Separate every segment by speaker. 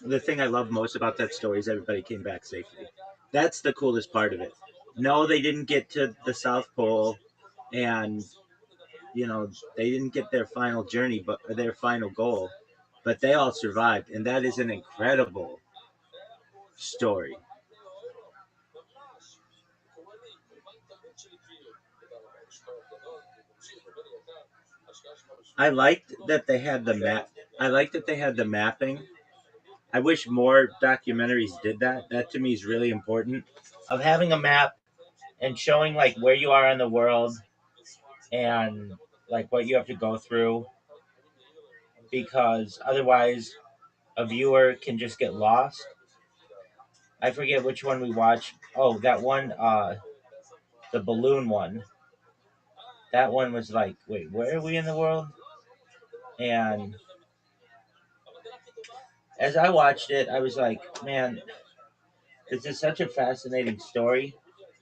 Speaker 1: The thing I love most about that story is everybody came back safely. That's the coolest part of it. No, they didn't get to the South Pole, and they didn't get their final journey, but their final goal, but they all survived, and that is an incredible story. I liked that they had the map. I liked that they had the mapping. I wish more documentaries did that. That to me is really important. Of having a map and showing like where you are in the world and like what you have to go through, because otherwise a viewer can just get lost. I forget which one we watched. Oh, that one, the balloon one. That one was like, wait, where are we in the world? And as I watched it, I was like, man, this is such a fascinating story,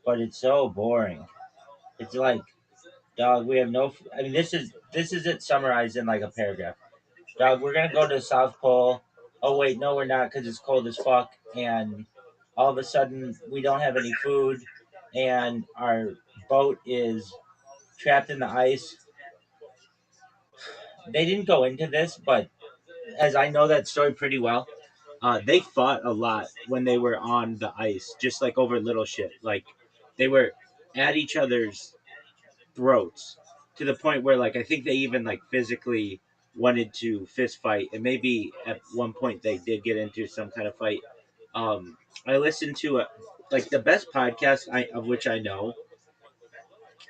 Speaker 1: but it's so boring. It's like, dog, we have no. I mean, this is it summarized in like a paragraph. Dog, we're gonna go to the South Pole. Oh wait, no, we're not because it's cold as fuck, and all of a sudden we don't have any food, and our boat is trapped in the ice. They didn't go into this, but as I know that story pretty well, they fought a lot when they were on the ice, just like over little shit. Like they were at each other's throats to the point where, like, I think they even like physically wanted to fist fight, and maybe at one point they did get into some kind of fight. I listened to like the best podcast of which I know,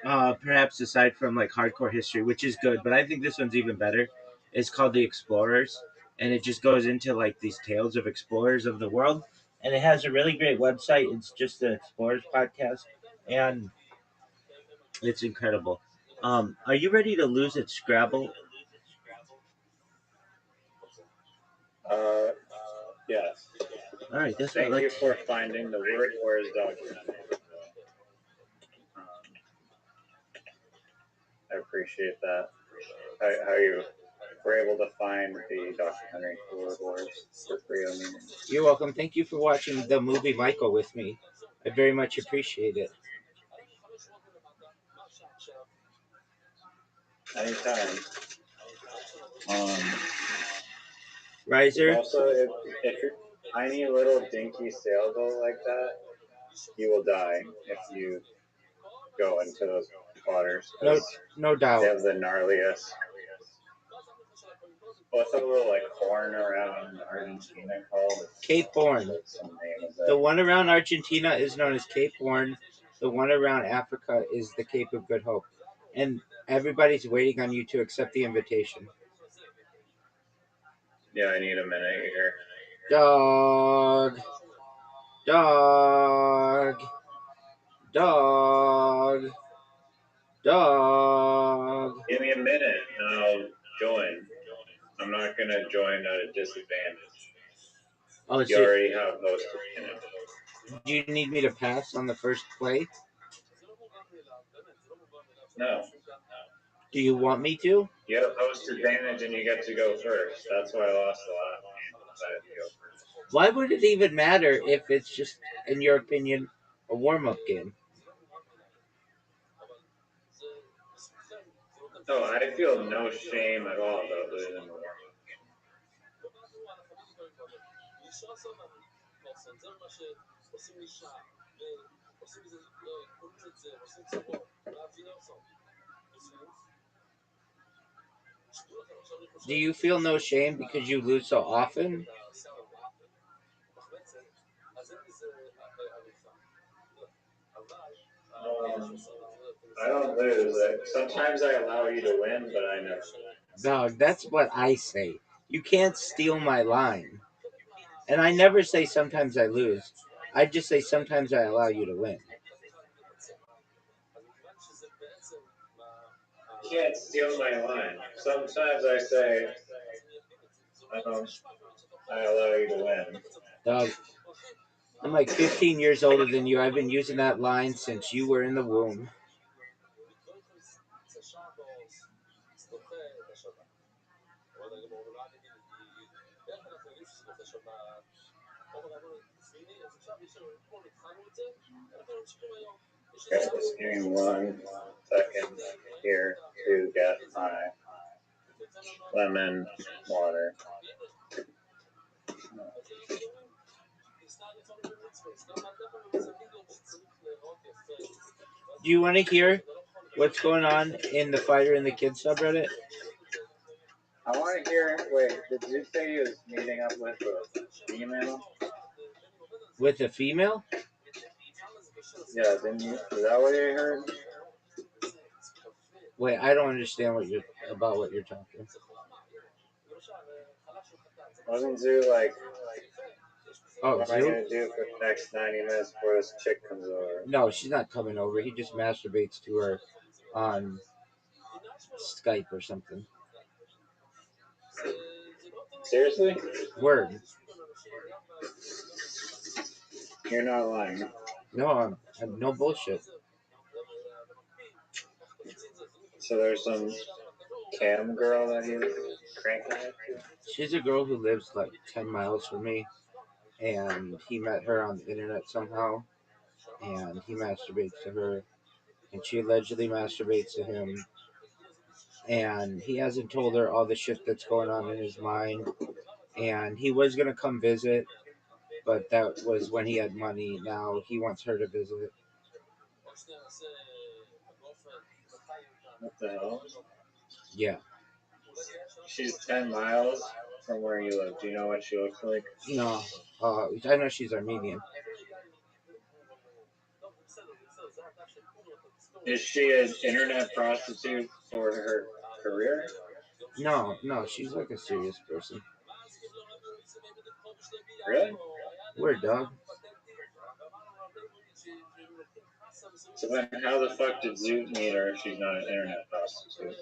Speaker 1: perhaps aside from like hardcore history, which is good, but I think this one's even better. It's called The Explorers, and it just goes into like these tales of explorers of the world, and it has a really great website. It's just the Explorers podcast, and it's incredible. Are you ready to lose at Scrabble?
Speaker 2: Uh, yes.
Speaker 1: All right, that's what I
Speaker 2: Thank
Speaker 1: like.
Speaker 2: you for finding the Word Wars documentary. Um, I appreciate that. How you were able to find the documentary for Word Wars for free on the internet.
Speaker 1: You're welcome. Thank you for watching the movie Michael with me. I very much appreciate it.
Speaker 2: Anytime. Um,
Speaker 1: Riser,
Speaker 2: Also, if you're a tiny little dinky sailboat like that, you will die if you go into those waters
Speaker 1: no,
Speaker 2: because
Speaker 1: no
Speaker 2: they
Speaker 1: doubt.
Speaker 2: have the gnarliest. What's a little like horn around Argentina called?
Speaker 1: Cape Horn.
Speaker 2: Like some name of
Speaker 1: The
Speaker 2: it.
Speaker 1: one around Argentina is known as Cape Horn. The one around Africa is the Cape of Good Hope. And everybody's waiting on you to accept the invitation.
Speaker 2: Yeah, I need a minute here.
Speaker 1: Dog. Dog. Dog. Dog.
Speaker 2: Give me a minute and I'll join. I'm not gonna join at a disadvantage.
Speaker 1: Oh,
Speaker 2: You
Speaker 1: so
Speaker 2: already have hosted Guinness.
Speaker 1: do you need me to pass on the first play?
Speaker 2: No,
Speaker 1: Do you want me to?
Speaker 2: you have host advantage and you get to go first. That's why I lost the last game. I decided to go first.
Speaker 1: Why would it even matter if it's just, in your opinion, a warm up game?
Speaker 2: No, I feel no shame at all about losing the warm up game.
Speaker 1: Do you feel no shame because you lose so often?
Speaker 2: Um, I don't lose. Sometimes I allow you to win, but I never lose.
Speaker 1: Dog, that's what I say. You can't steal my line. And I never say sometimes I lose. I just say sometimes I allow you to win.
Speaker 2: You can't steal my line. Sometimes I say, I allow you to win.
Speaker 1: Dog, I'm like 15 years older than you. I've been using that line since you were in the womb.
Speaker 2: Okay, just give me 1 second here to get my lemon water.
Speaker 1: Do you want to hear what's going on in the fighter and the kids subreddit?
Speaker 2: I want to hear. Wait, did you say he was meeting up with a female?
Speaker 1: With a female?
Speaker 2: Yeah, didn't you? Is that what you heard?
Speaker 1: Wait, I don't understand what you're talking.
Speaker 2: Wasn't Zoo like,
Speaker 1: Oh,
Speaker 2: what am I
Speaker 1: Zoo?
Speaker 2: gonna do for the next 90 minutes before this chick comes over?
Speaker 1: No, she's not coming over. He just masturbates to her on Skype or something.
Speaker 2: Seriously?
Speaker 1: Word.
Speaker 2: You're not lying.
Speaker 1: No, I'm no bullshit.
Speaker 2: So there's some cam girl that he's cranking it to?
Speaker 1: She's a girl who lives like 10 miles from me, and he met her on the internet somehow, and he masturbates to her, and she allegedly masturbates to him, and he hasn't told her all the shit that's going on in his mind, and he was going to come visit, but that was when he had money. Now he wants her to visit.
Speaker 2: What the hell?
Speaker 1: Yeah.
Speaker 2: She's 10 miles from where you live. Do you know what she looks like?
Speaker 1: No, I know she's Armenian.
Speaker 2: Is she an internet prostitute for her career?
Speaker 1: No, she's like a serious person.
Speaker 2: Really?
Speaker 1: Weird, dog.
Speaker 2: So then how the fuck did Zoot meet her if she's not an internet prostitute?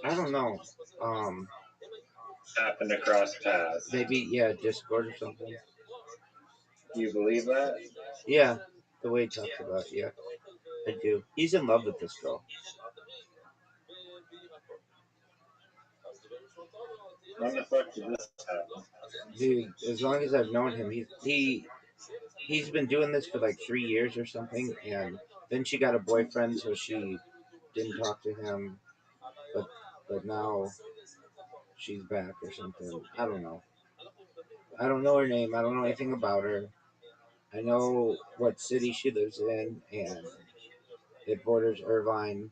Speaker 1: I don't know.
Speaker 2: Happened to cross paths.
Speaker 1: Maybe, yeah, Discord or something.
Speaker 2: Do you believe that?
Speaker 1: Yeah, the way he talks about it, yeah, I do. He's in love with this girl.
Speaker 2: When the fuck did this happen?
Speaker 1: Dude, as long as I've known him, he's been doing this for like 3 years or something, and then she got a boyfriend, so she didn't talk to him, but now she's back or something. I don't know. I don't know her name. I don't know anything about her. I know what city she lives in, and it borders Irvine.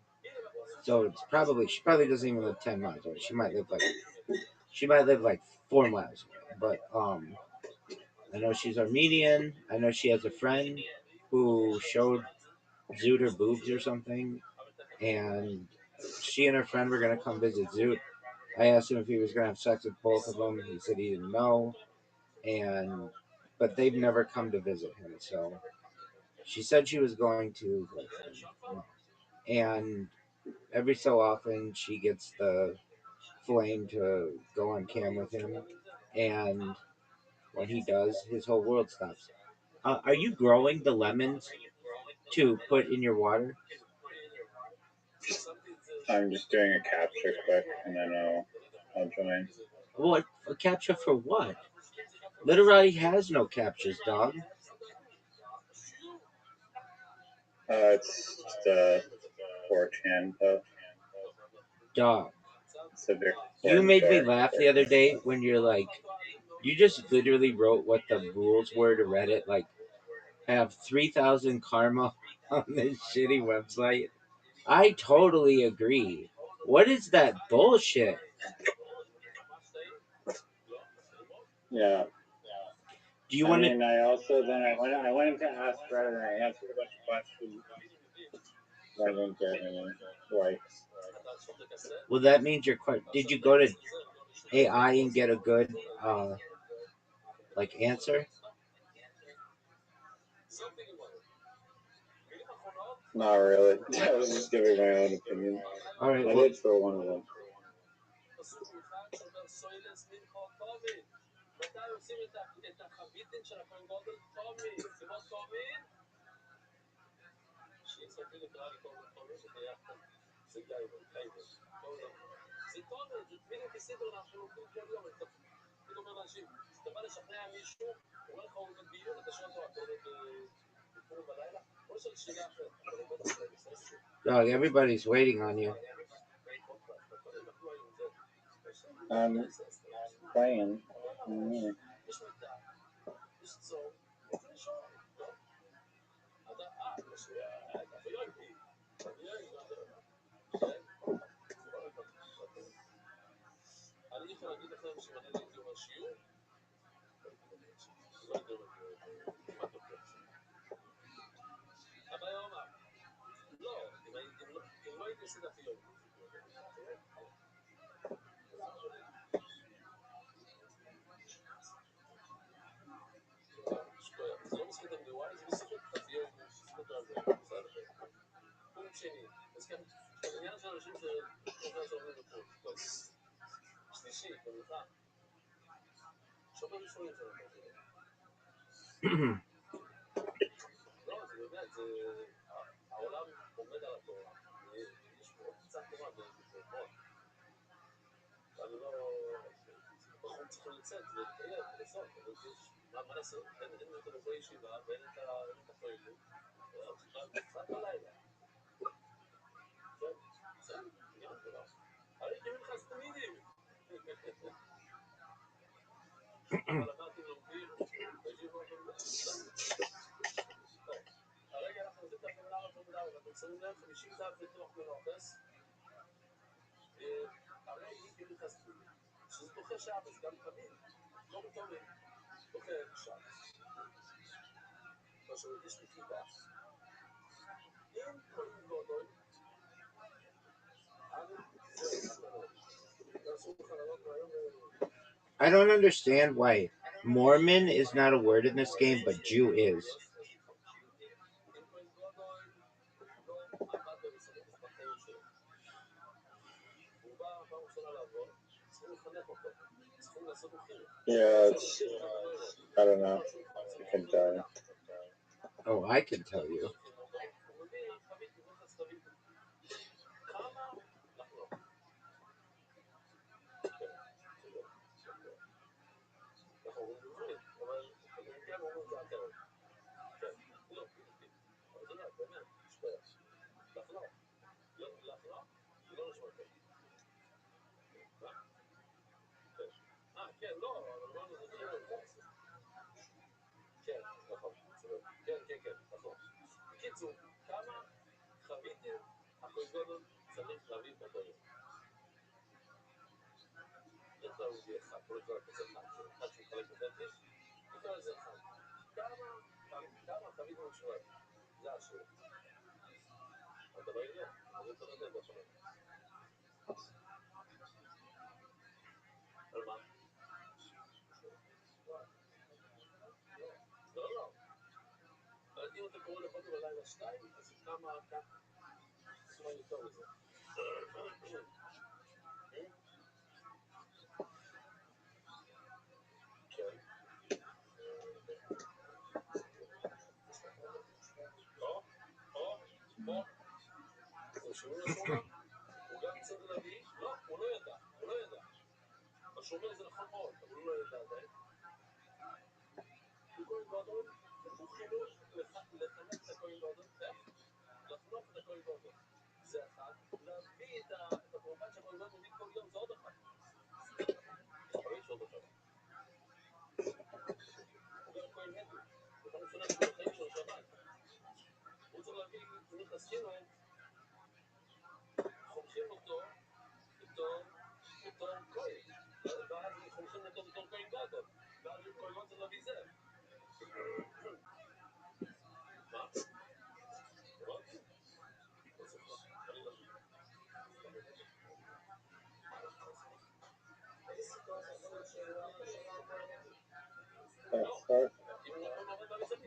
Speaker 1: So she probably doesn't even live 10 miles away. She might live like 4 miles away. But I know she's Armenian. I know she has a friend who showed Zoot her boobs or something, and she and her friend were gonna come visit Zoot. I asked him if he was gonna have sex with both of them. He said he didn't know, and but they've never come to visit him. So she said she was going to, but no. And every so often she gets the flame to go on cam with him, and when he does, his whole world stops. Are you growing the lemons to put in your water?
Speaker 2: I'm just doing a capture quick and then I'll join.
Speaker 1: What a capture for what? Literally has no captures, dog.
Speaker 2: It's just a 4chan post.
Speaker 1: Dog.
Speaker 2: It's a very
Speaker 1: You
Speaker 2: important
Speaker 1: made me
Speaker 2: part.
Speaker 1: laugh the other day when you're like, you just literally wrote what the rules were to Reddit. Like, have 3,000 karma on this shitty website. I totally agree. What is that bullshit?
Speaker 2: Yeah.
Speaker 1: Do you
Speaker 2: I
Speaker 1: want to?
Speaker 2: mean, I went to ask Reddit and I answered a bunch of questions. I didn't get any likes.
Speaker 1: Well, that means you're quite. Did you go to AI and get a good, like answer?
Speaker 2: Not really. I was just giving my own opinion.
Speaker 1: All right.
Speaker 2: I
Speaker 1: Well,
Speaker 2: did for one of them.
Speaker 1: Dog, everybody's waiting on you.
Speaker 2: I'm playing. Mm.
Speaker 1: I don't understand why Mormon is not a word in this game, but Jew is.
Speaker 2: Yeah, it's. I don't know. I can tell you.
Speaker 1: Oh, I can tell you.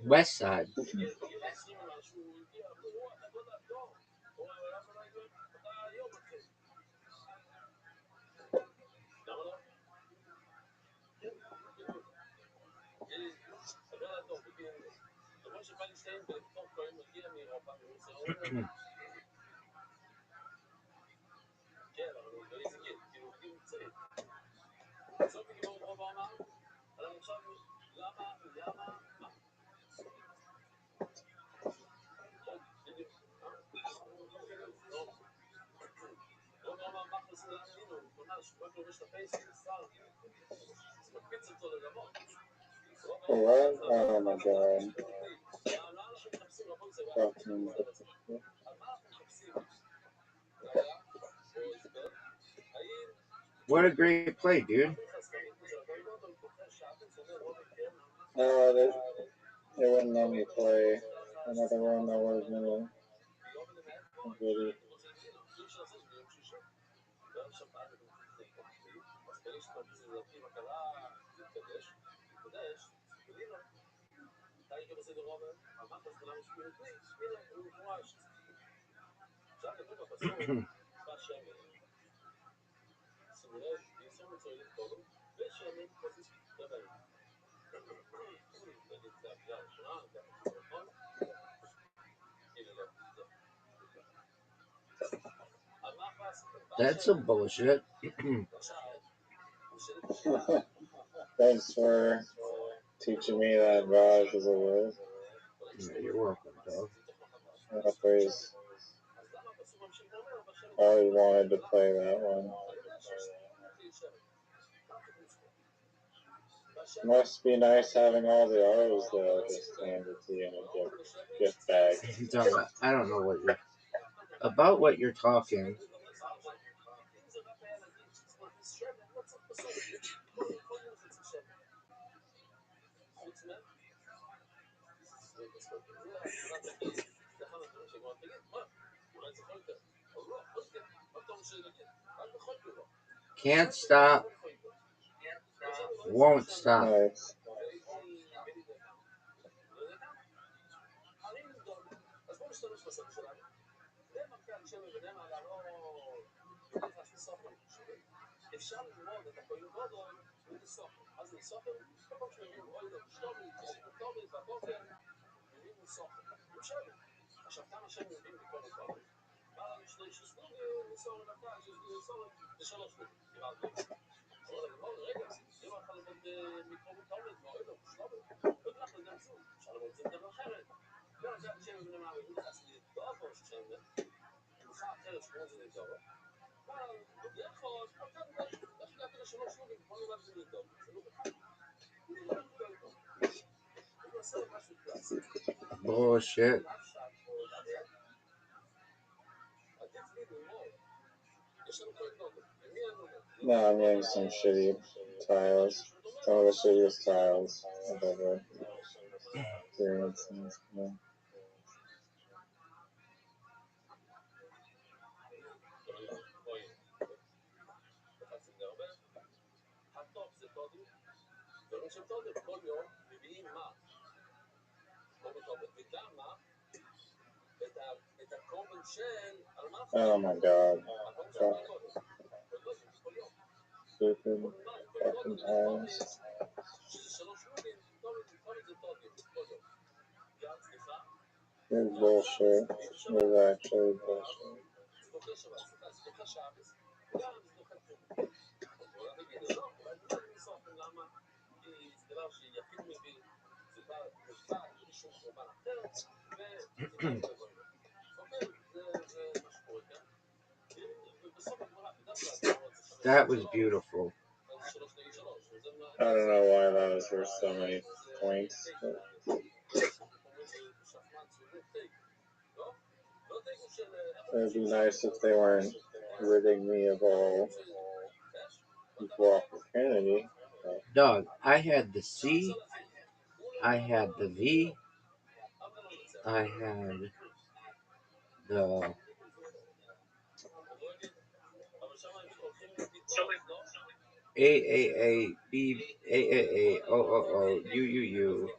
Speaker 1: West side.
Speaker 2: For what? Oh my god. Fucking.
Speaker 1: What a great play, dude.
Speaker 2: It wouldn't let me play another one that wasn't really.
Speaker 1: That's some bullshit.
Speaker 2: Thanks for teaching me that Raj is a word.
Speaker 1: You're welcome, dog.
Speaker 2: I always wanted to play that one. Must be nice having all the O's though, just handed to you in a gift bag.
Speaker 1: Dog, I don't know what you're talking. Can't stop. Won't stop.
Speaker 2: Nice.
Speaker 1: Bullshit.
Speaker 2: No, I'm getting some shitty tiles. Some of the shittiest tiles I've ever experienced. Yeah. Oh my god. Fuck. Stupid fucking tiles. It's bullshit. It's actually bullshit.
Speaker 1: That was beautiful.
Speaker 2: I don't know why that was worth so many points. It'd be nice if they weren't ridding me of all equal opportunity. But
Speaker 1: Dog, I had the C, I had the V, I had the A, B, A, O, U.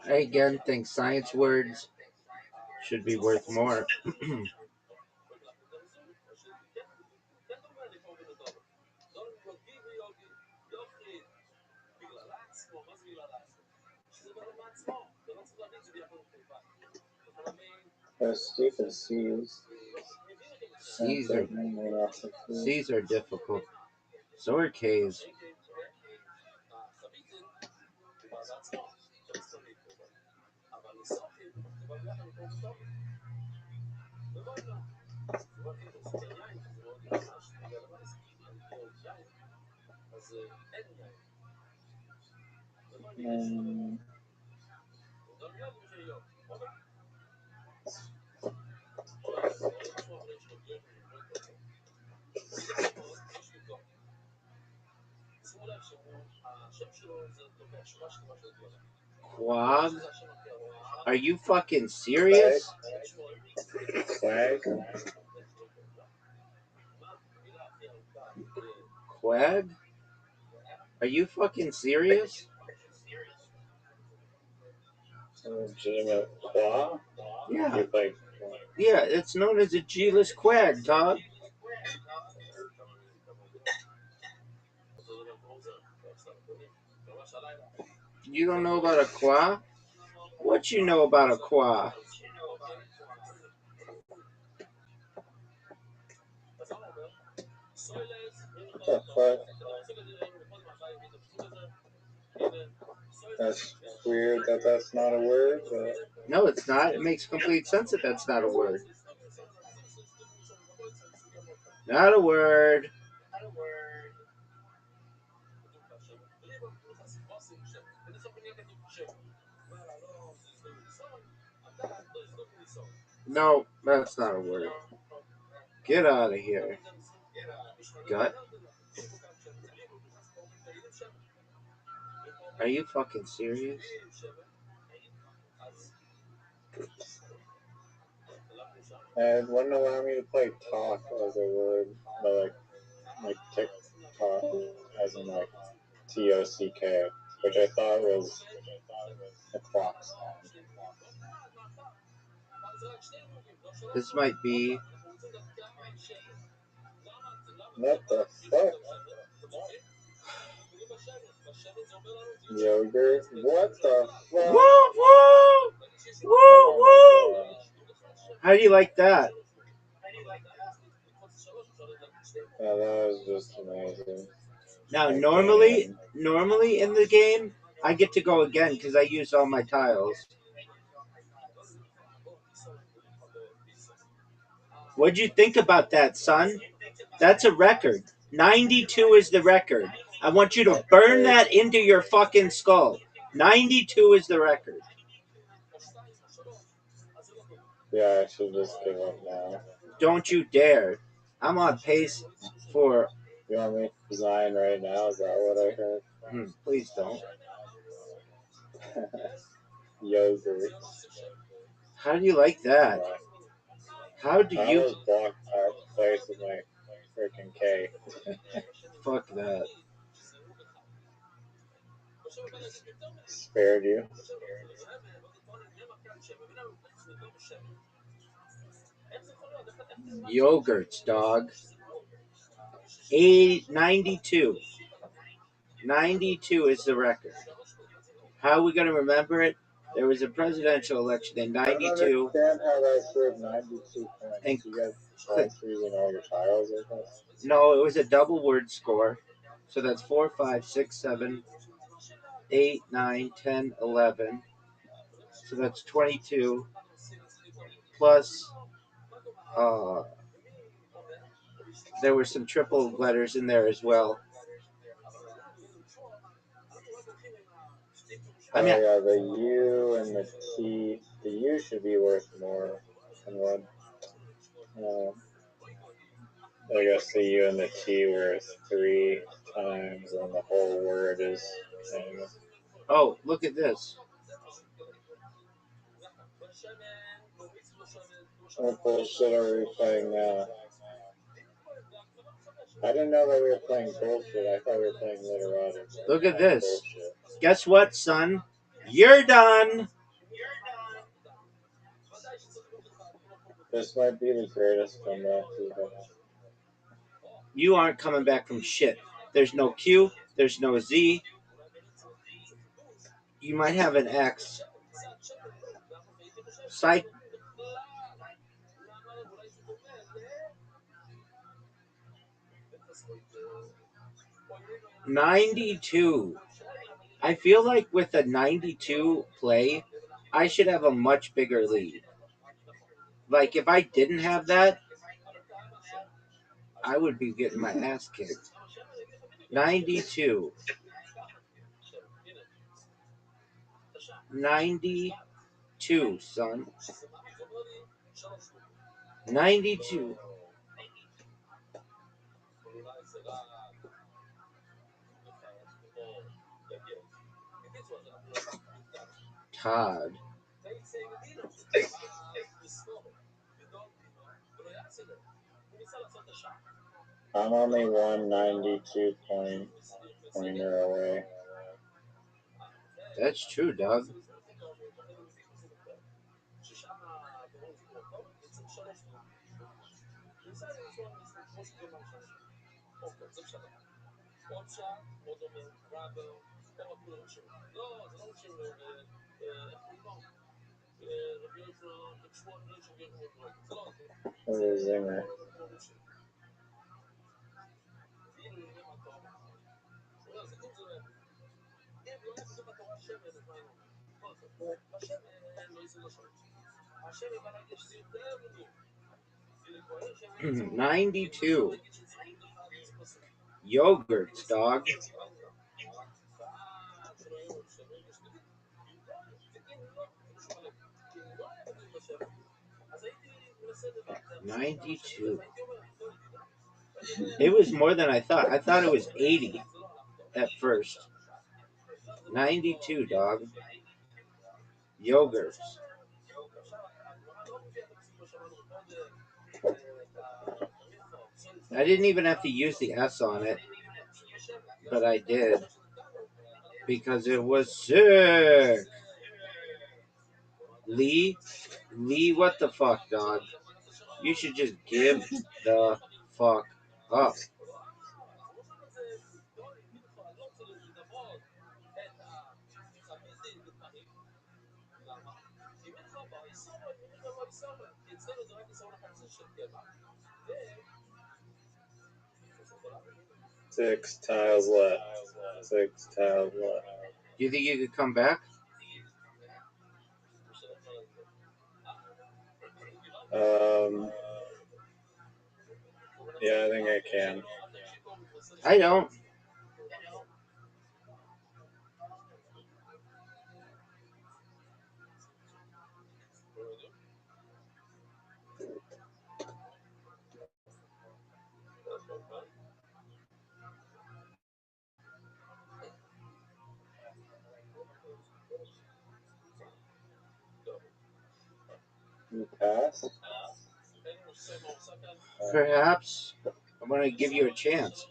Speaker 1: I again think science words should be worth more.
Speaker 2: Those stupid C's.
Speaker 1: C's are difficult. So are K's. Quag? Are you fucking serious?
Speaker 2: Quag?
Speaker 1: Quag? Are you fucking serious?
Speaker 2: Legitimate claw?
Speaker 1: Yeah.
Speaker 2: You play
Speaker 1: Yeah, it's known as a G-less quag, dog. You don't know about a qua? What you know about a qua?
Speaker 2: What the fuck? That's weird that that's not a word, but
Speaker 1: No, it's not. It makes complete sense that that's not a word. Not a word. No, that's not a word. Get out of here. Gut? Are you fucking serious?
Speaker 2: it wouldn't allow me to play talk as a word, but like TikTok as in like TOCK, which I thought was a clock sound.
Speaker 1: This might be.
Speaker 2: What the fuck? Yogurt? What the fuck?
Speaker 1: Woo, woo! Woo,
Speaker 2: Oh
Speaker 1: woo! How do you like that?
Speaker 2: yeah, that was just amazing.
Speaker 1: Now,
Speaker 2: Again.
Speaker 1: normally in the game, I get to go again because I used all my tiles. What'd you think about that, son? That's a record. 92 is the record. I want you to burn that into your fucking skull. 92 is the record.
Speaker 2: Yeah, I should just give up now.
Speaker 1: Don't you dare. I'm on pace for.
Speaker 2: You want me to resign right now? Is that what I heard?
Speaker 1: Please don't.
Speaker 2: Yogurt.
Speaker 1: How do you like that? How do
Speaker 2: I
Speaker 1: you.
Speaker 2: almost blocked our place with my freaking K.
Speaker 1: Fuck that.
Speaker 2: Spared you.
Speaker 1: Yogurts, dog. 92. 92 is the record. How are we going to remember it? There was a presidential election in 92.
Speaker 2: I don't understand how that served 92 points.
Speaker 1: And
Speaker 2: you got points for using all your tiles or something?
Speaker 1: No, it was a double word score. So that's 4, 5, 6, 7, 8, 9, 10, 11. So that's 22. Plus, there were some triple letters in there as well.
Speaker 2: Oh yeah, the U and the T. The U should be worth more than one. I guess the U and the T worth 3 times, and the whole word is.
Speaker 1: Oh, look at this.
Speaker 2: What bullshit are we playing now? I didn't know that we were playing bullshit. I thought we were playing literati.
Speaker 1: Look at this. Bullshit. Guess what, son? You're done.
Speaker 2: This might be the greatest comeback we've had.
Speaker 1: You aren't coming back from shit. There's no Q. There's no Z. You might have an X. 92. I feel like with a 92 play, I should have a much bigger lead. Like if I didn't have that, I would be getting my ass kicked. 92. 92, son. 92. Todd.
Speaker 2: I'm only 192 pointer away.
Speaker 1: That's true, Doug.
Speaker 2: What a zinger.
Speaker 1: Mm, 92. Yogurts, dog. $92. It was more than I thought. I thought it was 80 at first. 92, dog. Yogurts. I didn't even have to use the S on it, but I did because it was sick. Lee, what the fuck, dog? You should just give the fuck up.
Speaker 2: Six tiles left.
Speaker 1: Do you think you could come back?
Speaker 2: Yeah, I think I can.
Speaker 1: I don't.
Speaker 2: You pass?
Speaker 1: Perhaps I'm going to give you a chance.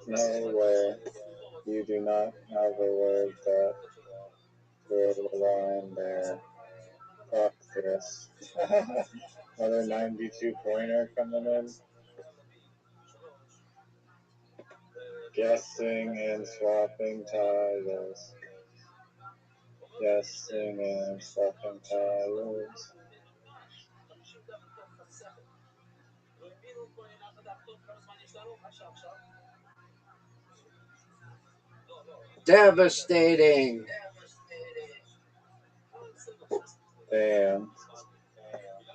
Speaker 2: No way. You do not have a word that would align there. Fuck this. Another 92 pointer coming in. Guessing and swapping tiles. Guessing and swapping tiles.
Speaker 1: Devastating.
Speaker 2: Damn.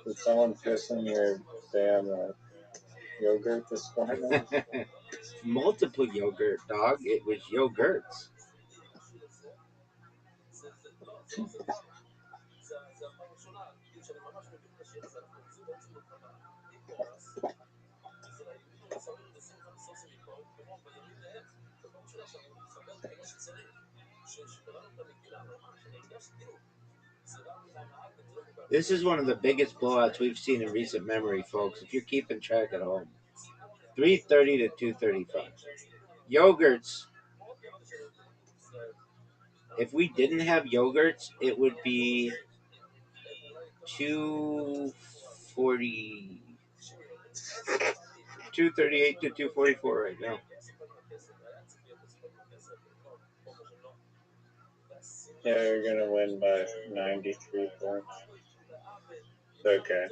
Speaker 2: Did someone piss in your damn yogurt this morning?
Speaker 1: Multiple yogurt, dog. It was yogurts. This is one of the biggest blowouts we've seen in recent memory, folks, if you're keeping track at home. 330 to 235. Yogurts. If we didn't have yogurts, it would be 240. 238 to 244 right now.
Speaker 2: Yeah, you're gonna win by 93 points. Okay.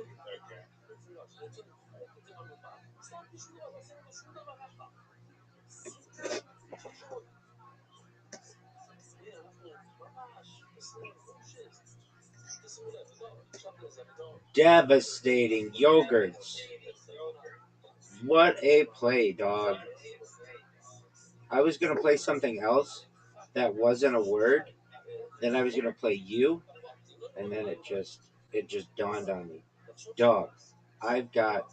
Speaker 1: Devastating yogurts. What a play, dog. I was going to play something else that wasn't a word. Then I was going to play you. And then it just dawned on me. Dog, I've got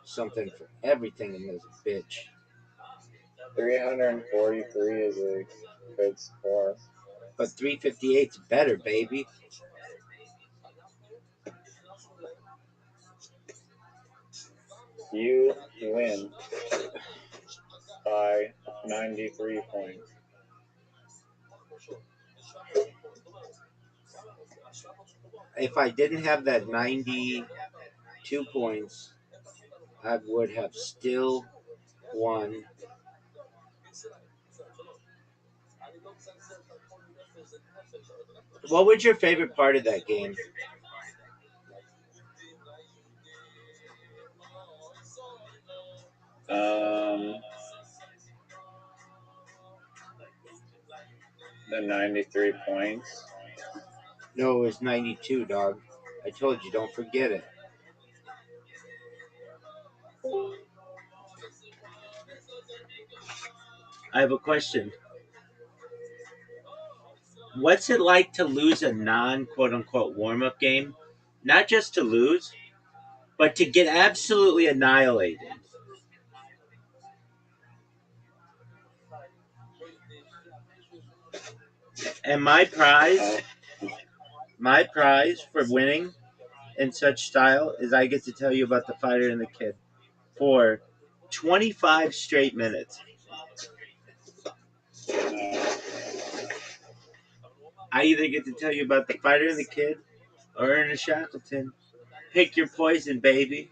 Speaker 1: something for everything in this bitch.
Speaker 2: 343 is a good score.
Speaker 1: But 358's better, baby.
Speaker 2: You win by 93 points.
Speaker 1: If I didn't have that 92 points, I would have still won. What was your favorite part of that game?
Speaker 2: The 93 points.
Speaker 1: No, it was 92, dog. I told you, don't forget it. I have a question. What's it like to lose a non quote unquote warm up game? Not just to lose, but to get absolutely annihilated. And my prize for winning in such style is I get to tell you about the fighter and the kid for 25 straight minutes. I either get to tell you about the fighter and the kid or Ernest Shackleton. Pick your poison, baby.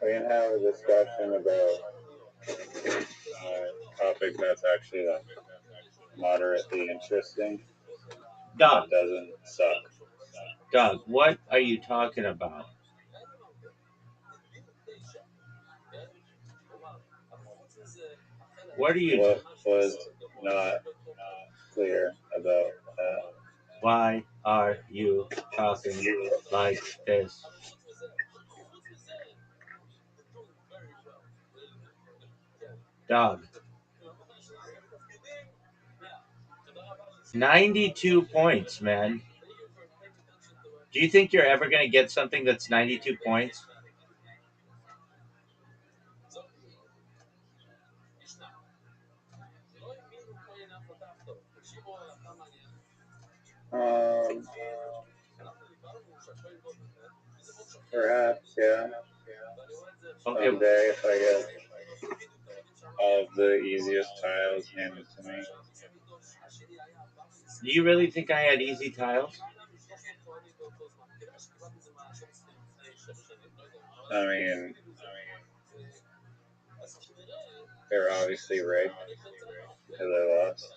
Speaker 2: We can have a discussion about a topic that's actually moderately interesting.
Speaker 1: Dog,
Speaker 2: It doesn't suck.
Speaker 1: Dog, what are you talking about? What are you?
Speaker 2: What was not clear about that?
Speaker 1: Why are you talking like this? Dog. 92 points, man. Do you think you're ever going to get something that's 92 points?
Speaker 2: Um, Perhaps, yeah.
Speaker 1: Okay.
Speaker 2: Someday, if I get all of the easiest tiles handed to me.
Speaker 1: Do you really think I had easy tiles?
Speaker 2: I mean, they're obviously rigged because I lost.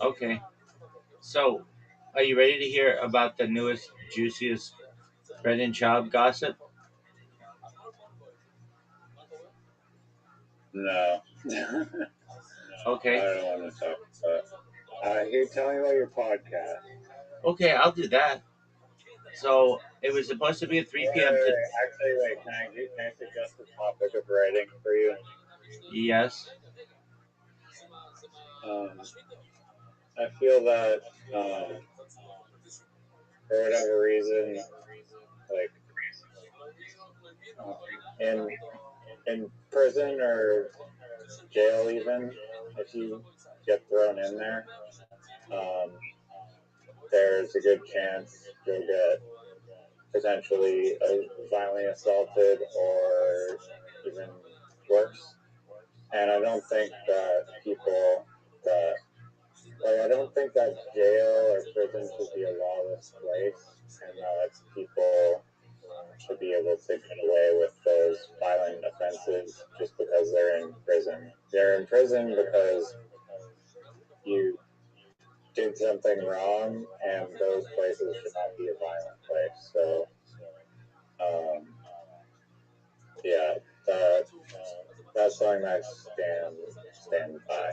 Speaker 1: Okay. So, are you ready to hear about the newest, juiciest bread and chop gossip?
Speaker 2: No.
Speaker 1: Okay.
Speaker 2: I don't want to talk about Here, tell me about your podcast.
Speaker 1: Okay, I'll do that. So, it was supposed to be at 3 p.m.
Speaker 2: Actually, wait, can I suggest a topic of writing for you?
Speaker 1: Yes.
Speaker 2: I feel that for whatever reason, like in prison or jail, even if you get thrown in there, um, there's a good chance you'll get potentially violently assaulted or even worse. And I don't think that people that Like, I don't think that jail or prison should be a lawless place, and that people should be able to get away with those violent offenses just because they're in prison. They're in prison because you did something wrong, and those places should not be a violent place. So, yeah, that's something I stand by.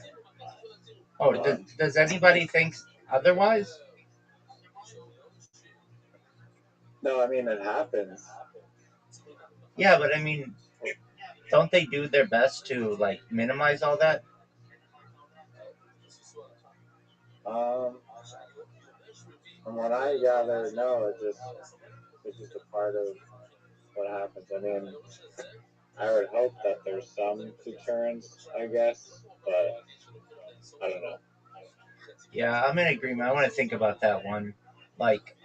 Speaker 3: Oh, does anybody think otherwise?
Speaker 2: No, I mean it happens.
Speaker 3: Yeah, but I mean, don't they do their best to like minimize all that?
Speaker 2: From what I gather, no, it's just a part of what happens. I mean, I would hope that there's some deterrence, I guess, but I don't know.
Speaker 3: Yeah, I'm in agreement. I want to think about that one. Like,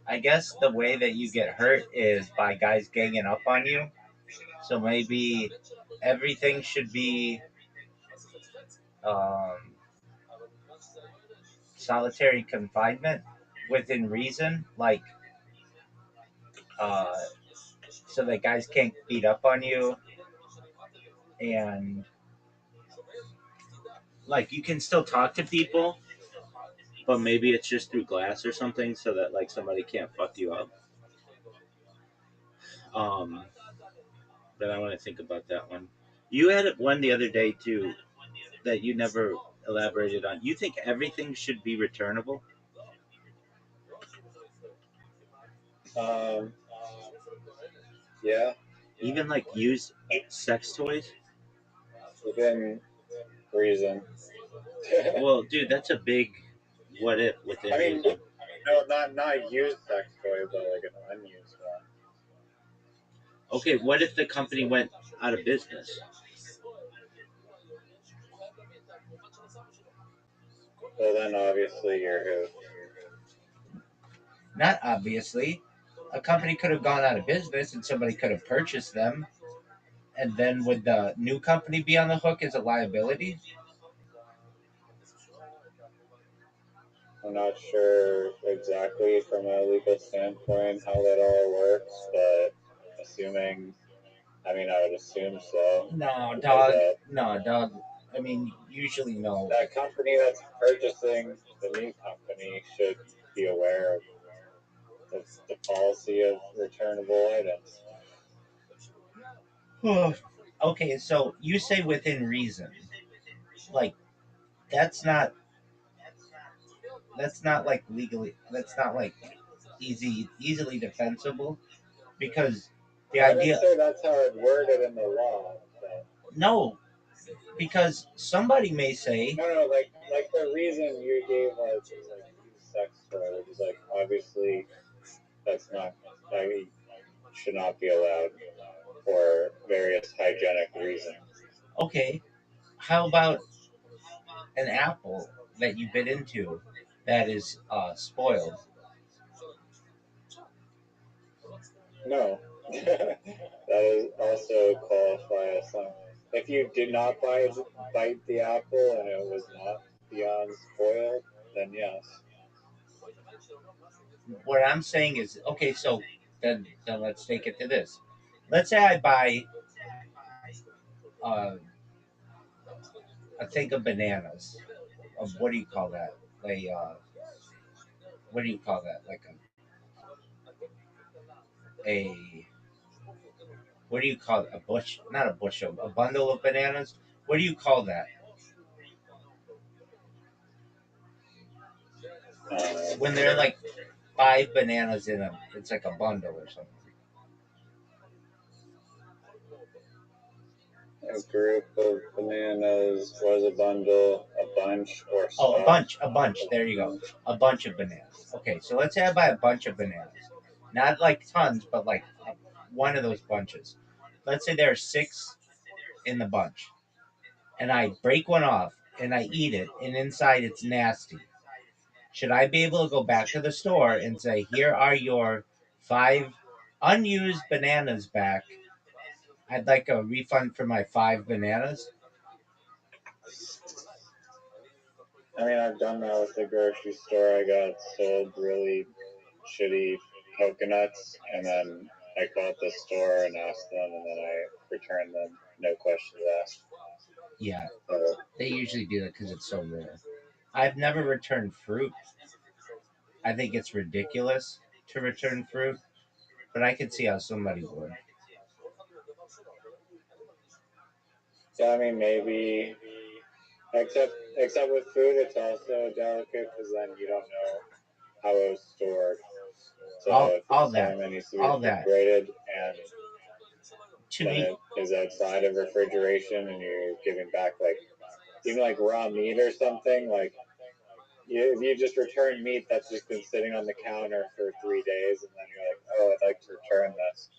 Speaker 3: I guess the way that you get hurt is by guys ganging up on you. So maybe everything should be um, solitary confinement within reason. Like, uh, so that guys can't beat up on you, and
Speaker 1: Like you can still talk to people, but maybe it's just through glass or something, so that like somebody can't fuck you up. Um, but I want to think about that one. You had one the other day too that you never elaborated on. You think everything should be returnable,
Speaker 2: Um, yeah,
Speaker 1: even like used sex toys?
Speaker 2: within reason.
Speaker 1: Well, dude, that's a big what if within
Speaker 2: I mean,
Speaker 1: reason.
Speaker 2: no, not used sex toy, but like an unused one.
Speaker 1: Okay, what if the company went out of business?
Speaker 2: Well, then obviously you're who.
Speaker 3: not obviously, a company could have gone out of business and somebody could have purchased them. And then would the new company be on the hook as a liability?
Speaker 2: I'm not sure exactly from a legal standpoint how that all works, but assuming, I mean, I would assume so.
Speaker 3: No,
Speaker 2: Because
Speaker 3: dog. No, dog. I mean, usually no.
Speaker 2: that company that's purchasing the new company should be aware of the policy of returnable items.
Speaker 3: Okay, so you say within reason. Like that's not like legally. That's not like easily defensible because the
Speaker 2: I didn't
Speaker 3: idea.
Speaker 2: say that's how it's worded in the law. But
Speaker 3: No, because somebody may say
Speaker 2: no, like the reason you gave like is like use sex toy, which is like obviously that's not that should not be allowed for various hygienic reasons.
Speaker 3: okay, how about an apple that you bit into that is spoiled?
Speaker 2: No, that is also qualify as some. If you did not bite the apple and it was not beyond spoiled, then yes.
Speaker 3: What I'm saying is okay. So then let's take it to this. Let's say I buy uh, a thing of bananas. Of what do you call that? What do you call that? Like a what do you call it? A bush? Not a bushel. A bundle of bananas. What do you call that? When they're like 5 bananas in a, it's like a bundle or something.
Speaker 2: A group of bananas was a bundle, a bunch, or
Speaker 3: Oh,
Speaker 2: stalk.
Speaker 3: a bunch. There you go. A bunch of bananas. Okay, so let's say I buy a bunch of bananas, not like tons, but like one of those bunches. Let's say there are 6 in the bunch, and I break one off and I eat it, and inside it's nasty. Should I be able to go back to the store and say, "Here are your 5 unused bananas back. I'd like a refund for my 5 bananas"?
Speaker 2: I mean, I've done that with the grocery store. I got sold really shitty coconuts, and then I called the store and asked them, and then I returned them, no questions asked.
Speaker 3: Yeah,
Speaker 2: So,
Speaker 3: they usually do that because it's so rare. I've never returned fruit. I think it's ridiculous to return fruit, but I could see how somebody would.
Speaker 2: yeah, I mean, maybe, except with food, it's also delicate because then you don't know how it was stored. So if
Speaker 3: All
Speaker 2: it's
Speaker 3: that,
Speaker 2: something that needs to be
Speaker 3: all that.
Speaker 2: refrigerated, and
Speaker 3: To
Speaker 2: when
Speaker 3: me,
Speaker 2: it is outside of refrigeration and you're giving back like even like raw meat or something, like if you just return meat that's just been sitting on the counter for 3 days and then you're like, oh, I'd like to return this,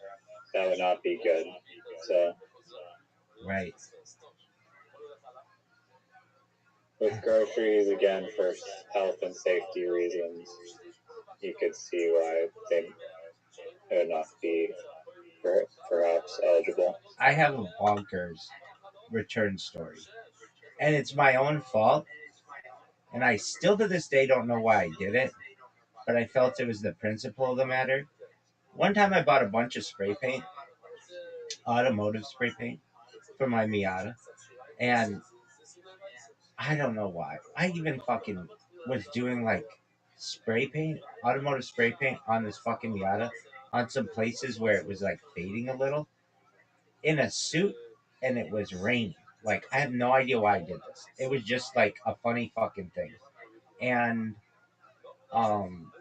Speaker 2: that would not be good. So
Speaker 3: right?
Speaker 2: with groceries, again, for health and safety reasons, you could see why they would not be perhaps eligible.
Speaker 3: I have a bonkers return story, and it's my own fault. And I still to this day don't know why I did it, but I felt it was the principle of the matter. One time I bought a bunch of spray paint, automotive spray paint, for my Miata, and I don't know why. I even fucking was doing like spray paint, automotive spray paint on this fucking Miata on some places where it was like fading a little in a suit and it was raining. Like I have no idea why I did this. It was just like a funny fucking thing. And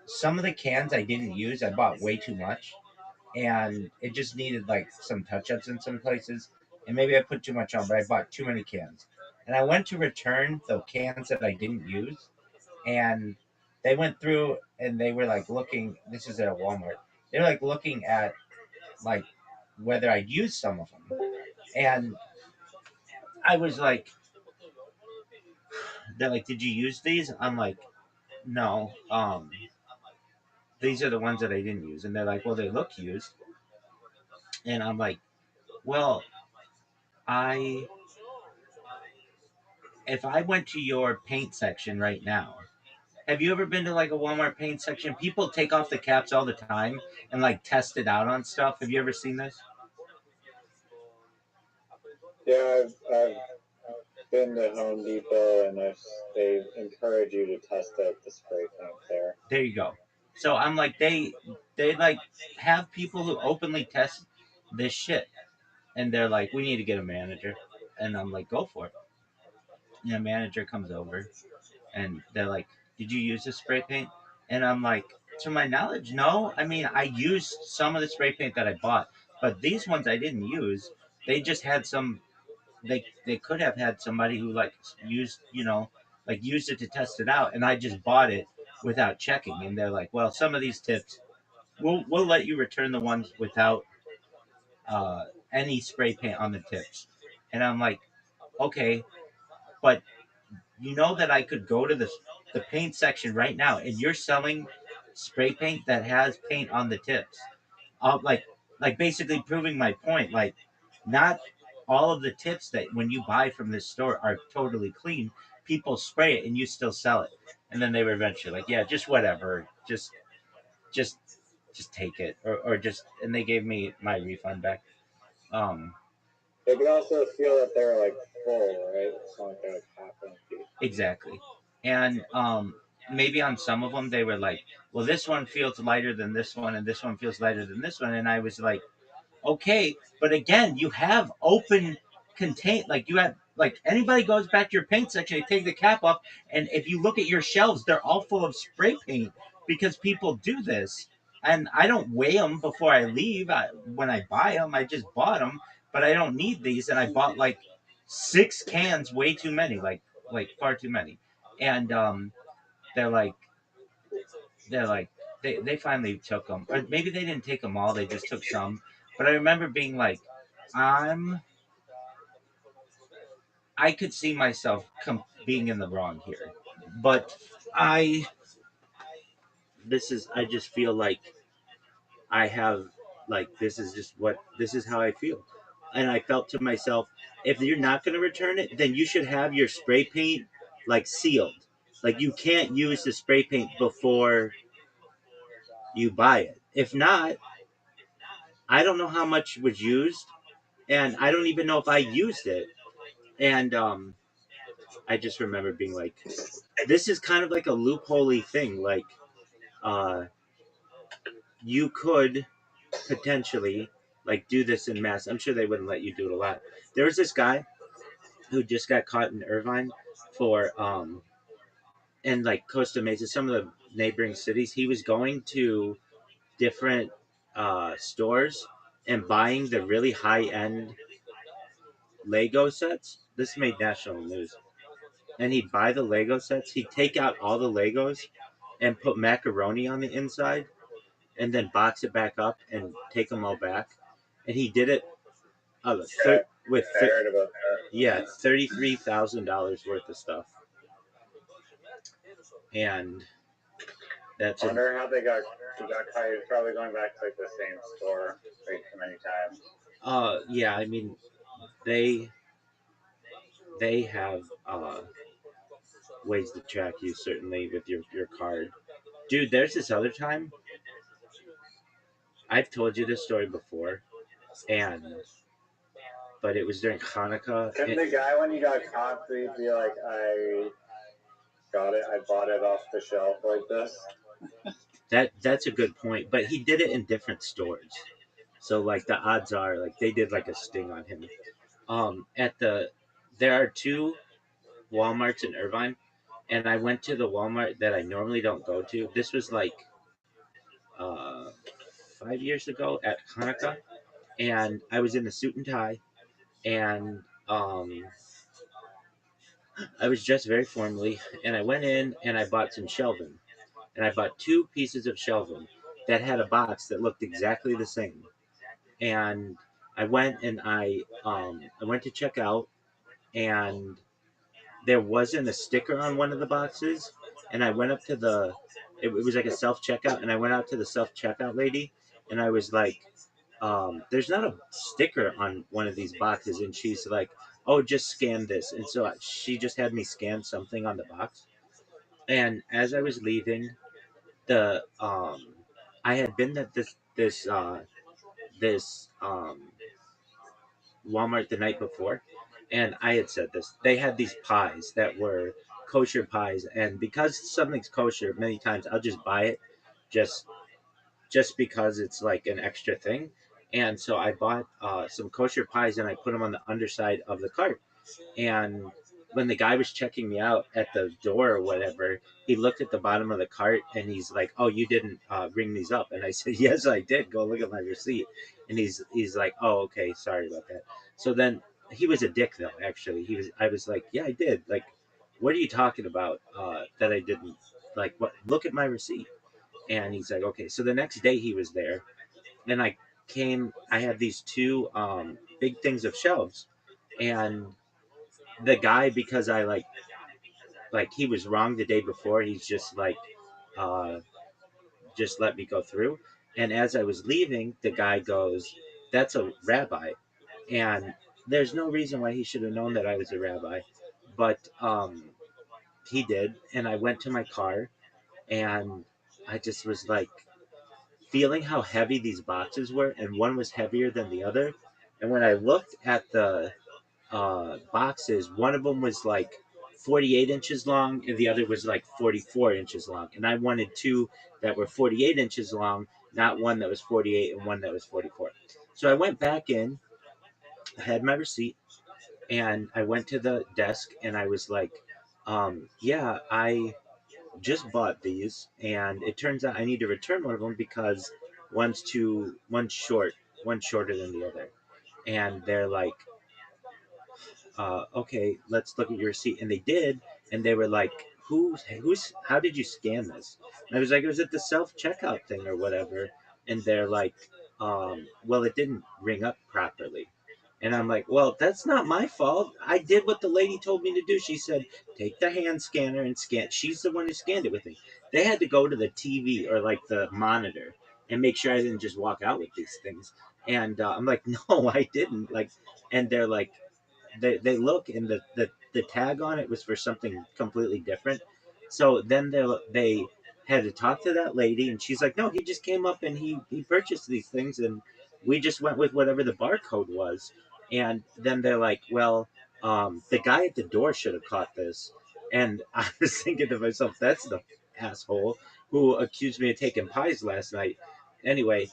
Speaker 3: some of the cans I didn't use, I bought way too much and it just needed like some touch ups in some places. And maybe I put too much on, but I bought too many cans. And I went to return the cans that I didn't use, and they went through and they were like looking. This is at a Walmart. They were like looking at like whether I'd used some of them, and I was like, they're like, "Did you use these?" I'm like, "No. These are the ones that I didn't use." And they're like, "Well, they look used." And I'm like, "Well, I if I went to your paint section right now, have you ever been to like a Walmart paint section? People take off the caps all the time and like test it out on stuff. Have you ever seen this?
Speaker 2: Yeah, I've been to Home Depot and they encourage you to test out the spray paint there.
Speaker 3: There you go. So I'm like, they like have people who openly test this shit, and they're like, we need to get a manager, and I'm like, go for it. And a manager comes over, and they're like, did you use the spray paint? And I'm like, to my knowledge, no. I mean, I used some of the spray paint that I bought, but these ones I didn't use. They just had some. They could have had somebody who like used like used it to test it out, and I just bought it without checking. And they're like, well, some of these tips, we'll let you return the ones without uh, any spray paint on the tips. And I'm like, okay, but you know that I could go to the paint section right now, and you're selling spray paint that has paint on the tips. Like basically proving my point. Like, not all of the tips that when you buy from this store are totally clean. People spray it, and you still sell it. And then they were eventually like, yeah, just whatever, just just take it, or just, and they gave me my refund back. Um,
Speaker 2: They could also feel that they're like full, right? It's not like they're like half empty.
Speaker 3: exactly. And maybe on some of them they were like, well, this one feels lighter than this one, and this one feels lighter than this one, and I was like, okay, but again, you have open contain, like you have, like anybody goes back to your paint section, they take the cap off, and if you look at your shelves, they're all full of spray paint because people do this. And I don't weigh them before I leave. When I buy them, I just bought them, but I don't need these, and I bought like 6 cans, way too many, like far too many. And they're like, they're like, they finally took them, or maybe they didn't take them all, they just took some. But I remember being like, i'm I could see myself being in the wrong here, but I I just feel like I have, like, this is how I feel. And I felt to myself, if you're not going to return it, then you should have your spray paint like sealed.
Speaker 1: Like you can't use the spray paint before you buy it. If not, I don't know how much was used, and I don't even know if I used it. And I just remember being like, this is kind of like a loopholey thing. Like, uh, you could potentially like do this in mass. I'm sure they wouldn't let you do it a lot. There was this guy who just got caught in Irvine for and like Costa Mesa, some of the neighboring cities. He was going to different stores and buying the really high end Lego sets. This made national news. And he'd buy the Lego sets. He'd take out all the Legos and put macaroni on the inside, and then box it back up and take them all back. And he did it with
Speaker 2: I heard about that.
Speaker 1: yeah, $33,000 worth of stuff, and that's
Speaker 2: I wonder how they got caught. He was probably going back to like the same store way too many times.
Speaker 1: yeah. I mean, they they have ways to track you certainly with your card, dude. There's this other time I've told you this story before, and but it was during Hanukkah.
Speaker 2: Couldn't the guy when he got caught be like, I bought it off the shelf like this?
Speaker 1: That's a good point, but he did it in different stores, so like the odds are like they did like a sting on him. At the There are two Walmarts in Irvine, and I went to the Walmart that I normally don't go to. This was like uh, 5 years ago at Hanukkah, and I was in a suit and tie, and I was dressed very formally, and I went in and I bought some shelving, and I bought two pieces of shelving that had a box that looked exactly the same, and I went and I went to check out, and there wasn't a sticker on one of the boxes, and I went up to it was like a self checkout, and I went out to the self checkout lady, and I was like, there's not a sticker on one of these boxes, and she's like, oh, just scan this, and so she just had me scan something on the box, and as I was leaving, the I had been at this Walmart the night before, and I had said this. They had these pies that were kosher pies, and because something's kosher, many times I'll just buy it, just just because it's like an extra thing. And so I bought some kosher pies, and I put them on the underside of the cart. And when the guy was checking me out at the door or whatever, he looked at the bottom of the cart and he's like, "Oh, you didn't ring these up?" And I said, "Yes, I did. Go look at my receipt." And he's like, "Oh, okay, sorry about that." So then he was a dick though. Actually, he was. I was like, "Yeah, I did. Like, what are you talking about that I didn't? Like, what? Look at my receipt." And he's like, "Okay." So the next day he was there, and I came. I had these two big things of shelves, and the guy, because I like he was wrong the day before, he's just like uh just let me go through. And as I was leaving, the guy goes, "That's a rabbi." And there's no reason why he should have known that I was a rabbi, but he did. And I went to my car, and I just was like feeling how heavy these boxes were, and one was heavier than the other. And when I looked at the boxes, one of them was like 48 inches long, and the other was like 44 inches long. And I wanted two that were 48 inches long, not one that was 48 and one that was 44. So I went back in, I had my receipt, and I went to the desk, and I was like, yeah, I just bought these, and it turns out I need to return one of them because one's shorter than the other. And they're like, okay, let's look at your receipt. And they did, and they were like, how did you scan this? And I was like, it was at the self checkout thing or whatever. And they're like, well, it didn't ring up properly. And I'm like, well, that's not my fault. I did what the lady told me to do. She said, take the hand scanner and scan. She's the one who scanned it with me. They had to go to the TV or like the monitor and make sure I didn't just walk out with these things. And I'm like, no, I didn't. Like, and they're like, they look, and the tag on it was for something completely different. So then they had to talk to that lady, and she's like, no, he just came up and he purchased these things, and we just went with whatever the barcode was. And then they're like, well, the guy at the door should have caught this. And I was thinking to myself, that's the asshole who accused me of taking pies last night. Anyway,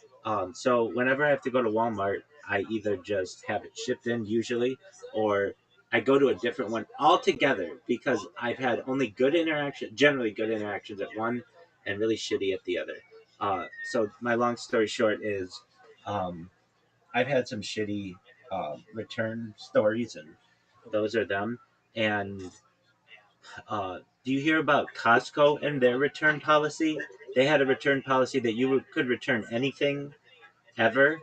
Speaker 1: so whenever I have to go to Walmart, I either just have it shipped in usually, or I go to a different one altogether because I've had only good interaction, generally good interactions at one, and really shitty at the other. So my long story short is, um, I've had some shitty return stories, and those are them. And do you hear about Costco and their return policy? They had a return policy that could return anything ever,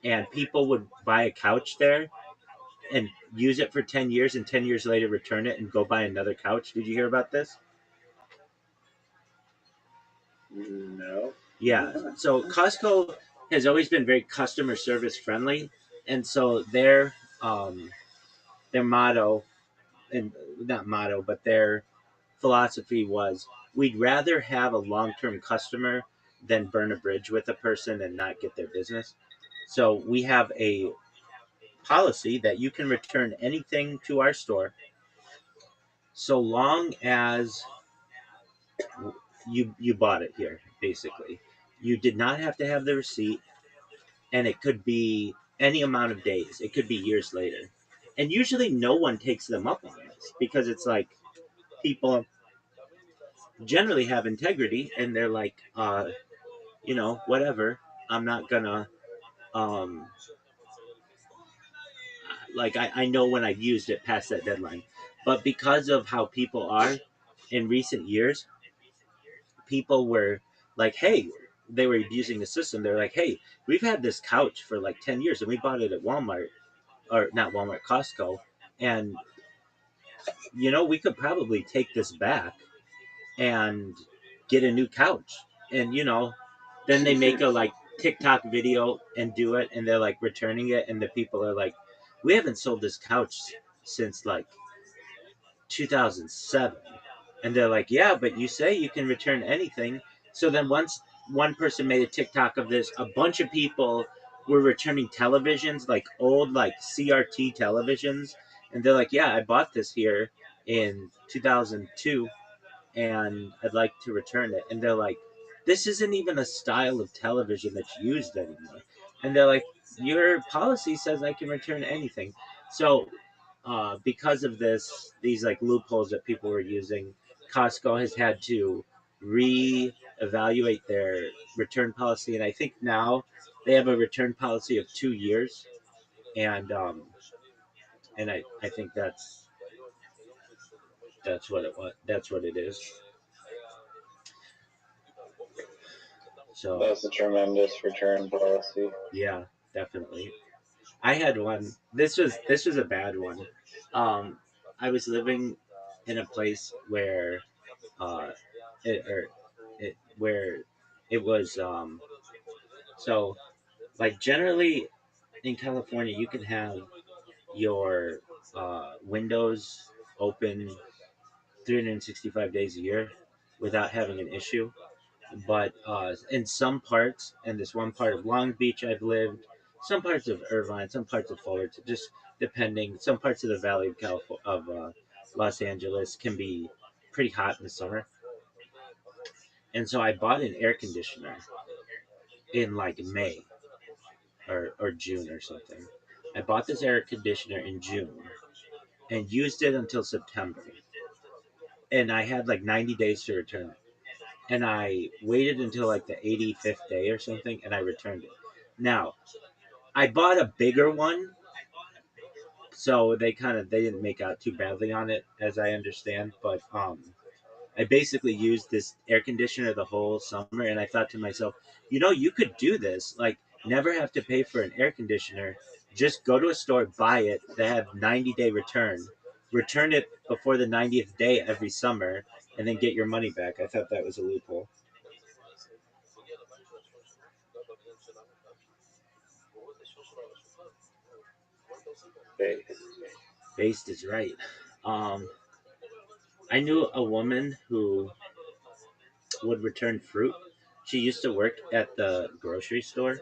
Speaker 1: and people would buy a couch there and use it for 10 years, and 10 years later return it and go buy another couch. Did you hear about this?
Speaker 2: No.
Speaker 1: Yeah. So Costco has always been very customer service friendly, and so their motto, and not motto, but their philosophy was, we'd rather have a long-term customer than burn a bridge with a person and not get their business. So we have a policy that you can return anything to our store so long as you bought it here. Basically, you did not have to have the receipt, and it could be any amount of days, it could be years later. And usually no one takes them up on this because it's like, people generally have integrity, and they're like, whatever, I'm not gonna, um like, I know when I've used it past that deadline. But because of how people are in recent years, people were like, hey, they were abusing the system. They're like, hey, we've had this couch for like 10 years and we bought it at Walmart, or not Walmart, Costco. And, we could probably take this back and get a new couch. And, then they make a like TikTok video and do it, and they're like returning it. And the people are like, we haven't sold this couch since like 2007. And they're like, yeah, but you say you can return anything. So then once one person made a TikTok of this, a bunch of people were returning televisions, like old like CRT televisions. And they're like, yeah, I bought this here in 2002 and I'd like to return it. And they're like, this isn't even a style of television that's used anymore. And they're like, your policy says I can return anything. So, because of these like loopholes that people were using, Costco has had to re-evaluate their return policy, and I think now they have a return policy of 2 years, and I think that's what it is. So
Speaker 2: That's a tremendous return policy.
Speaker 1: yeah, definitely. I had one. This was a bad one. Um, I was living in a place where uh, it or it where it was so like generally in California you can have your windows open 365 days a year without having an issue. But in some parts, in this one part of Long Beach I've lived, some parts of Irvine, some parts of Fullerton, just depending. Some parts of the Valley of California, of Los Angeles, can be pretty hot in the summer. And so I bought an air conditioner in like May or June or something. I bought this air conditioner in June and used it until September. And I had like 90 days to return it. And I waited until like the 85th day or something, and I returned it. Now, I bought a bigger one, so they didn't make out too badly on it, as I understand. But I basically used this air conditioner the whole summer, and I thought to myself, you could do this, like never have to pay for an air conditioner. Just go to a store, buy it. They have 90-day return it before the 90th day every summer, and then get your money back. I thought that was a loophole.
Speaker 2: Based.
Speaker 1: Based is right. Um, I knew a woman who would return fruit. She used to work at the grocery store,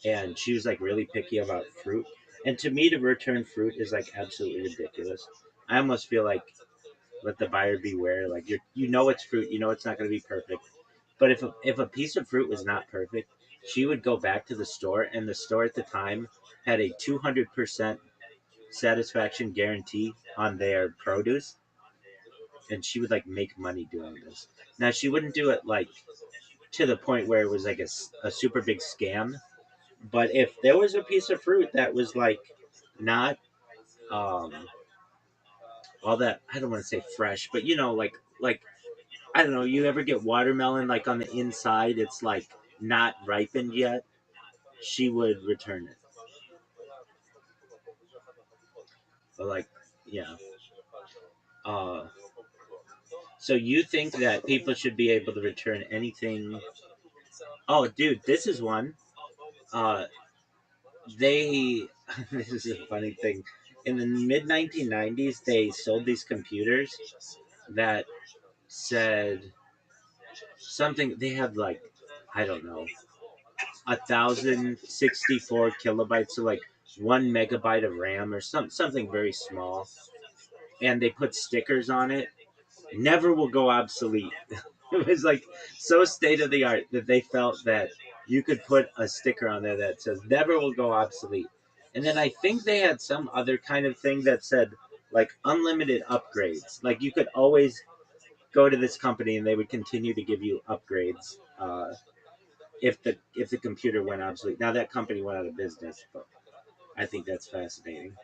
Speaker 1: and she was like really picky about fruit. And to me, to return fruit is like absolutely ridiculous. I almost feel like let the buyer beware. Like you know it's fruit, you know it's not going to be perfect. But if a piece of fruit was not perfect, she would go back to the store, and the store at the time had a 200% satisfaction guarantee on their produce, and she would like make money doing this. Now she wouldn't do it like to the point where it was like a super big scam. But if there was a piece of fruit that was like not um, all that, I don't want to say fresh, but you know, like I don't know, you ever get watermelon like on the inside, it's like not ripened yet. She would return it. But like, yeah. Uh, so you think that people should be able to return anything? Oh, dude, this is one. Uh, they this is a funny thing. In the mid 1990s, they sold these computers that said something. They had like I don't know 1,064 kilobytes, so like 1 megabyte of RAM or something very small, and they put stickers on it. Never will go obsolete. It was like so state of the art that they felt that you could put a sticker on there that says never will go obsolete. And then I think they had some other kind of thing that said like unlimited upgrades. Like you could always go to this company and they would continue to give you upgrades if the computer went obsolete. Now that company went out of business, but I think that's fascinating.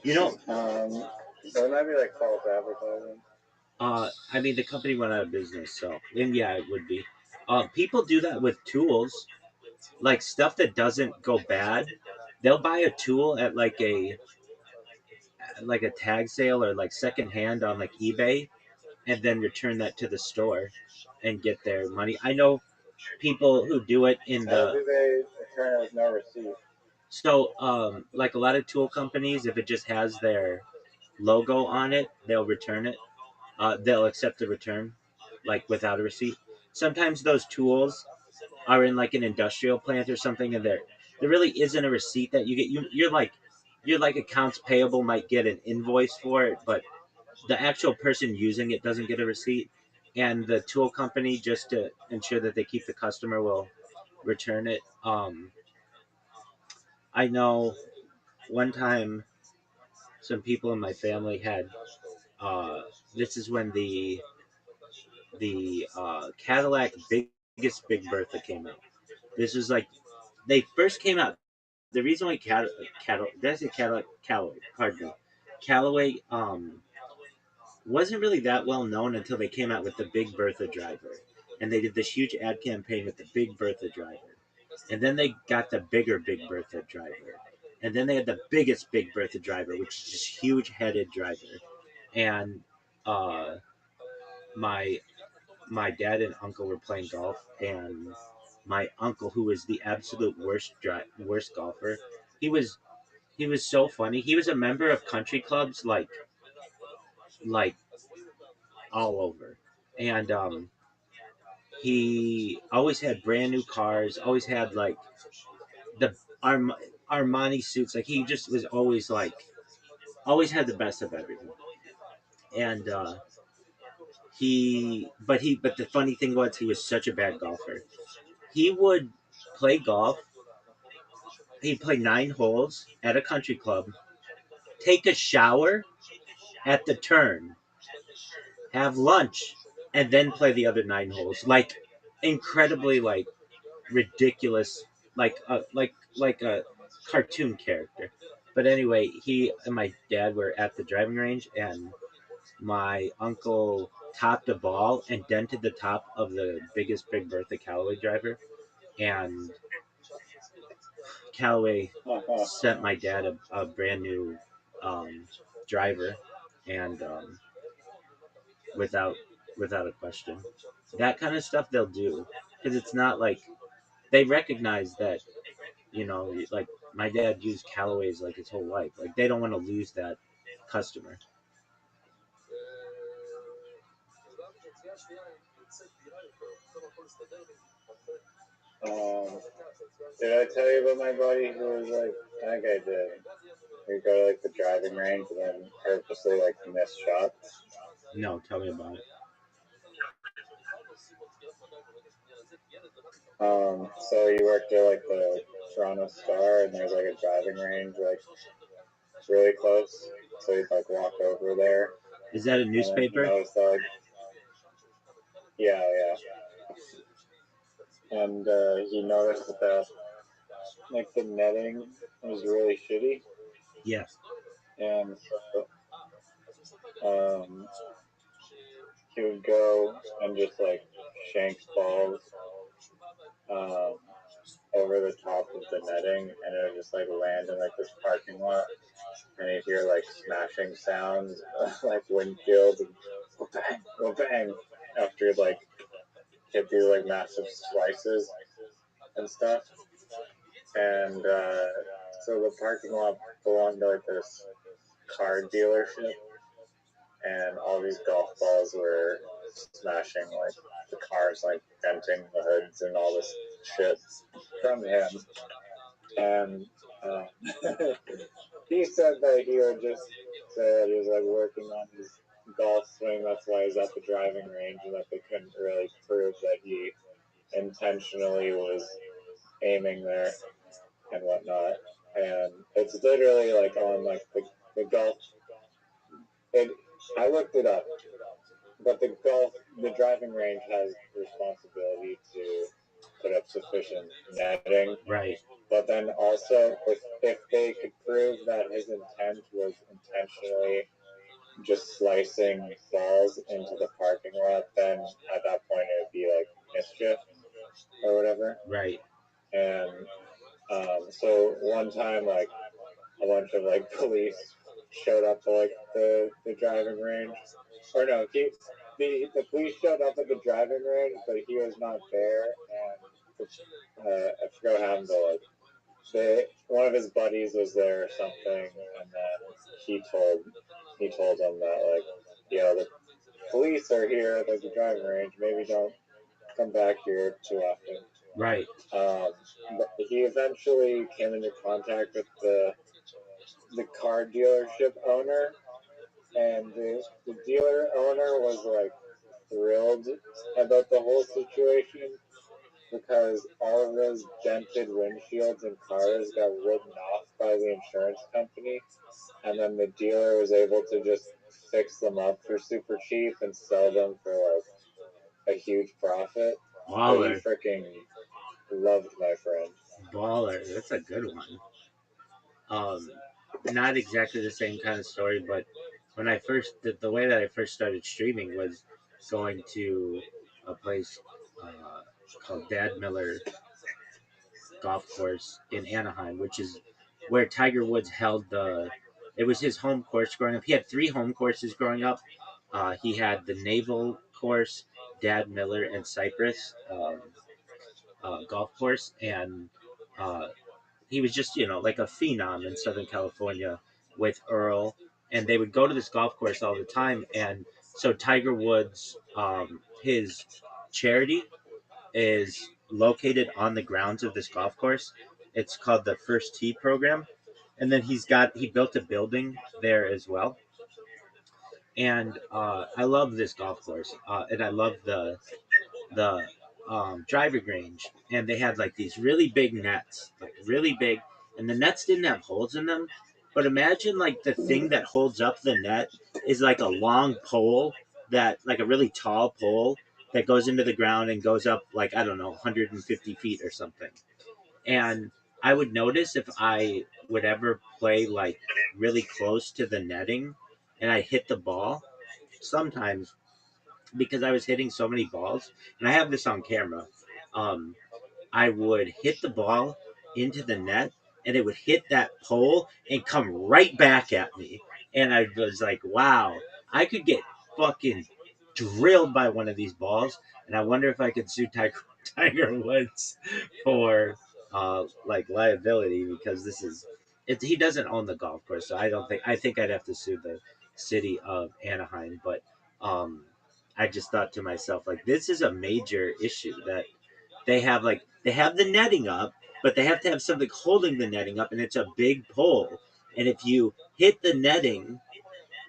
Speaker 1: You know,
Speaker 2: So wouldn't that be like false advertising?
Speaker 1: I mean the company went out of business, so and yeah, it would be. People do that with tools, like stuff that doesn't go bad. They'll buy a tool at like a tag sale or like secondhand on like eBay, and then return that to the store and get their money. I know people who do it in
Speaker 2: How
Speaker 1: the
Speaker 2: do they return it with no receipt?
Speaker 1: so like a lot of tool companies, if it just has their logo on it, they'll return it. They'll accept the return, like without a receipt. Sometimes those tools are in like an industrial plant or something, and there really isn't a receipt that you get. You're like accounts payable might get an invoice for it, but the actual person using it doesn't get a receipt. And the tool company, just to ensure that they keep the customer, will return it. I know one time some people in my family had. Uh, this is when the Cadillac biggest Big Bertha came out. This was like they first came out. The reason why did I say Cadillac Callaway? Pardon me. Callaway wasn't really that well known until they came out with the Big Bertha driver, and they did this huge ad campaign with the Big Bertha driver, and then they got the bigger Big Bertha driver, and then they had the biggest Big Bertha driver, which is just huge headed driver, and uh, my my dad and uncle were playing golf, and my uncle, who was the absolute worst golfer, he was he was so funny. He was a member of country clubs like all over, and he always had brand new cars. Always had like the Armani suits. Like he just was always like always had the best of everything. And but the funny thing was he was such a bad golfer. He would play golf. He'd play 9 holes at a country club, take a shower at the turn, have lunch, and then play the other 9 holes. Like incredibly like ridiculous, like a cartoon character. But anyway, he and my dad were at the driving range, and my uncle topped a ball and dented the top of the biggest Big Bertha Callaway driver, and Callaway sent my dad a brand new um, driver, and without without a question, that kind of stuff they'll do because it's not like they recognize that like my dad used Callaways like his whole life. Like they don't want to lose that customer.
Speaker 2: Um, did I tell you about my buddy who was like, I think I did. We go to like the driving range and then purposely like miss shots.
Speaker 1: No, tell me about it.
Speaker 2: So he worked at like the Toronto Star, and there's like a driving range like really close. So he'd like walk over there,
Speaker 1: Is that a
Speaker 2: and then he
Speaker 1: newspaper?
Speaker 2: noticed that like, yeah, and he noticed that like the netting was really shitty,
Speaker 1: Yeah.
Speaker 2: and so he would go and just like shank balls um, over the top of the netting, and it would just like land in like this parking lot, and you hear like smashing sounds, like windshields, and bang, bang, after like hit these like massive slices and stuff. And so the parking lot belonged to like this car dealership, and all these golf balls were smashing like the cars, like denting the hoods and all this shit from him. And uh, he said that he would just say that he was like working on his golf swing. That's why he's at the driving range, and that they couldn't really prove that he intentionally was aiming there and whatnot. And it's literally like on like the golf. It, I looked it up, but the driving range has responsibility to put up sufficient netting.
Speaker 1: Right.
Speaker 2: But then also, if they could prove that his intent was intentionally just slicing balls into the parking lot, then at that point it would be like mischief or whatever.
Speaker 1: Right.
Speaker 2: And so one time, like a bunch of like police showed up to like the driving range, or no, the police showed up at the driving range, but he was not there, and I forgot how to like one of his buddies was there or something, and then he told him that like, the police are here at like, the driving range. Maybe don't come back here too often.
Speaker 1: Right.
Speaker 2: But he eventually came into contact with the car dealership owner, and the dealer owner was like thrilled about the whole situation because all of those dented windshields and cars got written off by the insurance company, and then the dealer was able to just fix them up for super cheap and sell them for like a huge profit. So he
Speaker 1: Baller.
Speaker 2: freaking loved my friend.
Speaker 1: Baller. That's a good one. Um, Not exactly the same kind of story, but when I first, the way that I first started streaming was going to a place called Dad Miller Golf Course in Anaheim, which is where Tiger Woods held the. It was his home course growing up. He had three home courses growing up. He had the Naval Course, Dad Miller, and Cypress golf course, and uh, he was just like a phenom in Southern California with Earl, and they would go to this golf course all the time. And so Tiger Woods, his charity is located on the grounds of this golf course. It's called the First Tee program, and then he built a building there as well. And I love this golf course, and I love the driving range, and they had like these really big nets, like really big, and the nets didn't have holes in them. But imagine like the thing that holds up the net is like a long pole that, like a really tall pole that goes into the ground and goes up like I don't know 150 feet or something. And I would notice if I would ever play like really close to the netting and I hit the ball sometimes because I was hitting so many balls, and I have this on camera. Um, I would hit the ball into the net, and it would hit that pole and come right back at me. And I was like, "Wow, I could get fucking drilled by one of these balls." And I wonder if I could sue Tiger Woods for like liability because this is he doesn't own the golf course, so I don't think I think I'd have to sue the city of Anaheim. But um, I just thought to myself, like, this is a major issue that they have the netting up, but they have to have something holding the netting up, and it's a big pole. And if you hit the netting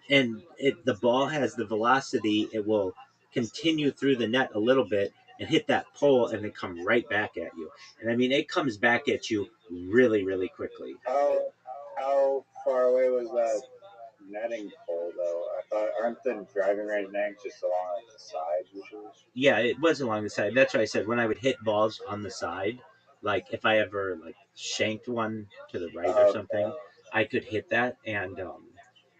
Speaker 1: and the ball has the velocity, it will continue through the net a little bit and hit that pole and then come right back at you. And I mean, it comes back at you really, really quickly.
Speaker 2: How far away was that netting pole though? I thought aren't the driving range nettings just along like the side usually?
Speaker 1: Yeah, it was along the side. That's why I said when I would hit balls on the side, like if I ever like shanked one to the right or something,
Speaker 2: Okay.
Speaker 1: I could hit that, and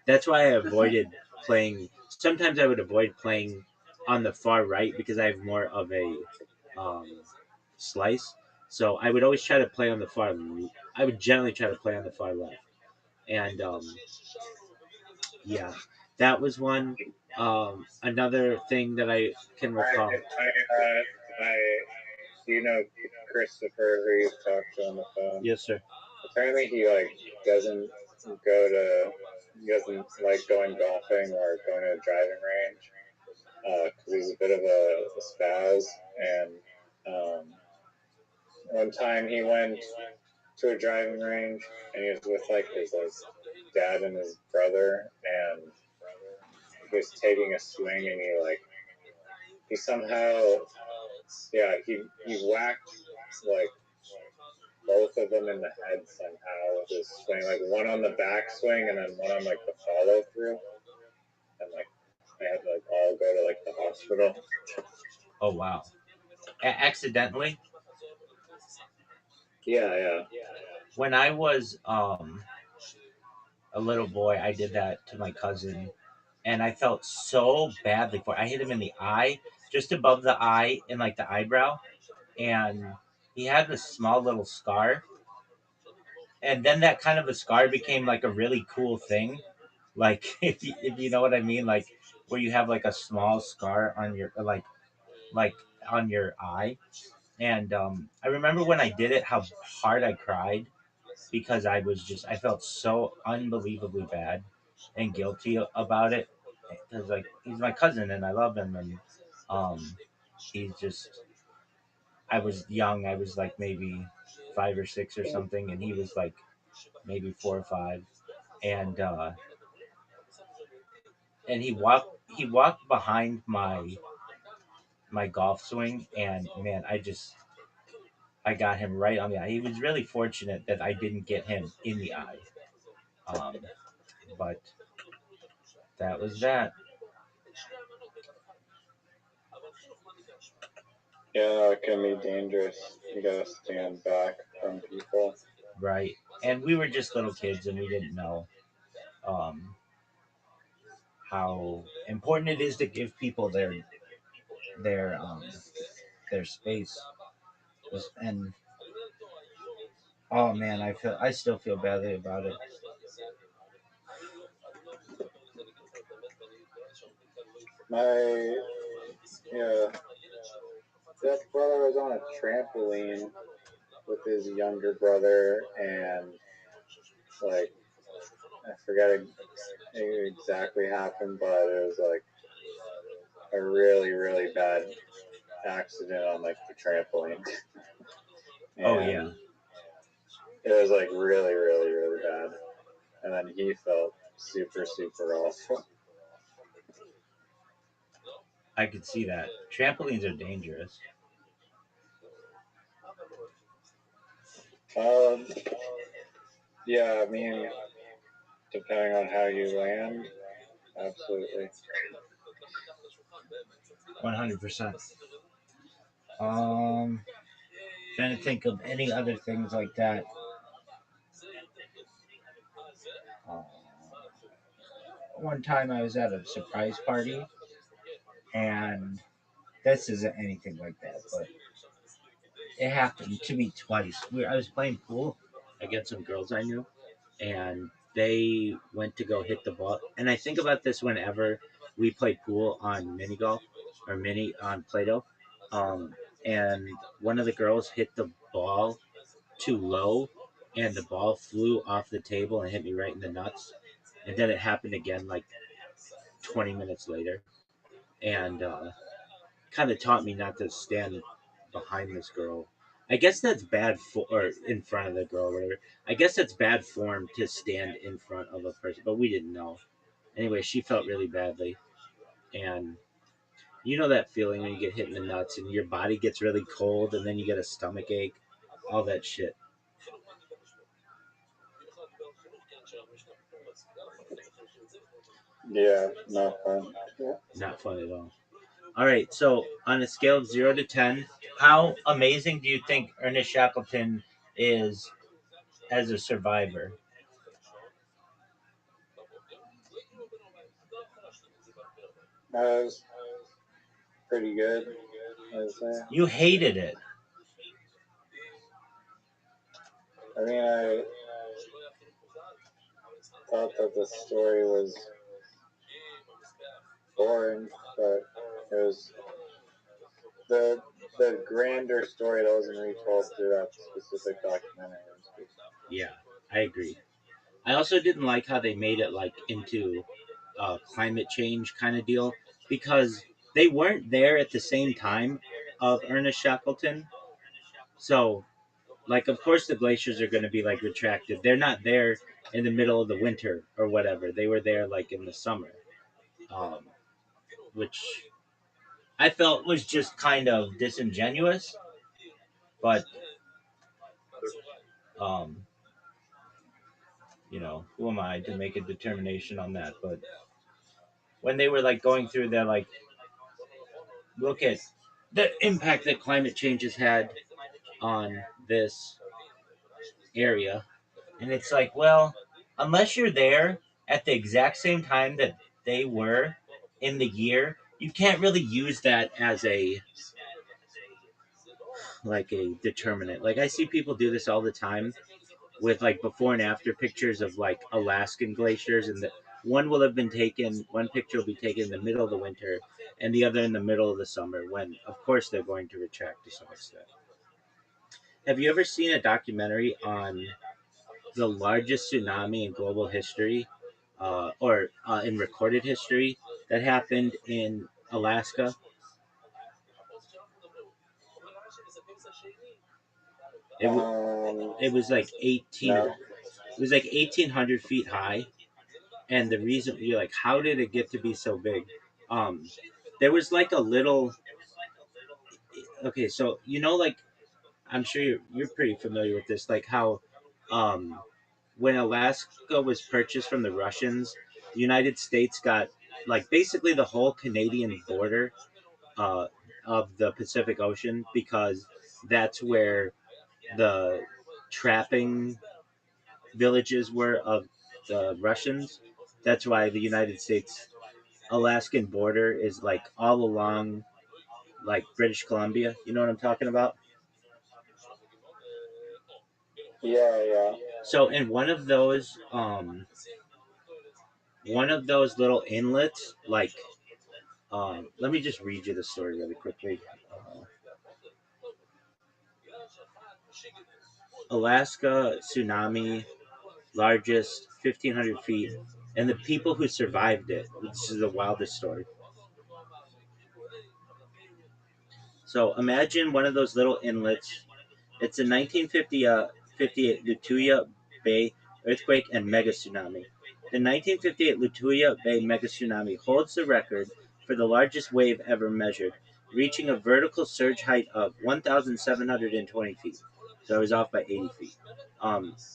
Speaker 1: that's why I avoided playing. Sometimes I would avoid playing on the far right because I have more of a um, slice. So I would always try to play on the far. I would generally try to play on the far left, and yeah, that was one. Another thing that I can recall.
Speaker 2: I do you know Christopher who you've talked to on the phone?
Speaker 1: Yes, sir.
Speaker 2: Apparently he like doesn't go to he doesn't like going golfing or going to a driving range because he's a bit of a spaz. And one time he went to a driving range and he was with like his like dad and his brother, and he was taking a swing and he somehow he whacked like both of them in the head somehow with his swing, like one on the back swing and then one on like the follow through, and like they had to like all go to like the hospital.
Speaker 1: Oh wow! Accidentally.
Speaker 2: Yeah, yeah.
Speaker 1: When I was a little boy, I did that to my cousin, and I felt so badly for it. I hit him in the eye, just above the eye, in like the eyebrow, and he had this small little scar. And then that kind of a scar became like a really cool thing, like if you know what I mean, like where you have like a small scar on your like on your eye. And I remember when I did it, how hard I cried because I felt so unbelievably bad and guilty about it because like he's my cousin and I love him, and um, he's just I was young. I was like maybe 5 or 6 or something, and he was like maybe 4 or 5, and he walked behind my golf swing, and man, I got him right on the eye. He was really fortunate that I didn't get him in the eye. Um, but that was that.
Speaker 2: Yeah, it can be dangerous. You gotta stand back from people.
Speaker 1: Right. And we were just little kids and we didn't know um, how important it is to give people their um, their space. And oh man, I still feel badly about it.
Speaker 2: My yeah, that brother was on a trampoline with his younger brother, and like I forget exactly happened, but it was like a really really bad accident on like the trampoline,
Speaker 1: Oh yeah,
Speaker 2: and it was like really really really bad. And then he felt super super awful.
Speaker 1: I could see that. Trampolines are dangerous.
Speaker 2: Um, yeah, I mean, depending on how you land, absolutely.
Speaker 1: 100%. Um, Trying to think of any other things like that. Uh, One time I was at a surprise party, and this isn't anything like that, but it happened to me twice. I was playing pool against some girls I knew, and they went to go hit the ball. And I think about this whenever we play pool on mini golf or mini on Play-Doh. Um, and one of the girls hit the ball too low, and the ball flew off the table and hit me right in the nuts. And then it happened again like 20 minutes later, and kind of taught me not to stand behind this girl. I guess that's bad for, or in front of the girl, or whatever. I guess that's bad form to stand in front of a person, but we didn't know. Anyway, she felt really badly, and you know that feeling when you get hit in the nuts and your body gets really cold, and then you get a stomach ache, all that shit.
Speaker 2: Yeah, not fun.
Speaker 1: Not fun at all. All right, so on a scale of 0 to 10, how amazing do you think Ernest Shackleton is as a survivor?
Speaker 2: That was pretty good, I'd say.
Speaker 1: You hated it.
Speaker 2: I mean, I thought that the story was boring, but it was the the grander story that wasn't retold through that specific documentary was good.
Speaker 1: Yeah, I agree. I also didn't like how they made it like into a climate change kind of deal because they weren't there at the same time of Ernest Shackleton. So, like, of course, the glaciers are going to be like retracted. They're not there in the middle of the winter or whatever. They were there like in the summer, um, which I felt was just kind of disingenuous. But um, who am I to make a determination on that? But when they were like going through their like look at the impact that climate change has had on this area. And it's like, well, unless you're there at the exact same time that they were in the year, you can't really use that as a like a determinant. Like I see people do this all the time with like before and after pictures of like Alaskan glaciers, and the one will have been taken one picture will be taken in the middle of the winter and the other in the middle of the summer when of course they're going to retract to some extent. Have you ever seen a documentary on the largest tsunami in global history, or in recorded history, that happened in Alaska? It, w- it was like 18.
Speaker 2: No.
Speaker 1: It was like 1,800 feet high, and the reason you're like, how did it get to be so big? Um, there was like a little. Okay, so like I'm sure you're pretty familiar with this, like how, um, when Alaska was purchased from the Russians, the United States got like basically the whole Canadian border, uh, of the Pacific Ocean, because that's where the trapping villages were of the Russians. That's why the United States Alaskan border is like all along like British Columbia. You know what I'm talking about?
Speaker 2: Yeah, yeah.
Speaker 1: So in one of those little inlets, like, let me just read you the story really quickly. Alaska tsunami, largest 1,500 feet, and the people who survived it. This is the wildest story. So imagine one of those little inlets. It's a 1958 Lituya Bay earthquake and mega tsunami. The 1958 Lituya Bay mega tsunami holds the record for the largest wave ever measured, reaching a vertical surge height of 1,720 feet. So I was off by 80 feet,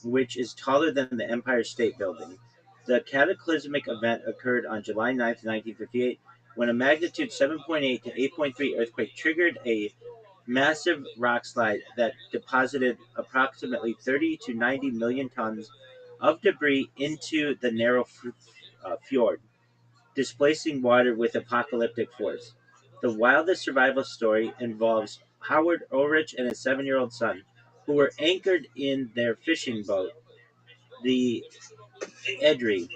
Speaker 1: which is taller than the Empire State Building. The cataclysmic event occurred on July 9th, 1958, when a magnitude 7.8 to 8.3 earthquake triggered a massive rock slide that deposited approximately 30 to 90 million tons of debris into the narrow fjord, displacing water with apocalyptic force. The wildest survival story involves Howard Ulrich and his 7-year-old son, who were anchored in their fishing boat, the Edry,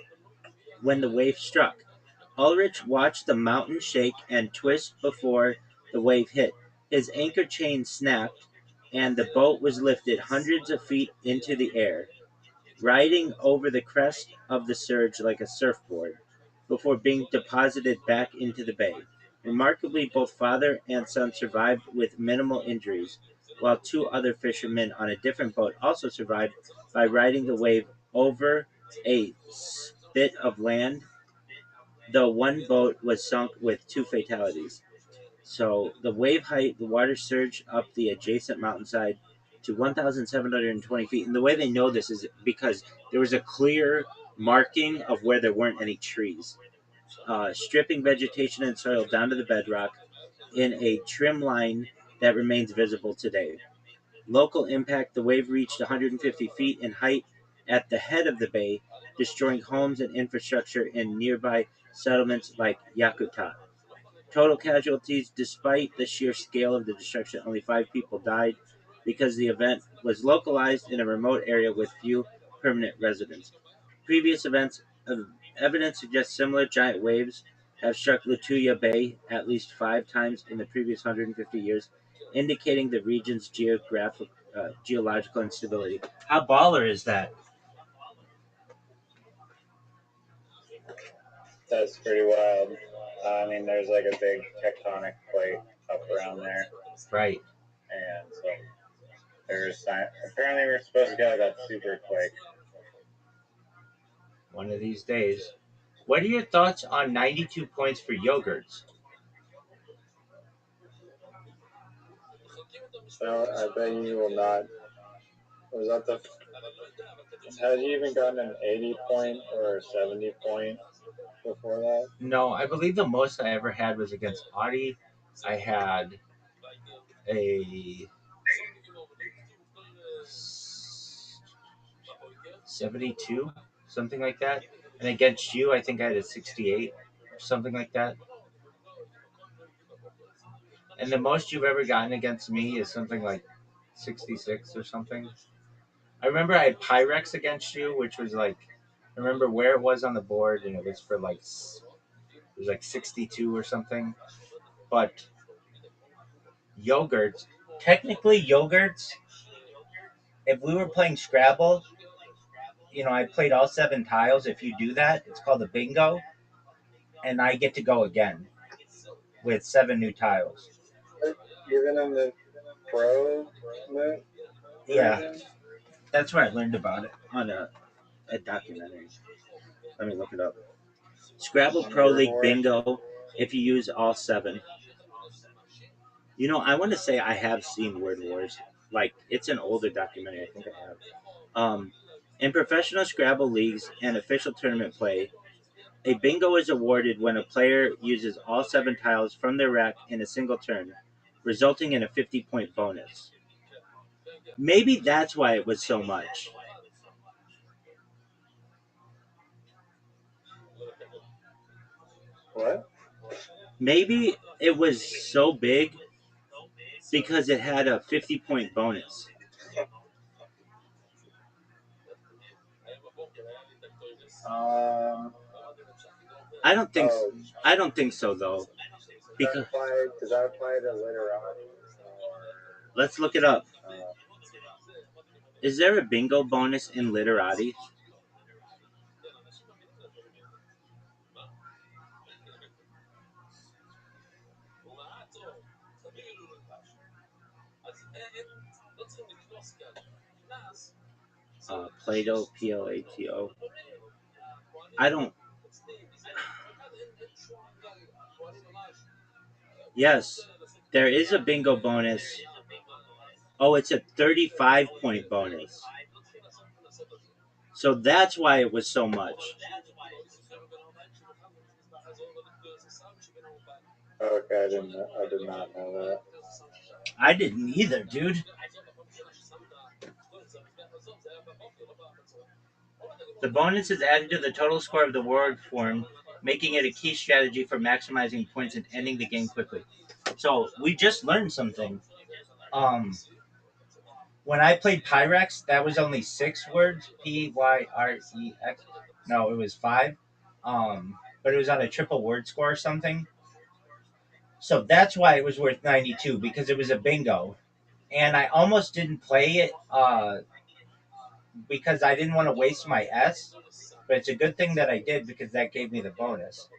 Speaker 1: when the wave struck. Ulrich watched the mountain shake and twist before the wave hit. His anchor chain snapped, and the boat was lifted hundreds of feet into the air, riding over the crest of the surge like a surfboard, before being deposited back into the bay. Remarkably, both father and son survived with minimal injuries, while two other fishermen on a different boat also survived by riding the wave over a spit of land, though one boat was sunk with two fatalities. So the wave height, the water surged up the adjacent mountainside to 1,720 feet. And the way they know this is because there was a clear marking of where there weren't any trees, stripping vegetation and soil down to the bedrock in a trim line that remains visible today. Local impact, the wave reached 150 feet in height at the head of the bay, destroying homes and infrastructure in nearby settlements like Yakutat. Total casualties, despite the sheer scale of the destruction, only 5 people died because the event was localized in a remote area with few permanent residents. Previous events evidence suggests similar giant waves have struck Lituya Bay at least 5 times in the previous 150 years, indicating the region's geological instability. How baller is that?
Speaker 2: That's pretty wild. I mean, there's like a big tectonic plate up around there,
Speaker 1: Right.
Speaker 2: and so apparently we're supposed to get like a super quake.
Speaker 1: One of these days. What are your thoughts on 92 points for yogurts?
Speaker 2: So I bet you will not. Was that the? Had you even gotten an 80 point or a 70 point before that?
Speaker 1: No, I believe the most I ever had was against Audi. I had a 72, something like that. And against you, I think I had a 68, something like that. And the most you've ever gotten against me is something like 66 or something. I remember I had Pyrex against you, which was like, I remember where it was on the board, and it was for like, it was like 62 or something. But yogurts, technically yogurts, if we were playing Scrabble, I played all 7 tiles. If you do that, it's called a bingo, and I get to go again with 7 new tiles.
Speaker 2: Even in the pro
Speaker 1: Yeah,
Speaker 2: version?
Speaker 1: that's where I learned about it on a documentary. Let me look it up. Scrabble
Speaker 2: On
Speaker 1: Pro
Speaker 2: Word
Speaker 1: League
Speaker 2: Wars?
Speaker 1: Bingo. If you use all 7, I want to say I have seen Word Wars. Like it's an older documentary. I think I have. Um, in professional Scrabble leagues and official tournament play, a bingo is awarded when a player uses all 7 tiles from their rack in a single turn, resulting in a 50-point bonus. Maybe that's why it was so much.
Speaker 2: What?
Speaker 1: Maybe it was so big because it had a 50-point bonus.
Speaker 2: Um.
Speaker 1: I don't think
Speaker 2: Oh,
Speaker 1: I don't think so though. Because
Speaker 2: does that apply to literati
Speaker 1: let's look it up.
Speaker 2: or?
Speaker 1: Is there a bingo bonus in literati? Plato, Plato. I don't. Yes, there is a bingo bonus. Oh, it's a 35-point bonus. So that's why it was so much.
Speaker 2: Okay, I did not know that.
Speaker 1: I didn't either, dude. The bonus is added to the total score of the word form, making it a key strategy for maximizing points and ending the game quickly. So we just learned something. Um, when I played Pyrex, that was only 6 words. Pyrex. No, it was 5. But it was on a triple word score or something. So that's why it was worth 92 because it was a bingo.
Speaker 3: and I almost didn't play it because I didn't want to waste my S. But it's a good thing that I did because that gave me the bonus.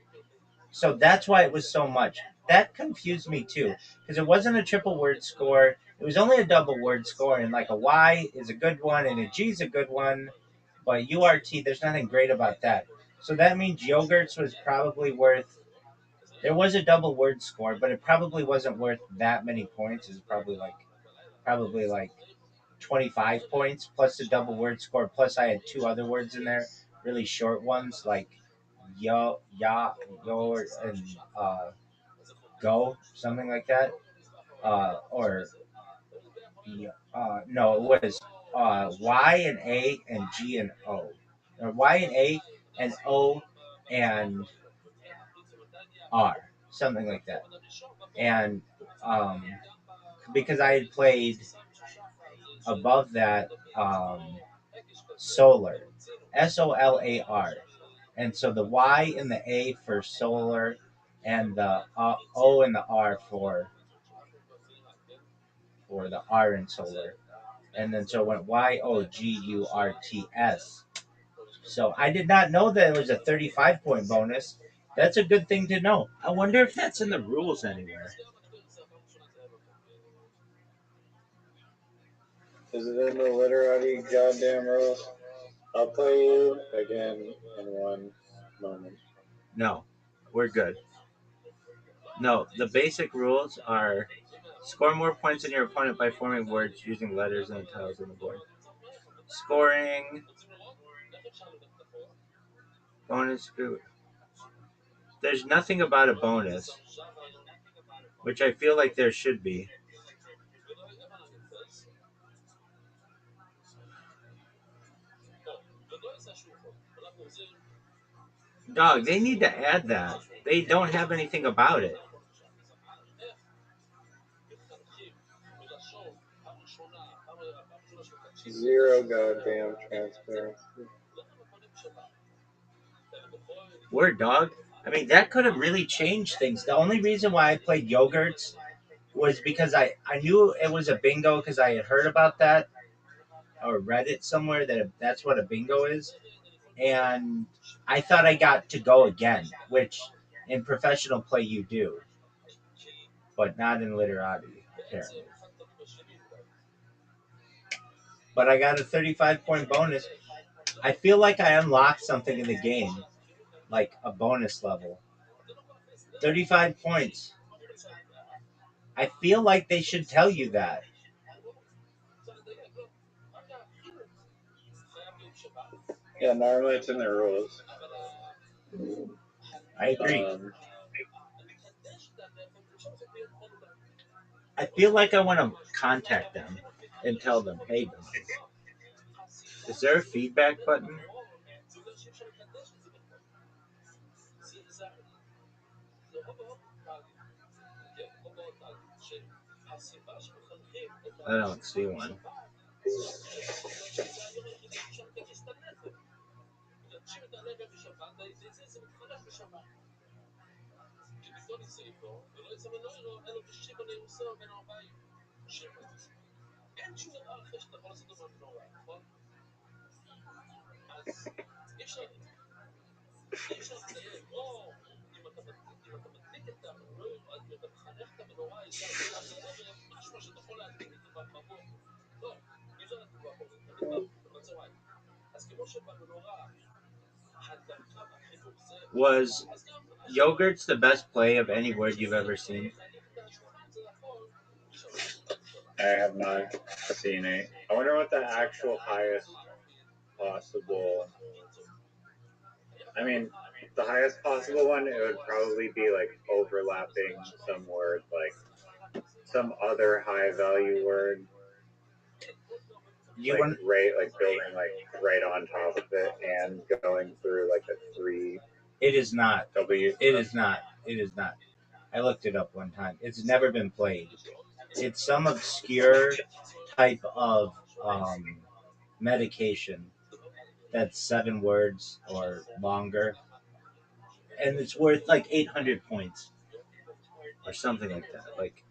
Speaker 3: So that's why it was so much. That confused me too because it wasn't a triple word score. It was only a double word score, and like a Y is a good one and a G is a good one, but URT there's nothing great about that. So that means yogurts was probably worth. There was a double word score, but it probably wasn't worth that many points. It's probably like 25 points plus the double word score. Plus, I had two other words in there, really short ones like yo, ya, yo, and go, something like that. Or no, it was Y and A and G and O, or Y and A and O and R, something like that. And um, because I had played above that solar, SOLAR. And so the Y and the A for solar, and the O and the R for the R in solar. And then so it went YOGURTS. So I did not know that it was a 35-point bonus. That's a good thing to know.
Speaker 1: I wonder if that's in the rules anywhere.
Speaker 2: Is it in the literati goddamn rules? I'll play you again in one moment.
Speaker 1: No, we're good. No, the basic rules are score more points than your opponent by forming words using letters and tiles on the board. Scoring, bonus group. There's nothing about a bonus, which I feel like there should be. Dog, they need to add that. They don't have anything about it.
Speaker 2: Zero goddamn transparency.
Speaker 1: Word, dog. I mean, that could have really changed things. The only reason why I played yogurts was because I knew it was a bingo because I had heard about that or read it somewhere that that's what a bingo is. And I thought I got to go again, which in professional play you do, but not in literati, apparently. But I got a 35-point bonus. I feel like I unlocked something in the game, like a bonus level. 35 points. I feel like they should tell you that.
Speaker 2: Yeah, normally it's in the rules.
Speaker 1: I agree. I feel like I want to contact them and tell them, hey, guys, is there a feedback button? I don't see one. Was yogurt's the best play of any word you've ever seen?
Speaker 2: I have not seen it. I wonder what the actual highest possible. I mean, the highest possible one, it would probably be like overlapping some word, like some other high value word,
Speaker 3: You
Speaker 2: like
Speaker 3: want
Speaker 2: right, like building like right on top of it and going through like a three
Speaker 3: It is not.
Speaker 2: W.
Speaker 3: It is not. It is not. I looked it up one time. It's never been played. It's some obscure type of medication that's 7 words or longer, and it's worth like 800 points or something like that. Like,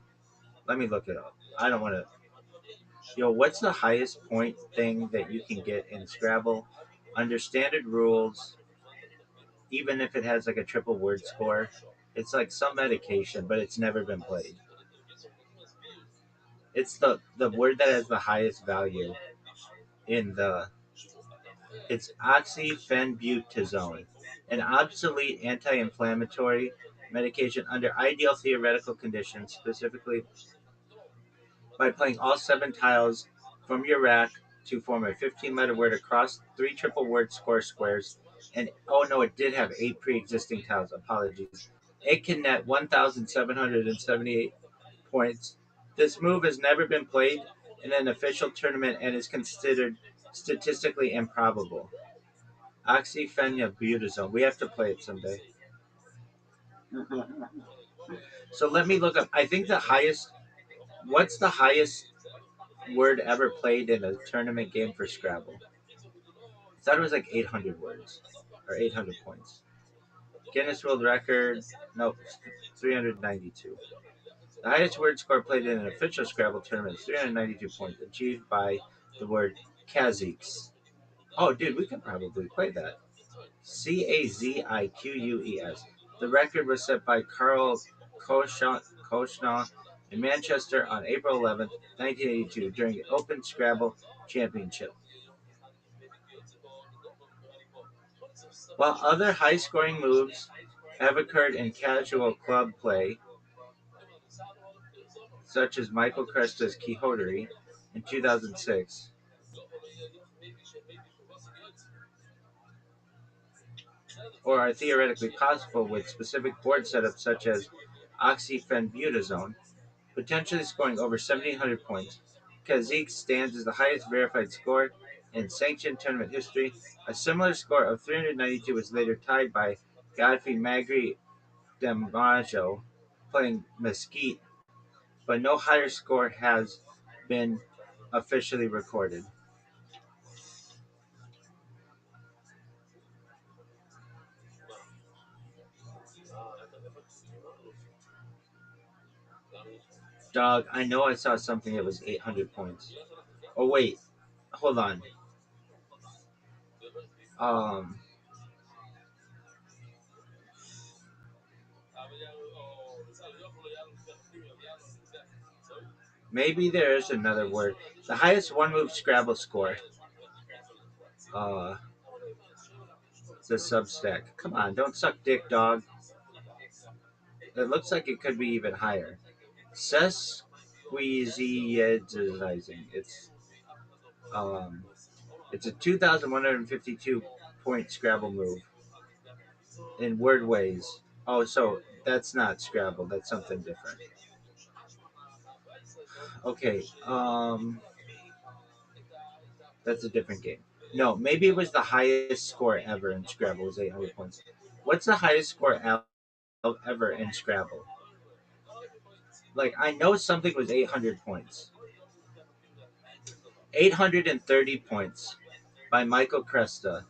Speaker 3: let me look it up. I don't want to. Yo, what's the highest point thing that you can get in Scrabble under standard rules, even if it has like a triple word score? It's like some medication, but it's never been played. It's the word that has the highest value in the. It's oxyphenbutazone, an obsolete anti-inflammatory medication under ideal theoretical conditions, specifically by playing all seven tiles from your rack to form a 15-letter word across three triple word score squares. And oh no, it did have eight pre-existing tiles. Apologies. It can net 1,778 points. This move has never been played in an official tournament and is considered statistically improbable. Oxyphenobutazone. We have to play it someday. So let me look up. I think the highest. What's the highest word ever played in a tournament game for Scrabble? I thought it was like 800 words or 800 points. Guinness World Record. Nope, 392. The highest word score played in an official Scrabble tournament is 392 points, achieved by the word Kaziques. Oh, dude, we could probably play that. Caziques. The record was set by Carl Koshnaw in Manchester on April 11th, 1982, during the Open Scrabble Championship. While other high scoring moves have occurred in casual club play, such as Michael Cresta's Quixotery in 2006, or are theoretically possible with specific board setups such as oxyphenbutazone, potentially scoring over 1,700 points. Kazik stands as the highest verified score in sanctioned tournament history. A similar score of 392 was later tied by Godfrey Magri Damajo playing Mesquite, but no higher score has been officially recorded. Dog, I know I saw something that was 800 points. Oh, wait, hold on. Um, Maybe there is another word. The highest one move Scrabble score. Uh, the Substack. Come on, don't suck dick, dog. It looks like it could be even higher. Sesquizenizing. Um, it's a 2,152 point Scrabble move in wordways. Oh, so that's not Scrabble. That's something different. Okay. That's a different game. No, maybe it was the highest score ever in Scrabble was 800 points. What's the highest score ever in Scrabble? Like I know something was 800 points. 830 points by Michael Cresta.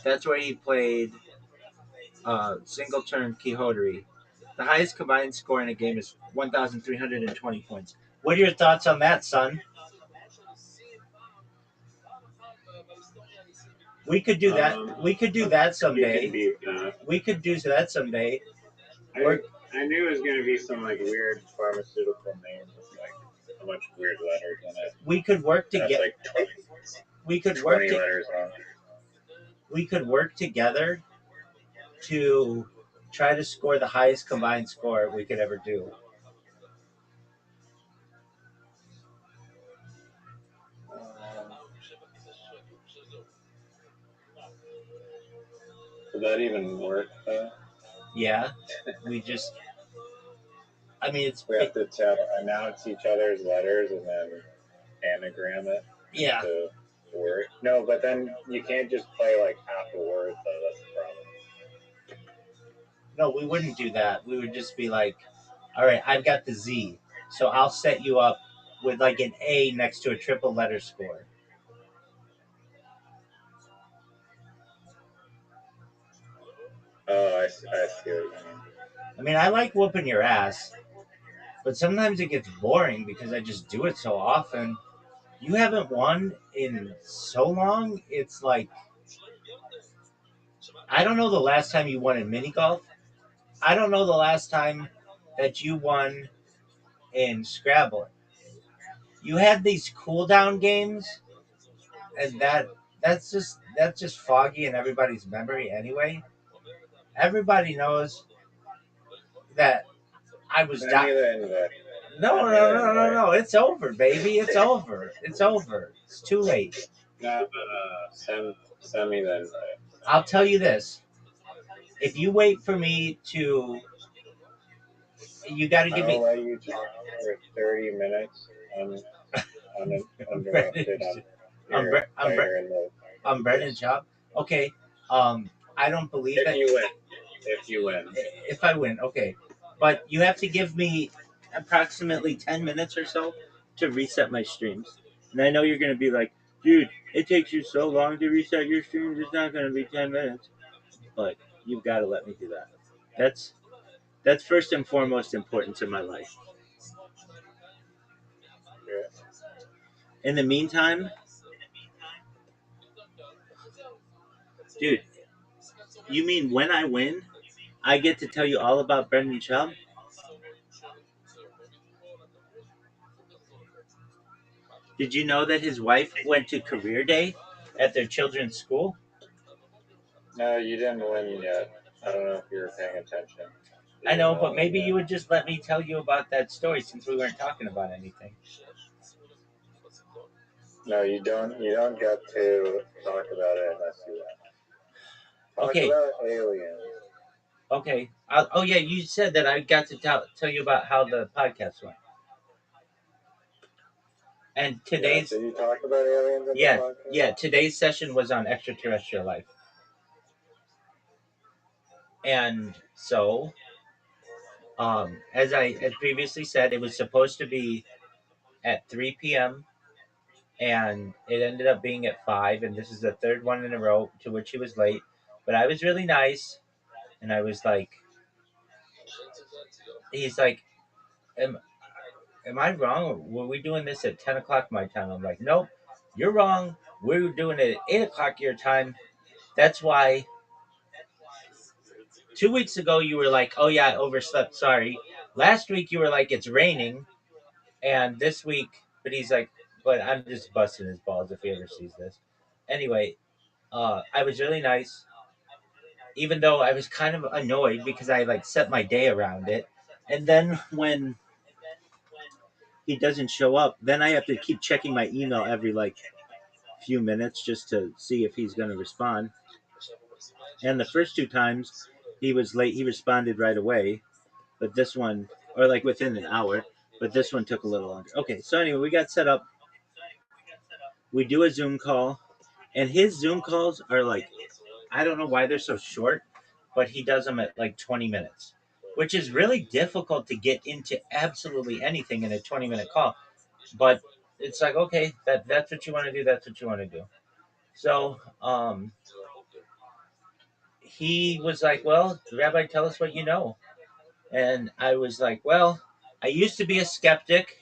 Speaker 3: That's where he played single turn Quixotery. The highest combined score in a game is 1,320 points. What are your thoughts on that, son? We could do that. We could do that
Speaker 2: You
Speaker 3: someday.
Speaker 2: can beat that.
Speaker 3: We could do that someday.
Speaker 2: I knew it was going to be some like weird pharmaceutical name with like a bunch of weird letters in it.
Speaker 3: We could work
Speaker 2: That's
Speaker 3: together.
Speaker 2: like 20,
Speaker 3: We could work.
Speaker 2: 20 letters long.
Speaker 3: We could work together to try to score the highest combined score we could ever do.
Speaker 2: Would that even work?
Speaker 3: Yeah, we just. I mean, it's.
Speaker 2: We have to announce each other's letters and then anagram it
Speaker 3: Yeah.
Speaker 2: to work. No, but then you can't just play like half a word though. That's the problem.
Speaker 3: No, we wouldn't do that. We would just be like, all right, I've got the Z, so I'll set you up with like an A next to a triple letter score.
Speaker 2: Oh, I see what you mean.
Speaker 3: I mean, I like whooping your ass, but sometimes it gets boring because I just do it so often. You haven't won in so long. It's like I don't know the last time you won in mini golf. I don't know the last time that you won in Scrabble. You had these cool down games, and that's just foggy in everybody's memory anyway. Everybody knows that I was
Speaker 2: Send me the invite.
Speaker 3: No,
Speaker 2: Send me
Speaker 3: no,
Speaker 2: the
Speaker 3: no, no,
Speaker 2: invite.
Speaker 3: no. It's over, baby. It's over. It's over. It's too late.
Speaker 2: No, send me the invite.
Speaker 3: I'll tell you this. If you wait for me to, you got to give
Speaker 2: I'll
Speaker 3: me.
Speaker 2: let you talk for 30 minutes uninterrupted on
Speaker 3: I'm,
Speaker 2: your
Speaker 3: I'm,
Speaker 2: fire in the
Speaker 3: I'm Brendan Chop. Okay. I don't believe
Speaker 2: if
Speaker 3: that.
Speaker 2: you win. If you win.
Speaker 3: If I win, okay. But you have to give me approximately 10 minutes or so to reset my streams. And I know you're going to be like, dude, it takes you so long to reset your streams. It's not going to be 10 minutes. But you've got to let me do that. That's that's first and foremost importance in my life.
Speaker 2: Yeah.
Speaker 3: In the meantime, dude, you mean when I win, I get to tell you all about Brendan Chubb? Did you know that his wife went to career day at their children's school?
Speaker 2: No, you didn't win yet. I don't know if you were paying attention.
Speaker 3: I know, but maybe you would just let me tell you about that story since we weren't talking about anything.
Speaker 2: No, you don't. You don't get to talk about it unless you win. Talk
Speaker 3: Okay.
Speaker 2: about aliens.
Speaker 3: Okay. Oh yeah, you said that I got to tell you about how the podcast went. And today's
Speaker 2: Did you talk about aliens in the podcast?
Speaker 3: Yeah, today's session was on extraterrestrial life. And so, as I had previously said, it was supposed to be at 3 p.m. and it ended up being at 5, and this is the third one in a row to which he was late. But I was really nice, and I was like, he's like, am, am I wrong? Were we doing this at 10 o'clock my time? I'm like, nope, you're wrong. We're doing it at 8 o'clock your time. That's why 2 weeks ago you were like, oh yeah, I overslept. Sorry. Last week you were like, it's raining. And this week, but he's like, but I'm just busting his balls if he ever sees this. Anyway, I was really nice, even though I was kind of annoyed because I like set my day around it. And then when he doesn't show up, then I have to keep checking my email every like few minutes just to see if he's going to respond. And the first two times he was late, he responded right away. But this one, or like within an hour, but this one took a little longer. Okay, so anyway, we got set up. We do a Zoom call, and his Zoom calls are like, I don't know why they're so short, but he does them at like 20 minutes, which is really difficult to get into absolutely anything in a 20-minute call. But it's like, okay, that's what you want to do. That's what you want to do. So he was like, well, Rabbi, tell us what you know. And I was like, well, I used to be a skeptic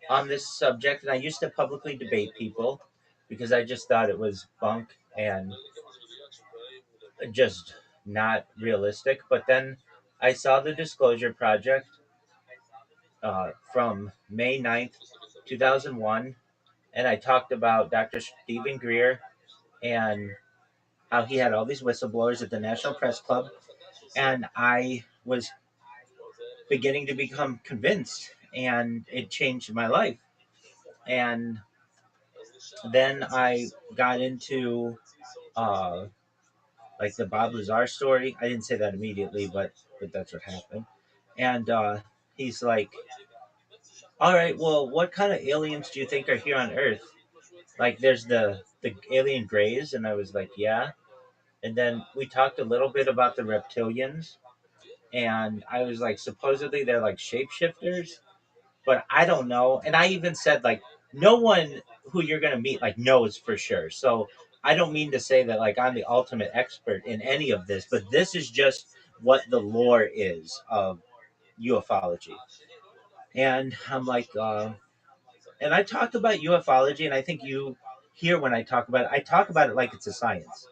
Speaker 3: on this subject, and I used to publicly debate people because I just thought it was bunk and just not realistic. But then I saw the Disclosure Project from May 9th, 2001, and I talked about Dr. Stephen Greer and how he had all these whistleblowers at the National Press Club, and I was beginning to become convinced, and it changed my life. And then I got into uh, like the Bob Lazar story. I didn't say that immediately, but that's what happened. And he's like, "All right, well, what kind of aliens do you think are here on Earth? Like, there's the alien Greys." And I was like, "Yeah." And then we talked a little bit about the reptilians, and I was like, supposedly they're like shapeshifters, but I don't know. And I even said like, no one who you're gonna meet like knows for sure. So I don't mean to say that like I'm the ultimate expert in any of this, but this is just what the lore is of ufology. And I'm like, And I talk about ufology, and I think you hear when I talk about it like it's a science.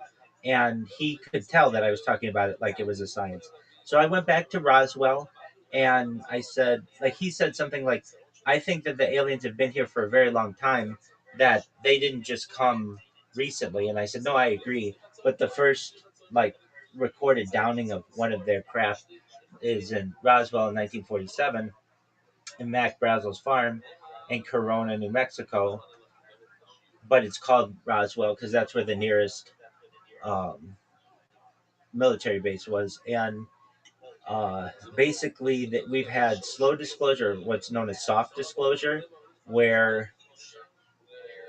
Speaker 3: And he could tell that I was talking about it like it was a science. So I went back to Roswell, and I said, like, he said something like, I think that the aliens have been here for a very long time, that they didn't just come recently. And I said, no, I agree. But the first, like, recorded downing of one of their craft is in Roswell in 1947 in Mac Brazel's farm in Corona, New Mexico, but it's called Roswell because that's where the nearest um, military base was. And basically, that we've had slow disclosure, what's known as soft disclosure, where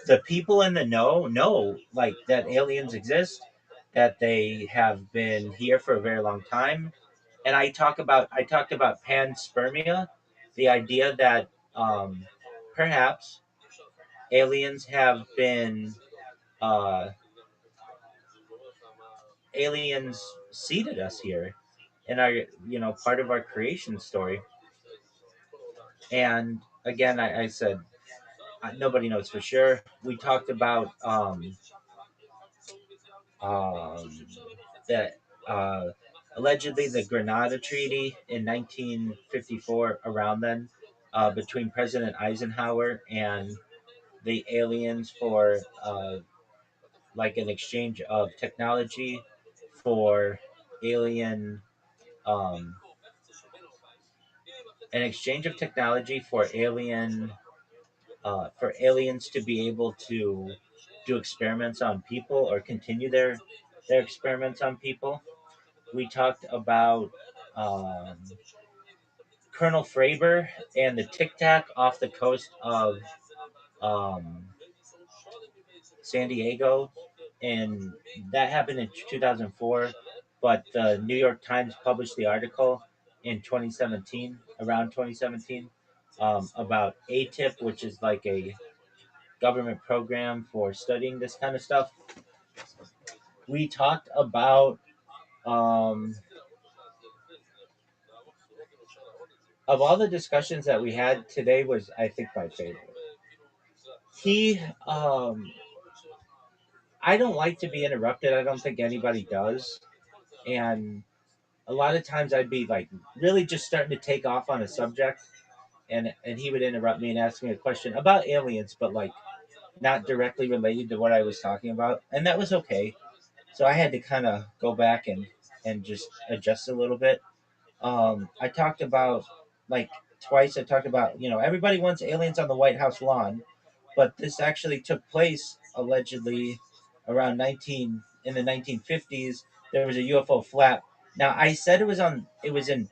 Speaker 3: the people in the know like that aliens exist, that they have been here for a very long time. And I talked about panspermia, the idea that perhaps aliens have been uh, aliens seeded us here in our part of our creation story. And again, I said nobody knows for sure. We talked about um, that allegedly the Grenada Treaty in 1954, around then, between President Eisenhower and the aliens for like an exchange of technology for alien um, an exchange of technology for aliens to be able to do experiments on people or continue their experiments on people. We talked about Colonel Fravor and the Tic Tac off the coast of um, San Diego, and that happened in 2004. But the New York Times published the article in 2017, around 2017, about ATIP, which is like a government program for studying this kind of stuff. We talked about um, of all the discussions that we had today was, I think, my favorite. He I don't like to be interrupted. I don't think anybody does. And a lot of times I'd be like really just starting to take off on a subject, and he would interrupt me and ask me a question about aliens, but like not directly related to what I was talking about, and that was okay. So I had to kind of go back and just adjust a little bit. I talked about, like, twice. I talked about, everybody wants aliens on the White House lawn, but this actually took place allegedly around 19 in the 1950s. There was a UFO flap. Now I said it was in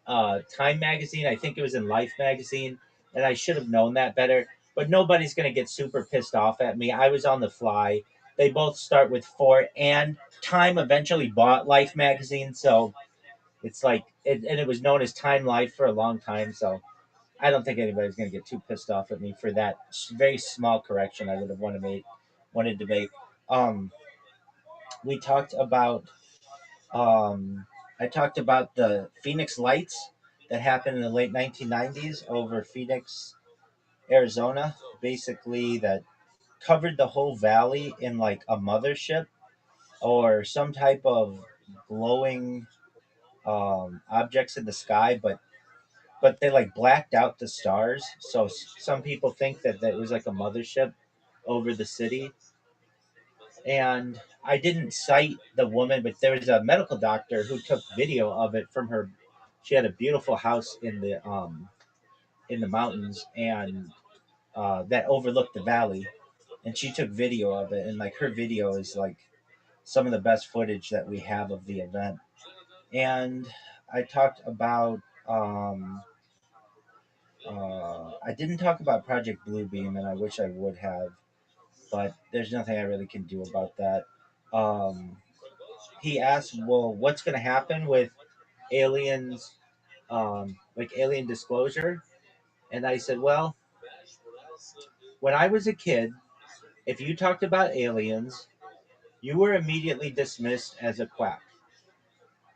Speaker 3: Time magazine. I think it was in Life magazine, and I should have known that better. But nobody's gonna get super pissed off at me. I was on the fly. They both start with four, and Time eventually bought Life magazine, so it's like and it was known as Time Life for a long time. So I don't think anybody's gonna get too pissed off at me for that very small correction I would have wanted to make. Um, we talked about um, I talked about the Phoenix Lights that happened in the late 1990s over Phoenix, Arizona, basically that covered the whole valley in like a mothership or some type of glowing objects in the sky, but they like blacked out the stars. So some people think that it was like a mothership over the city. And I didn't cite the woman, but there was a medical doctor who took video of it from her. She had a beautiful house in the mountains, and that overlooked the valley, and she took video of it, and like her video is like some of the best footage that we have of the event. And I talked about I didn't talk about Project Bluebeam, and I wish I would have, but there's nothing I really can do about that. Um, he asked, well, what's going to happen with aliens, like alien disclosure? And I said, well, when I was a kid, if you talked about aliens, you were immediately dismissed as a quack.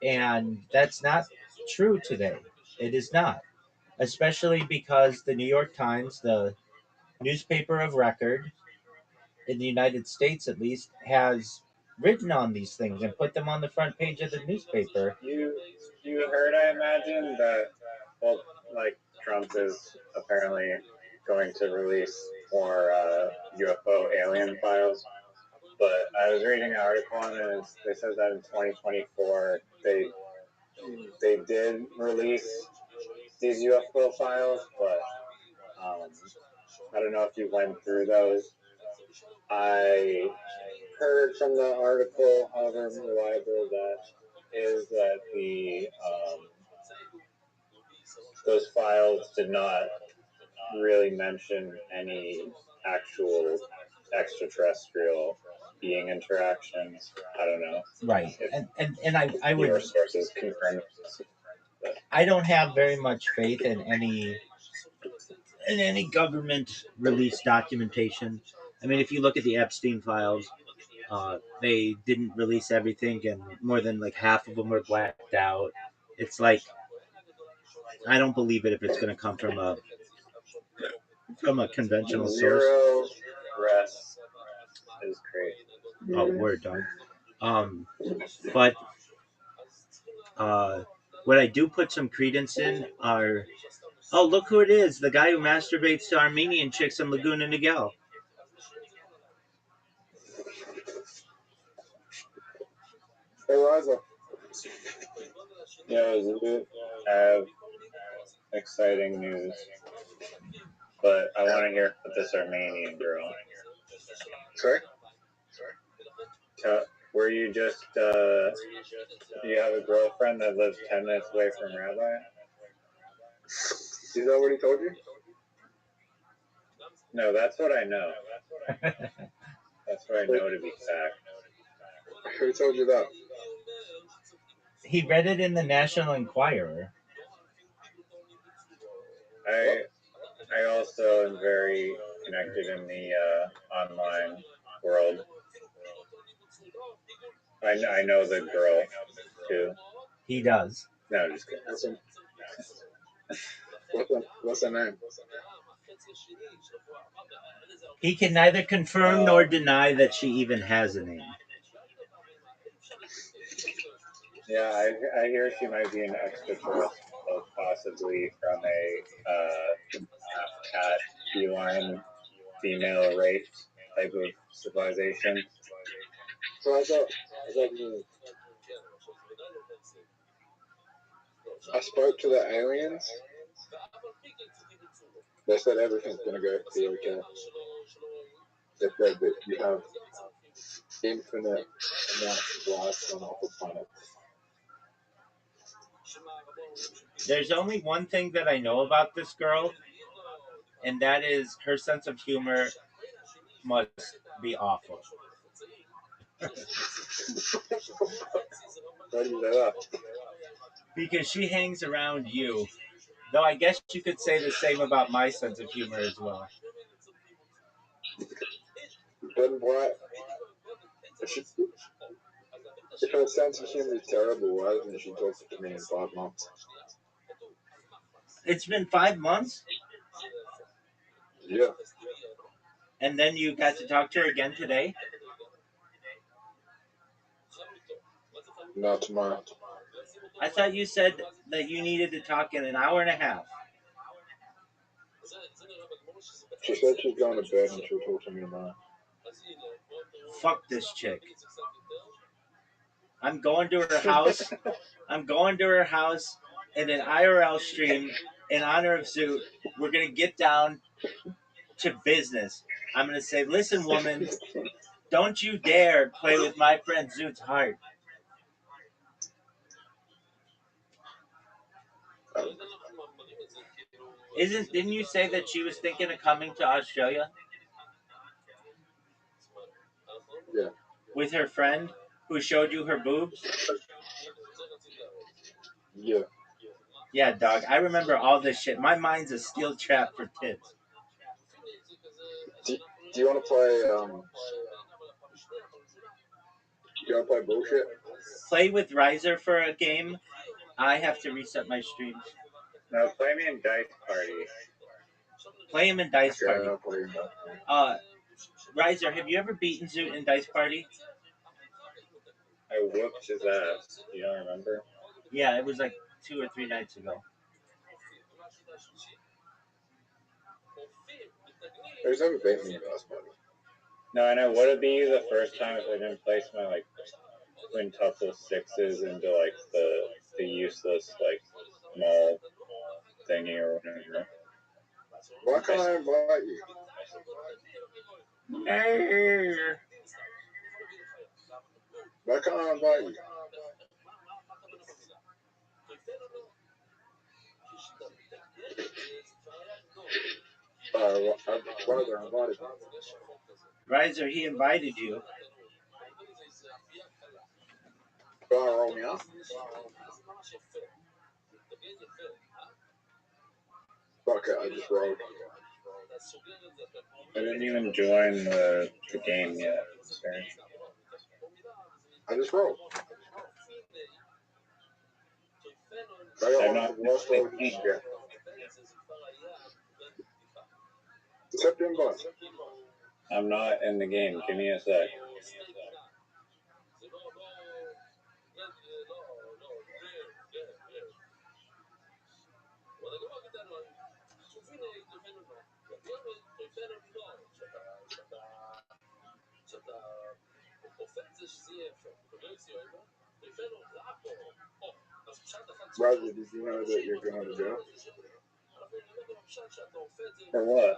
Speaker 3: And that's not true today. It is not. Especially because the New York Times, the newspaper of record in the United States, at least, has written on these things and put them on the front page of the newspaper.
Speaker 2: You heard, I imagine, that, well, like, Trump is apparently going to release more UFO alien files. But I was reading an article on it, and they said that in 2024 they did release these UFO files, but I don't know if you went through those. I heard from the article, however reliable that is, that the those files did not really mention any actual extraterrestrial being interactions. I don't know.
Speaker 3: Right. And I would.
Speaker 2: Your sources confirm.
Speaker 3: I don't have very much faith in any
Speaker 1: government release documentation. I mean, if you look at the Epstein files, they didn't release everything, and more than like half of them were blacked out. It's like I don't believe it if it's going to come from a conventional source.
Speaker 2: Zero stress is crazy.
Speaker 1: Oh, word, dog. But what I do put some credence in are, oh, look who it is, the guy who masturbates to Armenian chicks in Laguna Niguel.
Speaker 2: Hey, Raza. Yeah, we have exciting news, but I want to hear about this Armenian girl. Sorry? Were you just, you have a girlfriend that lives 10 minutes away from Rabbi? Is that what he told you? No, that's what I know. That's what I know to be fact. Who told you that?
Speaker 3: He read it in the National Enquirer.
Speaker 2: I also am very connected in the online world. I know the girl too.
Speaker 3: He does.
Speaker 2: No, just kidding. What's her name?
Speaker 3: He can neither confirm
Speaker 1: Nor deny that she even has a name.
Speaker 2: Yeah, I hear she might be an extraterrestrial, possibly from a half-cat, feline, female race type of civilization. So I spoke to the aliens. They said everything's gonna be okay. They said that you have infinite amounts of life on the planet.
Speaker 3: There's only one thing that I know about this girl, and that is her sense of humor must be awful.
Speaker 2: Why do you say that?
Speaker 3: Because she hangs around you. Though I guess you could say the same about my sense of humor as well.
Speaker 2: Then why? If her sense of humor is terrible, why doesn't she talk to me in 5 months?
Speaker 3: It's been 5 months?
Speaker 2: Yeah.
Speaker 3: And then you got to talk to her again today?
Speaker 2: Not tomorrow.
Speaker 3: I thought you said that you needed to talk in an hour and a half.
Speaker 2: She said she's going to bed and she'll talk to me tomorrow.
Speaker 3: Fuck this chick. I'm going to her house. I'm going to her house in an IRL stream in honor of Zoot. We're going to get down to business. I'm going to say, listen, woman, don't you dare play with my friend Zoot's heart. Didn't you say that she was thinking of coming to Australia?
Speaker 2: Yeah.
Speaker 3: With her friend who showed you her boobs?
Speaker 2: Yeah.
Speaker 3: Yeah, dog. I remember all this shit. My mind's a steel trap for tits.
Speaker 2: Do you want to play, do you want to play bullshit?
Speaker 3: Play with Riser for a game. I have to reset my streams.
Speaker 2: No, play me in Dice Party.
Speaker 1: Play him in Dice
Speaker 2: Okay,
Speaker 1: Party.
Speaker 2: I'll play him.
Speaker 1: Riser, have you ever beaten Zoot in Dice Party?
Speaker 2: I whooped his ass. You don't remember?
Speaker 1: Yeah, it was like 2 or 3 nights ago.
Speaker 2: There's never beat me in Dice Party. No, I know. Would it be the first time if I didn't place my like quintuple sixes into like the useless like small thingy or whatever? Why can't I invite you? Why can't I invite you? Brother invited me.
Speaker 1: Riser, he invited you.
Speaker 2: Do I roll me off? Fuck it, I just rolled. I didn't even join the game yet. Sorry. I just rolled. I got one of the worst rolls you can get. Accept invite. I'm not in the game. Give me a sec. Roger, did you know that you're going to jail? For what?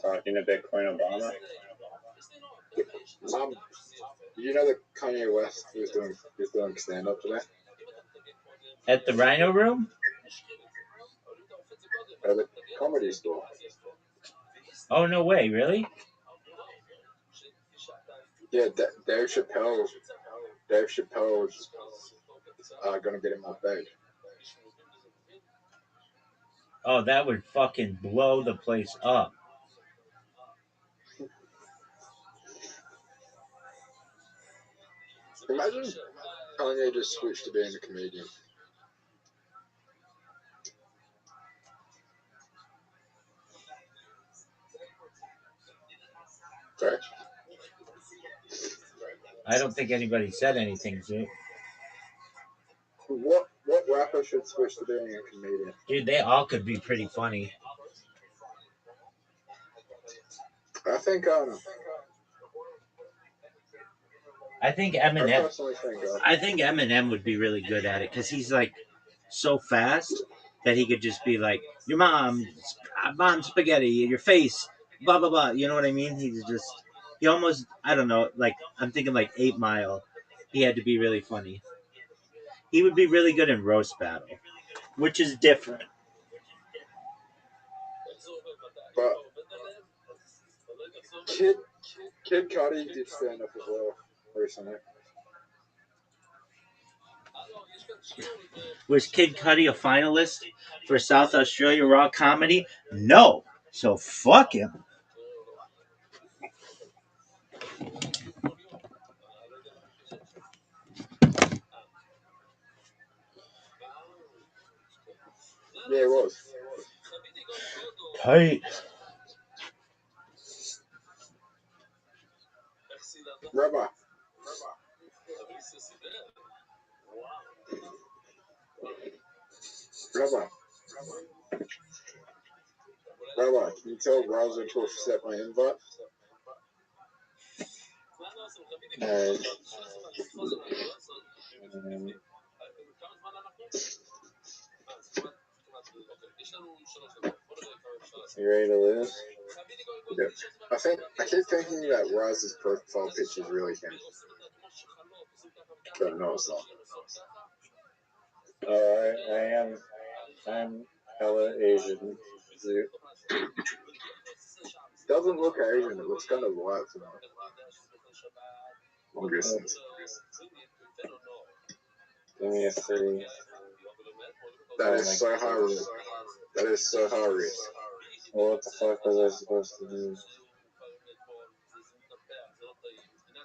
Speaker 2: Talking to Bitcoin Obama? Did you know that Kanye West is doing stand-up today?
Speaker 1: At the Rhino Room?
Speaker 2: At the Comedy Store.
Speaker 1: Oh, no way, really?
Speaker 2: Yeah, Dave Chappelle's gonna get him on stage.
Speaker 1: Oh, that would fucking blow the place up.
Speaker 2: Imagine Kanye just switched to being a comedian. Sorry?
Speaker 1: I don't think anybody said anything, Zoot.
Speaker 2: What rapper should switch to being a comedian?
Speaker 1: Dude, they all could be pretty funny.
Speaker 2: I think
Speaker 1: I think
Speaker 2: I
Speaker 1: Eminem.
Speaker 2: personally think
Speaker 1: I think Eminem would be really good at it because he's like so fast that he could just be like, "Your mom's spaghetti, your face, blah blah blah." You know what I mean? He almost, I don't know, like I'm thinking like 8 Mile. He had to be really funny. He would be really good in roast battle, which is different.
Speaker 2: but Kid Cudi did stand up as well recently.
Speaker 1: Was Kid Cudi a finalist for South Australia Raw Comedy? No. So fuck him.
Speaker 2: Yeah, it was.
Speaker 1: Tight.
Speaker 2: Rabbi. Rabbi, can you tell Browser to accept my invite? You ready to lose? Yeah. I keep thinking that Rise's profile picture is really him. But no, it's not. I'm hella Asian. Doesn't look Asian, it looks kind of white to me. Long distance. Give me a 3. That is so high risk. That is so high risk. Well, what the fuck was I supposed to do?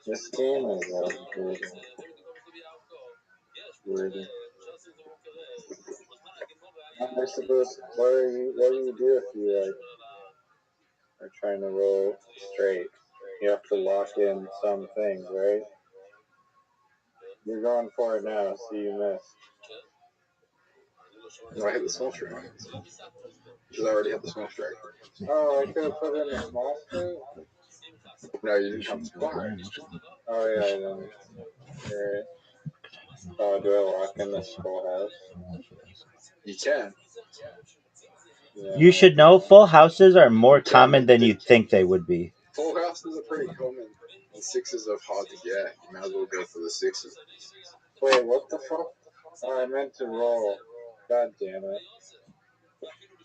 Speaker 2: This game is good. I suppose, what do you do if you like are trying to roll straight? You have to lock in some things, right? You're going for it now, so you missed.
Speaker 4: No, I hit the small strike. Because I already had the small strike.
Speaker 2: Oh, I could have put in a small straight?
Speaker 4: No, you didn't have the small.
Speaker 2: Oh, yeah, I didn't. Right. Oh, do I lock in this full house?
Speaker 4: You can.
Speaker 2: Yeah,
Speaker 1: You should know full houses are more common than you think they would be.
Speaker 4: Full houses are pretty common. And sixes are hard to get. You might as well go for the sixes.
Speaker 2: Wait, what the fuck? Oh, I meant to roll. God damn it.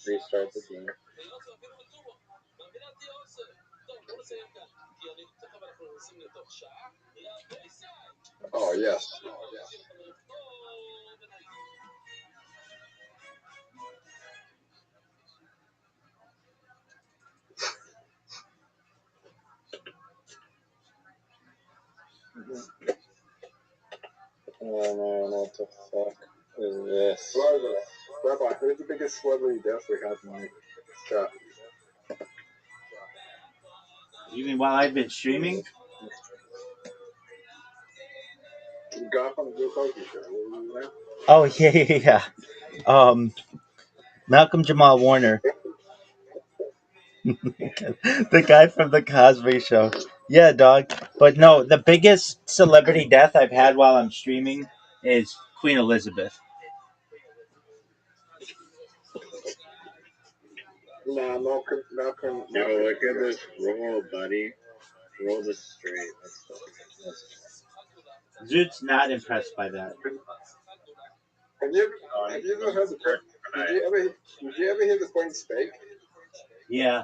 Speaker 2: Restart the game.
Speaker 4: Oh, yes.
Speaker 2: Oh man, what the fuck is this?
Speaker 4: Rabbi, who's the biggest celebrity death we have in the chat?
Speaker 1: You mean while I've been streaming?
Speaker 4: Guy from the Joe Cosby Show. What was his name?
Speaker 1: Oh yeah. Malcolm Jamal Warner, the guy from the Cosby Show. Yeah, dog. But no, the biggest celebrity death I've had while I'm streaming is Queen Elizabeth.
Speaker 4: Nah, Malcolm.
Speaker 2: Yo, look at this roll, buddy. Roll this straight. That's
Speaker 1: Zoot's not impressed by that.
Speaker 4: Have you ever heard the did you ever hear the Queen speak?
Speaker 1: Yeah.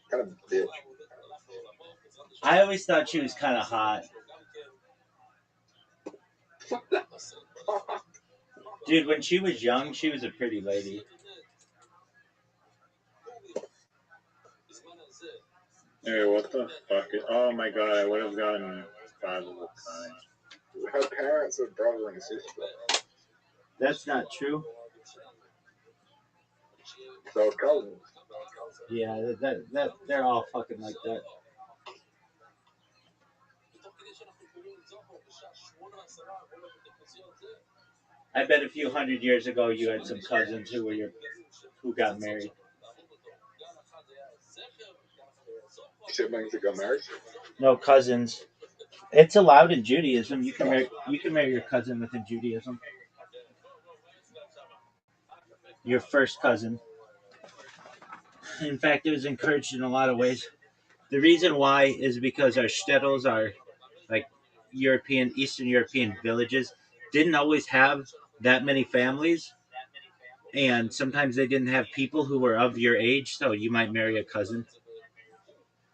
Speaker 4: Kind of bitch.
Speaker 1: I always thought she was kind of hot. Dude, when she was young, she was a pretty lady.
Speaker 2: Hey, what the fuck? Oh my god, I would have gotten 5 of a kind.
Speaker 4: Her parents are brother and sister.
Speaker 1: That's not true.
Speaker 4: So cousins.
Speaker 1: Yeah, that they're all fucking like that. I bet a few hundred years ago you had some cousins who got married.
Speaker 4: Siblings that got married.
Speaker 1: No cousins. It's allowed in Judaism. You can marry your cousin within Judaism. Your first cousin. In fact, it was encouraged in a lot of ways. The reason why is because our shtetls are like Eastern European villages didn't always have that many families, and sometimes they didn't have people who were of your age, so you might marry a cousin.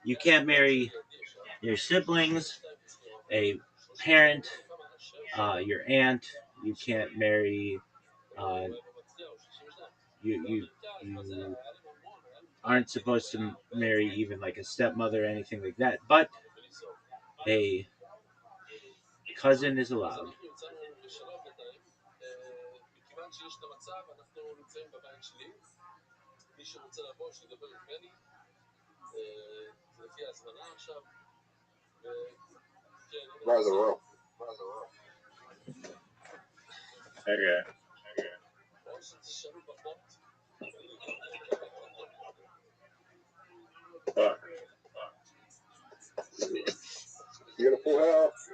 Speaker 1: You can't marry your siblings, a parent, your aunt. You can't marry. Uh, you aren't supposed to marry even like a stepmother or anything like that. But a cousin is allowed.
Speaker 4: Rise of Royal.
Speaker 2: Okay. Fuck.
Speaker 4: You got a full house.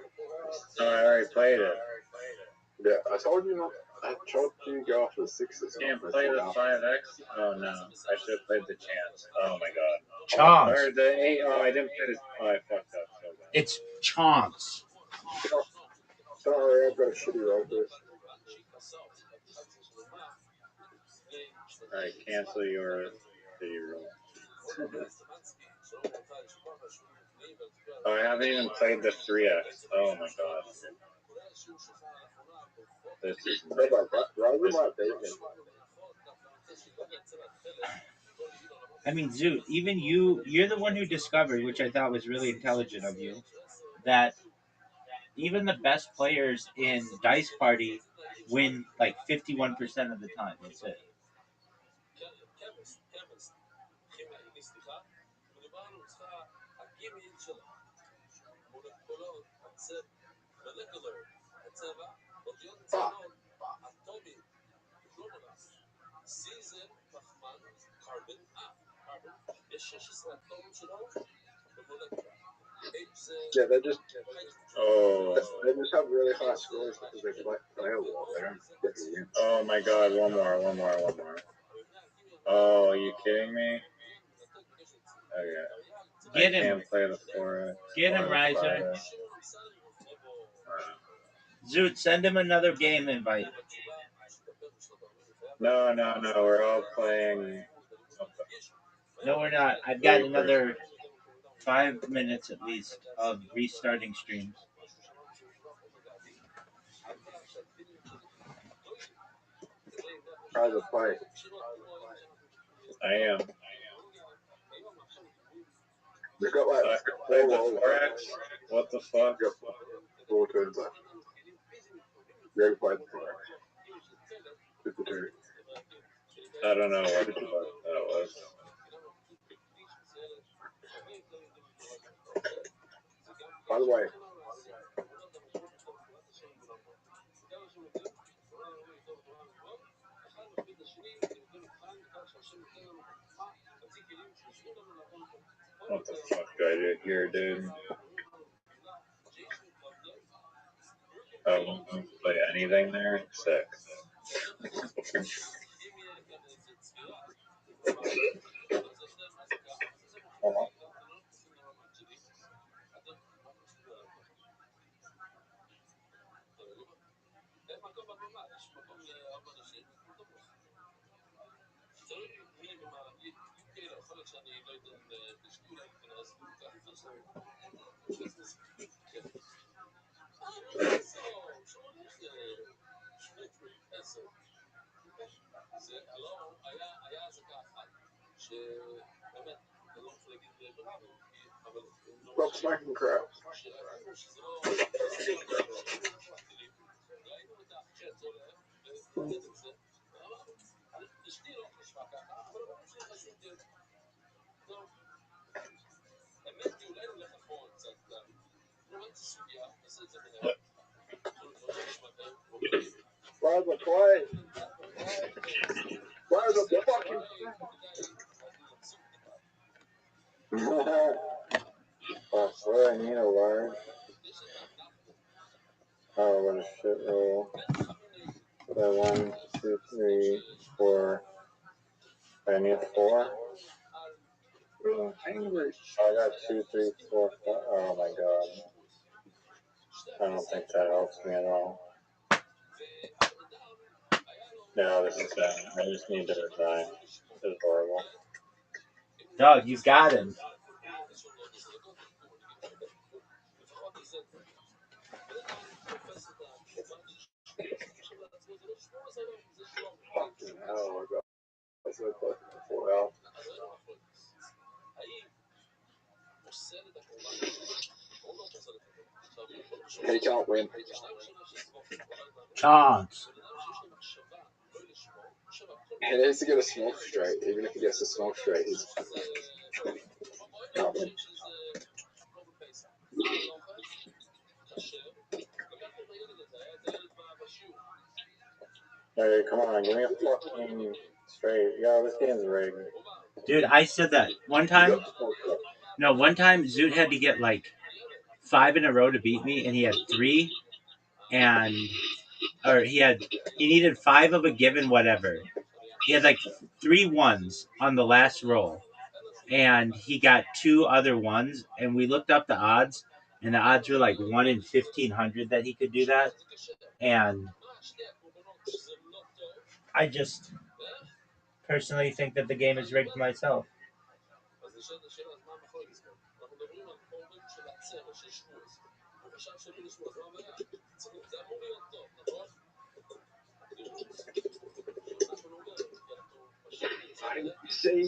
Speaker 2: Oh, I already played it.
Speaker 4: Yeah, I told you not. I told you to go after the sixes.
Speaker 2: Can't play the 5x? Oh no. I should have played the chance. Oh my god.
Speaker 1: Chance.
Speaker 2: Or the 8. Oh, I didn't play the. Oh, I fucked up so bad.
Speaker 1: It's chance.
Speaker 4: Sorry, I've got a shitty roll this.
Speaker 2: Alright, cancel your roll. Oh, I haven't even played the 3x. Oh my god. This is
Speaker 4: Rise might beat me.
Speaker 1: I mean, Zoot, even you're the one who discovered, which I thought was really intelligent of you, that even the best players in Dice Party win like 51% of the time. That's it.
Speaker 4: Fuck. Yeah, they just have really high scores because they play a lot. They don't get to win.
Speaker 2: Oh my god, one more. Oh, are you kidding me? Okay.
Speaker 1: Get
Speaker 2: I
Speaker 1: him.
Speaker 2: can't play the forest.
Speaker 1: Get him,
Speaker 2: or the
Speaker 1: Riser.
Speaker 2: fire.
Speaker 1: Zoot, send him another game invite.
Speaker 2: No, we're all playing.
Speaker 1: No, we're not. I've got another 5 minutes at least of restarting streams.
Speaker 4: Try to play.
Speaker 2: I am.
Speaker 4: They've got like
Speaker 2: I played the 4X. What the fuck?
Speaker 4: Yep. 4 turns left. You already played the 4X. 52.
Speaker 2: I don't know what the fuck that was.
Speaker 4: By the way,
Speaker 2: What the fuck do I do here, dude? I won't play anything there? Sick.
Speaker 4: stop smacking crap. Where's the play? Where's the fucking I swear I need a large. Oh, what a shit roll. So 1, 2, 3, 4. I need 4. Oh, angry. I got 2, 3, 4, 5. Oh my god. I don't think that helps me at all. No, this is bad. I just need to resign. This is horrible.
Speaker 1: Doug, you got him.
Speaker 4: Fucking hell, I got so close to full health. He can't win.
Speaker 1: Chance.
Speaker 4: He needs to get a smoke straight. Even if he gets a smoke straight, he's can't win.
Speaker 2: Hey, come on, give me a fucking straight. Yo, this game's rigged.
Speaker 1: Dude, I said that one time. No, one time Zoot had to get like 5 in a row to beat me, and he had 3, and he needed 5 of a given whatever. He had like 3 ones on the last roll, and he got 2 other ones, and we looked up the odds, and the odds were like 1 in 1,500 that he could do that, and I just personally think that the game is rigged myself.
Speaker 4: See?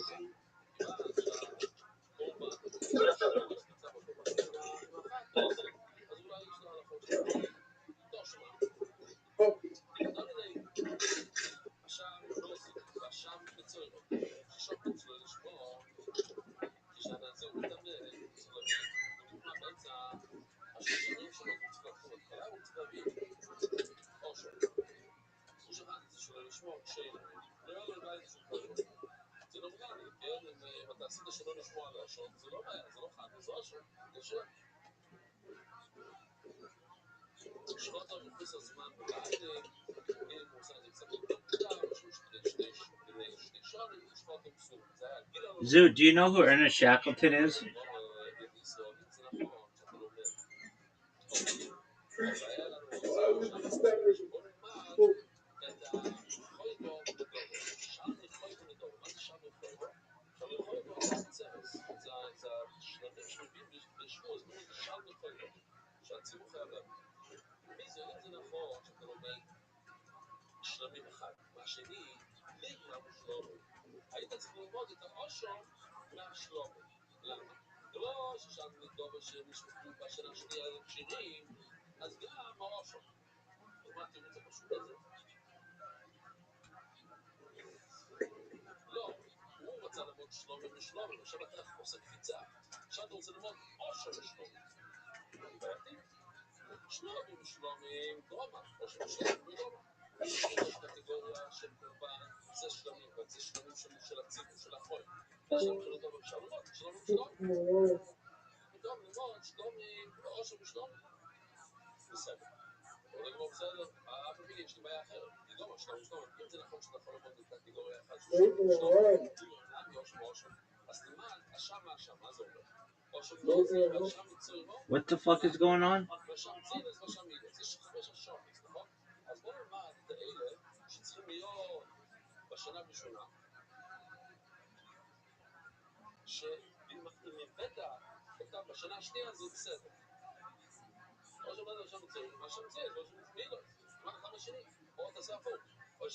Speaker 1: Zoo, do you know who Ernest Shackleton is? What the fuck is going on?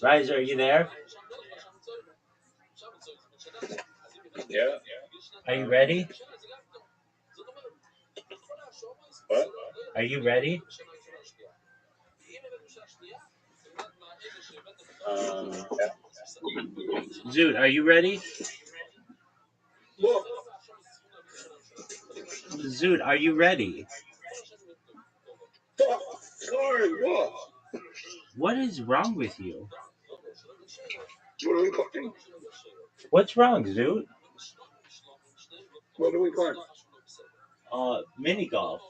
Speaker 1: Riser, are you there?
Speaker 2: Yeah.
Speaker 1: Are you ready?
Speaker 2: What?
Speaker 1: Are you ready?
Speaker 2: Yeah.
Speaker 1: Zoot, are you ready? Zoot, are you ready?
Speaker 2: Sorry, what?
Speaker 1: What is wrong with you?
Speaker 2: What are we playing?
Speaker 1: What's wrong, Zoot?
Speaker 2: What are we playing?
Speaker 1: Mini golf.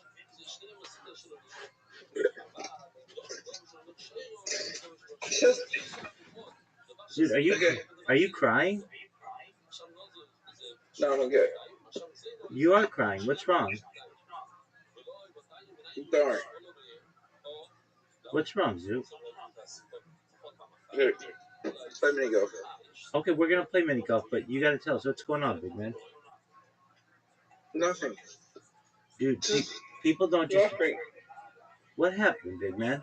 Speaker 1: Dude, are you crying?
Speaker 2: No, I'm okay.
Speaker 1: You are crying. What's wrong?
Speaker 2: Sorry.
Speaker 1: What's wrong, Zoot?
Speaker 2: Here, let me go.
Speaker 1: Okay, we're gonna play mini golf, but you gotta tell us what's going on, big man.
Speaker 2: Nothing.
Speaker 1: Dude, people don't just.
Speaker 2: Nothing.
Speaker 1: What happened, big man?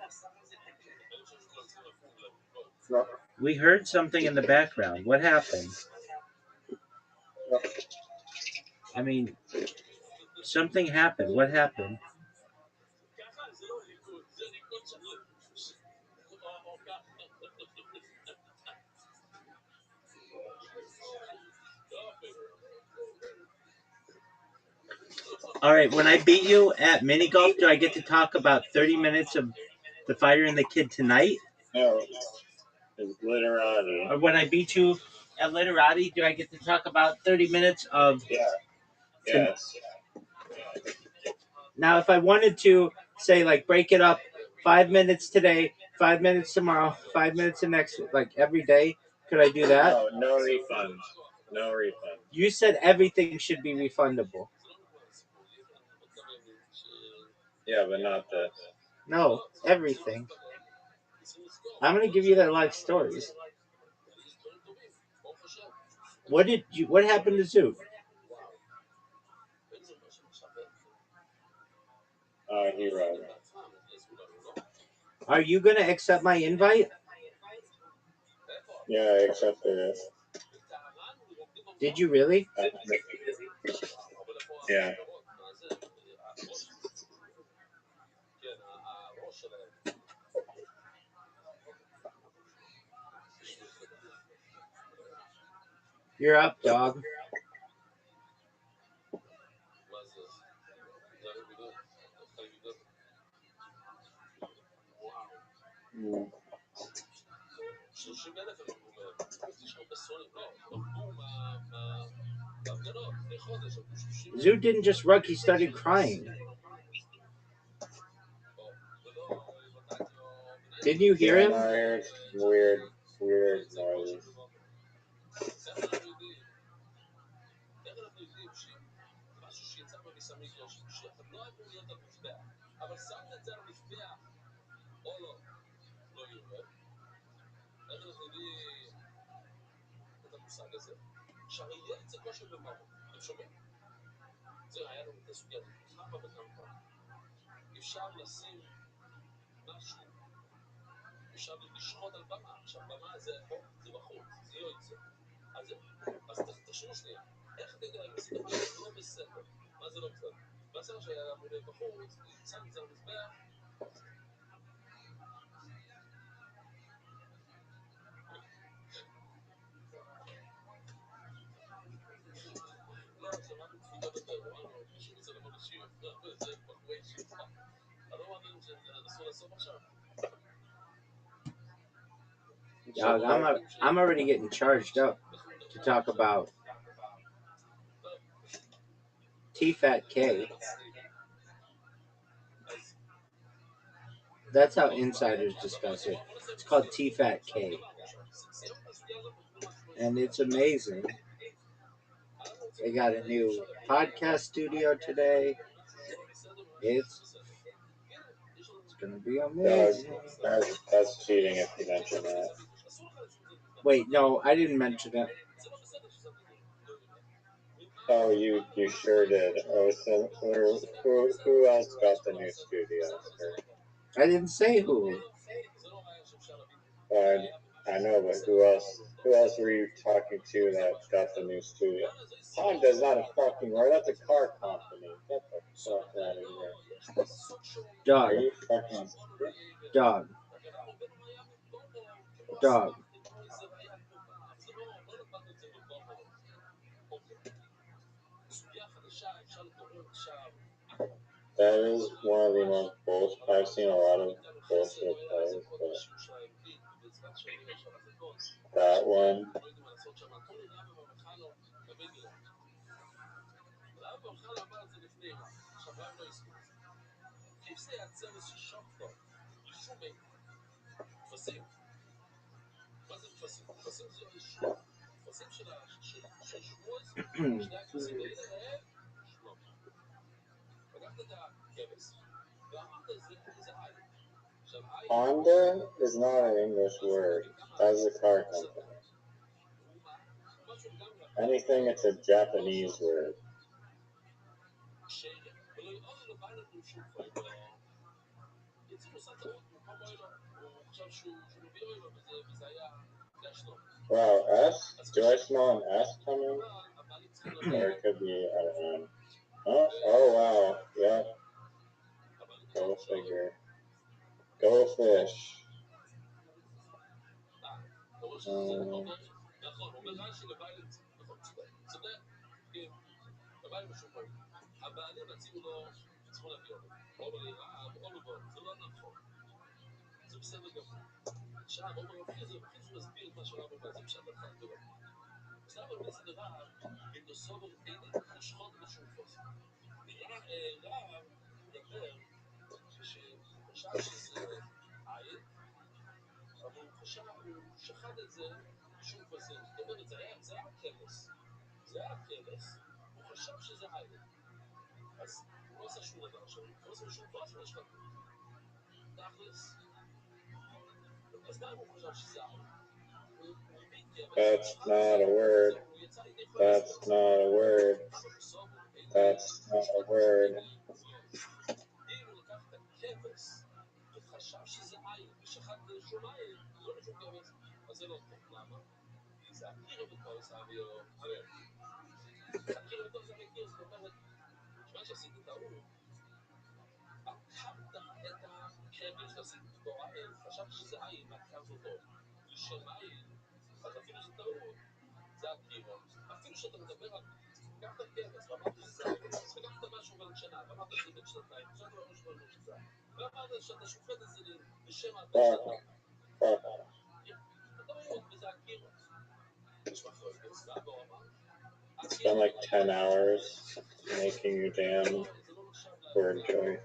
Speaker 2: No.
Speaker 1: We heard something in the background. What happened?
Speaker 2: No.
Speaker 1: I mean, something happened. What happened? All right, when I beat you at mini golf, do I get to talk about 30 minutes of the fire and the kid tonight?
Speaker 2: No. It's literati.
Speaker 1: Or when I beat you at literati, do I get to talk about 30 minutes of.
Speaker 2: Yeah. Yes.
Speaker 1: Now, if I wanted to say, like, break it up 5 minutes today, 5 minutes tomorrow, 5 minutes the next, like, every day, could I do that?
Speaker 2: No, no refund. No refund.
Speaker 1: You said everything should be refundable.
Speaker 2: Yeah, but not this.
Speaker 1: No, everything. I'm gonna give you their life stories. What happened to Zoot?
Speaker 2: He wrote.
Speaker 1: Are you gonna accept my invite?
Speaker 2: Yeah, I accepted it.
Speaker 1: Did you really?
Speaker 2: Yeah.
Speaker 1: You're up, dog.
Speaker 2: Mm.
Speaker 1: Zoo didn't just rug, he started crying. Didn't you hear him?
Speaker 2: I heard some weird noises.
Speaker 1: Dog, I'm already getting charged up to talk about T-Fat K. That's how insiders discuss it. It's called T-Fat K. And it's amazing. They got a new podcast studio today. It's gonna be amazing.
Speaker 2: That's cheating if you mention that.
Speaker 1: Wait, no, I didn't mention it.
Speaker 2: Oh, you sure did. Oh, so who else got the new studio, sir?
Speaker 1: I didn't say who.
Speaker 2: I know, but who else were you talking to that got the new studio? Honda's not a fucking word. That's a car company. Get the fuck out of here.
Speaker 1: Dog.
Speaker 2: Are you fucking...
Speaker 1: Dog. Dog.
Speaker 2: That is one of the most bullshit. I've seen a lot of bullshit plays, but that one. Honda is not an English word. That's a car company. Anything, it's a Japanese word. Wow, S? Do I smell an S coming? Or it could be, I don't know. Oh wow, yeah. Go figure. Go fish. That's not a word. That's not a word. That's not a word. Fuck. spend like 10 hours making your damn word joy.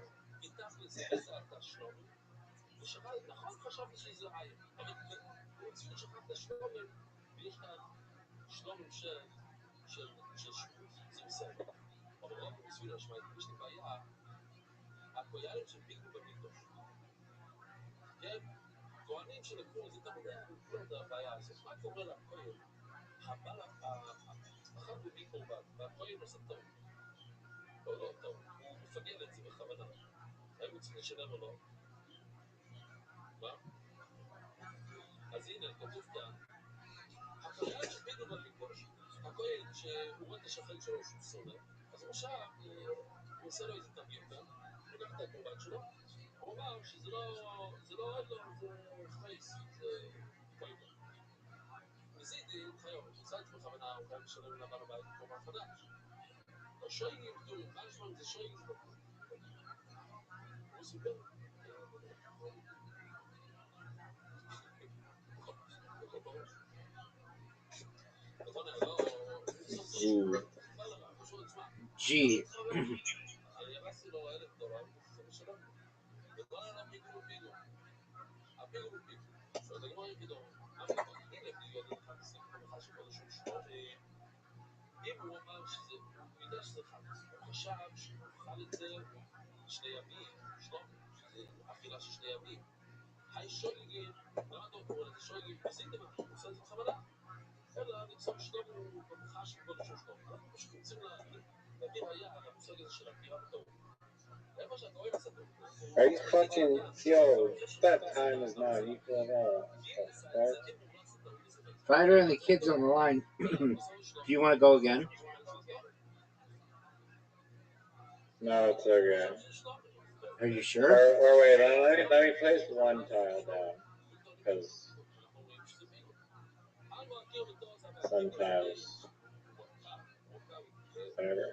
Speaker 3: G.
Speaker 2: Are you fucking, yo, that time is not equal at all. What?
Speaker 3: Finder and the kids on the line. Do you want to go again?
Speaker 2: No, it's okay.
Speaker 3: Are you sure?
Speaker 2: Or wait, let me place one tile down. Because sometimes, whatever.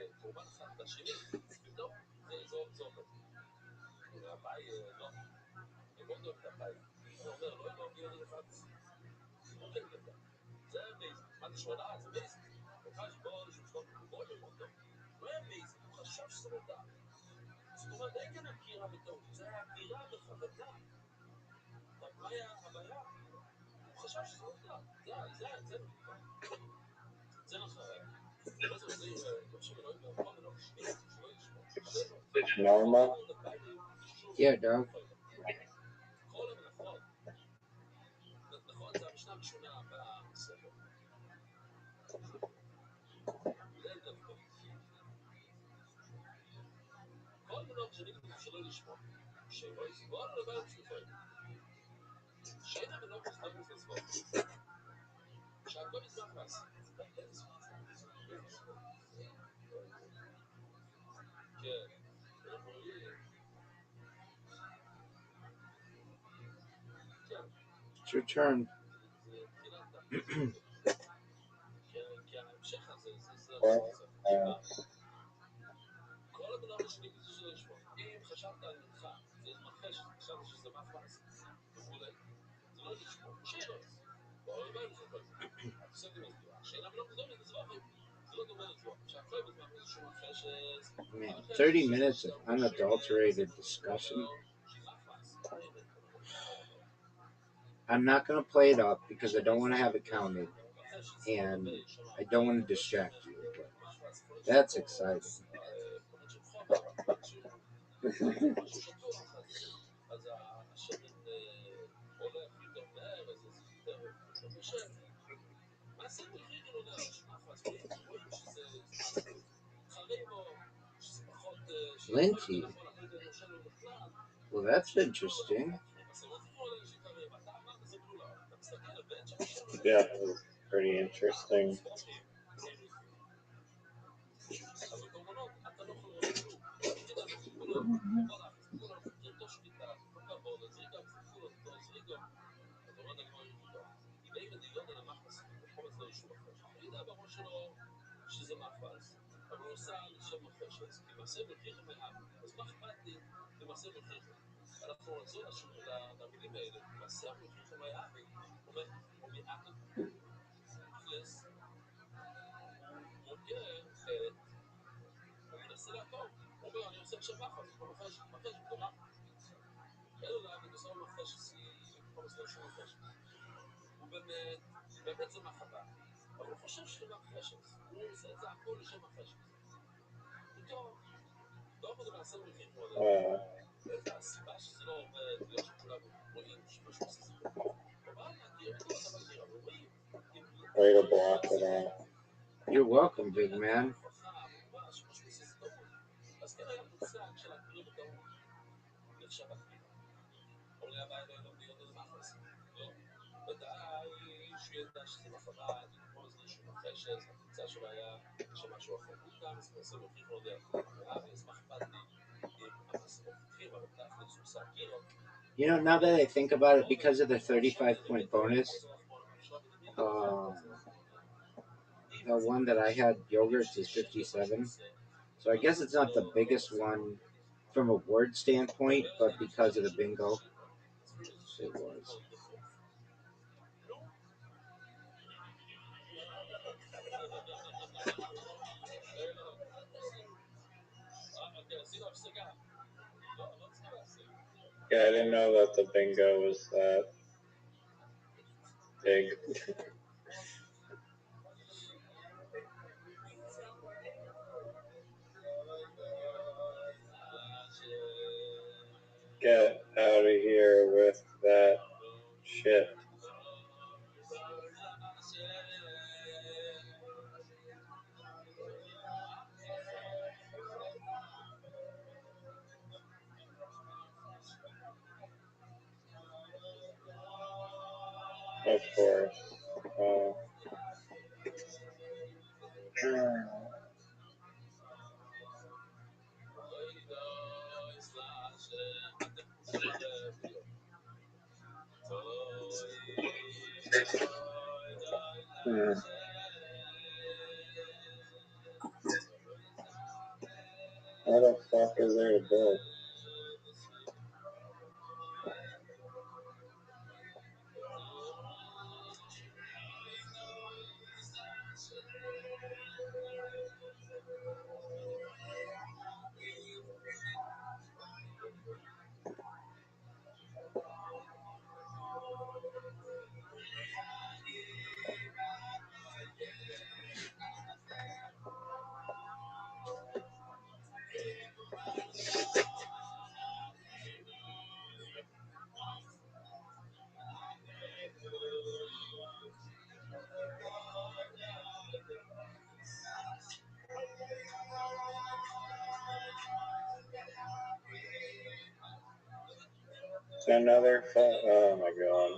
Speaker 2: It's normal.
Speaker 3: Yeah, dog. It's your turn. Man, 30 minutes of unadulterated discussion. I'm not going to play it up because I don't want to have it counted. And I don't want to distract you. But that's exciting. Linty. Well, that's interesting.
Speaker 2: Yeah, it was pretty interesting. Way to block it out.
Speaker 3: You're welcome, big man. You know, now that I think about it, because of the 35-point bonus, the one that I had, yogurts, is 57. So I guess it's not the biggest one from a word standpoint, but because of the bingo, it was.
Speaker 2: Yeah, I didn't know that the bingo was that big. Get out of here with that shit. Of course. What the fuck is there to build? Another oh my god.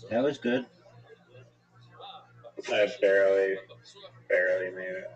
Speaker 3: That was good.
Speaker 2: I barely made it.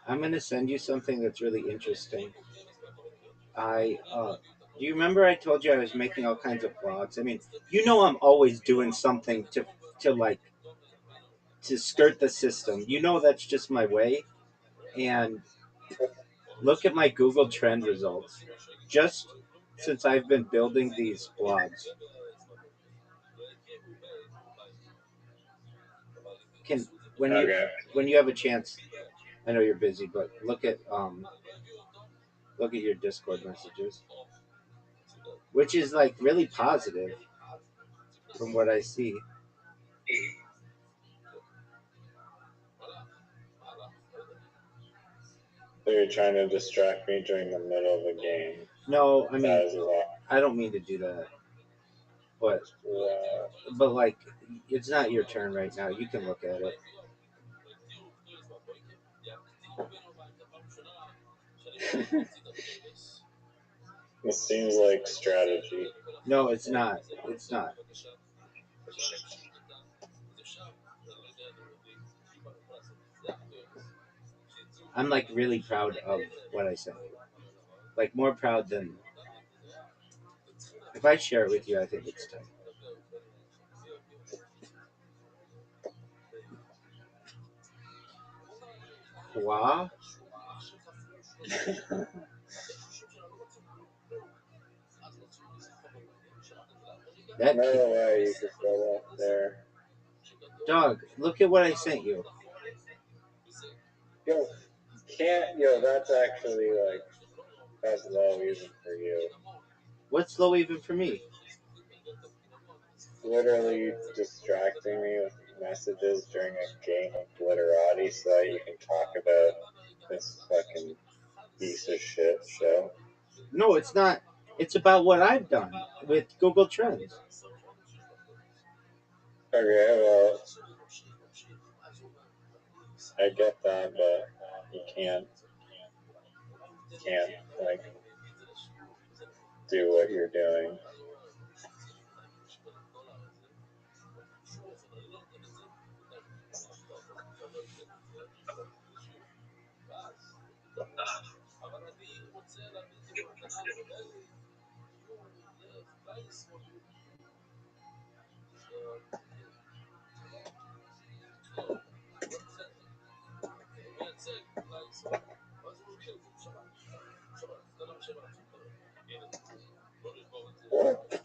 Speaker 3: I'm gonna send you something that's really interesting. Do you remember I told you I was making all kinds of vlogs? I mean, I'm always doing something to like to skirt the system. That's just my way. And look at my Google Trend results. Just since I've been building these blogs. Can when you
Speaker 2: Okay.
Speaker 3: when you have a chance, I know you're busy, but look at your Discord messages, which is like really positive from what I see.
Speaker 2: So you're trying to distract me during the middle of a game.
Speaker 3: No, I mean
Speaker 2: That is a lot.
Speaker 3: I don't mean to do that, but like it's not your turn right now. You can look at it.
Speaker 2: This seems like strategy.
Speaker 3: No, it's not. It's not. I'm like really proud of what I sent you. Like more proud than if I share it with you. I think it's time. Wow. That
Speaker 2: No way you could go up there.
Speaker 3: dog. Look at what I sent you.
Speaker 2: Yo, that's actually like, that's low even for you.
Speaker 3: What's low even for me?
Speaker 2: Literally distracting me with messages during a game of Glitterati so that you can talk about this fucking piece of shit show.
Speaker 3: No, it's not. It's about what I've done with Google Trends.
Speaker 2: Okay, well, I get that, but you can't like do what you're doing. What?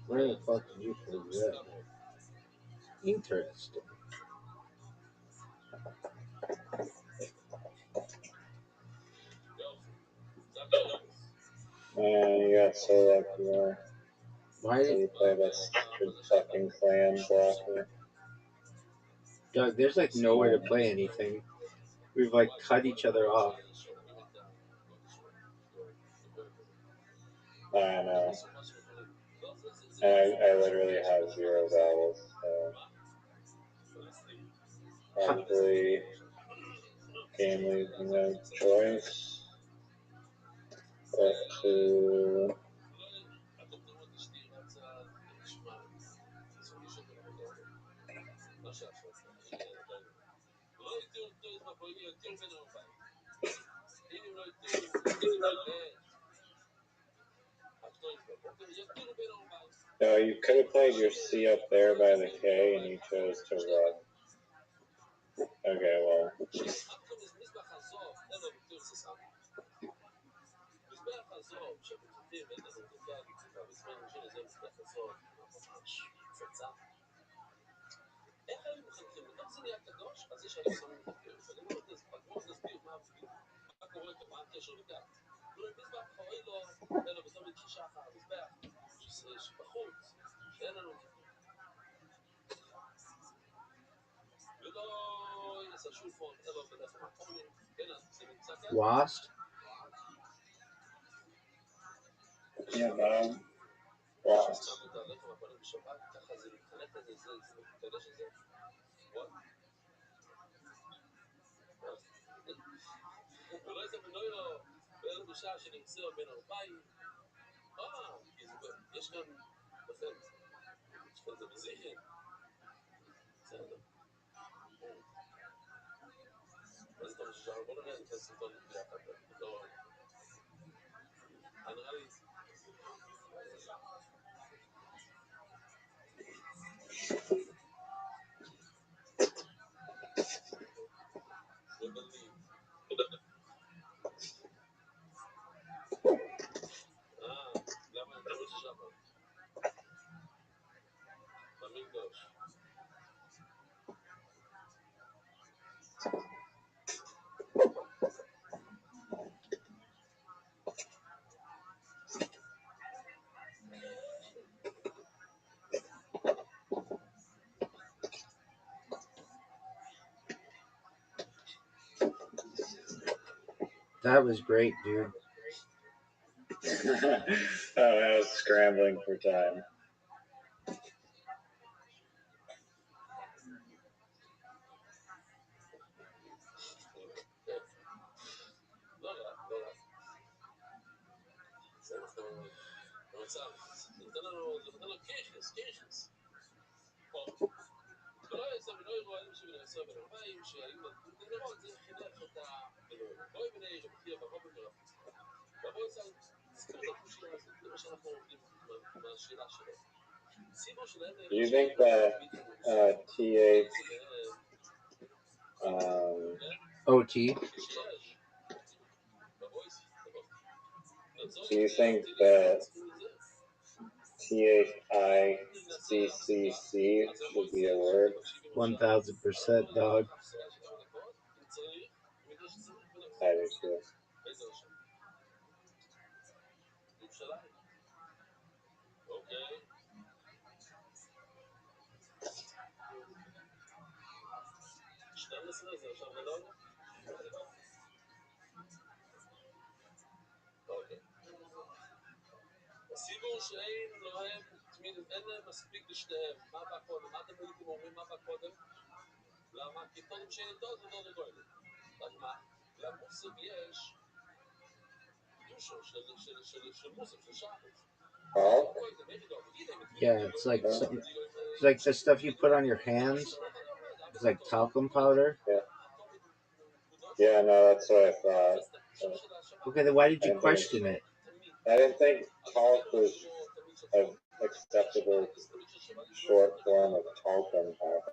Speaker 3: Where the fuck did you put that? Interesting.
Speaker 2: Man, you got so lucky there.
Speaker 3: Why,
Speaker 2: So you play this stupid fucking clan blocker.
Speaker 3: Doug? There's like nowhere to play anything. We've like cut each other off.
Speaker 2: I know. And I literally have 0 vowels, so probably game leaving no choice but to you could have played your C up there by the K and you chose to run. Okay, well.
Speaker 1: Wasp.
Speaker 2: Yeah, but lost.
Speaker 1: That was great, dude.
Speaker 2: I was scrambling for time. Do you think that TH
Speaker 1: OT.
Speaker 2: do you think that THICCC should be a word?
Speaker 1: 1000%, dog.
Speaker 2: I do too. Oh,
Speaker 1: Yeah, it's like some, it's like the stuff you put on your hands. It's like talcum powder.
Speaker 2: yeah, no, that's what I thought.
Speaker 1: Okay, then why did you question it?
Speaker 2: I didn't think talc was an acceptable short form of talcum powder.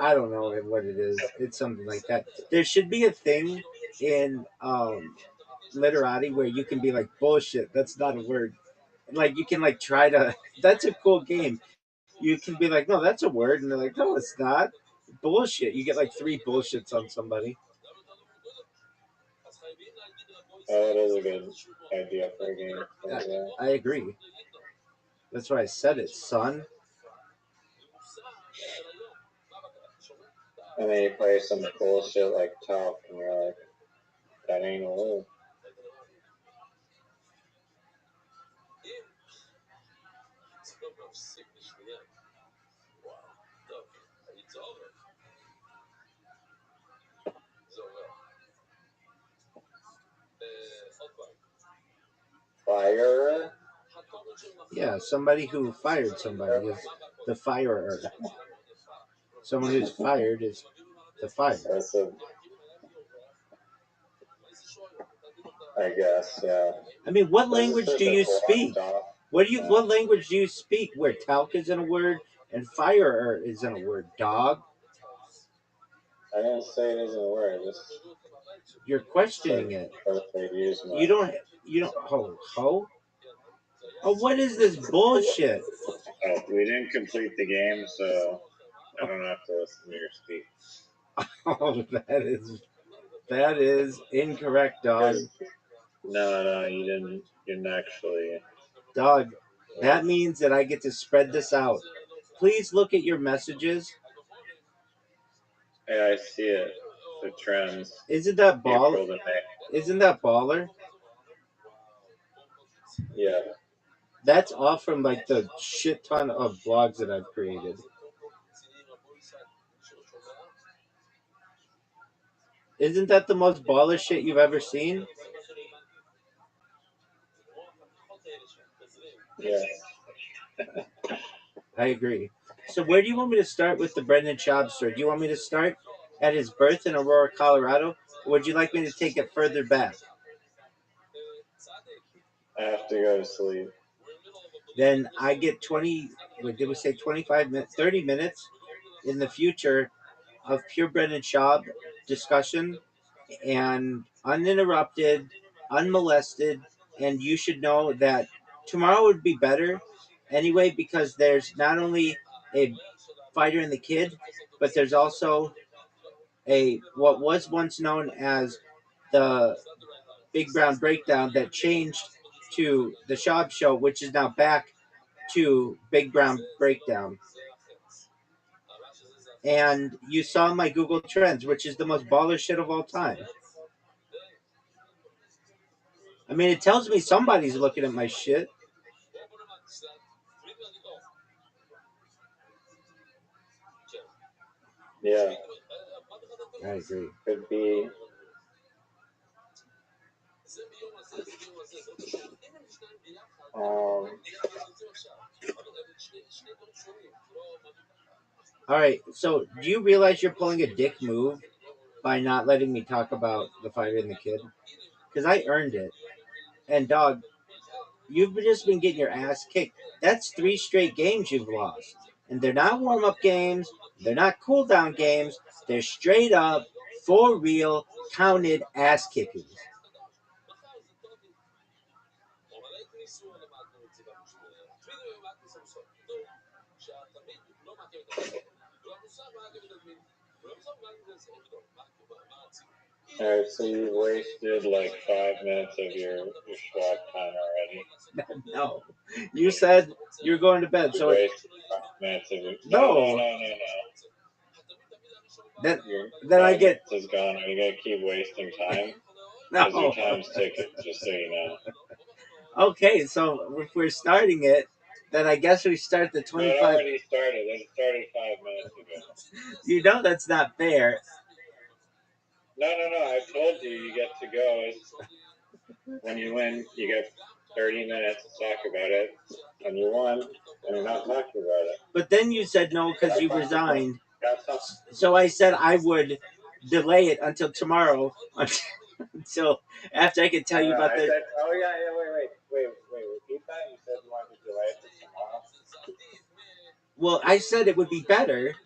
Speaker 1: I don't know what it is. It's something like that. There should be a thing in literati where you can be like, bullshit, that's not a word. Like you can like try to. That's a cool game. You can be like, no, that's a word, and they're like, no, it's not. Bullshit. You get like 3 bullshits on somebody.
Speaker 2: Oh, that is a good idea for a game.
Speaker 1: I agree. That's why I said it, son.
Speaker 2: And then you play some bullshit like talc, and you're like, that ain't a word. Fire?
Speaker 1: Yeah, somebody who fired somebody is the firer. Someone who's fired is the fire.
Speaker 2: That's a, I guess, yeah.
Speaker 1: I mean, what language do you speak? What language do you speak where talc isn't a word and firer isn't a word? Dog.
Speaker 2: I didn't say it isn't a word.
Speaker 1: You're questioning it. You don't. You don't. Ho. Oh, what is this bullshit?
Speaker 2: Oh, we didn't complete the game, so I don't have to listen to your speech.
Speaker 1: Oh, that is incorrect, dog.
Speaker 2: No, you didn't. You didn't actually.
Speaker 1: Dog, that means that I get to spread this out. Please look at your messages.
Speaker 2: Yeah, I see it. the trends.
Speaker 1: Isn't that
Speaker 2: April
Speaker 1: baller?
Speaker 2: to May.
Speaker 1: Isn't that baller?
Speaker 2: Yeah.
Speaker 1: That's off from like the shit ton of blogs that I've created. Isn't that the most baller shit you've ever seen?
Speaker 2: Yeah.
Speaker 1: I agree. So where do you want me to start with the Brendan Schaub story? Do you want me to start at his birth in Aurora, Colorado? Or would you like me to take it further back?
Speaker 2: I have to go to sleep.
Speaker 1: Then I get 20, what did we say, 25 minutes, 30 minutes in the future of pure Brendan Schaub discussion and uninterrupted, unmolested. And you should know that tomorrow would be better anyway because there's not only a fighter and the kid, but there's also a what was once known as the Big Brown Breakdown that changed to the Schaub Show, which is now back to Big Brown Breakdown. And you saw my Google Trends, which is the most baller shit of all time. I mean, it tells me somebody's looking at my shit.
Speaker 2: Yeah.
Speaker 1: I agree.
Speaker 2: Could be.
Speaker 1: All right, so do you realize you're pulling a dick move by not letting me talk about the fighter and the kid? Because I earned it. And dog, you've just been getting your ass kicked. That's 3 straight games you've lost. And they're not warm up games, they're not cool down games, they're straight up, for real, counted ass kickings.
Speaker 2: Alright, so you wasted like 5 minutes of your Schwab time already.
Speaker 1: No. You said you're going to bed, so.
Speaker 2: You wasted 5 minutes of it.
Speaker 1: No.
Speaker 2: Then
Speaker 1: I get.
Speaker 2: Is gone. Are you gonna keep wasting time?
Speaker 1: No.
Speaker 2: Because your time's ticking, just so you know.
Speaker 1: Okay, so if we're starting it, then I guess we start the 25.
Speaker 2: No, it already started. It started 5 minutes ago.
Speaker 1: You know that's not fair.
Speaker 2: No. I told you you get to go. When you win, you get 30 minutes to talk about it. When you won, and you're not talking about it.
Speaker 1: But then you said no because you resigned. So I said I would delay it until tomorrow, until after I could tell you about the.
Speaker 2: Said, oh yeah, wait. Repeat that. You said you wanted to delay it to tomorrow.
Speaker 1: Well, I said it would be better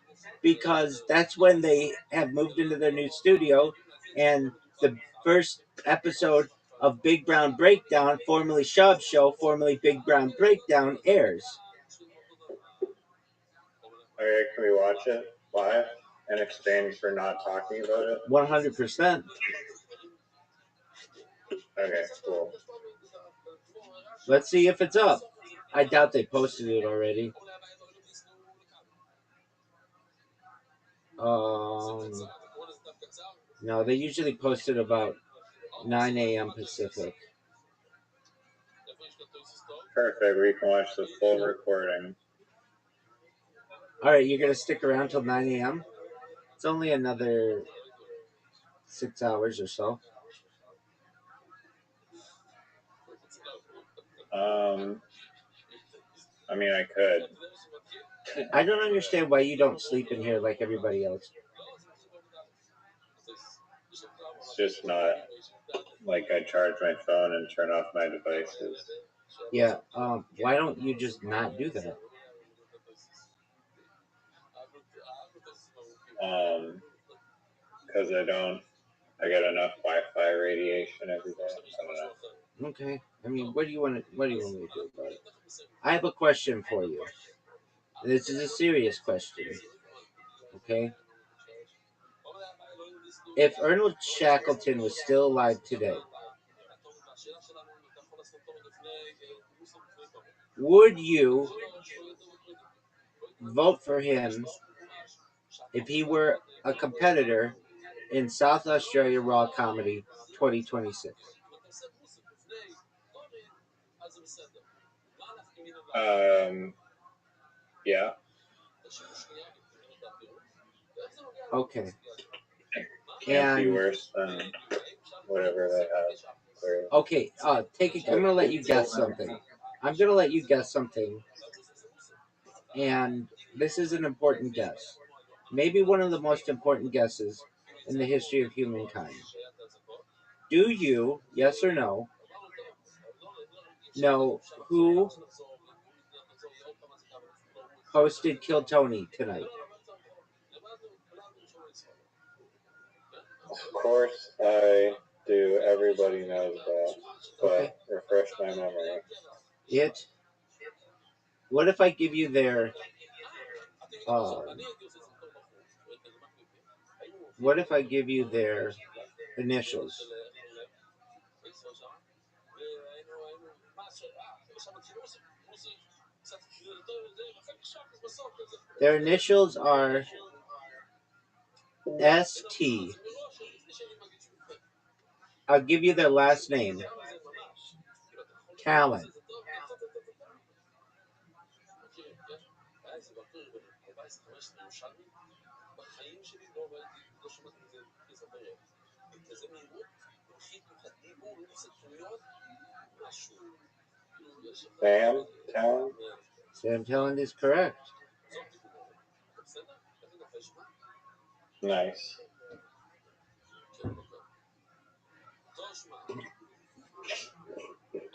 Speaker 1: because that's when they have moved into their new studio, and the first episode of Big Brown Breakdown, formerly Schaub Show, formerly Big Brown Breakdown, airs.
Speaker 2: Okay, can we watch it live in exchange for not talking about it?
Speaker 1: 100%.
Speaker 2: Okay, cool.
Speaker 1: Let's see if it's up. I doubt they posted it already. No, they usually post it about 9 a.m. Pacific.
Speaker 2: Perfect. We can watch the full recording.
Speaker 1: All right, you're gonna stick around till 9 a.m. It's only another 6 hours or so.
Speaker 2: I mean, I could.
Speaker 1: I don't understand why you don't sleep in here like everybody else.
Speaker 2: It's just not like I charge my phone and turn off my devices.
Speaker 1: Yeah. Why don't you just not do that?
Speaker 2: Because I get enough Wi-Fi radiation every day. I don't know.
Speaker 1: Okay. I mean, what do you want me to do about it? I have a question for you. This is a serious question. Okay. If Arnold Shackleton was still alive today, would you vote for him if he were a competitor in South Australia Raw Comedy 2026?
Speaker 2: Yeah.
Speaker 1: Okay.
Speaker 2: Can't be
Speaker 1: And
Speaker 2: worse than whatever they have.
Speaker 1: okay, take it. I'm gonna let you guess something. I'm gonna let you guess something, and this is an important guess. Maybe one of the most important guesses in the history of humankind. Do you, yes or no, know who hosted Kill Tony tonight?
Speaker 2: Of course, I do. Everybody knows that. But
Speaker 1: Okay.
Speaker 2: refresh my memory.
Speaker 1: It. What if I give you their? What if I give you their initials? Their initials are ST. I'll give you their last name. Talent.
Speaker 2: Sam Talent?
Speaker 1: Sam Talent is correct.
Speaker 2: Nice.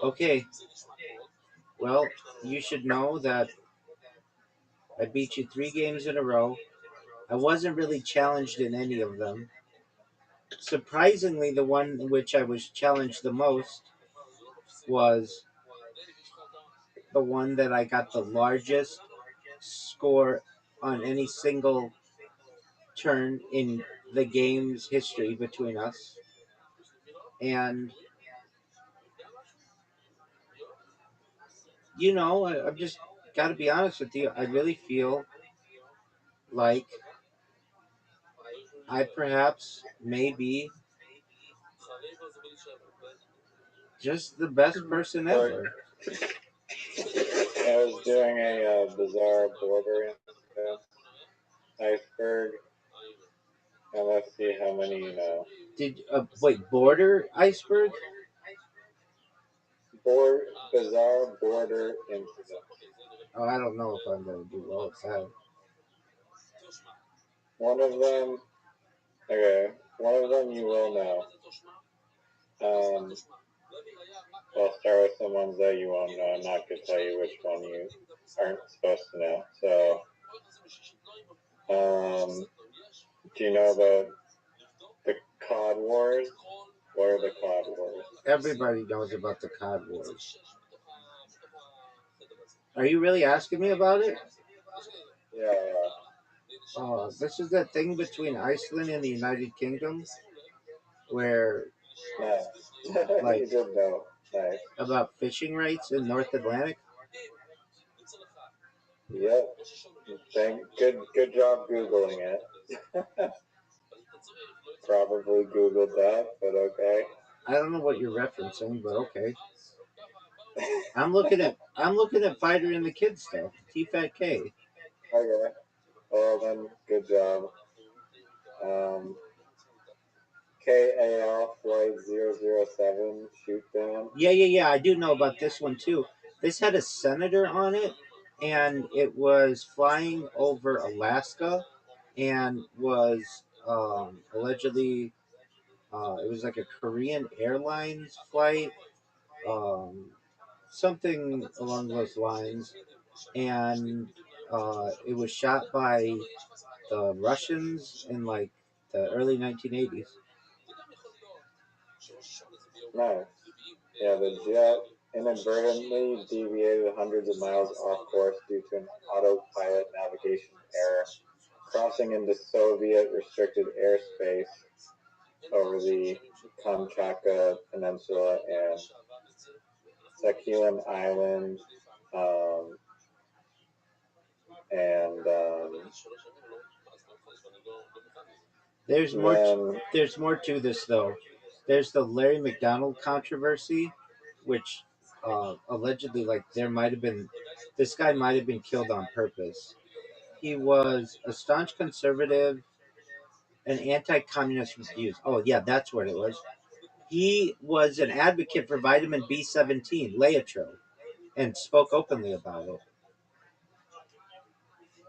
Speaker 1: Okay. Well, you should know that I beat you 3 games in a row. I wasn't really challenged in any of them. Surprisingly, the one in which I was challenged the most was the one that I got the largest score on any single turn in the game's history between us. And, I've just got to be honest with you. I really feel like I perhaps may be just the best person ever.
Speaker 2: I was doing a bizarre border incident. Iceberg. And let's see how many you know.
Speaker 1: Did border iceberg?
Speaker 2: Bizarre border incident.
Speaker 1: Oh, I don't know if I'm gonna do well with that.
Speaker 2: One of them, okay, one of them you will know. I'll start with the ones that you won't know. I'm not going to tell you which one you aren't supposed to know. So, do you know about the COD Wars? What are the COD Wars?
Speaker 1: Everybody knows about the COD Wars. Are you really asking me about it?
Speaker 2: Yeah.
Speaker 1: This is that thing between Iceland and the United Kingdom where
Speaker 2: Nice.
Speaker 1: Like-
Speaker 2: You did know. Nice.
Speaker 1: about fishing rights in North Atlantic.
Speaker 2: Yep. Good job Googling it. Probably Googled that, but okay.
Speaker 1: I don't know what you're referencing, but okay. I'm looking at Fighter and the Kid stuff. T-Fat K.
Speaker 2: Okay. Well then, good job. KAL Flight 007 shoot down.
Speaker 1: Yeah. I do know about this one too. This had a senator on it, and it was flying over Alaska, and was allegedly it was like a Korean Airlines flight, something along those lines, and it was shot by the Russians in like the early 1980s.
Speaker 2: Nice. Yeah, the jet inadvertently deviated hundreds of miles off course due to an autopilot navigation error, crossing into Soviet restricted airspace over the Kamchatka Peninsula and Sakhalin Island, and
Speaker 3: There's more.
Speaker 2: then
Speaker 3: There's more to this though. There's the Larry McDonald controversy, which allegedly, like, there might have been, this guy might have been killed on purpose. He was a staunch conservative and anti-communist views. Oh yeah, that's what it was. He was an advocate for vitamin B17, Laetro, and spoke openly about it.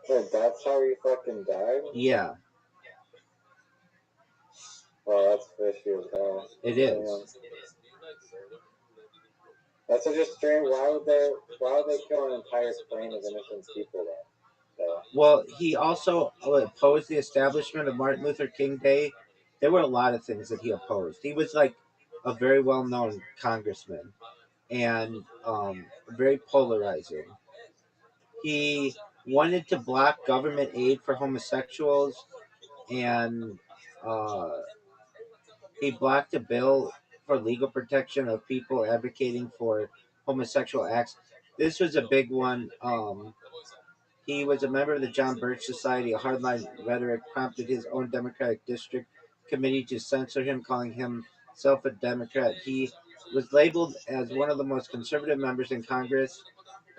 Speaker 2: so that's how he fucking died.
Speaker 3: Yeah,
Speaker 2: Well, that's fishy as hell.
Speaker 3: it
Speaker 2: Damn.
Speaker 3: is.
Speaker 2: That's just strange. Why would they kill an entire plane of innocent people then? So,
Speaker 3: Well, he also opposed the establishment of Martin Luther King Day. There were a lot of things that he opposed. He was like a very well-known congressman and very polarizing. He wanted to block government aid for homosexuals, and uh, he blocked a bill for legal protection of people advocating for homosexual acts. This was a big one. He was a member of the John Birch Society. A hardline rhetoric prompted his own Democratic district committee to censor him, calling himself a Democrat. He was labeled as one of the most conservative members in Congress,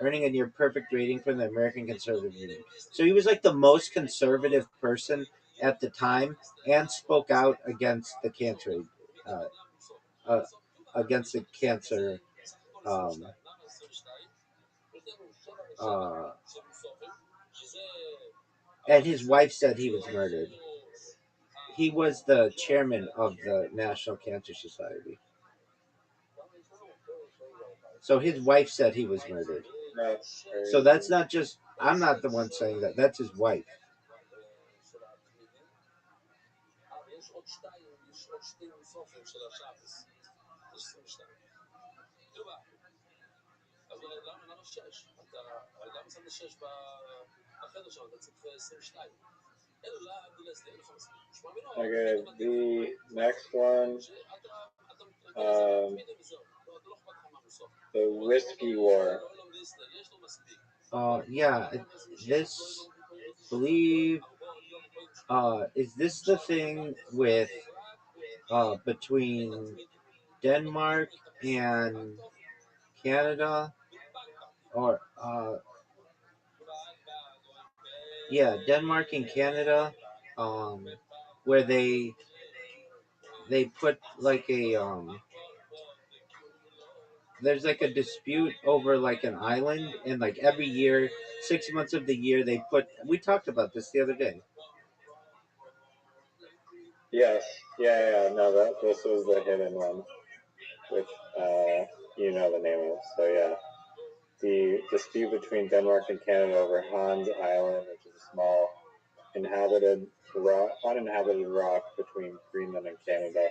Speaker 3: earning a near perfect rating from the American Conservative Union. So he was like the most conservative person at the time, and spoke out against the cancer, uh, uh, against the cancer. Um, uh, and his wife said he was murdered. He was the chairman of the National Cancer Society. So his wife said he was murdered.
Speaker 2: that's crazy.
Speaker 3: So that's not just, I'm not the one saying that. That's his wife.
Speaker 2: Okay, the next one, the Whiskey War.
Speaker 3: Yeah, this, believe, is this the thing with, between Denmark and Canada? Or, yeah, Denmark and Canada, um, where they put like a there's like a dispute over like an island, and like every year, 6 months of the year, they put. We talked about this the other day.
Speaker 2: Yes, yeah. No, this was the hidden one, which you know the name of. So yeah, the dispute between Denmark and Canada over Hans Island, which is a small uninhabited rock between Greenland and Canada,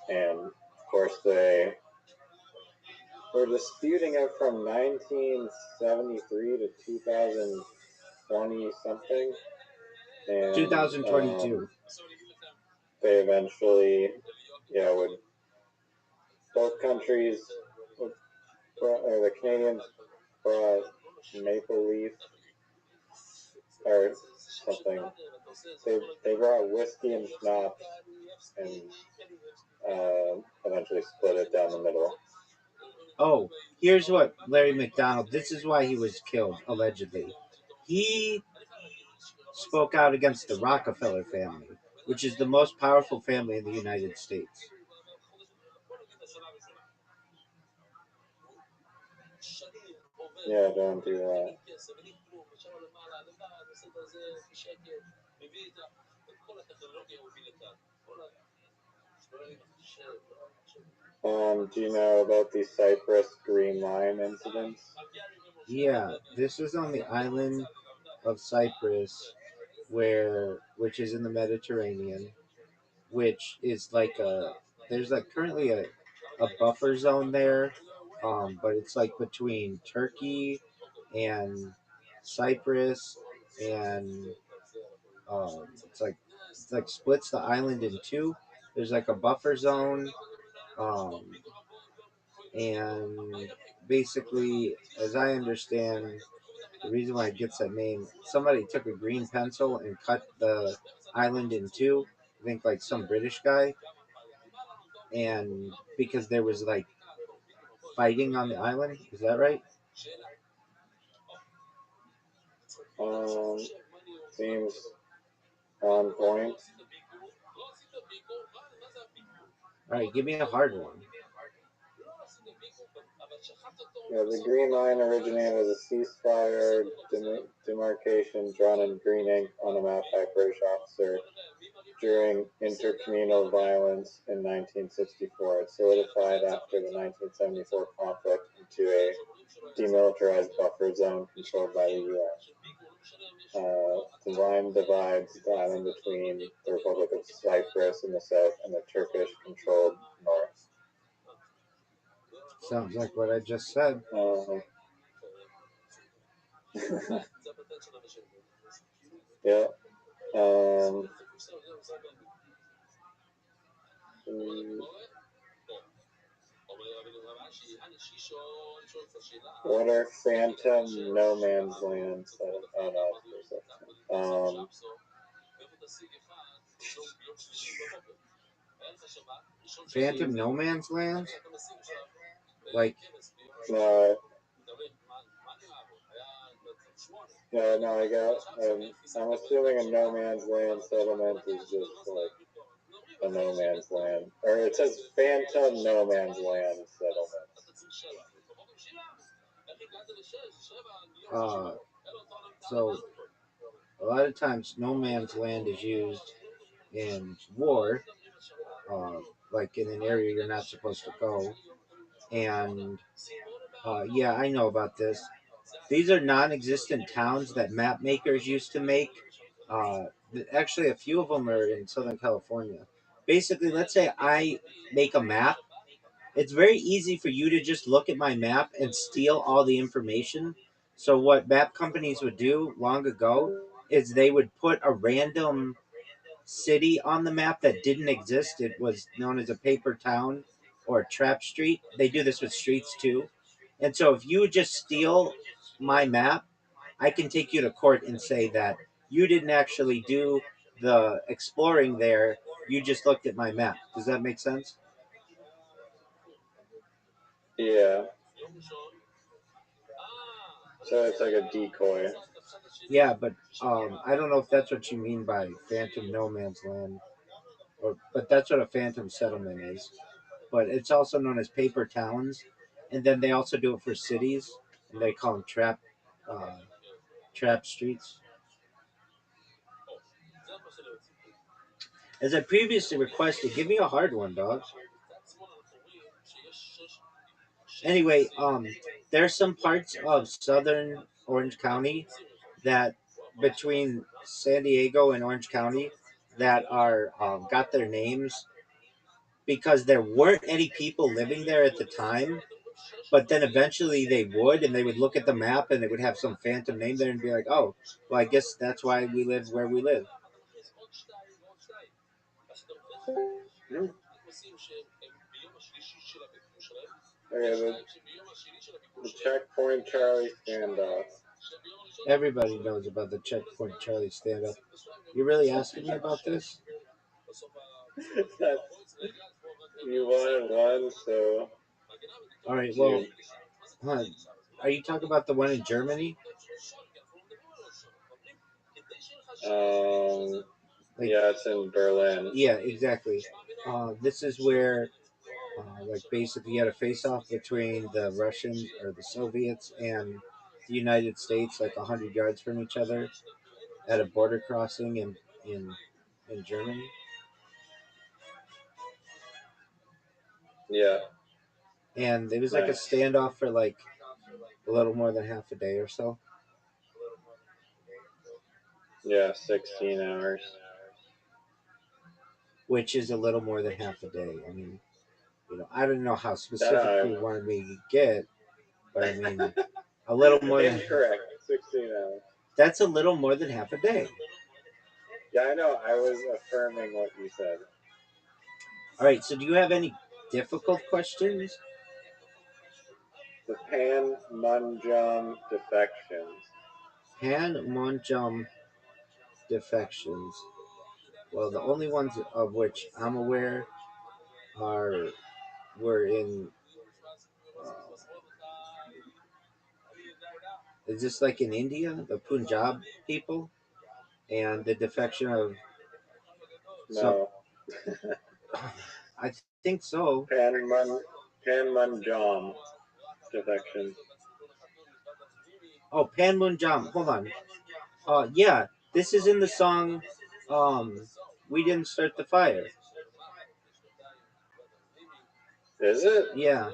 Speaker 2: and of course they were disputing it from 1973 to 2020 something, and
Speaker 3: 2022.
Speaker 2: they eventually, would both countries, or the Canadians brought maple leaf or something. They brought whiskey and schnapps and eventually split it down the middle.
Speaker 3: Oh, here's what Larry McDonald. This is why he was killed allegedly. He spoke out against the Rockefeller family, which is the most powerful family in the United States.
Speaker 2: Yeah, don't do that. Do you know about the Cyprus Green Line incidents?
Speaker 3: Yeah, this was on the island of Cyprus, which is in the Mediterranean, which is like there's like currently a buffer zone there, but it's like between Turkey and Cyprus, and it's like splits the island in two. There's like a buffer zone, um, and basically, as I understand, the reason why it gets that name, somebody took a green pencil and cut the island in two, think like some British guy, and because there was like fighting on the island. Is that right?
Speaker 2: Seems on point.
Speaker 3: All right, give me a hard one.
Speaker 2: Yeah, the Green Line originated as a ceasefire demarcation drawn in green ink on a map by a British officer during intercommunal violence in 1964. It solidified after the 1974 conflict into a demilitarized buffer zone controlled by the U.S. The line divides the island between the Republic of Cyprus in the south and the Turkish-controlled north.
Speaker 3: Sounds like what I just said.
Speaker 2: Yeah. What are phantom no man's lands?
Speaker 3: Phantom No Man's Land? Like,
Speaker 2: no, I got. I'm assuming a no man's land settlement is just like a no man's land, or it says phantom no man's land settlement.
Speaker 3: So a lot of times no man's land is used in war, like in an area you're not supposed to go. And yeah, I know about this. These are non-existent towns that map makers used to make. Uh, Actually, a few of them are in Southern California. Basically, let's say I make a map. It's very easy for you to just look at my map and steal all the information. So what map companies would do long ago is they would put a random city on the map that didn't exist. It was known as a paper town or a trap street. They do this with streets too. And so if you just steal my map, I can take you to court and say that you didn't actually do the exploring there. You just looked at my map. Does that make sense?
Speaker 2: Yeah. So it's like a decoy.
Speaker 3: Yeah, but I don't know if that's what you mean by phantom no man's land, but that's what a phantom settlement is. But it's also known as paper towns, and then they also do it for cities, and they call them uh, trap streets. As I previously requested, give me a hard one, dog. Anyway, there's some parts of southern Orange County that between San Diego and Orange County that are got their names because there weren't any people living there at the time, but then eventually they would, and they would look at the map and it would have some phantom name there and be like, oh, well, I guess that's why we live where we live.
Speaker 2: Okay, the Checkpoint Charlie standoff.
Speaker 3: Everybody knows about the Checkpoint Charlie stand up. You really asking me about this?
Speaker 2: You wanted one, so.
Speaker 3: All right, well, huh, are you talking about the one in Germany? Like,
Speaker 2: Yeah, it's in Berlin.
Speaker 3: Yeah, exactly. This is where, like, basically, you had a face-off between the Russians or the Soviets and the United States, like 100 yards from each other, at a border crossing in in Germany.
Speaker 2: Yeah.
Speaker 3: And it was like a standoff for like a little more than half a day or so.
Speaker 2: Yeah, 16 hours.
Speaker 3: Which is a little more than half a day. I mean, I don't know how specific you wanted me to get, but I mean, a little more than.
Speaker 2: Incorrect. 16 hours.
Speaker 3: That's a little more than half a day.
Speaker 2: Yeah, I know. I was affirming what you said.
Speaker 3: All right. So, do you have any difficult questions?
Speaker 2: The Panmunjom defections.
Speaker 3: Panmunjom defections. Well, the only ones of which I'm aware are were in. Uh, is this like in India, the Punjab people, and the defection of some?
Speaker 2: No.
Speaker 3: I think so.
Speaker 2: Panmunjom defection.
Speaker 3: Oh, Panmunjom. Hold on. Yeah, this is in the song. We didn't start the fire.
Speaker 2: Is it?
Speaker 3: Yeah.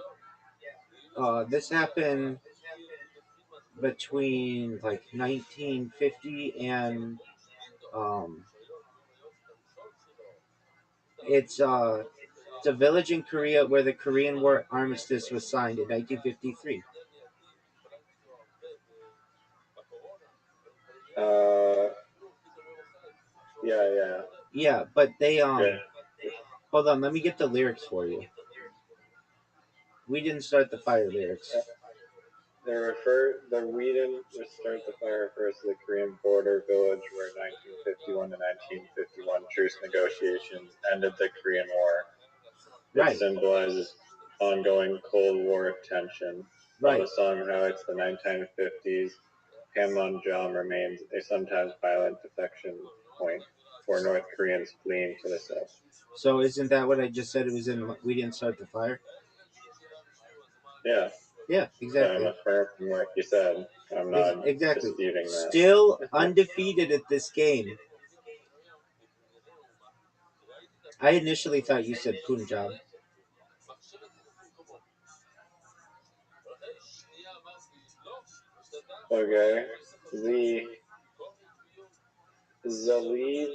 Speaker 3: This happened between like 1950 and um, it's a village in Korea where the Korean War armistice was signed in 1953.
Speaker 2: Uh, yeah.
Speaker 3: Yeah, but they
Speaker 2: Yeah.
Speaker 3: hold on, let me get the lyrics for you. We didn't start the fire lyrics.
Speaker 2: The Whedon Restart the Fire refers to the Korean border village where 1951 to 1951 truce negotiations ended the Korean War. It
Speaker 3: Right,
Speaker 2: symbolizes ongoing Cold War tension. While
Speaker 3: right.
Speaker 2: the song highlights the 1950s, Panmunjom remains a sometimes violent defection point for North Koreans fleeing to the south.
Speaker 3: So isn't that what I just said? It was in We Didn't Start the Fire.
Speaker 2: Yeah,
Speaker 3: Yeah,
Speaker 2: but I'm
Speaker 3: exactly.
Speaker 2: affirming what you said. I'm not
Speaker 3: Exactly.
Speaker 2: disputing that.
Speaker 3: Still undefeated at this game. I initially thought you said Punjab.
Speaker 2: Okay. The Zaliv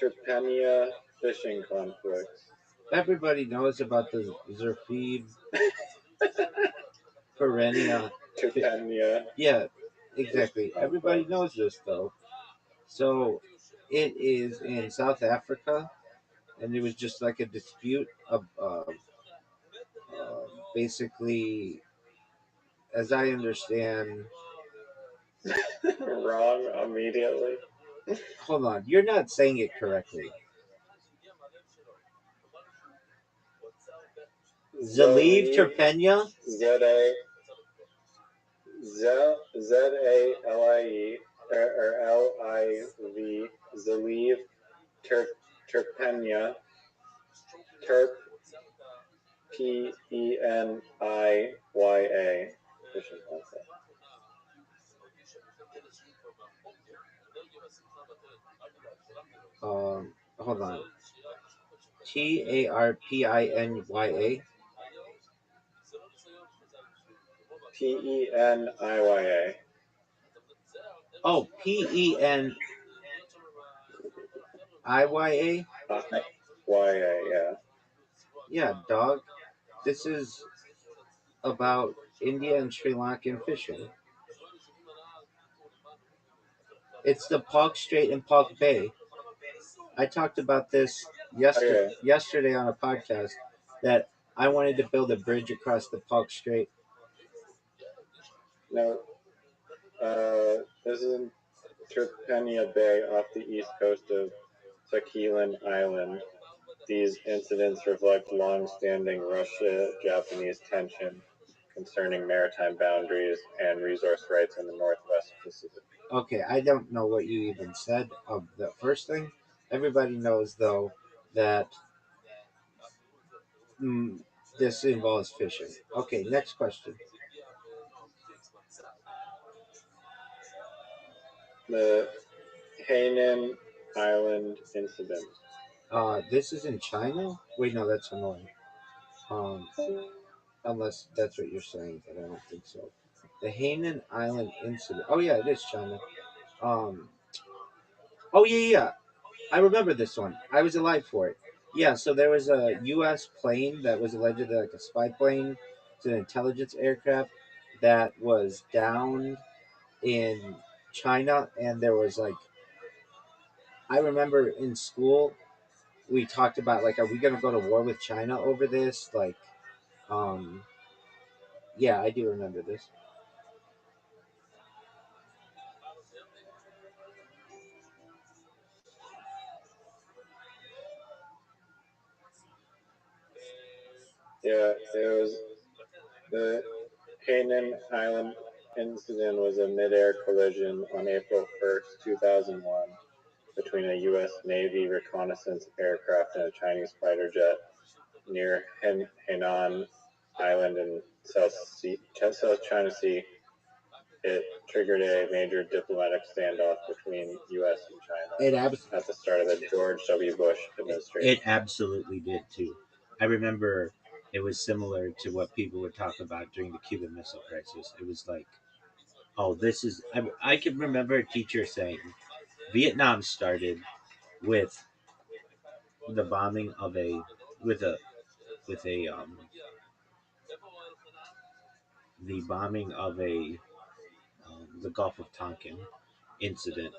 Speaker 2: Terpenia fishing conflicts.
Speaker 3: Everybody knows about the Zerfib perennia.
Speaker 2: Terpenia.
Speaker 3: Yeah, exactly.
Speaker 2: Fishing
Speaker 3: Everybody
Speaker 2: conflicts.
Speaker 3: knows this though. So it is in South Africa, and it was just like a dispute of basically, as I understand.
Speaker 2: Wrong immediately.
Speaker 3: Hold on, you're not saying it correctly. Zaliv
Speaker 2: Zaliv
Speaker 3: terpenia.
Speaker 2: Z-A Z-A-L-I-E or L-I-V Zaliv Terpenia Terp P-E-N-I-Y-A fishing conflict.
Speaker 3: Hold on. Tarpinya.
Speaker 2: P-E-N-I-Y-A.
Speaker 3: Oh, Peniya.
Speaker 2: I-Y-A, yeah.
Speaker 3: Yeah, dog. This is about India and Sri Lankan fishing. It's the Palk Strait and Palk Bay. I talked about this
Speaker 2: Okay.
Speaker 3: yesterday on a podcast that I wanted to build a bridge across the Palk Strait.
Speaker 2: Now, this is in Terpenia Bay off the east coast of Sakhalin Island. These incidents reflect long-standing Russia-Japanese tension concerning maritime boundaries and resource rights in the Northwest Pacific.
Speaker 3: Okay, I don't know what you even said of the first thing. Everybody knows though that mm, this involves fishing. Okay, next question.
Speaker 2: The Hainan Island incident.
Speaker 3: This is in China. Wait, no, that's Hanoi. Um, unless that's what you're saying, but I don't think so. The Hainan Island incident. Oh yeah, it is China. Um, oh yeah. I remember this one. I was alive for it. Yeah, so there was a U.S. plane that was allegedly like a spy plane. It's an intelligence aircraft that was downed in China, and there was like I remember in school we talked about like, are we gonna go to war with China over this? Like, um, yeah, I do remember this.
Speaker 2: Yeah, it was the Hainan Island incident was a mid-air collision on April 1st, 2001, between a U.S. Navy reconnaissance aircraft and a Chinese fighter jet near Hainan Island in South China Sea. It triggered a major diplomatic standoff between U.S. and China at the start of the George W. Bush administration.
Speaker 1: It absolutely did too. I remember it was similar to what people would talk about during the Cuban Missile Crisis. It was like, oh, this is. I can remember a teacher saying, Vietnam started with the bombing of a with a with a the bombing of a the Gulf of Tonkin incident,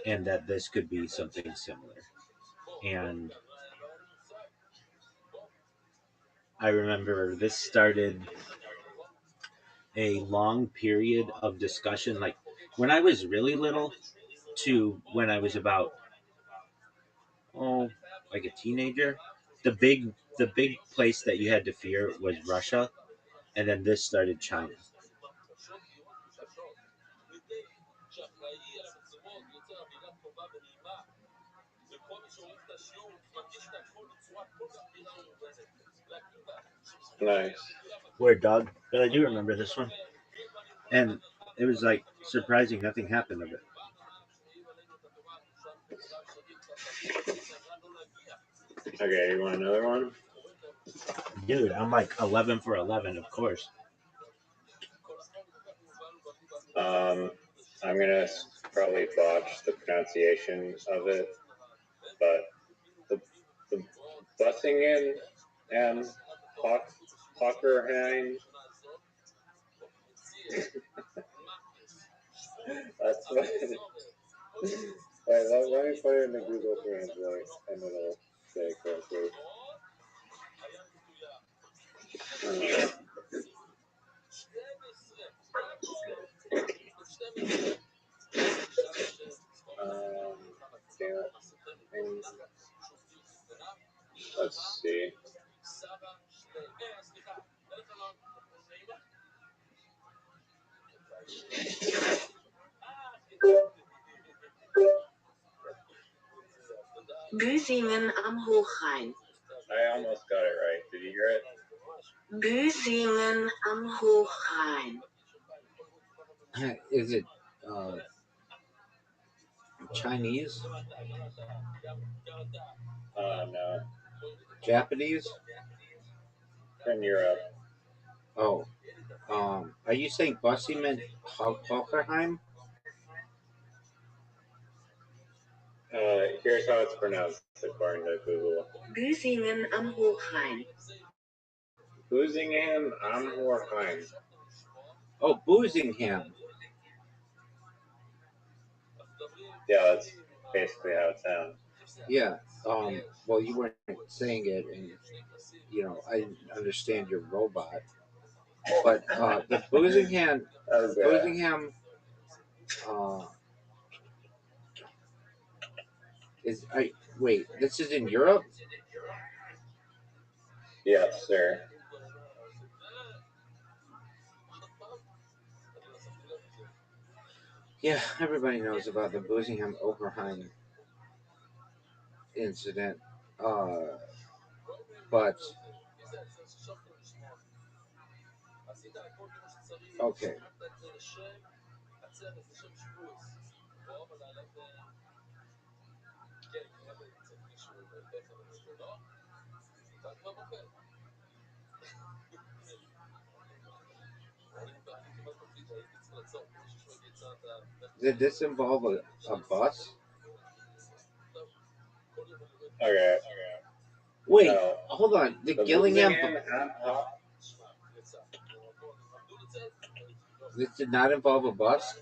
Speaker 1: and that this could be something similar. And I remember this started a long period of discussion, like when I was really little to when I was about oh like a teenager. The big place that you had to fear was Russia, and then this started China.
Speaker 2: Nice.
Speaker 1: Weird dog, but I do remember this one, and it was like surprising. Nothing happened of it.
Speaker 2: Okay, you want another one?
Speaker 1: Dude, I'm like 11 for 11, of course.
Speaker 2: I'm gonna probably botch the pronunciation of it, but the Bussingen and Hockerheim. That's what. Wait, let me put it in the Google Translate, and it'll say correctly. Damn it. Let's see.
Speaker 5: Büsingen am Hochrhein.
Speaker 2: I almost got it right. Did you hear it?
Speaker 5: Büsingen am Hochrhein.
Speaker 1: Is it uh, Chinese?
Speaker 2: No.
Speaker 1: Japanese?
Speaker 2: From Europe.
Speaker 1: Oh, are you saying Bussington Hockerheim?
Speaker 2: Here's how it's pronounced according to Google.
Speaker 5: Büsingen am Hochrhein.
Speaker 2: Busingen am Hochrhein.
Speaker 1: Oh, Boozingham.
Speaker 2: Yeah, that's basically how it sounds.
Speaker 1: Yeah. Well, you weren't saying it, and I didn't understand your robot. But the Boozingham, uh, is. Wait, this is in Europe.
Speaker 2: Yes, sir.
Speaker 1: Yeah, everybody knows about the Boozingham Oberheim incident. But okay. Did this involve a bus?
Speaker 2: Okay.
Speaker 1: Wait,
Speaker 2: No.
Speaker 1: hold on. The
Speaker 2: The
Speaker 1: Gillingham.
Speaker 2: Busingen
Speaker 1: This did not involve a bus.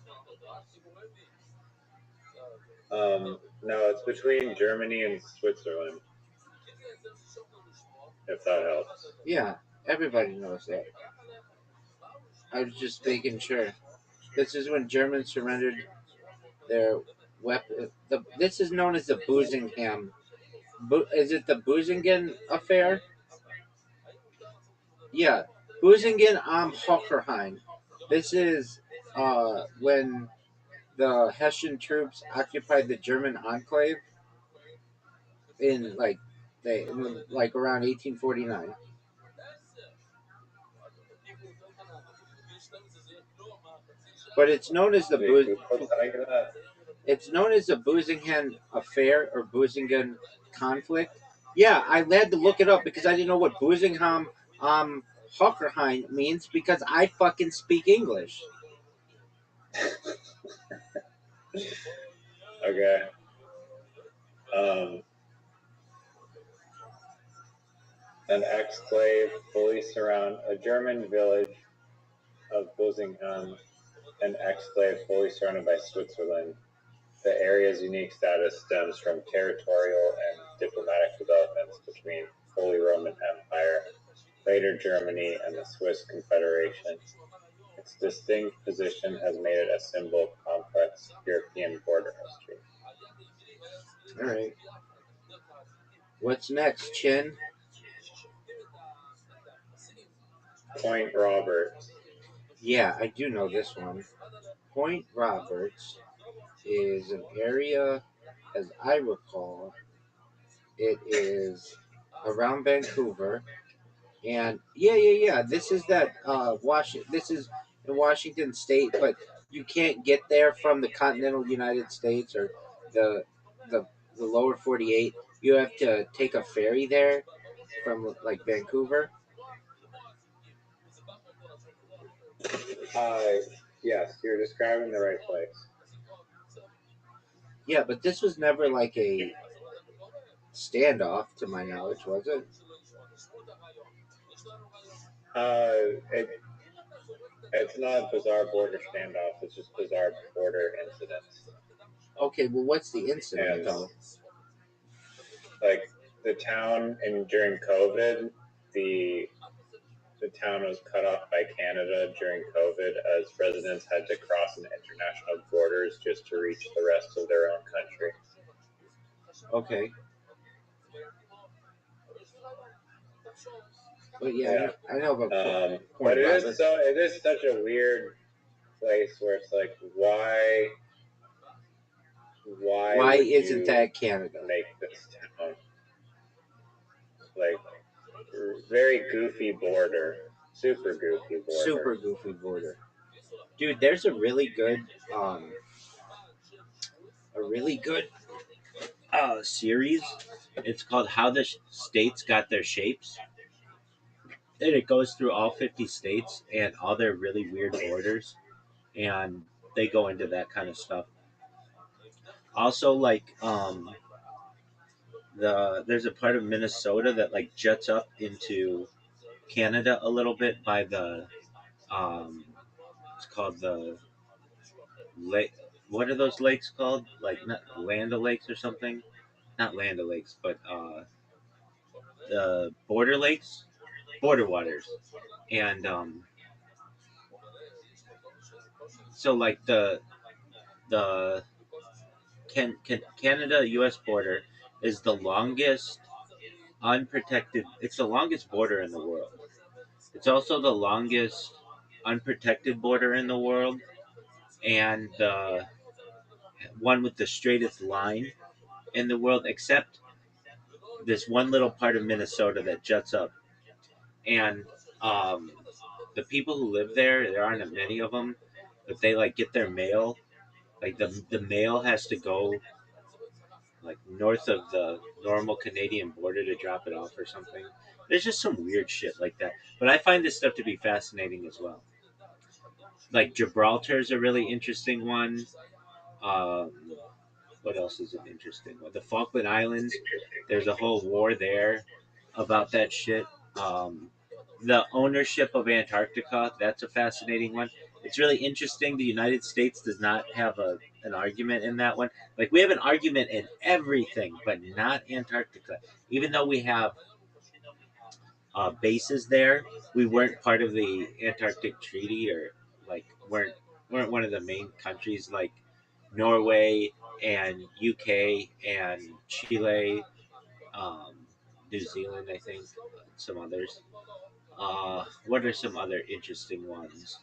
Speaker 2: No, it's between Germany and Switzerland. If that helps.
Speaker 1: Yeah, everybody knows that. I was just making sure. This is when Germans surrendered their weapon. This is known as the Boozingham. Is it the Boozingen affair?
Speaker 3: Yeah, Busingen am Hockerheim. This is when the Hessian troops occupied the German enclave in like around 1849. But it's known as the
Speaker 2: Wait, Google telling you that?
Speaker 3: It's known as the Busingen affair or Busingen conflict. Yeah, I had to look it up because I didn't know what Busingen Hockerheim means because I fucking speak English.
Speaker 2: Okay. Um, an exclave fully surround a German village of Businghen, an exclave fully surrounded by Switzerland. The area's unique status stems from territorial and diplomatic developments between Holy Roman Empire, later Germany, and the Swiss Confederation. Its distinct position has made it a symbol of complex European border history.
Speaker 3: All right. What's next, Chin?
Speaker 2: Point Roberts.
Speaker 3: Yeah, I do know this one. Point Roberts is an area, as I recall, it is around Vancouver. And yeah. This is that Washington. This is in Washington State, but you can't get there from the continental United States or the the the lower 48. You have to take a ferry there from like Vancouver.
Speaker 2: Yes, you're describing the right place.
Speaker 3: Yeah, but this was never like a standoff, to my knowledge, was it?
Speaker 2: It It's not bizarre border standoffs. It's just bizarre border incidents.
Speaker 3: Okay, well, what's the incident
Speaker 2: And
Speaker 3: though?
Speaker 2: like the town, and during COVID, the the town was cut off by Canada during COVID as residents had to cross an international borders just to reach the rest of their own country.
Speaker 3: Okay, but yeah,
Speaker 2: Yeah,
Speaker 3: I know about
Speaker 2: but
Speaker 3: Point Roberts.
Speaker 2: it is such a weird place where it's like why
Speaker 3: Why
Speaker 2: would
Speaker 3: isn't
Speaker 2: you
Speaker 3: that Canada?
Speaker 2: make this town like very goofy border, super goofy border.
Speaker 3: Super goofy border. Dude, there's um a really good
Speaker 1: Series. It's called How the States Got Their Shapes. And it goes through all 50 states and all their really weird borders. And they go into that kind of stuff. Also, like, there's a part of Minnesota that like juts up into Canada a little bit by the um, it's called the lake. What are those lakes called? Like not Land Lakes or something? Not Land Lakes, but the border lakes, border waters, and so like the Canada U.S. border is the longest unprotected. It's the longest border in the world. It's also the longest unprotected border in the world, and the one with the straightest line in the world, except this one little part of Minnesota that juts up. And um, the people who live there aren't many of them, but they like get their mail. Like the mail has to go like north of the normal Canadian border to drop it off or something. There's just some weird shit like that. But I find this stuff to be fascinating as well. Like Gibraltar is a really interesting one. Um, what else is an interesting one? The Falkland Islands. There's a whole war there about that shit. Um, the ownership of Antarctica. That's a fascinating one. It's really interesting. The United States does not have an argument in that one. Like we have an argument in everything, but not Antarctica. Even though we have bases there, we weren't part of the Antarctic Treaty, or like weren't one of the main countries like Norway and UK and Chile, um, New Zealand, I think, some others. What are some other interesting ones?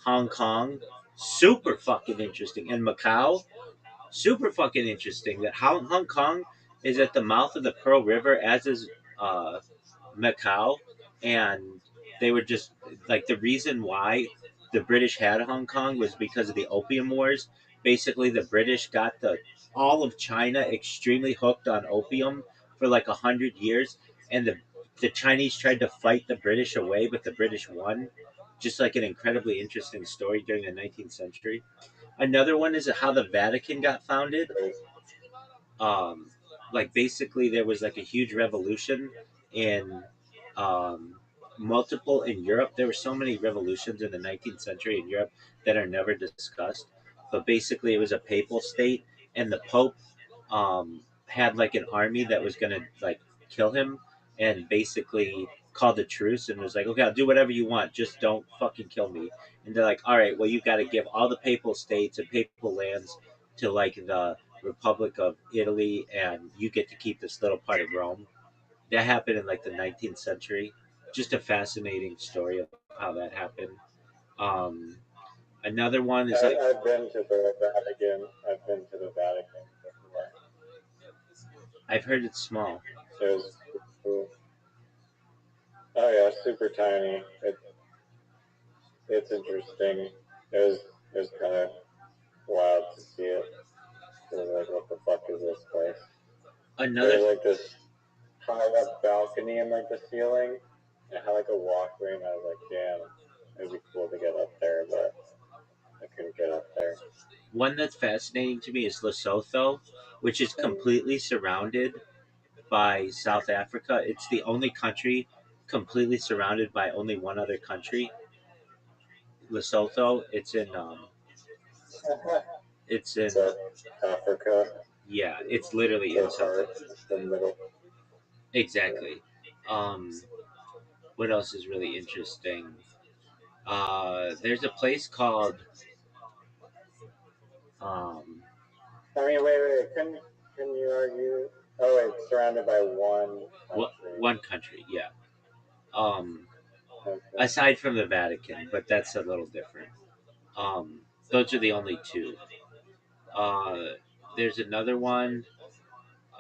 Speaker 1: Hong Kong, super fucking interesting, and Macau, super fucking interesting. That Hong Kong is at the mouth of the Pearl River, as is uh, Macau, and they were just like the reason why the British had Hong Kong was because of the Opium Wars. Basically, the British got the all of China extremely hooked on opium for like 100 years, and the Chinese tried to fight the British away, but the British won. Just like an incredibly interesting story during the 19th century. Another one is how the Vatican got founded. um, like basically there was like a huge revolution in um, multiple in Europe. There were so many revolutions in the 19th century in Europe that are never discussed. But basically, it was a papal state, and the Pope had like an army that was gonna like kill him, and basically called a truce and was like, "Okay, I'll do whatever you want, just don't fucking kill me." And they're like, "All right, well, you got to give all the papal states and papal lands to like the Republic of Italy, and you get to keep this little part of Rome." That happened in like the 19th century. Just a fascinating story of how that happened. Um, Another one is like
Speaker 2: I've been to the Vatican. I've been to the Vatican before.
Speaker 1: I've heard it's small.
Speaker 2: It was cool. Oh yeah, super tiny. It's interesting. It was kind of wild to see it. It was like, what the fuck is this place?
Speaker 1: Another
Speaker 2: There's like this high up balcony in like the ceiling. It had like a walkway, and I was like, damn, it'd be cool to get up there, but I couldn't get up there.
Speaker 1: one that's fascinating to me is Lesotho, which is completely surrounded by South Africa. It's the only country completely surrounded by only one other country, Lesotho. It's in
Speaker 2: So Africa,
Speaker 1: yeah, it's literally in
Speaker 2: the
Speaker 1: South
Speaker 2: heart,
Speaker 1: Africa.
Speaker 2: the middle.
Speaker 1: Exactly. Um, what else is really interesting? There's a place called um,
Speaker 2: I mean, wait. Can you argue? Oh, it's surrounded by one country.
Speaker 1: one country, yeah. Um,
Speaker 2: Okay.
Speaker 1: Aside from the Vatican, but that's a little different. Those are the only two. Uh, there's another one.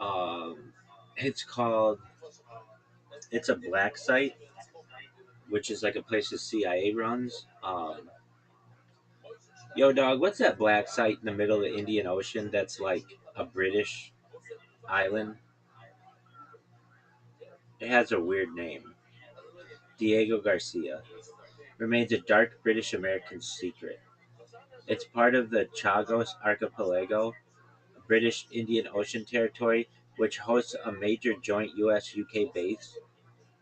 Speaker 1: Um, it's called. It's a black site, which is like a place the CIA runs. Yo, dog, what's that black site in the middle of the Indian Ocean that's like a British island? It has a weird name. Diego Garcia remains a dark British American secret. It's part of the Chagos Archipelago, a British Indian Ocean territory, which hosts a major joint U.S. UK base.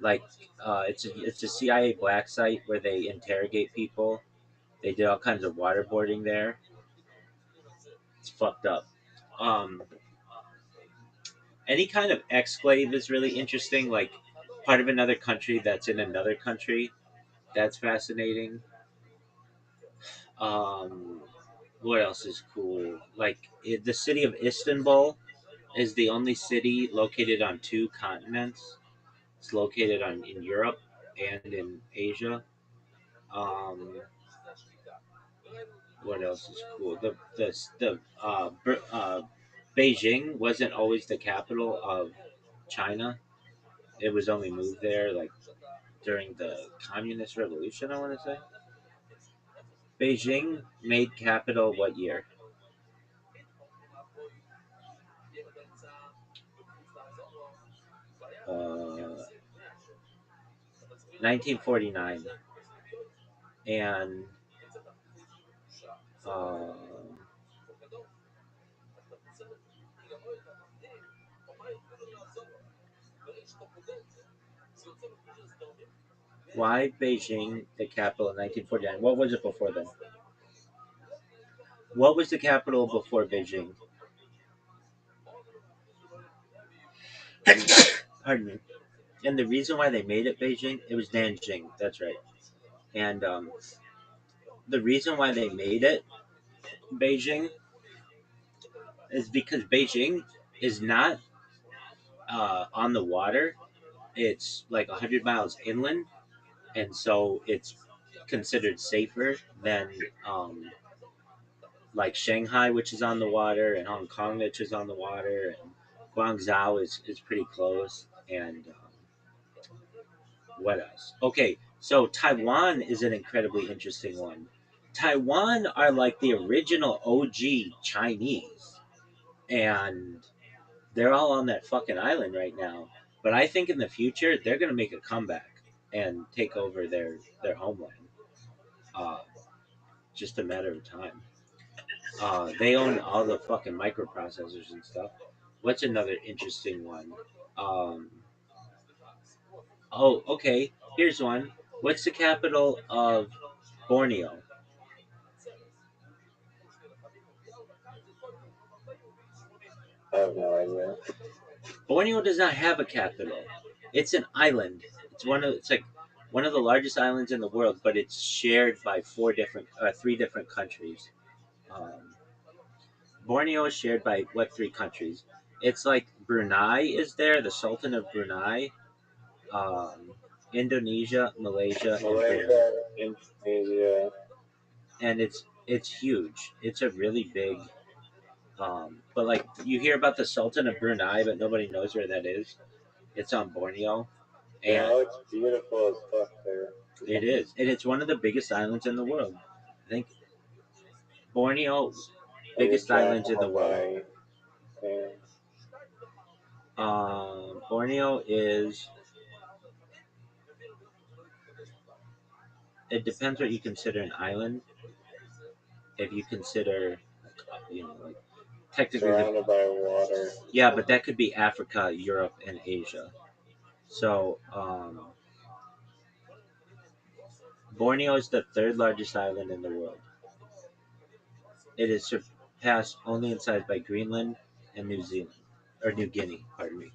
Speaker 1: Like, it's a CIA black site where they interrogate people. They did all kinds of waterboarding there. It's fucked up. Um, any kind of exclave is really interesting. Like, part of another country that's in another country. That's fascinating. Um, what else is cool? Like, the city of Istanbul is the only city located on two continents. It's located in Europe and in Asia. Um, what else is cool? Beijing wasn't always the capital of China. It was only moved there like during the Communist Revolution. I want to say Beijing made capital what year? 1949. And uh, why Beijing the capital in 1949? What was it before then? What was the capital before Beijing? Pardon me. And the reason why they made it Beijing, it was Nanjing. That's right. And the reason why they made it Beijing is because Beijing is not on the water. It's like 100 miles inland, and so it's considered safer than like Shanghai, which is on the water, and Hong Kong, which is on the water, and Guangzhou is pretty close, and what else? Okay, so Taiwan is an incredibly interesting one. Taiwan are like the original OG Chinese, and they're all on that fucking island right now. But I think in the future they're gonna make a comeback and take over their homeland. Uh, just a matter of time. They own all the fucking microprocessors and stuff. What's another interesting one? Um, oh, okay. Here's one. What's the capital of Borneo?
Speaker 2: I have no idea.
Speaker 1: Borneo does not have a capital. It's an island. It's like one of the largest islands in the world, but it's shared by three different countries. Um, Borneo is shared by what three countries? It's like Brunei is there, the Sultan of Brunei, um, Indonesia, Malaysia, and Brunei.
Speaker 2: Malaysia, Indonesia.
Speaker 1: And it's huge. It's a really big. But like you hear about the Sultan of Brunei, but nobody knows where that is. It's on Borneo,
Speaker 2: Yeah,
Speaker 1: and
Speaker 2: it looks beautiful as fuck there.
Speaker 1: it is, and it's one of the biggest islands in the world. I think Borneo,
Speaker 2: Like a
Speaker 1: biggest
Speaker 2: giant
Speaker 1: islands in the world.
Speaker 2: Hawaii thing.
Speaker 1: Borneo is. It depends what you consider an island. If you consider, like technically,
Speaker 2: Surrounded by water.
Speaker 1: yeah, but that could be Africa, Europe, and Asia. So Borneo is the third largest island in the world. It is surpassed only in size by Greenland and New Zealand, or New Guinea. Pardon me.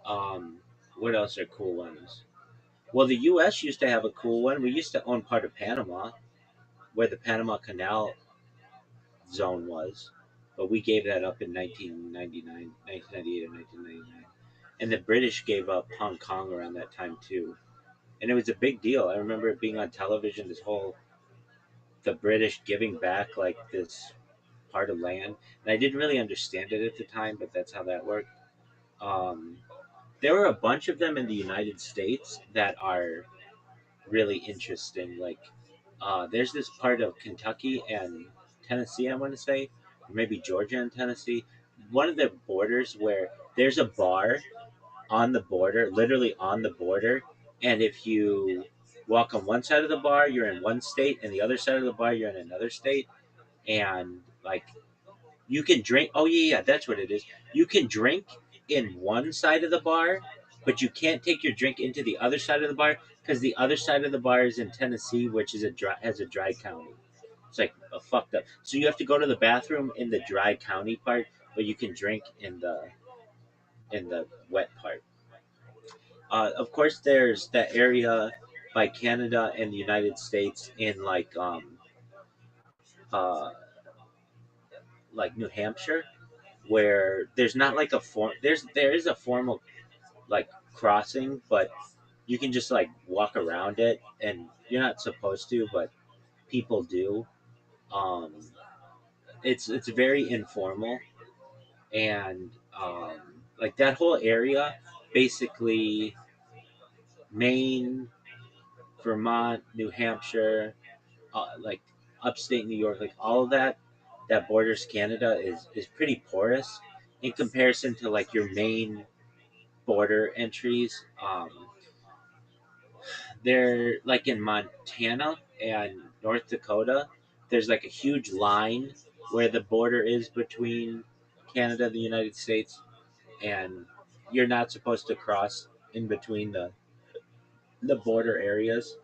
Speaker 1: Um, what else are cool ones? Well, the U.S. used to have a cool one. We used to own part of Panama, where the Panama Canal zone was, but we gave that up in 1999, 1998, or 1999. And the British gave up Hong Kong around that time too. And it was a big deal. I remember it being on television. The British giving back like this part of land, and I didn't really understand it at the time, but that's how that worked. Um, there were a bunch of them in the United States that are really interesting. Like, there's this part of Kentucky and Tennessee, I want to say, or maybe Georgia and Tennessee. One of the borders where there's a bar on the border, literally on the border, and if you walk on one side of the bar, you're in one state, and the other side of the bar, you're in another state, and like you can drink. Oh yeah, that's what it is. You can drink in one side of the bar, but you can't take your drink into the other side of the bar because the other side of the bar is in Tennessee, which is has a dry county. It's like a fucked up. So you have to go to the bathroom in the dry county part, but you can drink in the wet part. Of course, there's that area by Canada and the United States in uh, like New Hampshire, where there's not like a form. There is a formal like crossing, but you can just like walk around it, and you're not supposed to, but people do. Um, it's very informal, and like that whole area, basically Maine, Vermont, New Hampshire, like upstate New York, like all of that borders Canada is pretty porous in comparison to like your main border entries. They're like in Montana and North Dakota. There's like a huge line where the border is between Canada and the United States, and you're not supposed to cross in between the border areas.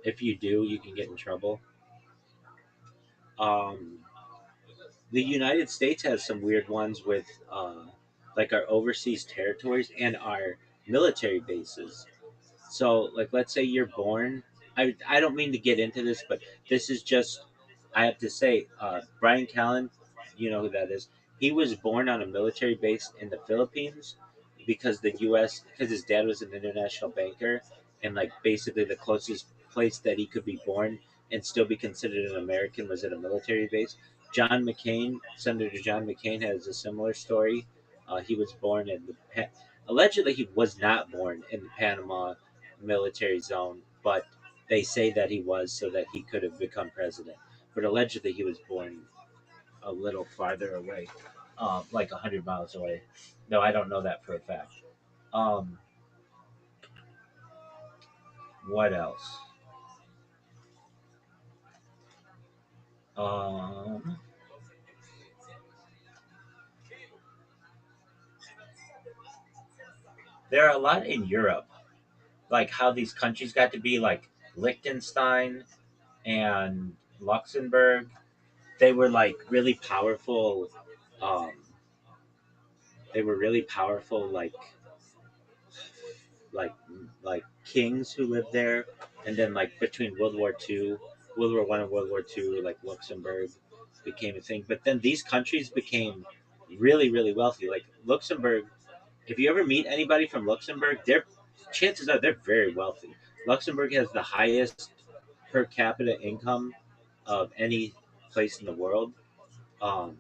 Speaker 1: If you do, you can get in trouble. Um, the United States has some weird ones with like our overseas territories and our military bases. So, like, let's say you're born. I don't mean to get into this, but this is just, I have to say, Brian Callen, you know who that is. He was born on a military base in the Philippines because the U.S., because his dad was an international banker, and, like, basically the closest place that he could be born and still be considered an American was at a military base. Senator John McCain, has a similar story. He was born in allegedly he was not born in the Panama military zone, but they say that he was so that he could have become president. But allegedly he was born a little farther away, like 100 miles away. No, I don't know that for a fact. Um, what else? Um, there are a lot in Europe, like how these countries got to be like Liechtenstein and Luxembourg. They were like really powerful. Um, they were really powerful, like like kings who lived there, and then like between World War One and World War Two, like Luxembourg became a thing. But then these countries became really really wealthy. Like Luxembourg, if you ever meet anybody from Luxembourg, their chances are they're very wealthy. Luxembourg has the highest per capita income of any place in the world. Um,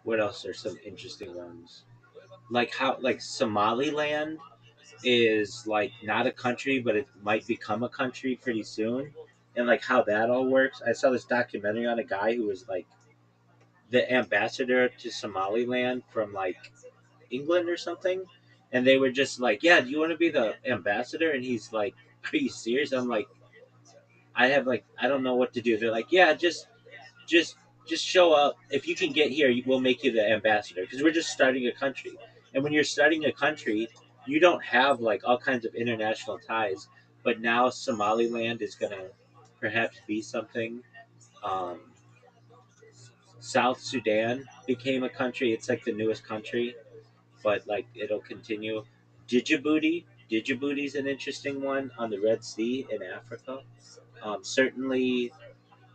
Speaker 1: what else are some interesting ones? Like how like Somaliland is like not a country, but it might become a country pretty soon, and like how that all works. I saw this documentary on a guy who was like the ambassador to Somaliland from like England or something, and they were just like, "Yeah, do you want to be the ambassador?" And he's like, "Are you serious?" I'm like, I don't know what to do." They're like, "Yeah, just just show up. If you can get here, we'll make you the ambassador because we're just starting a country. And when you're starting a country, you don't have like all kinds of international ties. But now Somaliland is gonna perhaps be something. Um, South Sudan became a country. It's like the newest country, but like it'll continue. Djibouti is an interesting one on the Red Sea in Africa. Certainly,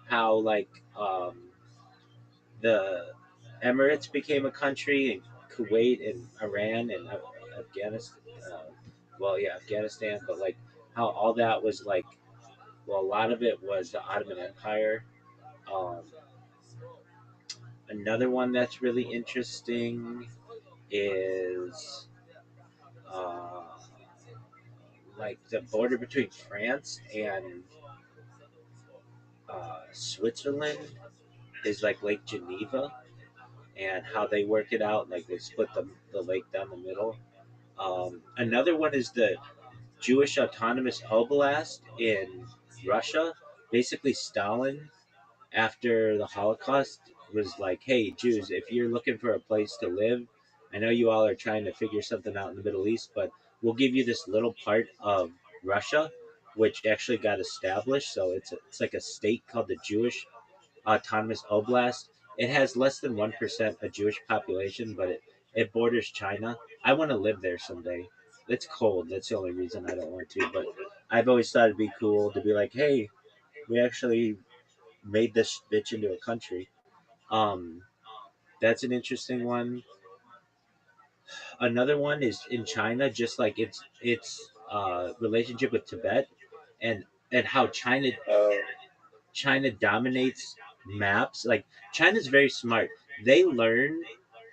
Speaker 1: how the Emirates became a country, and Kuwait and Iran and Afghanistan. Afghanistan, but like how all that was like, well, a lot of it was the Ottoman Empire. Um, Another one that's really interesting is uh, like the border between France and Switzerland is like Lake Geneva, and how they work it out. Like they split the lake down the middle. Another one is the Jewish Autonomous Oblast in Russia. Basically, Stalin, after the Holocaust, was like, "Hey, Jews, if you're looking for a place to live, I know you all are trying to figure something out in the Middle East, but we'll give you this little part of Russia, which actually got established. So it's like a state called the Jewish Autonomous Oblast. It has less than 1% a Jewish population, but it borders China. I want to live there someday. It's cold. That's the only reason I don't want to. But I've always thought it'd be cool to be like, hey, we actually made this bitch into a country. Um, that's an interesting one. Another one is in China, just like its relationship with Tibet, and how China dominates maps. Like China's very smart. They learn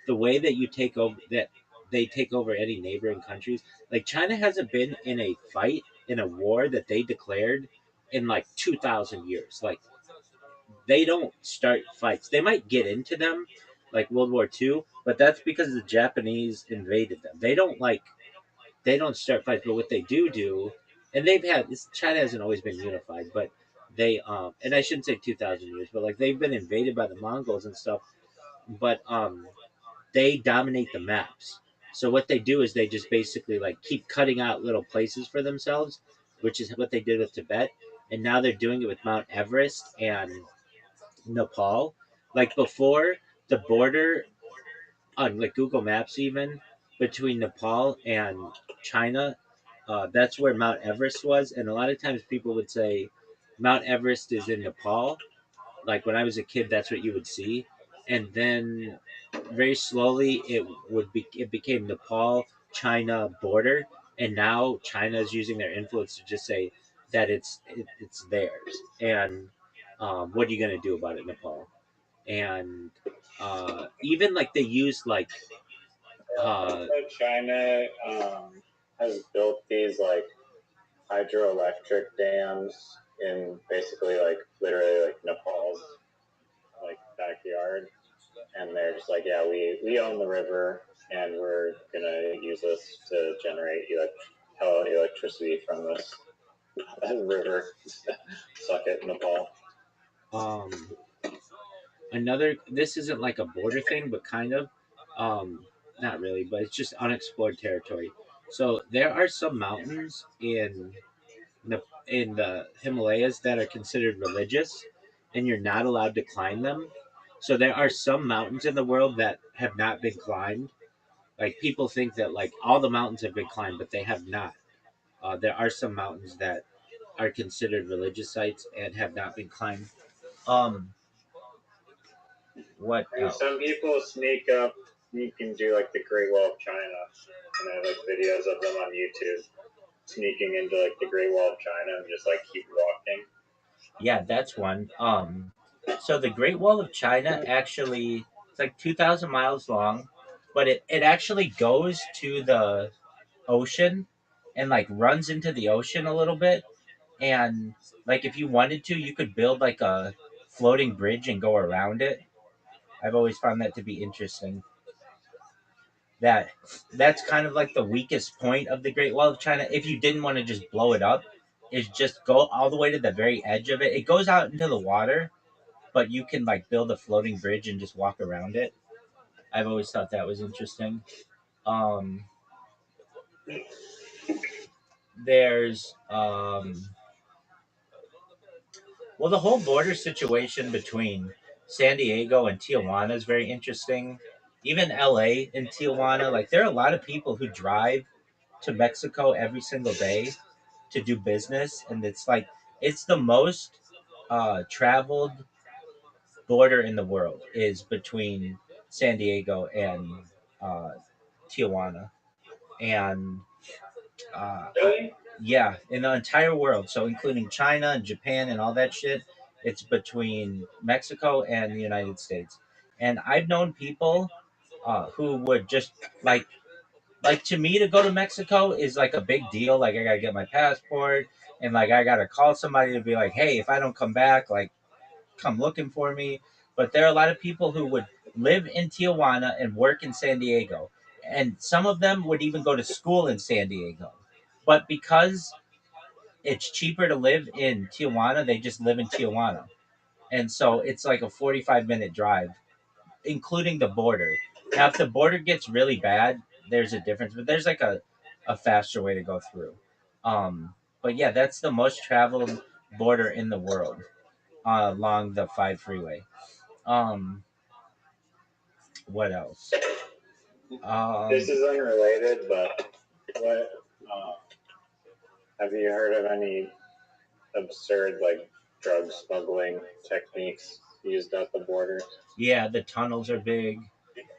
Speaker 1: the way that you take over that they take over any neighboring countries. Like China hasn't been in a fight in a war that they declared in like 2000 years. Like they don't start fights. They might get into them like World War II, but that's because the Japanese invaded them. They don't start fights, but what they do, and China hasn't always been unified, but they and I shouldn't say 2000 years, but like they've been invaded by the Mongols and stuff, but they dominate the maps. So what they do is they just basically like keep cutting out little places for themselves, which is what they did with Tibet, and now they're doing it with Mount Everest and Nepal. Like before, the border on like Google Maps even between Nepal and China, that's where Mount Everest was, and a lot of times people would say Mount Everest is in Nepal. Like when I was a kid, that's what you would see, and then very slowly it became Nepal China border, and now China is using their influence to just say that it's theirs. And what are you gonna do about it, Nepal? And even like they use like uh,
Speaker 2: So China has built these like hydroelectric dams in basically like literally like Nepal's like backyard, and they're just like, yeah, we own the river, and we're gonna use this to generate electricity from this river. Suck it, Nepal.
Speaker 1: um, another. This isn't like a border thing, but kind of. Um, Not really, but it's just unexplored territory. So there are some mountains in the Himalayas that are considered religious, and you're not allowed to climb them. So there are some mountains in the world that have not been climbed. Like people think that like all the mountains have been climbed, but they have not. There are some mountains that are considered religious sites and have not been climbed. Um, what
Speaker 2: And
Speaker 1: else?
Speaker 2: some people sneak up, sneak and do like the Great Wall of China, and I have like videos of them on YouTube sneaking into like the Great Wall of China and just like keep walking.
Speaker 1: Yeah, that's one. So the Great Wall of China actually it's like 2,000 miles long, but it actually goes to the ocean and like runs into the ocean a little bit. And like if you wanted to, you could build like a floating bridge and go around it. I've always found that to be interesting. That that's kind of like the weakest point of the Great Wall of China. If you didn't want to just blow it up, is just go all the way to the very edge of it. It goes out into the water, but you can like build a floating bridge and just walk around it. I've always thought that was interesting. Um, there's well, the whole border situation between San Diego and Tijuana is very interesting. Even LA and Tijuana, like there are a lot of people who drive to Mexico every single day to do business, and it's like it's the most traveled border in the world is between San Diego and uh, Tijuana, and uh,
Speaker 2: Really?
Speaker 1: yeah, in the entire world, so including China and Japan and all that shit, it's between Mexico and the United States. And I've known people who would just like to me to go to Mexico is like a big deal. Like I gotta get my passport, and like I gotta call somebody to be like, hey, if I don't come back, like come looking for me. But there are a lot of people who would live in Tijuana and work in San Diego, and some of them would even go to school in San Diego. But because it's cheaper to live in Tijuana, they just live in Tijuana, and so it's like a 45-minute drive, including the border. Now, if the border gets really bad, there's a difference, but there's like a faster way to go through. But yeah, that's the most traveled border in the world along the 5 freeway. Um, what else?
Speaker 2: This is unrelated, but what have you heard of any absurd like drug smuggling techniques used at the border?
Speaker 1: Yeah, the tunnels are big,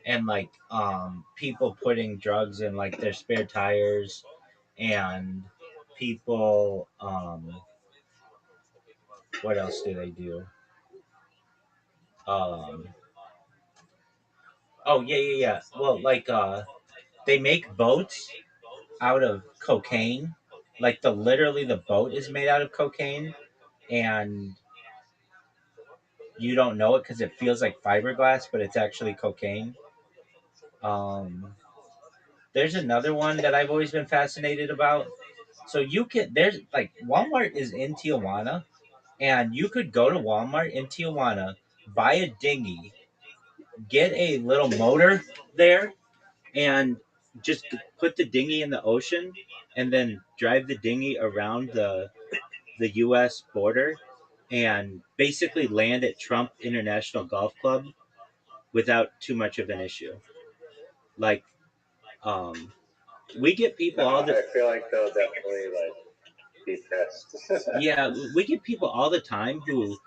Speaker 1: and like people putting drugs in like their spare tires, and people what else do they do? Um, oh yeah. Well, like they make boats out of cocaine. Like the boat is made out of cocaine, and you don't know it because it feels like fiberglass, but it's actually cocaine. Um, there's another one that I've always been fascinated about. So you can there's like Walmart is in Tijuana, and you could go to Walmart in Tijuana, buy a dinghy, get a little motor there, and just put the dinghy in the ocean, and then drive the dinghy around the U.S. border, and basically land at Trump International Golf Club without too much of an issue. Like, um, we get people all the
Speaker 2: I feel like they'll definitely like be pissed.
Speaker 1: yeah, we get people all the time who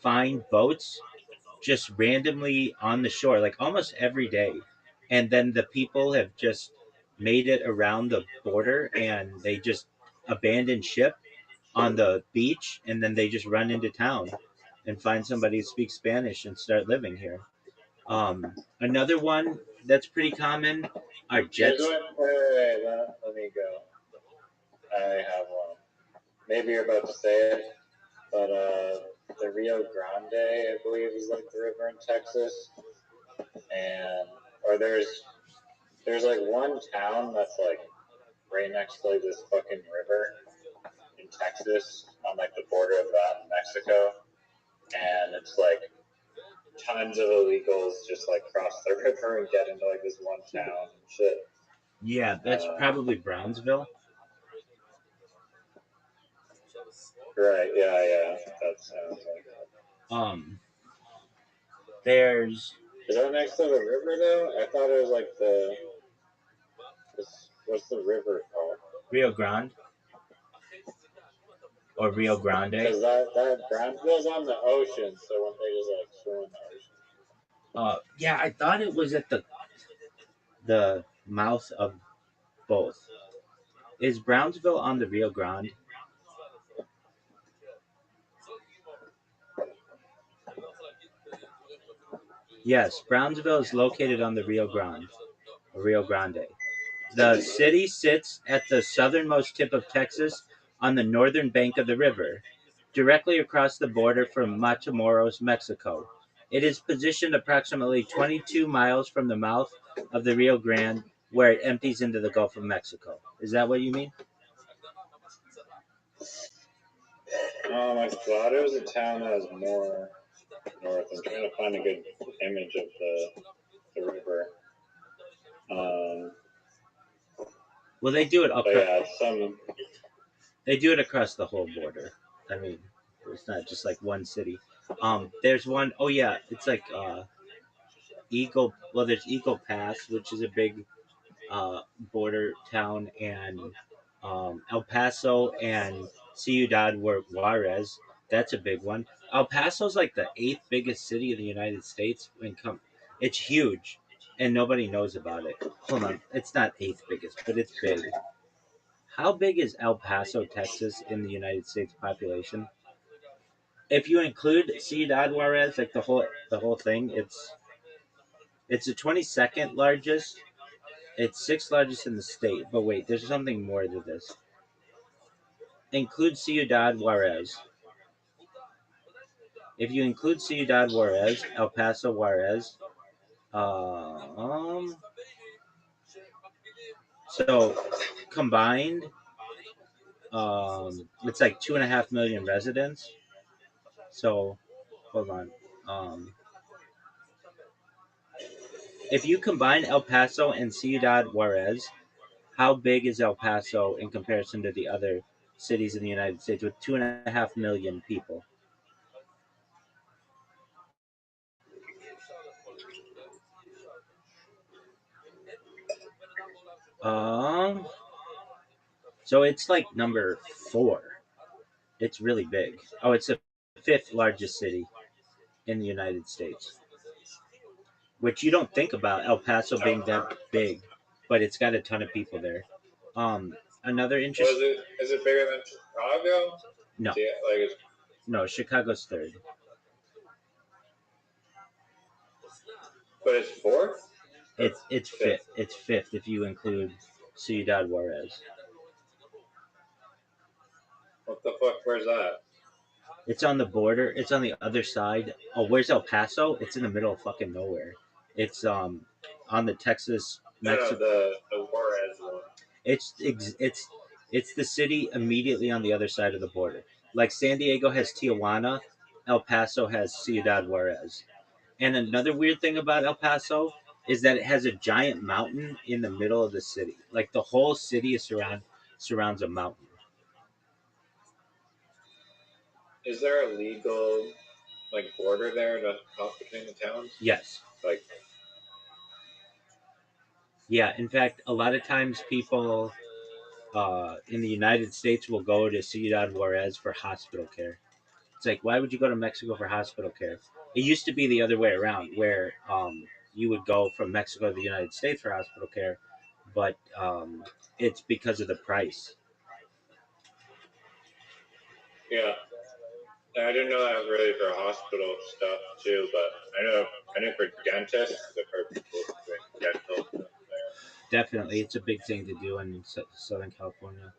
Speaker 1: find boats just randomly on the shore, like almost every day, and then the people have just made it around the border and they just abandon ship on the beach, and then they just run into town and find somebody who speaks Spanish and start living here. Another one that's pretty common are
Speaker 2: There's
Speaker 1: jets.
Speaker 2: one. Wait, let me go. I have one. Maybe you're about to say it, but the Rio Grande, I believe, is like the river in Texas, and or there's like one town that's like right next to like this fucking river in Texas on like the border of that and Mexico, and it's like tons of illegals just like cross the river and get into like this one town and shit.
Speaker 1: Yeah, that's probably Brownsville.
Speaker 2: Right? Yeah. That sounds like that.
Speaker 1: There's
Speaker 2: Is that next to the river though? I thought it was like what's the river called?
Speaker 1: Rio Grande or Rio Grande.
Speaker 2: Because that Brownsville's on the ocean, so when they just like swim in the ocean.
Speaker 1: Yeah, I thought it was at the mouth of both. Is Brownsville on the Rio Grande? Yes, Brownsville is located on the Rio Grande. Rio Grande. The city sits at the southernmost tip of Texas on the northern bank of the river, directly across the border from Matamoros, Mexico. It is positioned approximately 22 miles from the mouth of the Rio Grande, where it empties into the Gulf of Mexico. Is that what you mean?
Speaker 2: I thought it was a town that was more north. I'm trying to find a good image of the river.
Speaker 1: Well, they do it They do it across the whole border. I mean, it's not just like one city. There's one oh yeah, it's like Eagle. Well, there's Eagle Pass, which is a big border town, and El Paso and Ciudad Juarez. That's a big one. El Paso's like the eighth biggest city in the United States. It's huge, and nobody knows about it. Hold on, it's not eighth biggest, but it's big. How big is El Paso, Texas, in the United States population? If you include Ciudad Juarez, like the whole thing, it's the 22nd largest. It's sixth largest in the state. But wait, there's something more to this. Include Ciudad Juarez. If you include Ciudad Juarez, El Paso Juarez, um, so combined, it's like 2.5 million residents. So hold on. If you combine El Paso and Ciudad Juarez, how big is El Paso in comparison to the other cities in the United States with 2.5 million people? Um, so it's like number 4. It's really big. Oh, it's the fifth largest city in the United States, which you don't think about El Paso being that big, but it's got a ton of people there. Another interesting.
Speaker 2: Is it bigger than Chicago?
Speaker 1: No,
Speaker 2: Yeah, like
Speaker 1: no, Chicago's third.
Speaker 2: but it's fourth.
Speaker 1: It's fifth. It's fifth if you include Ciudad Juarez.
Speaker 2: What the fuck? Where's that?
Speaker 1: It's on the border. It's on the other side. Oh, where's El Paso? It's in the middle of fucking nowhere. It's on the Texas Mexico.
Speaker 2: The Juarez one.
Speaker 1: It's the city immediately on the other side of the border. Like San Diego has Tijuana, El Paso has Ciudad Juarez. And another weird thing about El Paso is that it has a giant mountain in the middle of the city. Like the whole city is surrounds a mountain.
Speaker 2: Is there a legal like border there between the towns?
Speaker 1: Yes.
Speaker 2: Like
Speaker 1: Yeah. In fact, a lot of times people in the United States will go to Ciudad Juarez for hospital care. It's like, why would you go to Mexico for hospital care? It used to be the other way around, where you would go from Mexico to the United States for hospital care, but it's because of the price.
Speaker 2: Yeah. I didn't know that really for hospital stuff too, but I know for dentists, I've heard people doing dental stuff there.
Speaker 1: Definitely, it's a big thing to do in Southern California.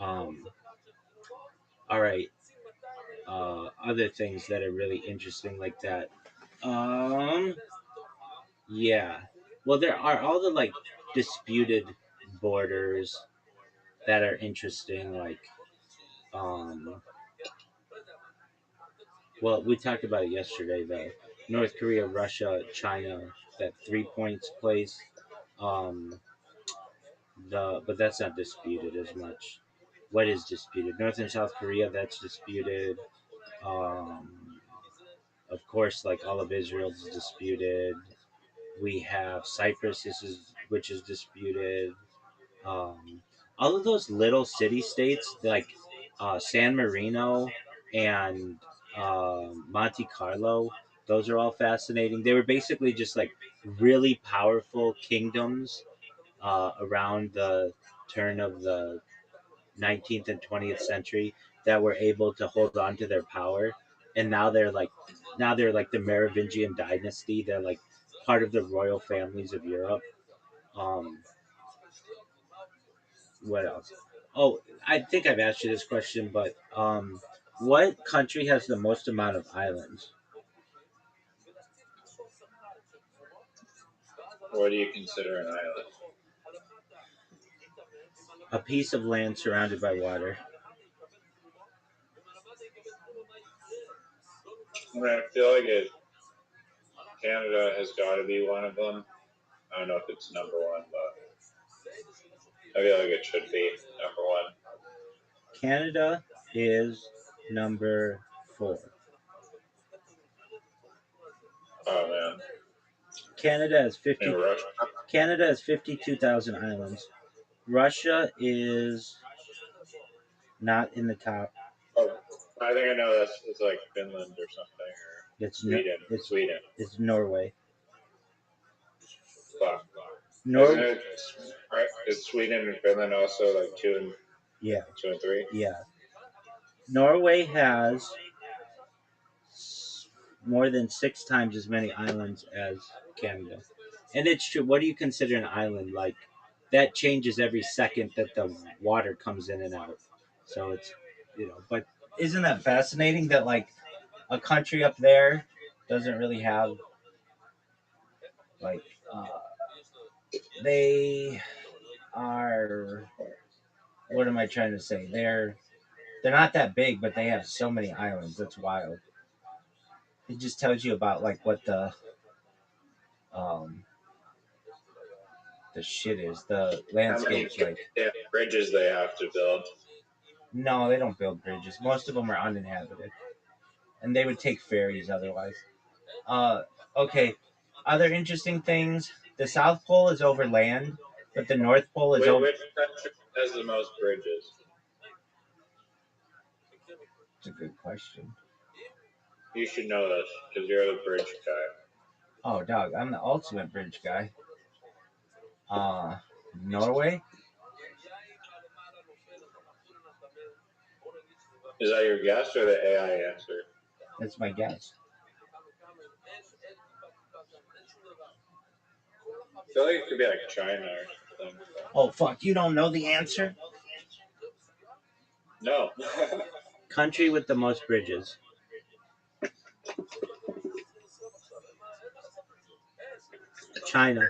Speaker 1: Um, all right. Other things that are really interesting like that. Um, yeah. Well, there are all the like disputed borders that are interesting. Like, um, well, we talked about it yesterday. The North Korea, Russia, China, that 3 points place. Um, but that's not disputed as much. What is disputed? North and South Korea, that's disputed. Um, of course, like all of Israel is disputed. We have Cyprus, which is disputed. Um, all of those little city states like San Marino and Monte Carlo, those are all fascinating. They were basically just like really powerful kingdoms around the turn of the 19th and 20th century that were able to hold on to their power, and now they're like the Merovingian dynasty. They're like part of the royal families of Europe. Um, what else? Oh, I think I've asked you this question, but what country has the most amount of islands?
Speaker 2: What do you consider an island?
Speaker 1: A piece of land surrounded by water.
Speaker 2: I mean, I feel like Canada has got to be one of them. I don't know if it's number one, but I feel like it should be number one.
Speaker 1: Canada is number 4.
Speaker 2: Oh man,
Speaker 1: Canada has
Speaker 2: in
Speaker 1: 50.
Speaker 2: Russia.
Speaker 1: Canada has 52,000 islands. Russia is not in the top.
Speaker 2: Oh, I think I know that's it's like Finland or something or
Speaker 1: It's no,
Speaker 2: Sweden.
Speaker 1: it's
Speaker 2: Sweden.
Speaker 1: it's Norway.
Speaker 2: Fuck. Isn't
Speaker 1: Nor
Speaker 2: it? Right? Is Sweden and Finland also like
Speaker 1: yeah,
Speaker 2: two and three?
Speaker 1: yeah. Norway has more than 6 times as many islands as Canada. And it's true. What do you consider an island? Like that changes every second that the water comes in and out. So but isn't that fascinating that like a country up there doesn't really have like uh, they are what am I trying to say? They're not that big, but they have so many islands. That's wild. It just tells you about like what um the shit is, the
Speaker 2: How many
Speaker 1: landscapes like.
Speaker 2: bridges they have to build?
Speaker 1: No, they don't build bridges. Most of them are uninhabited, and they would take ferries otherwise. Uh, okay. Other interesting things: the South Pole is over land, but the North Pole is over.
Speaker 2: Which country has the most bridges?
Speaker 1: It's a good question.
Speaker 2: You should know this because you're the bridge guy.
Speaker 1: Oh, dog, I'm the ultimate bridge guy. Uh, Norway.
Speaker 2: Is that your guess or the AI answer?
Speaker 1: That's my guess.
Speaker 2: I feel like it could be like China or something.
Speaker 1: Oh fuck! You don't know the answer.
Speaker 2: No.
Speaker 1: Country with the most bridges. China.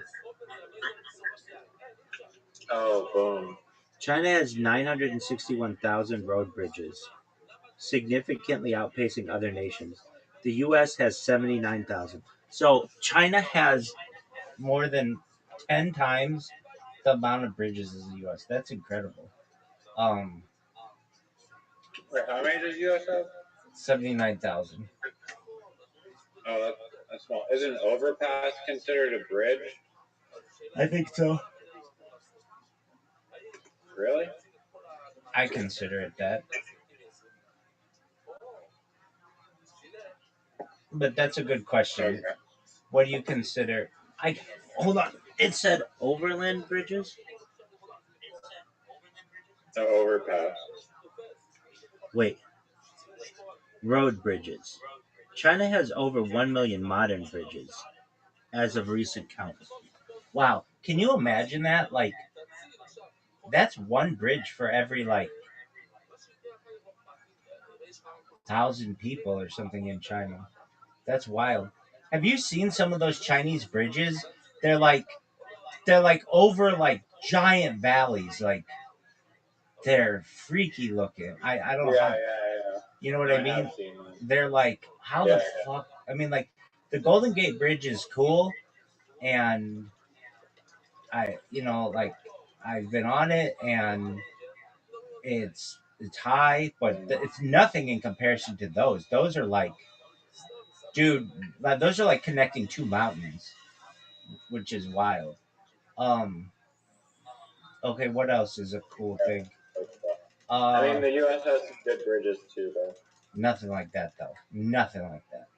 Speaker 2: Oh, boom.
Speaker 1: China has 961,000 road bridges, significantly outpacing other nations. The U.S. has 79,000. So China has more than 10 times the amount of bridges as the U.S. That's incredible. Um,
Speaker 2: Wait, how many does US have?
Speaker 1: 79,000.
Speaker 2: Oh, that's small. Is an overpass considered a bridge?
Speaker 1: I think so.
Speaker 2: Really?
Speaker 1: I consider it that. But that's a good question.
Speaker 2: Okay.
Speaker 1: What do you consider? I hold on. It said overland bridges.
Speaker 2: No overpass.
Speaker 1: Wait. Road bridges. China has over 1 million modern bridges as of recent counts.
Speaker 3: Wow, can you imagine that? Like, that's one bridge for every like 1,000 people or something in China. That's wild. Have you seen some of those Chinese bridges? They're like they're like over like giant valleys. Like they're freaky looking. I don't know
Speaker 2: Yeah,
Speaker 3: how,
Speaker 2: yeah.
Speaker 3: you know what I
Speaker 2: I
Speaker 3: mean?
Speaker 2: have seen them.
Speaker 3: They're like, how
Speaker 2: Yeah,
Speaker 3: the fuck? I mean, like the Golden Gate Bridge is cool, and like I've been on it, and it's high, but it's nothing in comparison to those. Those are like, dude, like, those are like connecting two mountains, which is wild. Um, okay, what else is a cool thing?
Speaker 2: I mean,
Speaker 3: Uh,
Speaker 2: the U.S. has some good bridges too, though.
Speaker 3: Nothing like that though. Nothing like that.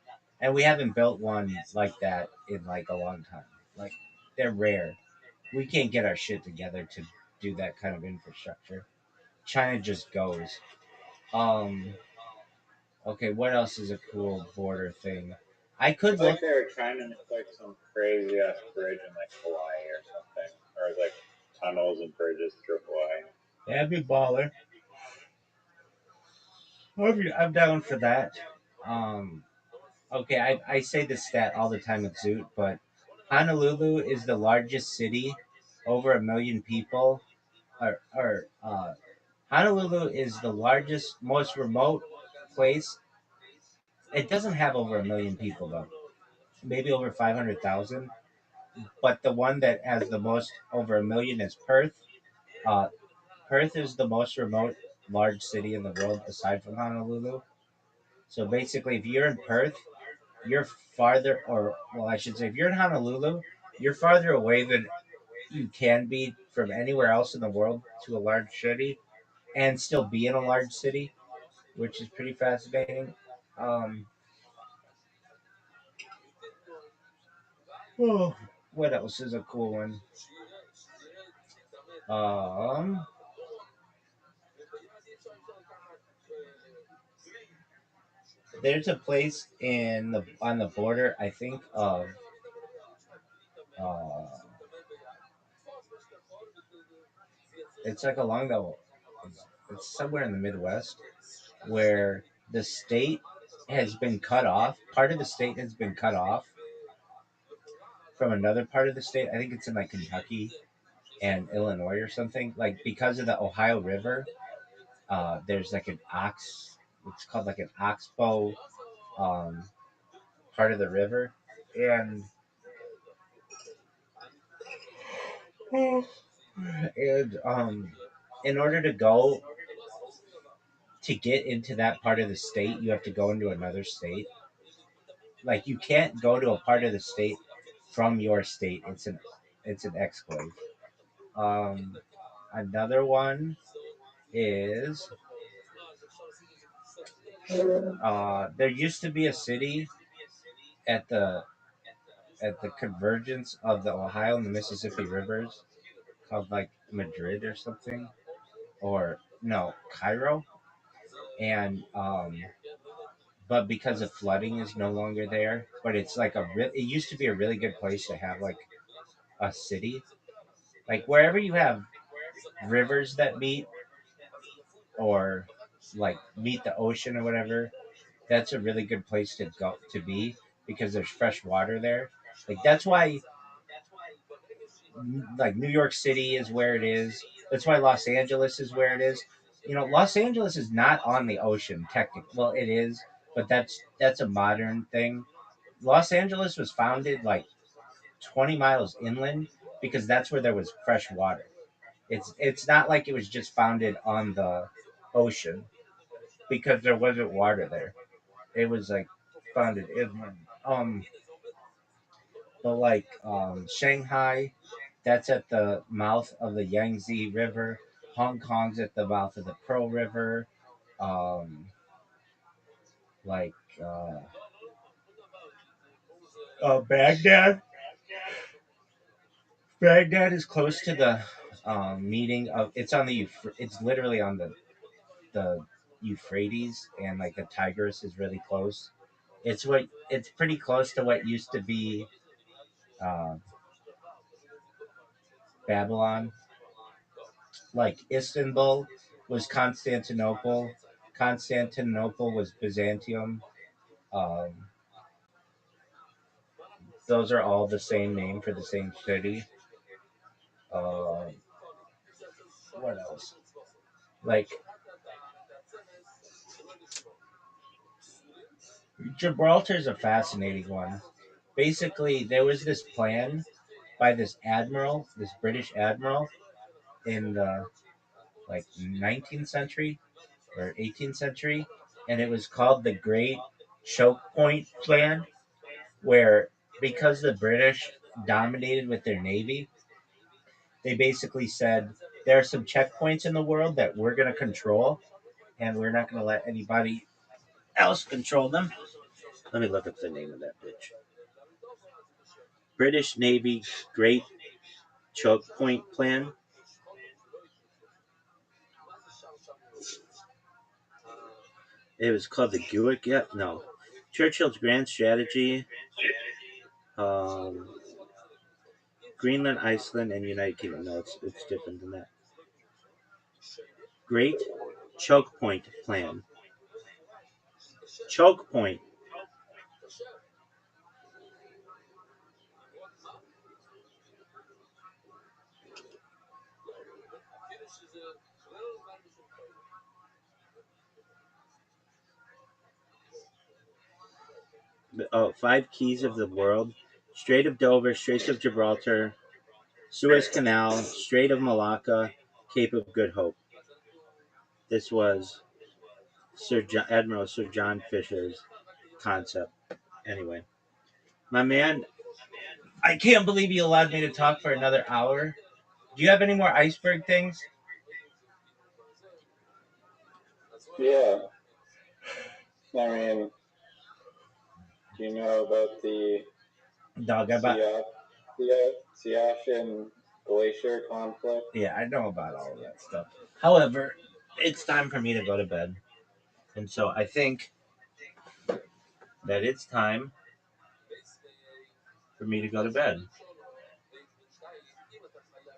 Speaker 3: And we haven't built one like that in like a long time. Like they're rare. We can't get our shit together to do that kind of infrastructure. China just goes. Um. Okay, what else is a cool border thing? I could
Speaker 2: It's like
Speaker 3: look.
Speaker 2: they were trying to make like some crazy ass bridge in like Hawaii or something, or like tunnels and bridges through Hawaii.
Speaker 3: That'd be baller. I'm down for that. Um. Okay, I say this stat all the time with Zoot, but Honolulu is the largest city, over 1 million people. Honolulu is the largest, most remote place. It doesn't have over 1 million people though, maybe over 500,000. But the one that has the most, over 1 million, is Perth. Uh, Perth is the most remote large city in the world aside from Honolulu. So basically, if you're in Perth, you're farther, or well, I should say, if you're in Honolulu, you're farther away than you can be from anywhere else in the world to a large city, and still be in a large city, which is pretty fascinating. Um, oh, what else is a cool one? Um, there's a place in the on the border, I think of. Uh, it's like along the. It's somewhere in the Midwest where the state has been cut off. Part of the state has been cut off from another part of the state. I think it's in like Kentucky and Illinois or something. Like because of the Ohio River, there's like an ox. It's called like an oxbow, um, part of the river, and in order to get into that part of the state, you have to go into another state. Like you can't go to a part of the state from your state. It's an exclave. Um, Another one is, there used to be a city at the convergence of the Ohio and the Mississippi rivers called like Madrid or something, or no, Cairo, and but because of flooding is no longer there. But it's like it used to be a really good place to have like a city, like wherever you have rivers that meet, or like meet the ocean or whatever. That's a really good place to go to be, because there's fresh water there. Like that's why, like New York City is where it is. That's why Los Angeles is where it is. Los Angeles is not on the ocean technically. Well, it is, but that's a modern thing. Los Angeles was founded like 20 miles inland because that's where there was fresh water. It's not like it was just founded on the ocean because there wasn't water there. It was like founded inland. But like Shanghai, that's at the mouth of the Yangtze River. Hong Kong's at the mouth of the Pearl River. Um, like uh, Baghdad. Baghdad is close to the meeting of. It's on the. It's literally on the Euphrates, and like the Tigris is really close. It's pretty close to what used to be um, Babylon. Like Istanbul was Constantinople. Constantinople was Byzantium. Um, those are all the same name for the same city. Uh, what else? Like Gibraltar's a fascinating one. Basically, there was this plan by this admiral, this British admiral, in the like 19th century or 18th century, and it was called the Great Choke Point Plan, where because the British dominated with their navy, they basically said there are some checkpoints in the world that we're going to control, and we're not going to let anybody else control them. Let me look up the name of that bitch. British Navy Great Choke Point Plan. It was called the Guick. Yeah, no. Churchill's grand strategy. Um, Greenland, Iceland, and United Kingdom. No, it's different than that. Great Choke Point Plan. Choke Point. Oh, 5 keys of the world: Strait of Dover, Straits of Gibraltar, Suez Canal, Strait of Malacca, Cape of Good Hope. This was Admiral Sir John Fisher's concept. Anyway, my man, I can't believe you allowed me to talk for another hour. Do you have any more iceberg things?
Speaker 2: Yeah. I mean, do you know about the
Speaker 3: Dog, about
Speaker 2: Siachen Glacier conflict?
Speaker 3: yeah, I know about all of that stuff. However, it's time for me to go to bed, and so I think that it's time for me to go to bed.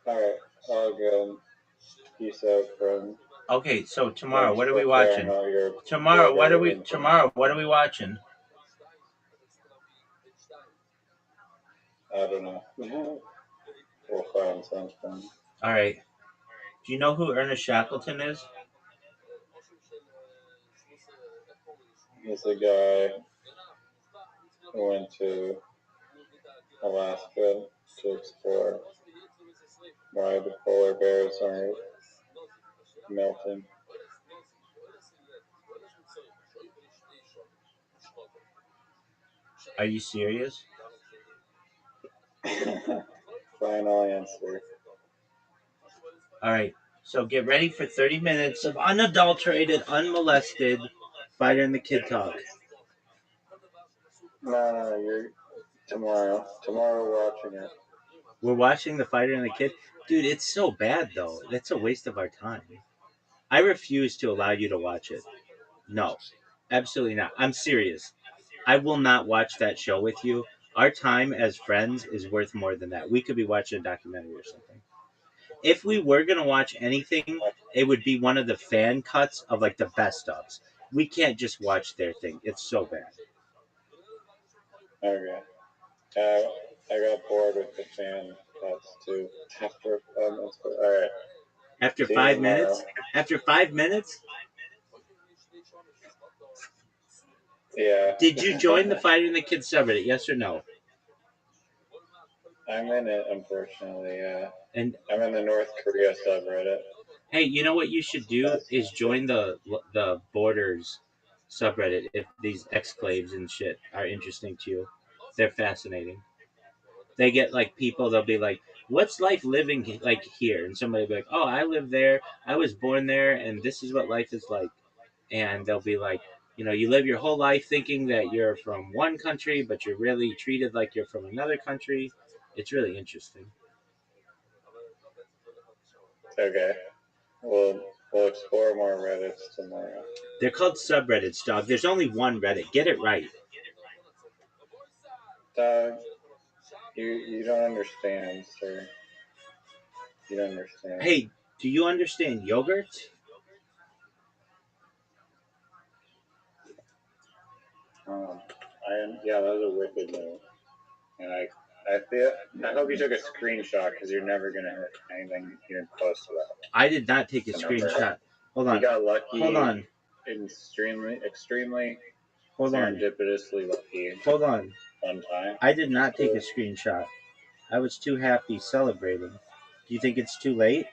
Speaker 2: Alright, I'll go. Peace out, friend.
Speaker 3: Okay, so tomorrow,
Speaker 2: Thanks
Speaker 3: what are
Speaker 2: for
Speaker 3: we watching?
Speaker 2: sharing all your
Speaker 3: Tomorrow, what are we?
Speaker 2: information.
Speaker 3: Tomorrow, what are we watching?
Speaker 2: I don't know. We'll find something.
Speaker 3: All right. Do you know who Ernest Shackleton is?
Speaker 2: He's a guy who went to Alaska to explore why the polar bears aren't melting.
Speaker 3: Are you serious?
Speaker 2: Final answer.
Speaker 3: All right. So get ready for 30 minutes of unadulterated, unmolested Fighter and the Kid talk.
Speaker 2: No, you're tomorrow. Tomorrow we're watching it.
Speaker 3: We're watching the Fighter and the Kid. Dude, it's so bad though. That's a waste of our time. I refuse to allow you to watch it. No, absolutely not. I'm serious. I will not watch that show with you. Our time as friends is worth more than that. We could be watching a documentary or something. If we were gonna watch anything, it would be one of the fan cuts of like the best ofs. We can't just watch their thing. It's so bad.
Speaker 2: Okay. I got bored with the fan cuts too after 5 minutes. But all right.
Speaker 3: After
Speaker 2: See you
Speaker 3: 5 minutes?
Speaker 2: tomorrow.
Speaker 3: After 5 minutes?
Speaker 2: Yeah.
Speaker 3: Did you join the Fighter and the Kid subreddit? Yes or no?
Speaker 2: I'm in it, unfortunately. Yeah.
Speaker 3: And
Speaker 2: I'm in the North Korea subreddit.
Speaker 3: hey, you know what you should do is join the Borders subreddit if these exclaves and shit are interesting to you. They're fascinating. They get like people. They'll be like, "What's life living like here?" And somebody will be like, "Oh, I live there. I was born there, and this is what life is like." And they'll be like, you live your whole life thinking that you're from one country, but you're really treated like you're from another country. It's really interesting.
Speaker 2: Okay. Well, We'll explore more Reddits tomorrow.
Speaker 1: They're called subreddits, dog. There's only one Reddit. Get it right.
Speaker 2: Dog, you don't understand, sir. You don't understand.
Speaker 1: Hey, do you understand yogurt?
Speaker 2: Yeah, that was a wicked move. And I hope you took a screenshot because you're never gonna hit anything even close to that.
Speaker 1: I did not take a screenshot. Hold on.
Speaker 2: You got lucky.
Speaker 1: Hold on.
Speaker 2: Extremely
Speaker 1: Hold on.
Speaker 2: serendipitously lucky.
Speaker 1: Hold on.
Speaker 2: One time.
Speaker 1: I did not take a screenshot. I was too happy celebrating. Do you think it's too late?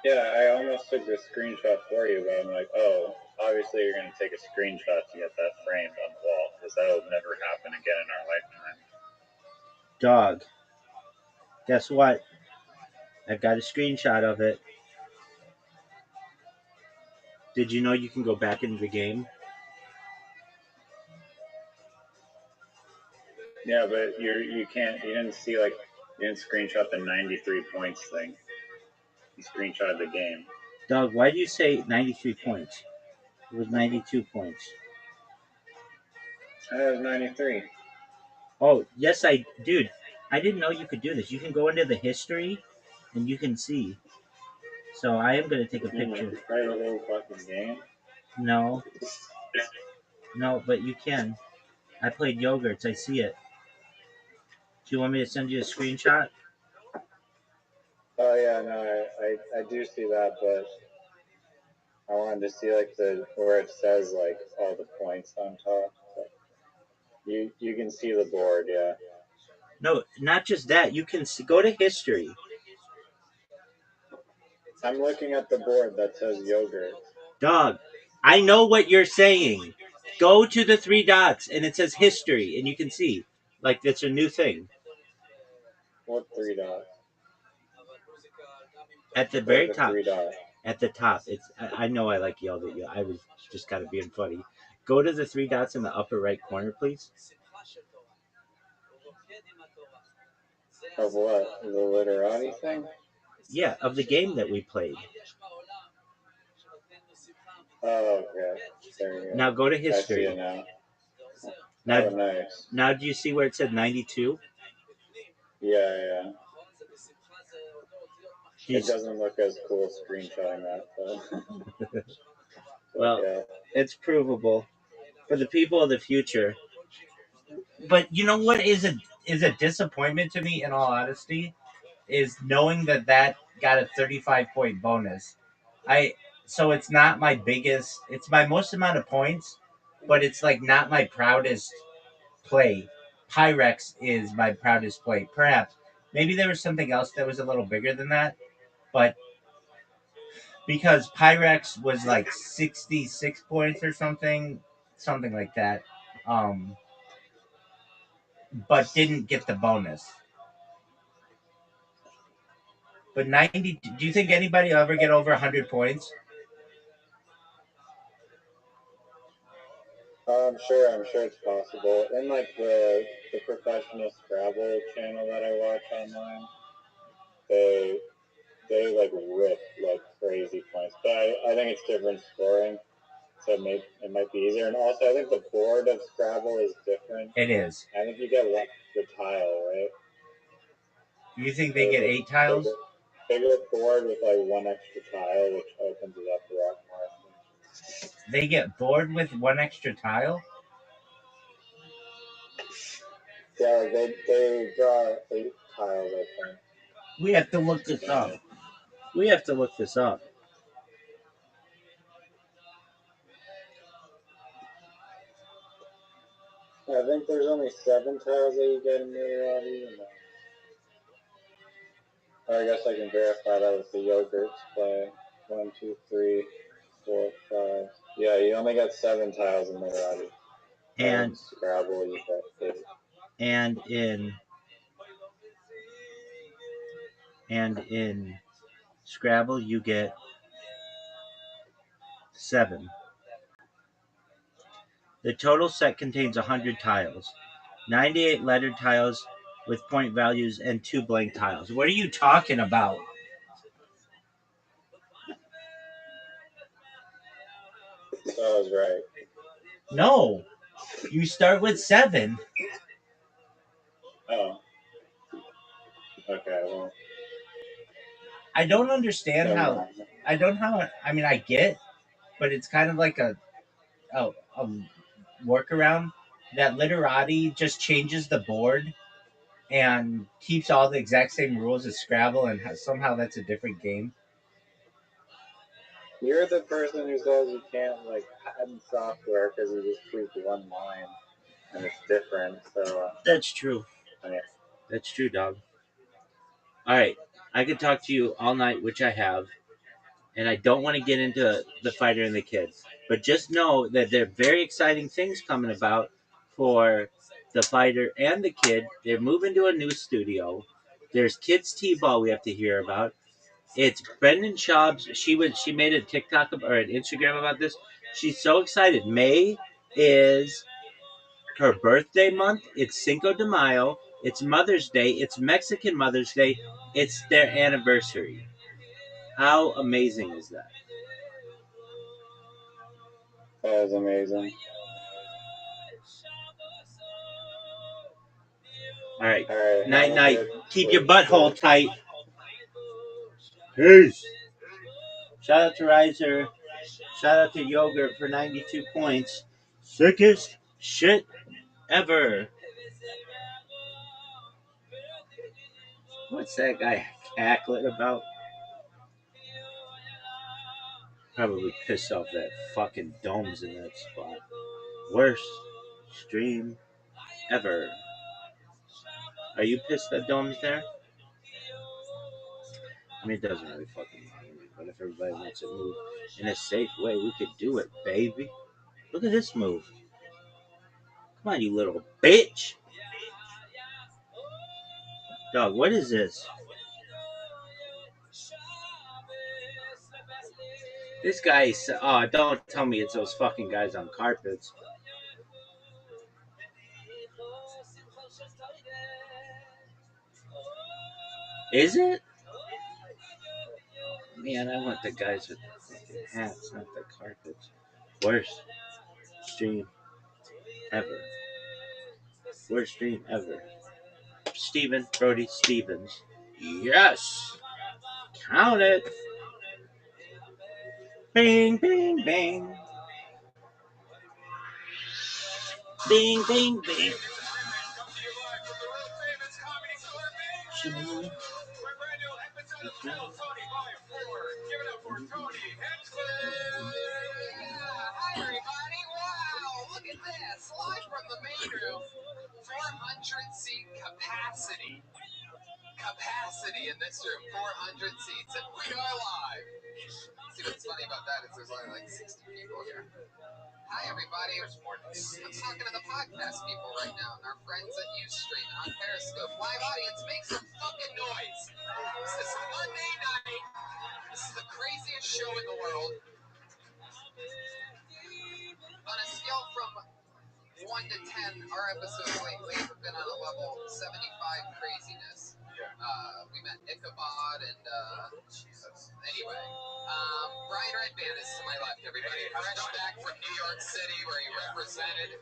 Speaker 2: Yeah, I almost took the screenshot for you, but I'm like, oh, obviously you're going to take a screenshot to get that framed on the wall, because that will never happen again in our lifetime.
Speaker 1: Dog. Guess what? I've got a screenshot of it. Did you know you can go back into the game?
Speaker 2: Yeah, but you didn't see, like, you didn't screenshot the 93 points thing. You screenshotted the game.
Speaker 1: Dog, why do you say 93 points? It was 92 points.
Speaker 2: It was 93.
Speaker 1: Oh, yes, dude, I didn't know you could do this. You can go into the history and you can see. So I am going to take a picture.
Speaker 2: Play the whole fucking game?
Speaker 1: No. No, but you can. I played yogurts. I see it. Do you want me to send you a screenshot?
Speaker 2: Oh, yeah, no, I do see that, but I wanted to see, like, where it says, like, all the points on top. But you can see the board, yeah.
Speaker 1: No, not just that. You can go to history.
Speaker 2: I'm looking at the board that says yogurt.
Speaker 1: Dog, I know what you're saying. Go to the three dots and it says history and you can see. Like, that's a new thing.
Speaker 2: What three dots?
Speaker 1: At the very top.
Speaker 2: Three dots?
Speaker 1: At the top. I know I like yelled at you. I was just kind of being funny. Go to the three dots in the upper right corner, please.
Speaker 2: Of what? The literati thing?
Speaker 1: Yeah, of the game that we played.
Speaker 2: Oh, okay. There you go.
Speaker 1: Now go to history.
Speaker 2: I see it now.
Speaker 1: Now,
Speaker 2: nice.
Speaker 1: Now do you see where it said 92?
Speaker 2: Yeah. It doesn't look as cool screenshotting that, though.
Speaker 1: Well, yeah. It's provable for the people of the future. But you know what is a disappointment to me, in all honesty, is knowing that got a 35-point bonus. So it's not my biggest. It's my most amount of points, but it's like not my proudest play. Pyrex is my proudest play. Perhaps maybe there was something else that was a little bigger than that, but because Pyrex was like 66 points or something like that, but didn't get the bonus. But 90. Do you think anybody will ever get over 100 points?
Speaker 2: I'm sure it's possible. And like the professional Scrabble channel that I watch online, they like rip like crazy points. But I think it's different scoring, so it might be easier. And also, I think the board of Scrabble is different.
Speaker 1: It is.
Speaker 2: I think you get the tile, right?
Speaker 1: You think they get 8 tiles?
Speaker 2: Bigger board with like one extra tile, which opens it up a lot more.
Speaker 1: They get bored with one extra tile?
Speaker 2: Yeah, they draw 8 tiles, I think.
Speaker 1: We have to look this up.
Speaker 2: I think there's only 7 tiles that you get in literati. I guess I can verify that with the yogurts play. 1, 2, 3, 4, 5. Yeah, you only got 7 tiles in literati.
Speaker 1: And
Speaker 2: Scrabble, you got 8.
Speaker 1: And in Scrabble, you get 7. The total set contains 100 tiles, 98 lettered tiles with point values, and 2 blank tiles. What are you talking about?
Speaker 2: was right.
Speaker 3: No, you start with 7.
Speaker 2: Oh. Okay, well.
Speaker 3: I don't understand
Speaker 2: never
Speaker 3: how.
Speaker 2: mind.
Speaker 3: I don't how. I mean, I get, but it's kind of like a workaround that Literati just changes the board and keeps all the exact same rules as Scrabble, and somehow that's a different game.
Speaker 2: You're the person who says you can't like patent software because you just tweak one line and it's different. So
Speaker 1: That's true.
Speaker 2: I mean,
Speaker 1: That's true, dog. All right, I could talk to you all night, which I have, and I don't want to get into the fighter and the kids, but just know that there are very exciting things coming about for the fighter and the kid. They're moving to a new studio. There's kids t-ball we have to hear about. It's Brendan Schaub's. She made a TikTok or an Instagram about this. She's so excited. May is her birthday month. It's Cinco de Mayo. It's Mother's Day. It's Mexican Mother's Day. It's their anniversary. How amazing is that?
Speaker 2: that is amazing.
Speaker 1: All right.
Speaker 2: All right,
Speaker 1: Night,
Speaker 2: have a
Speaker 1: night.
Speaker 2: good
Speaker 1: Keep your
Speaker 2: sleep.
Speaker 1: butthole tight. Peace. Shout out to Riser. Shout out to Yogurt for 92 points. Sickest shit ever. What's that guy cackling about? Probably pissed off that fucking dome's in that spot. Worst stream ever. Are you pissed that dome's there? I mean, it doesn't really fucking matter. But if everybody wants to move in a safe way, we could do it, baby. Look at this move. Come on, you little bitch. Dog, what is this? This guy's. Oh, don't tell me it's those fucking guys on carpets. Is it? Man, I want the guys with the fucking hats, not the carpets. Worst stream ever. Worst stream ever. Steven Brody Stevens. Yes! Count it! Bing, bing, bing. Bing, bing, bing.
Speaker 6: Hi, everybody. Wow, look at this. Live from the main room. 400-seat capacity. Capacity in this room. 400 seats, and we are live. See, what's funny about that is there's only like 60 people here. Hi, everybody. I'm talking to the podcast people right now, and our friends at Ustream on Periscope. Live audience, make some fucking noise. This is Monday night. This is the craziest show in the world. On a scale from 1 to 10, our episodes lately have been on a level 75 craziness. We met Ichabod and, anyway. Brian Redband is to my left, everybody. Fresh back from New York City where he represented.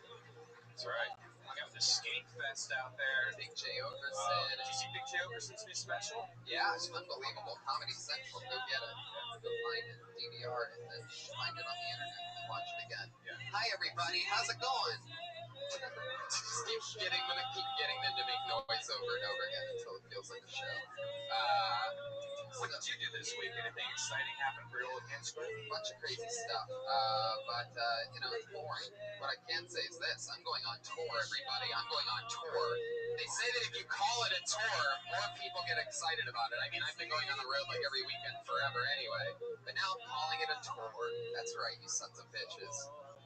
Speaker 6: That's right. We got the skate fest out there. Big J. Ogerson. Did you see Big J. Ogerson's new special? Yeah, it's unbelievable. Comedy Central. Go get it. Go find it. DVR it. And then find it on the internet and watch it again. Yeah. Hi, everybody. How's it going? Just keep getting them to make noise over and over again until it feels like a show. What did you do this week? Anything exciting happen for your old kids? A bunch of crazy stuff. But it's boring. What I can say is this. I'm going on tour, everybody. I'm going on tour. They say that if you call it a tour, more people get excited about it. I mean, I've been going on the road like every weekend forever anyway. But now I'm calling it a tour. That's right, you sons of bitches.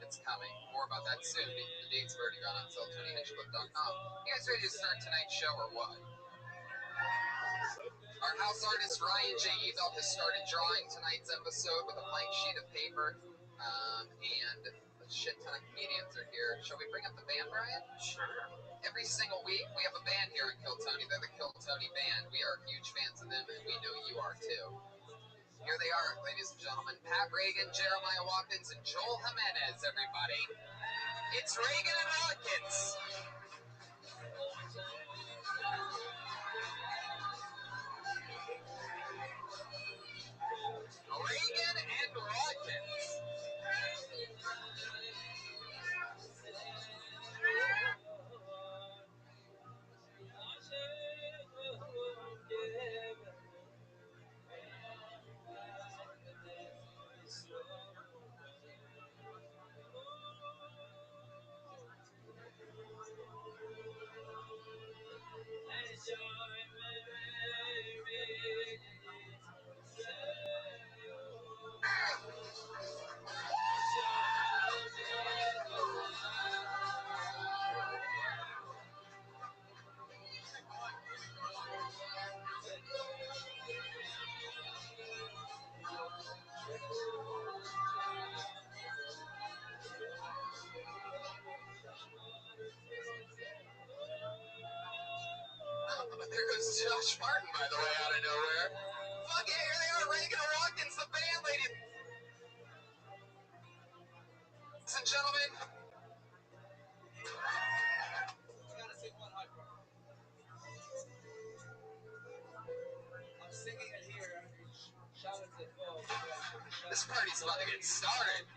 Speaker 6: It's coming. More about that soon. The dates have already gone on sale. TonyHitchcliffe.com. You guys ready to start tonight's show or what? Our house artist Ryan J. Ebelt has started drawing tonight's episode with a blank sheet of paper. And a shit ton of comedians are here. Shall we bring up the band, Brian? Sure. Every single week, we have a band here at Kill Tony. They're the Kill Tony Band. We are huge fans of them, and we know you are too. Here they are, ladies and gentlemen. Pat Reagan, Jeremiah Watkins, and Joel Jimenez, everybody. It's Reagan and Watkins. Reagan and Watkins. There goes Josh Martin, by the way, out of nowhere. Fuck yeah, here they are, Reagan and Watkins, the band, ladies and gentlemen. This party's about to get started.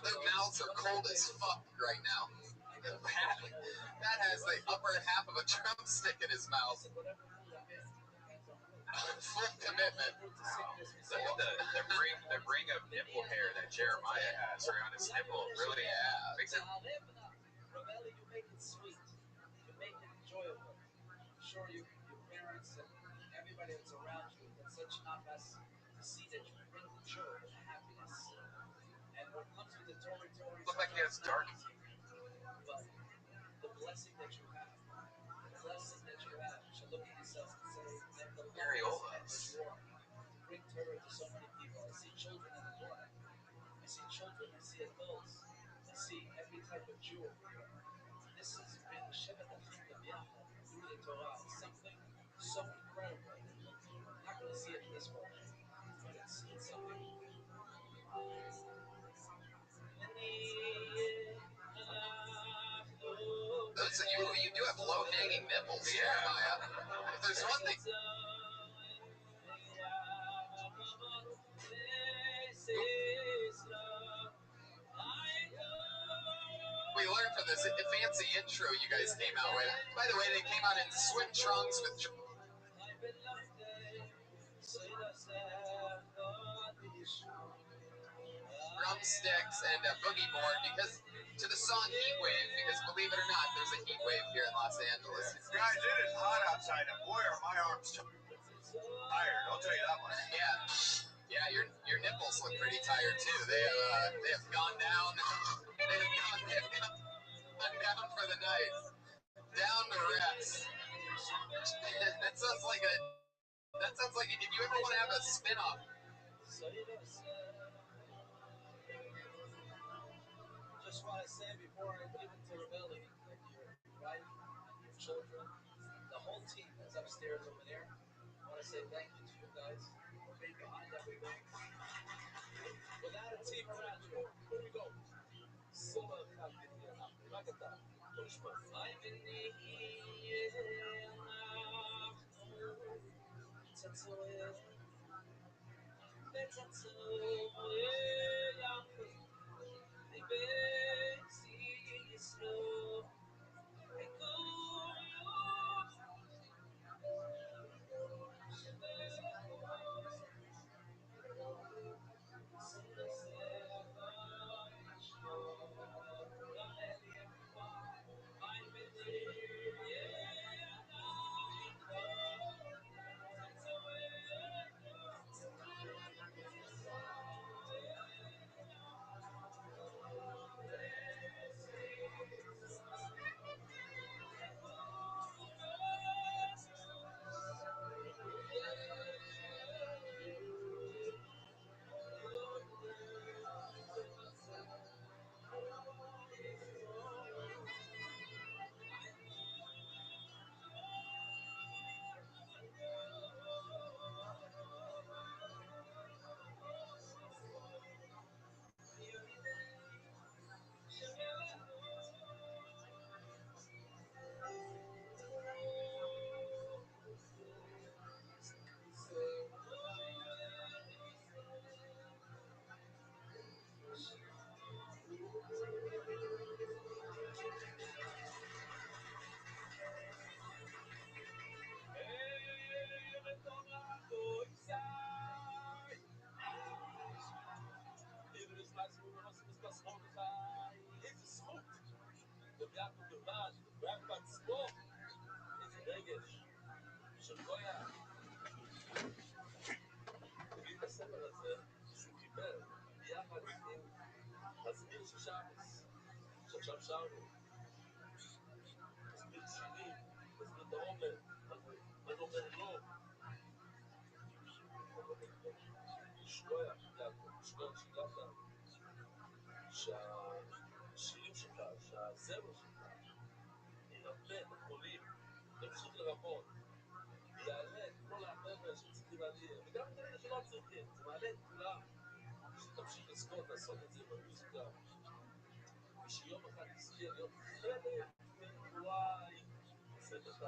Speaker 6: Their mouths are cold as fuck right now. Pat has the upper half of a drumstick in his mouth. Full commitment. The ring of nipple hair that Jeremiah has around his nipple really makes it.
Speaker 7: Rabbi, you make it sweet. You make it enjoyable. I'm sure your parents and everybody that's around you, that's such nafas to see that you bring the joy and the happiness. And what comes with the Torah,
Speaker 6: Look like he has dark.
Speaker 7: but the blessing that you have, should look at yourself and say, and the blessing that you are, to bring Torah to so many people. I see children in the blood. I see children, I see adults, I see every type of Jew over here. This has been Shevet Achim Yachad through the Torah. It's something so incredible. I'm not going to see it in this world, but it's something.
Speaker 6: You do have low hanging nipples, Jeremiah. If there's one thing. We learned from this fancy intro you guys came out with. By the way, they came out in swim trunks with drumsticks and a boogie board because to the song Heat Wave, because believe it or not, there's a heat wave here in Los Angeles.
Speaker 8: Guys, it is hot outside, and boy, are my arms tired. I'll tell you that much.
Speaker 6: Yeah, your nipples look pretty tired too. They have gone down. They have gone down for the night. Down to rest. That sounds like if you ever want to have a spin-off.
Speaker 7: Just want to say before I give it to Rabbi, that your wife, your children, the whole team that's upstairs over there, I want to say thank you to you guys for being behind everything. Without a team around you, here we go. Solo פרופסור מרדכי, איזה זכות. וביעקב לבד, וביעקב בעצמו, איזה רגש. של גויה. תגיד את הספר הזה, שהוא קיבל ביחד עם הזמיר של שבס, שעכשיו שרנו. מסביר שירים, מסביר את העומר, מה זה אומר לא. שגויה, יעקב, שגויה שגעת, שהשירים שלך, שהזמר שלך, ירפא את החולים, ימשיך לרפות, יעלה את כל החבר'ה שצריכים להעיר, וגם את אלה שלא צריכים, זה מעלה את כולם, שתמשיך לזכות לעשות את זה במוזיקה, ושיום אחד תזכה להיות חלק וואי, עושה לך.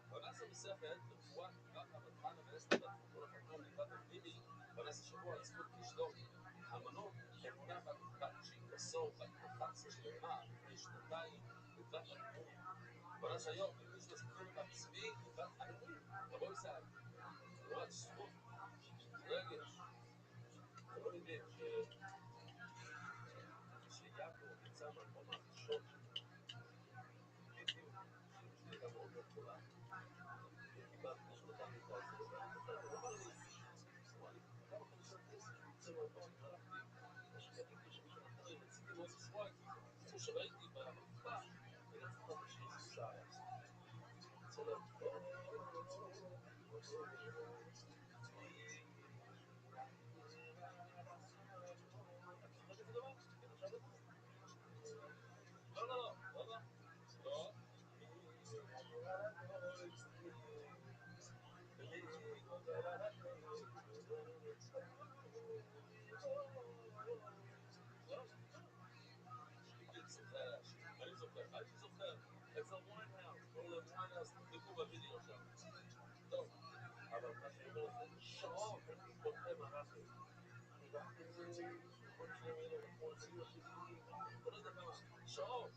Speaker 7: בנס המסכת, ברפואת רחא בת חנה ואסתר בת פרקולה חתום לקראת המיני, בנס השבוע על זכות כשדות. המנות אמונה בת פאצ'י כסור בת 11 שלמה לפני שנתיים לקראת המיני. בנס היום, בנס לספר בת צבי לקראת המיני. תבוא ישראל. תבוא על זכות. רגש. אתם לא יודעים שיעקב נמצא במקום הראשון בדיוק, שהיא הייתה מאוד מאוד גדולה. וקיבלת משהו לך מאיתה את זה. הוא אמר לי, כמה חודשים כסף, יוצא מהבון, הלכתי, משהו כתיק בשביל אחרי, רציתי מאוד לשמוע את זה. כמו שראיתי במקפה, ורציתי את השיר של שעה. רוצה לה, לא, לא, לא, לא, לא. אני זוכר, אצל ויינהאוס, רולנד ויינהאוס, תבדקו בווידאו שם. טוב, אבל מה שאני אומר לכם, שעות אני בוכה מהרחם. אני באתי כל שני מילים, כמו ציור שלי, אתה לא יודע כמה, שעות.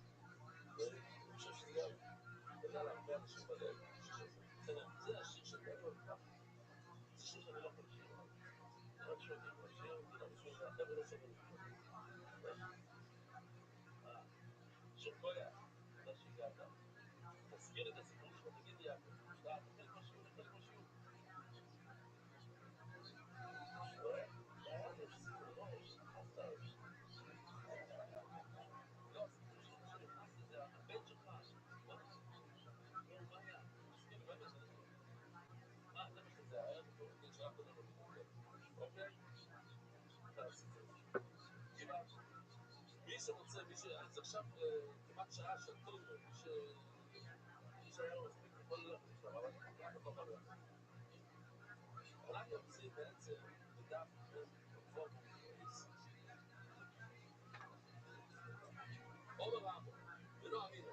Speaker 7: ואני חושב שזה גם נתן להרבה אנשים בלב, זה השיר של גדול, זה שיר שאני לא יכול לשיר עליו. רק שיודעים לשיר, כאילו בשביל החבר'ה לא סובבים. של גויה, תודה שהגעת. תזכיר את הסיפור שלך, תגיד לי, יעקב, אתה חלק מהשיעור, חלק מהשיעור. יש סיפור, לא, שכחת. לא, הסיפור שלך שנכנס לזה, הבן שלך. מה היה? תזכיר, באמת, זה מה שזה היה, זה שאף אחד לא מתנגד. אוקיי? זה הסיפור. קיבלת. מי שרוצה, אז עכשיו כמעט שעה שתו, מי שהיה לו מספיק יכול ללכת לשם, אבל ככה לא יכול ללכת. אנחנו יוצאים בעצם בדף בפורום פריס. או ברמבו, ולא אמינו.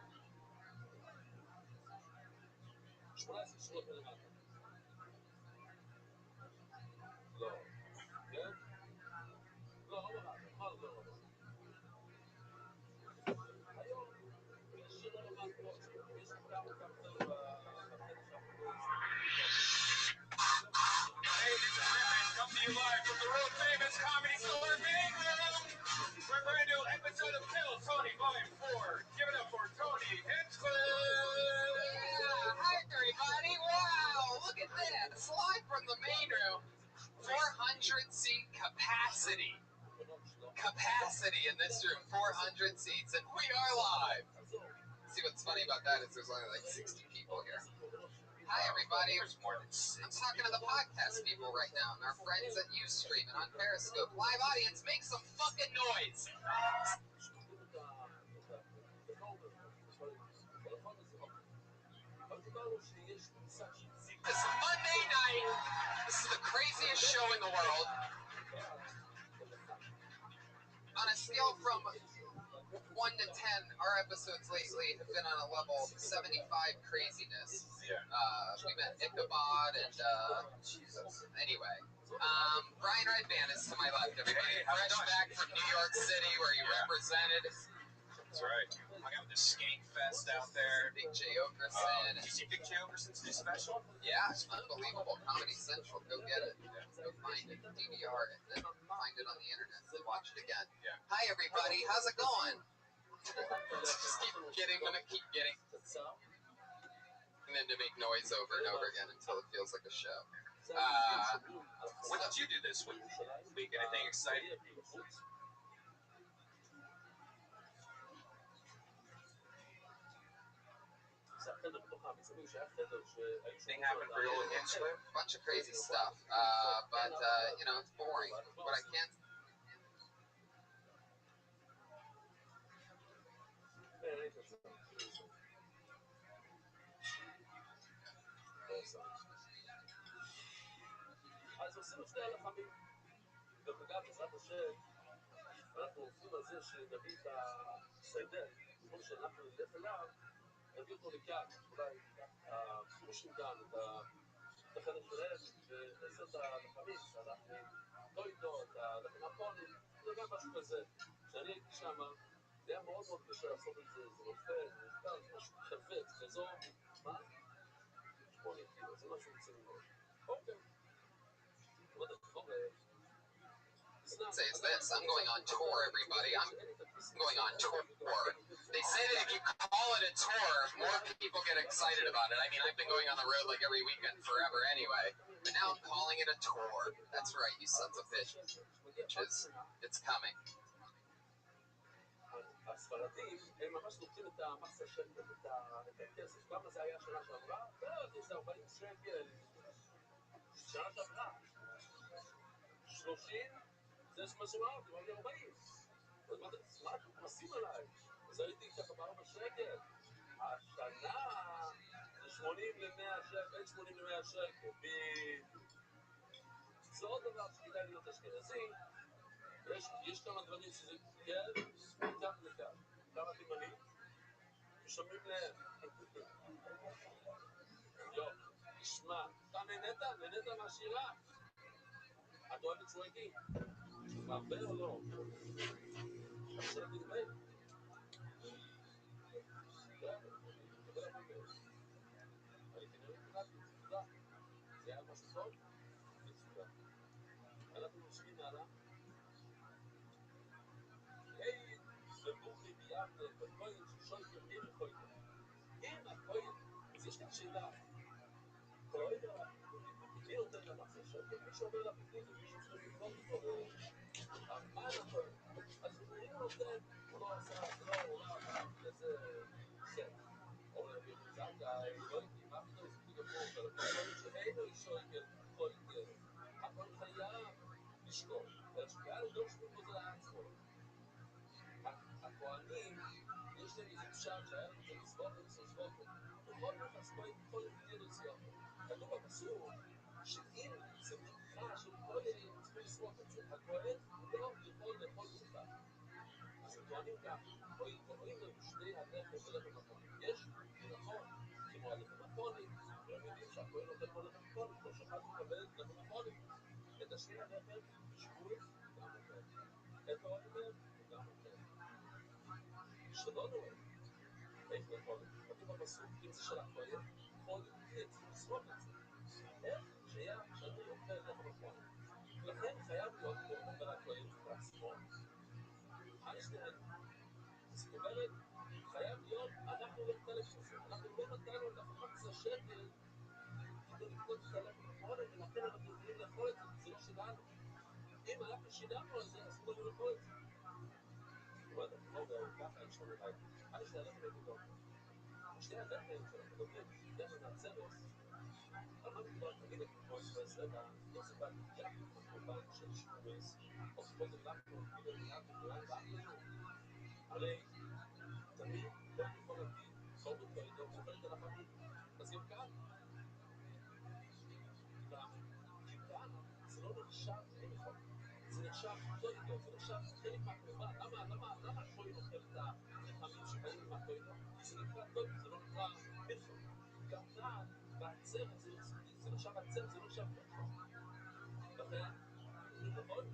Speaker 7: 18 שורות מלמטה. לא. כן? לא, לא ברמבו. מה לא ברמבו? היום, יש שלא למד רוטשילד. יש כמה חבר'ה בחדר שאנחנו
Speaker 8: Hey, this is Griffin, coming to you live from the world famous Comedy Store Main Room for a brand new episode of Kill Tony Volume 4. Give it up for Tony Hinchcliffe!
Speaker 6: Yeah, hi everybody. Wow, look at this. Live from the main room. 400 seat capacity. Capacity in this room, 400 seats, and we are live. See, what's funny about that is there's only like 60 people here. Hi everybody. There's more than 60. I'm talking to the podcast people right now, and our friends at Ustream and on Periscope. Live audience, make some fucking noise. This Monday night, this is the craziest show in the world. On a scale from 1 to 10, our episodes lately have been on a level 75 craziness. We met Ichabod and, anyway. Brian Redband is to my left, everybody. Fresh back from New York City where he represented.
Speaker 8: That's right. I got this skank fest out there.
Speaker 6: Big J. Okerson.
Speaker 8: Did you see Big J Okerson's new special?
Speaker 6: Yeah, it's unbelievable. Comedy Central. Go get it. Go find it. DVR it. Then find it on the internet. Then watch it again.
Speaker 8: Yeah.
Speaker 6: Hi, everybody. How's it going? Just keep gonna keep getting. And then to make noise over and over again until it feels like a show.
Speaker 8: What did you do this week? Anything exciting? Thing happened for you in Amsterdam?
Speaker 6: Bunch of crazy stuff. But you know, it's boring. What I can
Speaker 7: אז עשינו שני הלחמים. דרך אגב, בעזרת השם, אנחנו עובדים על זה שנביא את הסדר, במקום שאנחנו נלך אליו, נביא אותו לכאן, אולי הפרושים כאן, את החדר שלהם, ונעשה את הלחמים, את הלחמים, טוידו, את הלחמים הפונים, זה גם משהו כזה. כשאני הייתי שם, זה היה מאוד מאוד קשה לעשות את זה, זה רופא, זה משהו חפץ, כזו, מה? 8 קילו, זה משהו רציני מאוד. אוקיי.
Speaker 6: say is this. I'm going on tour, everybody. I'm going on tour. They say that if you call it a tour, more people get excited about it. I mean, I've been going on the road like every weekend forever anyway. But now I'm calling it a tour. That's right, you sons of bitches. It's coming.
Speaker 7: הספרדים, הם ממש לוקחים את המסה של את הכסף. כמה זה היה שנה שעברה? זה 40 שקל. שנה שעברה. 30, זה מה שאמרתי, אמרתי 40. אז מה אתם מנסים עליי? אז הייתי ככה ב4 שקל. השנה זה 80 ל-100 שקל, בין 80 ל-100 שקל. זה עוד דבר שכדאי להיות אשכנזי. יש כמה דברים שזה כן, מכאן לכאן. כמה תימנים, משלמים להם. יופי, תשמע, אתה נהנית מהשירה? את אוהבת שוויגים? הרבה או לא? אני שלחתי לי מייל. אני כנראה נקלטתי, תודה. זה היה משהו טוב? מצוין. אנחנו ממשיכים הלאה. היי, ובוכי ביארנה, בקוין ששויקר עם הקוין. עם הקוין. אז יש כאן שאלה. קוין, מי נותן למחסה שקל? מי שאומר לך לפני זה, מישהו צריך לבנות אותו. מה נכון? אז מי נותן? הוא לא עשה, לא, איזה סט. או להביא זכאי, לא הייתי, מה פתאום עשיתי גבור, אבל הקוין שאינו שויקר, קוין. הקוין חייב לשקול. והשקיעה לא שוקל בזה לעצמו. הכהנים, יש להם איזה פשט שהיה לנו זה לסבוק ולסבוק. בכל יחס כהן, כל יחס לסבוק. כתוב בפסוק, שאם זה מנחה של כהן, צריכים לסבוק את זה. הכהן לא יכול לאכול מנחה. אז הכהנים גם, רואים לנו שני הלחם ולחם הפונים. יש נכון, כמו הלחם הפונים, והם יודעים שהכהן נותן פה לחם הפונים, לא שחד מקבל את לחם הפונים. את השני הלחם, שבוץ, גם אחר. את העוד מהם, גם אחר. שלא נורא, איך לאכול את זה? כתוב בפסוק, אם זה של הכהן, כל יצא לסרוק את זה. איך שהיה שאני אוכל לחם הפונים. לכן חייב להיות פה על הכהן לעצמו. מה יש להם? זאת אומרת, חייב להיות, אנחנו לא נתן לכסף. אנחנו לא נתנו את ה-15 שקל כדי לקנות את הלחם הפונים, ולכן אנחנו יכולים לאכול את זה, זה לא שלנו. אם אנחנו שילמנו על זה, אסור לנו לאכול את זה. זאת אומרת, ככה יש לנו אולי. מה יש ללכת לגדול? שתי הלחם שאנחנו מדברים, לחם מהצרס, על מה מדובר תמיד כמו אספרס רגע, לא זה בעלייה כמובן של שבורס, או שקודם אנחנו כאילו מיד וכולם ואנחנו, הרי תמיד כל מכונתי, כל מכונתו, אוכל את הלחמים. אז גם כאן, כי כאן זה לא נחשב כמכון, זה נחשב טוידו, זה נחשב חלק מהקורבן. למה הכהן אוכל את הלחמים שבאים מהטוידו? כי זה נקרא טוידו, זה לא נקרא מלחם. גם כאן, בעצרת, זה נחשב בעצרת, זה לא נחשב מלחם. לכן, נכון?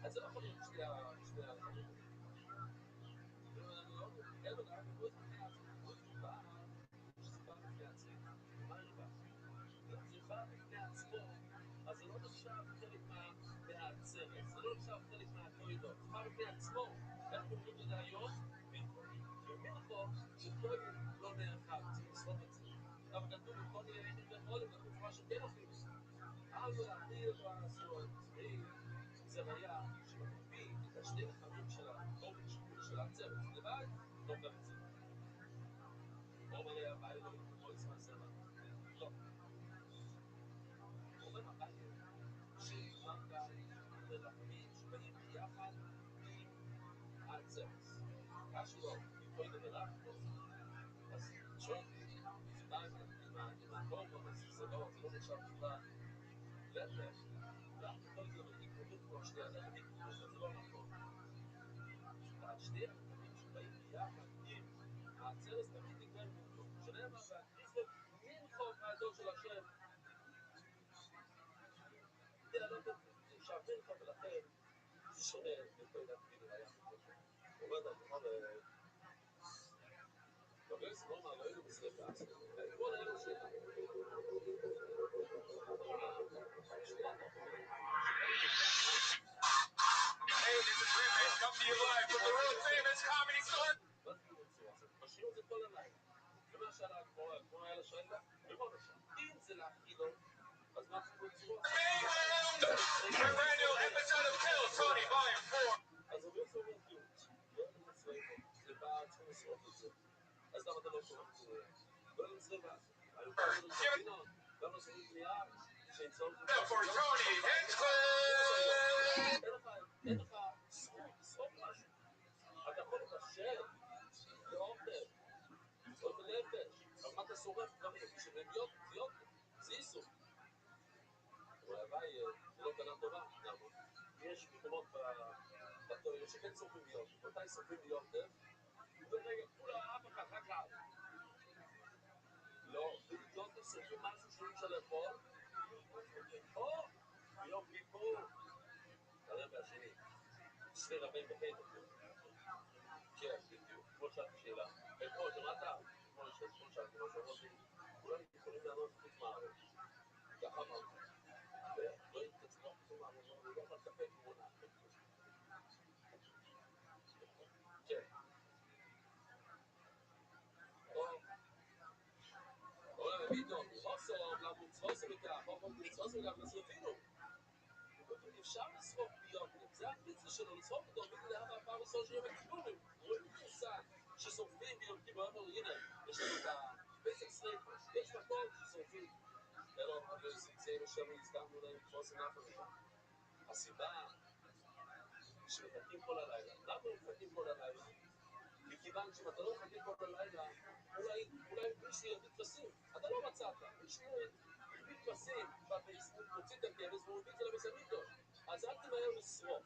Speaker 7: אז זה לא יכול להיות שתי הלחמים. אלא רק כל הזמן באה, שזה בא בפני עצמי. מה הרווח? אם זה בא בפני עצמו, אז זה לא נחשב חלק מהעצרת, זה לא נחשב חלק מהתוידות, זה בא בפני עצמו. איך קוראים לזה היום? ומלכו שתויד לא נאכל, צריך לסלוח את זה. אבל כתוב בכל מיני עדים וחולים, כתוב משהו כן אפילו. אז להכיר לעשות, זה היה שמקפיא את השני לחמים של האופן שיקול של העצרת לבד, לא גם את זה. אומר לי הבעיה לא כל זמן זרע. לא. אומר הבעיה שמדובר כאן ללחמים שבאים ביחד עם העצרת. משהו לא, אם פה ידבר לך, אז שואלתי, זה בא עם הקורבן, אז זה לא נחשב בכלל. להפך, לא ידבר, יקרבו כמו שני הלחם, יקרבו, זה לא נכון. השני הלחמים שבאים ביחד עם העצרת תמיד נקרא מלכו. שנאמר והכריסטו מלכו מהדור של השם. עכשיו מלכו ולכן זה שונה מכל דת מיני היה מלכו. אומר דבר רבי סבורמה לא היינו בסליחה. כל אלו שלה.
Speaker 8: Hey, this is Rabbi, come to you live from the world famous comedy store.
Speaker 7: משאיר את זה כל הלילה. ומה שאלה כמו היה לשאלה, ומה נשאר? אם זה להכילו, אז מה אנחנו רוצים?
Speaker 8: For a brand new episode of Kill Tony Volume 4.
Speaker 7: אז הוא בעצם אומר קיוט. לא יודע מה צבעים בו. זה בא, צריכים לשרוף את זה. אז למה אתה לא שורף את זה? לא יודע מצרים בה. היו פעם לנו סבינות, גם נושאים פנייה, שיצאו את זה.
Speaker 8: For Tony Hinchcliffe!
Speaker 7: אין לך זכות לשרוף משהו. אתה יכול לבשל, לאוכל, או בנפש. אבל מה אתה שורף דברים? כשהם להיות, זה איסור. רבי, זה לא קנה טובה. למה? יש מקומות בתוירה שכן שורפים להיות. מתי שורפים להיות? ורגע, כולה אף אחד, רק עד. לא, ולהיות שורפים משהו שאי אפשר לאכול. או, ביום כיפור. הרבי השני. שני רבים בחטא. כן, בדיוק. כמו שאלתי שאלה. כמו שמעת? כמו שאלתי משהו, אמרתי, כולם יכולים לענות חוץ מהראש. ככה אמרתי. לא התקצרו חוץ מהראש, אני לא יכול לטפל תמונה. כן. או פתאום, חוסר, למצווס וכך, או מצווס וכך, נשרפינו. אפשר לשרוף פיות, זה המצווה שלו, לשרוף אותו, בגלל להבא הפעם עשור שיהיה בכיפורים. רואים פרסה ששורפים ביום כיפור, אמרו, הנה, יש לנו את הפסק שריפה, יש מקום ששורפים. אלא, זה משהו הזדמנו להם לתפוס ענף המילה. הסיבה שמחכים כל הלילה, למה הם מחכים כל הלילה? מכיוון שאם אתה לא מחכים כל הלילה, אולי מישהו יביא כבשים, אתה לא מצאת, מישהו יביא כבשים, מוציא את הכבש והוא מביא את זה למסמיתו, אז אל תמהר לשרוף.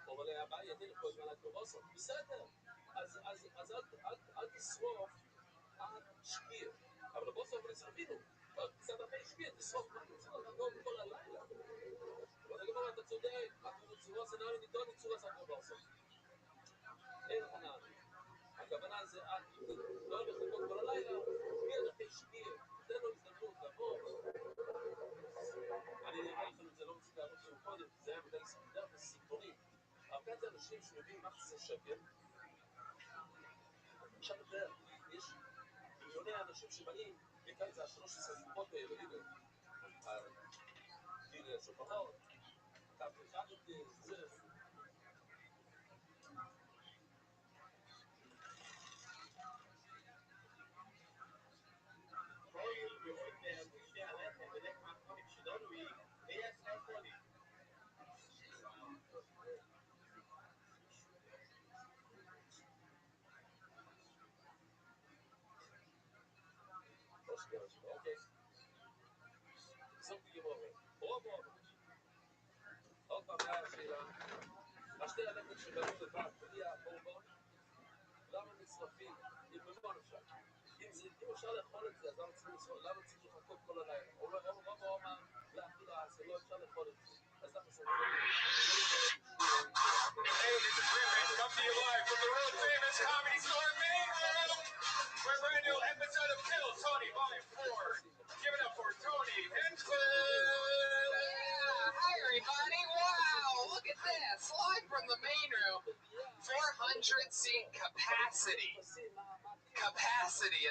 Speaker 7: אבל הבא ידין כל זמן הקרובוסות, בסדר, אז אל תשרוף עד שקיע, אבל לבוסו אבל נשרפינו, קצת אחרי שקיע, תשרוף מה נצור הגדול כל הלילה. אבל לגמרי אתה צודק, אנחנו נצורו סנאלי נידון נצור עשה קרובוסות. אין חנן. הכוונה זה לא לחכות כל הלילה, מיד אחרי שקיע, תן לו הזדמנות לבוא. אני נראה לכם את זה לא רציתי להראות לכם קודם, כי זה היה מדי ספידה וסיפורים. אבל כאן זה אנשים שמביאים מה זה שקל. עכשיו יש מיליוני אנשים שבאים, וכאן זה 13 ספות האלה, הנה. הנה השופרות, כף אחד זה. אוקיי. זאת גמורה. בוא. עוד פעם היה השאלה. השתי הלכת שבנו לבד, בלי הקורבן, למה נשרפים? אם לא נפשע. אם אפשר לאכול את זה, אז למה צריך לחכות כל הלילה? רוב אמר, לאכילה, זה לא אפשר לאכול את זה. אז למה שורפים?
Speaker 8: Hey, this is Rabbi, come to you live from the world famous comedy store,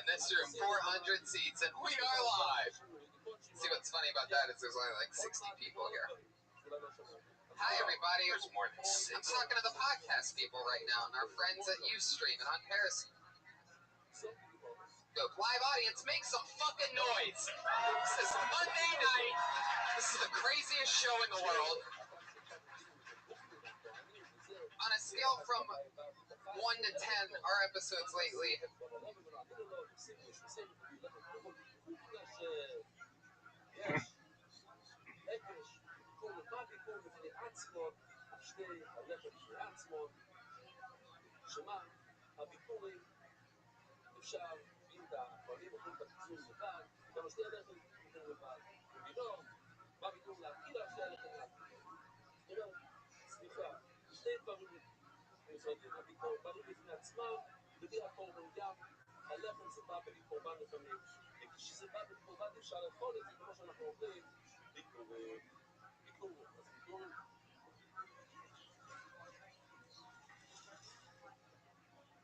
Speaker 6: this room, 400 seats, and we are live. See what's funny about that is there's only like 60 people here. Hi everybody.
Speaker 8: There's more than
Speaker 6: I'm
Speaker 8: 6.
Speaker 6: talking to the podcast people right now and our friends at Ustream and on Periscope. Live audience, make some fucking noise. This is Monday night. This is the craziest show in the world. On a scale from 1 to 10, our episodes lately have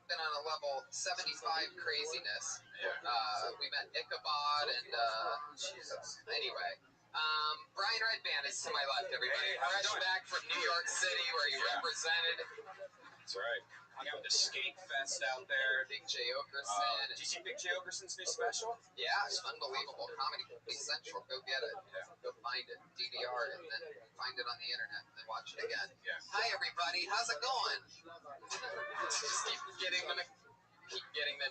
Speaker 6: been on a level 75 craziness. We met Ichabod and Jesus. Anyway, Brian Redband is to my left, everybody.
Speaker 8: Hey, how you
Speaker 6: Fresh
Speaker 8: doing?
Speaker 6: back from New York City where he represented.
Speaker 8: That's right. Hung out with the Skate Fest out there.
Speaker 6: Big J. Okerson.
Speaker 8: Did you see Big J. Okerson's new special?
Speaker 6: Yeah, it's unbelievable. Comedy Central. Go get it.
Speaker 8: Yeah.
Speaker 6: Go find it. DVR it, and then find it on the internet, and then watch it again.
Speaker 8: Yeah.
Speaker 6: Hi, everybody. How's it going? Just keep getting them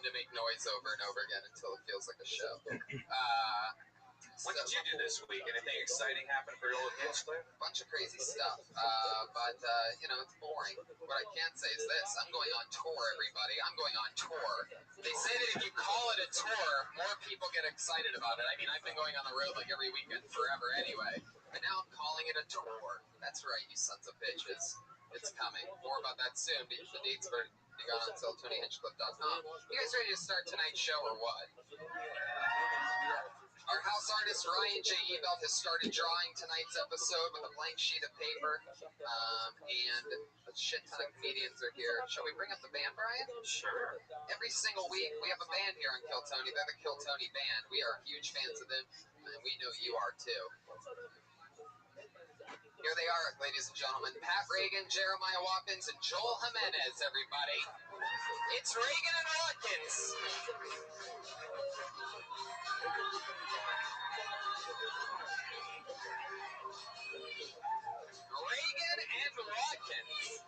Speaker 6: to make noise over and over again until it feels like a show.
Speaker 8: What did you do this week? Anything exciting happen for your old Hinch Cliff?
Speaker 6: Bunch of crazy stuff, but you know, it's boring. What I can say is this: I'm going on tour, everybody. I'm going on tour. They say that if you call it a tour, more people get excited about it. I mean, I've been going on the road like every weekend forever anyway, but now I'm calling it a tour. That's right, you sons of bitches. It's coming. More about that soon. The dates are begun on sale, TonyHinchcliffe.com. You guys ready to start tonight's show or what? Our house artist Ryan J. Ebelt has started drawing tonight's episode with a blank sheet of paper, and a shit ton of comedians are here. Shall we bring up the band, Brian?
Speaker 8: Sure.
Speaker 6: Every single week, we have a band here on Kill Tony. They're the Kill Tony Band. We are huge fans of them, and we know you are too. Here they are, ladies and gentlemen. Pat Reagan, Jeremiah Watkins, and Joel Jimenez, everybody. It's Reagan and Watkins. Reagan and Watkins.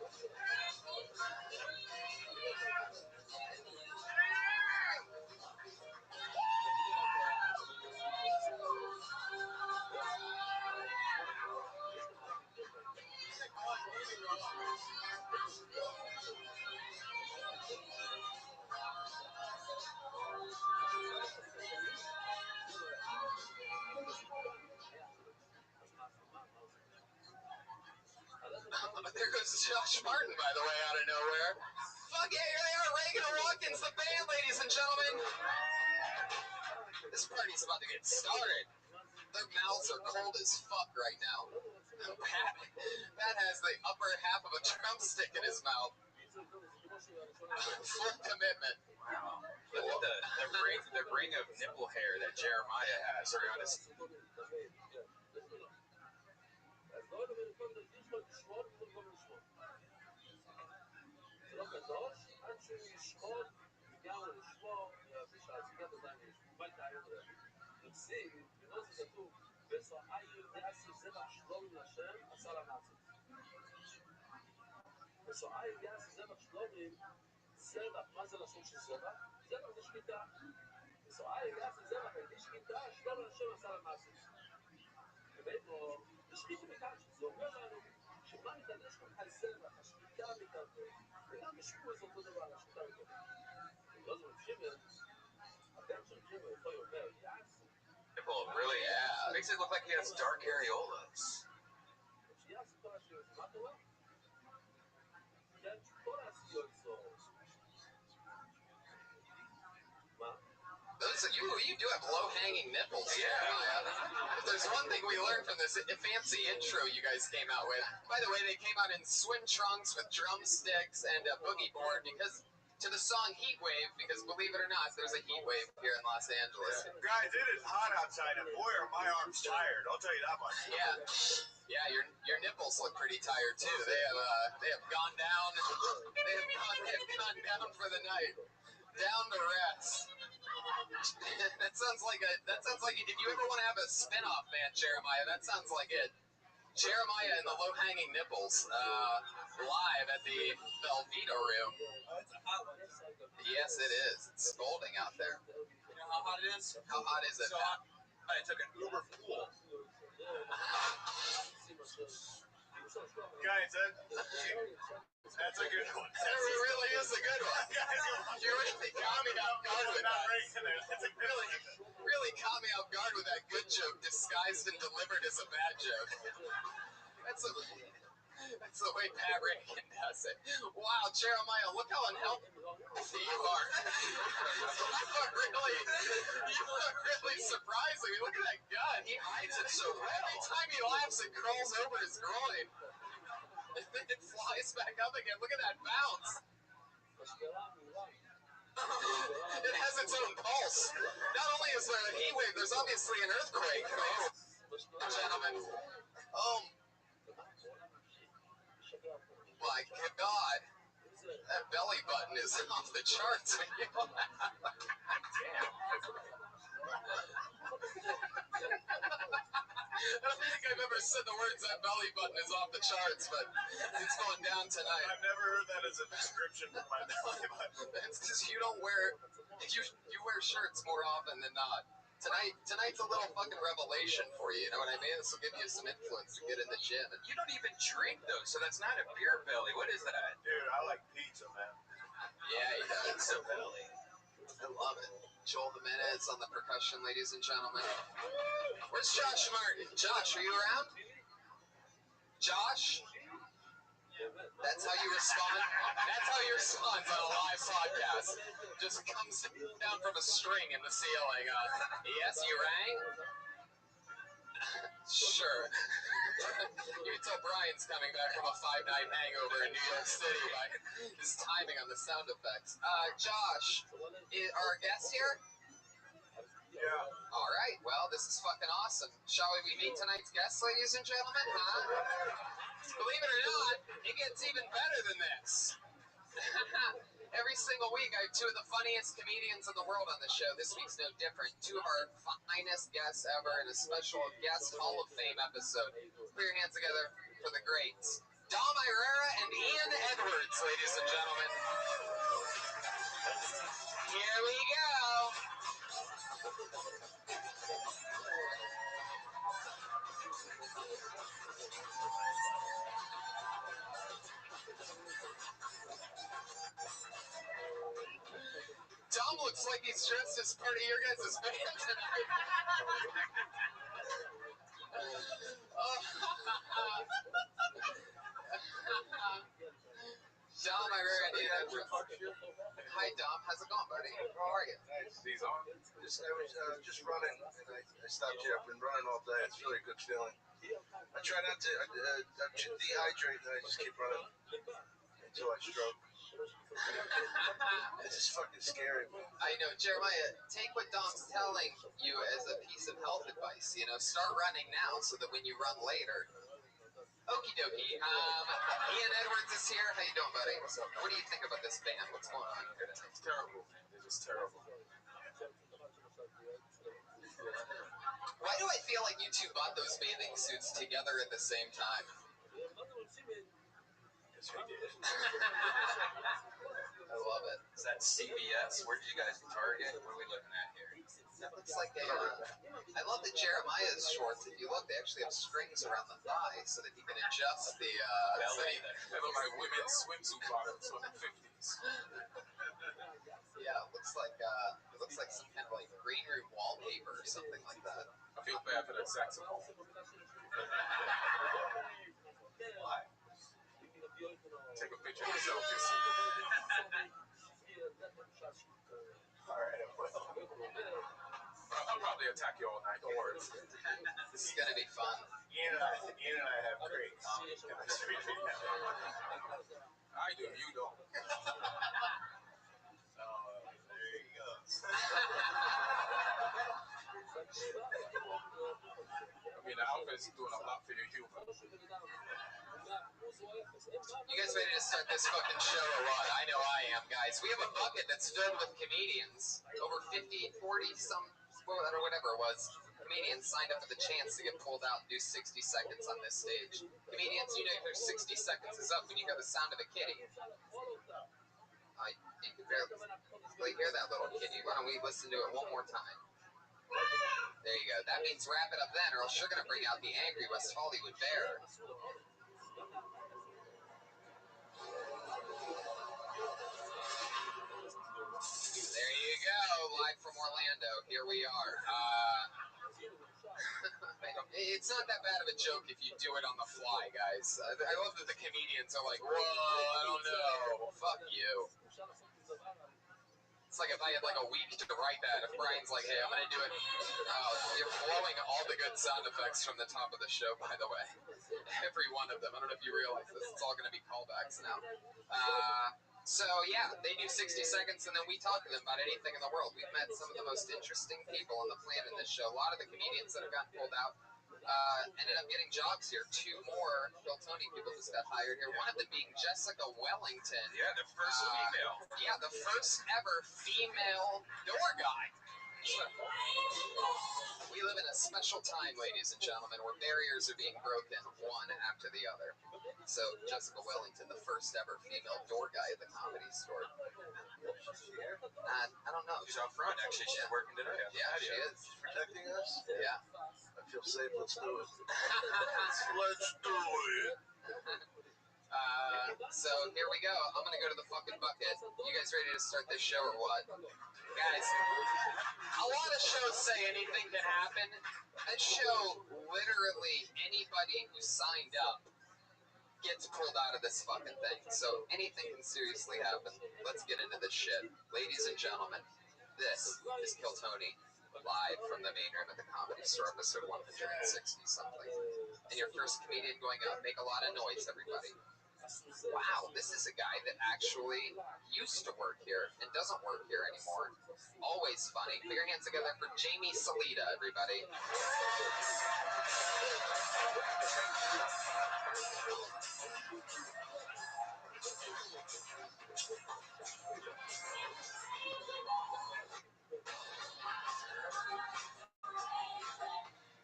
Speaker 6: There goes Josh Martin, by the way, out of nowhere. Fuck yeah, here they are, Reagan and Watkins, the band, ladies and gentlemen. This party's about to get started. Their mouths are cold as fuck right now. Pat has the upper half of a drumstick in his mouth. Full commitment.
Speaker 8: Wow. Look at the ring of nipple hair that Jeremiah has around his. Nipple really makes it look like he has dark areolas.
Speaker 6: You do have low-hanging nipples.
Speaker 8: Yeah.
Speaker 6: If there's one thing we learned from this fancy intro you guys came out with. By the way, they came out in swim trunks with drumsticks and a boogie board because to the song Heat Wave, because believe it or not, there's a heat wave here in Los Angeles.
Speaker 8: Guys, it is hot outside, and boy, are my arms tired. I'll tell you that much.
Speaker 6: Yeah, your nipples look pretty tired too. They have gone down. They have gone down for the night, down to rest. that sounds like if you ever want to have a spin-off band, Jeremiah, that sounds like it. Jeremiah and the low-hanging nipples, live at the Velveeta Room.
Speaker 7: Oh, it's a hot one. It's like a
Speaker 6: Yes, it is. It's scalding out there.
Speaker 7: You know how hot it is?
Speaker 6: How hot is it?
Speaker 7: So hot. I took an Uber pool.
Speaker 8: Guys, that's a good one.
Speaker 6: That really is a good one. You really caught me off guard with that. Really caught me off guard with that good joke disguised and delivered as a bad joke. That's the way Pat Reagan does it. Wow, Jeremiah, look how unhealthy you are. You are really surprising. Look at that gun. He hides it so well. Every time he laughs, it crawls over his groin. It flies back up again. Look at that bounce. It has its own pulse. Not only is there a heat wave, there's obviously an earthquake. Ladies and gentlemen. Oh my God. That belly button is off the charts. I don't think I've ever said the words "that belly button is off the charts," but it's going down tonight.
Speaker 8: I've never heard that as a description of my belly button.
Speaker 6: It's because you don't wear you wear shirts more often than not. Tonight's a little fucking revelation for you. You know what I mean? This will give you some influence to get in the gym. And
Speaker 7: You don't even drink though, so that's not a beer belly. What is that?
Speaker 8: Dude, I like pizza, man.
Speaker 6: yeah, he does.
Speaker 7: Pizza belly.
Speaker 6: I love it. Joel Jimenez on the percussion, ladies and gentlemen. Where's Josh Martin? Josh, are you around? Josh? That's how you respond? That's how you respond on a live podcast. Just comes down from a string in the ceiling. Yes, you rang? Sure. You can tell Brian's coming back from a 5-night hangover in New York City by his timing on the sound effects. Josh, are our guests here?
Speaker 8: Yeah.
Speaker 6: All right, well, this is fucking awesome. Shall we meet tonight's guests, ladies and gentlemen? Huh? Believe it or not, it gets even better than this. Every single week, I have two of the funniest comedians in the world on the show. This week's no different. Two of our finest guests ever in a special guest Hall of Fame episode. Put your hands together for the greats. Dom Irrera and Ian Edwards, ladies and gentlemen. Here we go. Dom looks like he's dressed as part of your guys' band tonight. Dom Irrera and Ian Edwards. Hi, Dom. How's it going, buddy? How are you?
Speaker 9: Nice. These on? I was just running, and I stopped here. I've been running all day. It's really a good feeling. I try not to dehydrate, and I just keep running until I stroke. It's just fucking scary, man.
Speaker 6: I know, Jeremiah, take what Dom's telling you as a piece of health advice. You know, start running now so that when you run later. Okie dokie. Ian Edwards is here. How you doing, buddy? What do you think about this band? What's going on here tonight?
Speaker 9: It's terrible. It's just terrible.
Speaker 6: Why do I feel like you two bought those bathing suits together at the same time?
Speaker 9: Yes, we did.
Speaker 6: I love it.
Speaker 7: Is that CVS? Where did you guys target? What are we looking at here?
Speaker 6: That looks like a. I love the Jeremiah's shorts. If you look, they actually have strings around the thigh so that he can adjust the.
Speaker 7: Belly.
Speaker 9: They look like women's swimsuit bottoms from the 50s.
Speaker 6: Yeah, it looks like some kind of like green room wallpaper or something like that.
Speaker 9: I feel bad for that saxophone.
Speaker 7: Why?
Speaker 9: Take a picture of yourself.
Speaker 6: All right, well,
Speaker 9: I'll probably attack you all night. Don't worry.
Speaker 6: this is gonna be fun.
Speaker 8: Ian and I have great chemistry.
Speaker 9: I do. You don't.
Speaker 8: I mean, the outfit's doing a lot for your humor.
Speaker 6: You guys ready to start this fucking show or what? I know I am, guys. We have a bucket that's filled with comedians. Over 50, 40, some, or whatever it was. Comedians signed up for the chance to get pulled out and do 60 seconds on this stage. Comedians, you know your 60 seconds is up when you hear the sound of a kitty. You can barely hear that little kitty. Why don't we listen to it one more time? There you go. That means wrap it up then, or else you're going to bring out the angry West Hollywood bear. There you go, live from Orlando. Here we are. It's not that bad of a joke if you do it on the fly, guys. I love that the comedians are like, whoa, I don't know. Fuck you. It's like if I had like a week to write that. If Brian's like, hey, I'm going to do it. You're blowing all the good sound effects from the top of the show, by the way. Every one of them. I don't know if you realize this. It's all going to be callbacks now. So, yeah, they do 60 seconds, and then we talk to them about anything in the world. We've met some of the most interesting people on the planet in this show. A lot of the comedians that have gotten pulled out ended up getting jobs here. 2 more Bill Tony people just got hired here. One of them being Jessica Wellington.
Speaker 8: Yeah, the first female.
Speaker 6: Yeah, the first ever female door guy. We live in a special time, ladies and gentlemen, where barriers are being broken one after the other. So, Jessica Wellington, the first ever female door guy at the Comedy Store. I don't know.
Speaker 8: She's out front, actually. She's working today.
Speaker 6: Yeah, she is.
Speaker 9: She's protecting us?
Speaker 6: Yeah.
Speaker 9: I feel safe. Let's do it.
Speaker 8: Let's do it.
Speaker 6: So here we go. I'm gonna go to the fucking bucket. You guys ready to start this show or what? Guys, a lot of shows say anything can happen. This show, literally anybody who signed up gets pulled out of this fucking thing. So anything can seriously happen. Let's get into this shit. Ladies and gentlemen, this is Kill Tony, live from the main room at the Comedy Store, episode 160 something. And your first comedian going up, make a lot of noise, everybody. Wow, this is a guy that actually used to work here and doesn't work here anymore. Always funny. Put your hands together for Jamie Salita, everybody.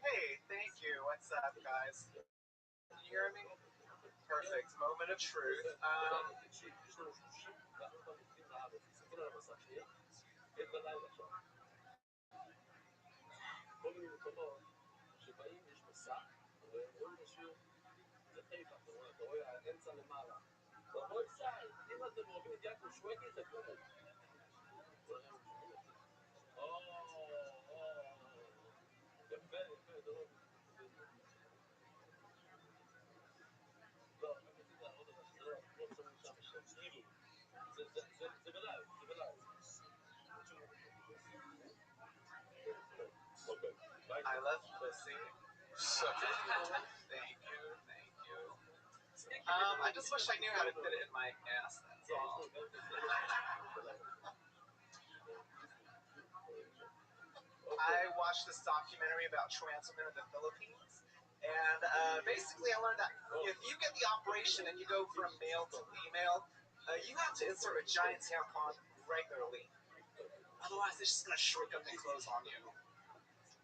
Speaker 10: Hey, thank you. What's up, guys? Can you hear me? Perfect. Moment of truth. I love pussy. Thank you. I just wish I knew how to fit it in my ass, that's all. I watched this documentary about trans women in the Philippines, and basically I learned that if you get the operation and you go from male to female, you have to insert a giant tampon regularly. Otherwise, they're just gonna shrink up and close on you.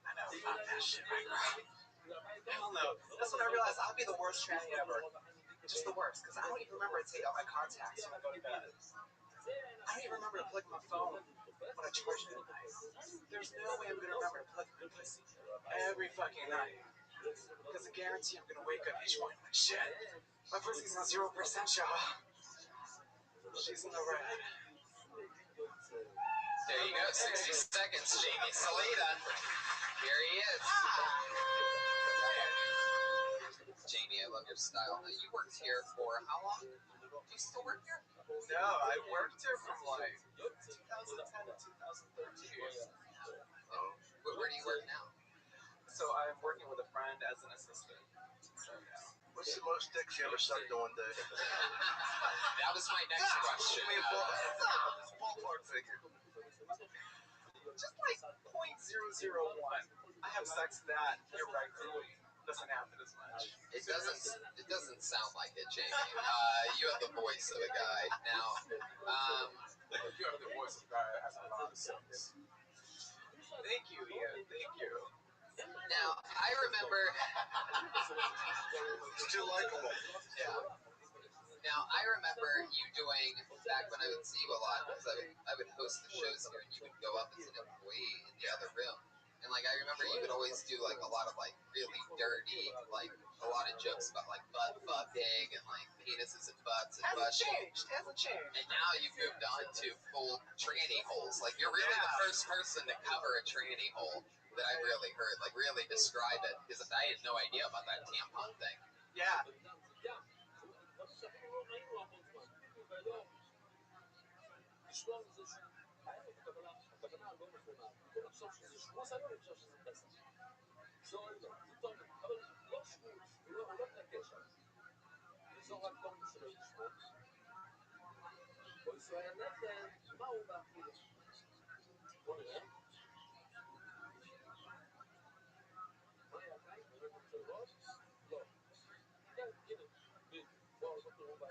Speaker 10: I know, fuck that shit, right, bro? Hell no. That's when I realized I'll be the worst tranny ever. Just the worst, because I don't even remember to take out my contacts when I go to bed. I don't even remember to plug my phone when I charge it at night. There's no way I'm gonna remember to plug my pussy every fucking night. Because I guarantee I'm gonna wake up each morning like, shit, my pussy's on 0%, y'all. She's in the red.
Speaker 6: There you go, 60 seconds, Jamie Salita. Here he is. Jamie, I love your style. Now, you worked here for how long? Do you still work here?
Speaker 10: No, I worked here from like 2010 to 2013.
Speaker 6: Oh, where do you work now?
Speaker 10: So I'm working with a friend as an assistant. So, yeah.
Speaker 9: What's the most dicks you ever sucked in one day?
Speaker 6: That was my next question.
Speaker 9: Give me a ballpark figure.
Speaker 10: just like 0.001. I have sex that irregularly. Doesn't happen as much.
Speaker 6: It doesn't sound like it, Jamie. You have the voice of a guy. Now,
Speaker 7: You have the voice of a guy that has a lot of sex.
Speaker 10: Thank you, Ian. Thank you.
Speaker 6: now I remember.
Speaker 9: Still likable.
Speaker 6: Yeah. Now I remember you doing back when I would see you a lot because I would host the shows here and you would go up as an employee in the other room. And like I remember you would always do like a lot of like really dirty, like a lot of jokes about like butt fucking and like penises and butts and butt.
Speaker 10: Hasn't changed.
Speaker 6: And now you've moved on to full tranny holes. Like you're really the first person to cover a tranny hole that I really heard. Like really describe it because I had no idea about that tampon thing.
Speaker 10: Yeah.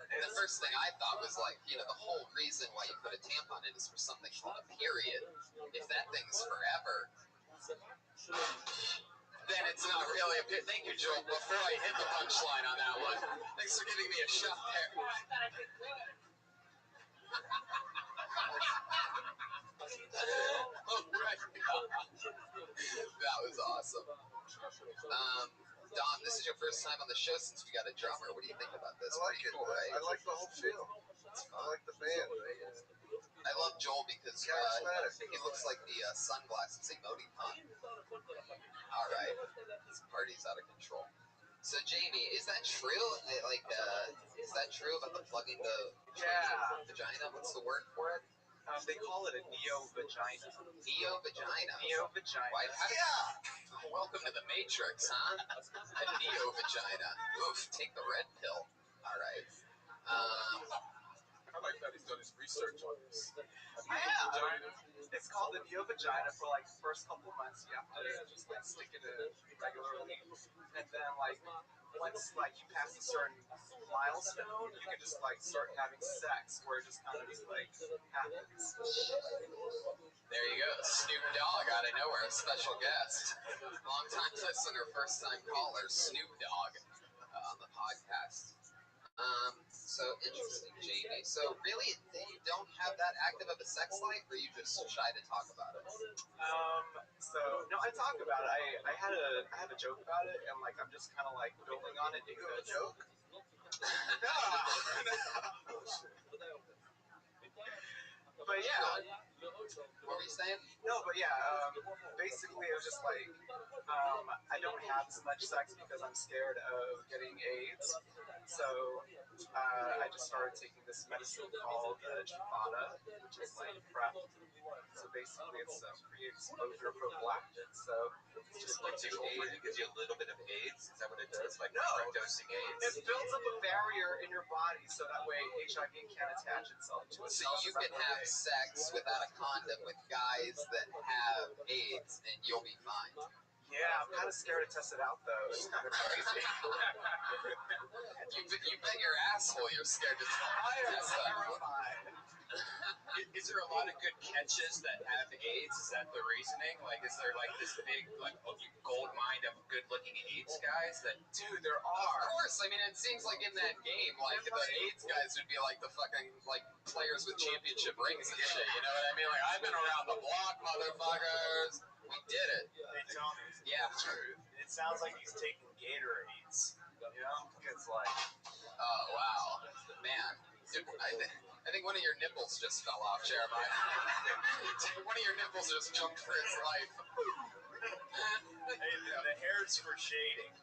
Speaker 6: And the first thing I thought was like, you know, the whole reason why you put a tampon in is for something called a period. If that thing's forever, then it's not really a period. Thank you, Joel. Before I hit the punchline on that one, thanks for giving me a shot there. Oh, right. That was awesome. Don, this is your first time on the show since we got a drummer. What do you think about this?
Speaker 9: I like it.
Speaker 6: Cool, right?
Speaker 9: I like the whole feel. I like the band.
Speaker 6: I love Joel because
Speaker 9: Charismatic.
Speaker 6: he looks like the sunglasses emoticon. All right, this party's out of control. So Jamie, is that true? Is that true about the plugging the vagina? What's the word for it?
Speaker 10: They call it a neo-vagina.
Speaker 6: Neo-vagina.
Speaker 10: Neo-vagina.
Speaker 6: Why? Welcome to the Matrix, huh? A neo-vagina. Oof, take the red pill. All right.
Speaker 7: I like that he's done his research on this.
Speaker 10: Yeah. It's called a neo-vagina for like the first couple of months. You have to just like stick it in regularly. And then like once like you pass a certain milestone, you can just like start having sex where it just kind of just like happens.
Speaker 6: There you go. Snoop Dogg out of nowhere, special guest. Long-time listener, first-time caller, Snoop Dogg on the podcast. So interesting, Jamie. So really, you don't have that active of a sex life, or you just shy to talk about it?
Speaker 10: So no, I talk about it. I had a joke about it, and like I'm just kind of like building on it.
Speaker 9: You have a joke?
Speaker 10: No. But yeah.
Speaker 6: What were you saying?
Speaker 10: No, but yeah. Basically, it was just like I don't have as much sex because I'm scared of getting AIDS. So I just started taking this medicine called Truvada, which is like PrEP. So basically, it's a pre-exposure prophylactic. So
Speaker 6: It's just like it gives you a little bit of AIDS. Is that what it does? Like
Speaker 10: no,
Speaker 6: dosing AIDS?
Speaker 10: it builds up a barrier in your body, so that way HIV can't attach itself to it.
Speaker 6: So you can have sex without a condom with guys that have AIDS, and you'll be fine.
Speaker 10: Yeah, I'm kind of scared to test it out, though. It's kind of crazy.
Speaker 6: You bet your asshole you're scared to test that.
Speaker 10: Terrified.
Speaker 6: Is there a lot of good catches that have AIDS? Is that the reasoning? Like, is there like this big like gold mine of good-looking AIDS guys that?
Speaker 10: Dude, there are.
Speaker 6: Of course. I mean, it seems like in that game, like the AIDS guys would be like the fucking like players with championship rings and shit. You know what I mean? Like, I've been around the block, motherfuckers. We did it.
Speaker 10: Hey, Tony.
Speaker 6: Yeah.
Speaker 10: It sounds like he's taking Gatorades. You know? It's like...
Speaker 6: Oh, wow. Man. Dude, I think one of your nipples just fell off, Jeremiah. One of your nipples just jumped for his life.
Speaker 10: Hey, the hair's for shading.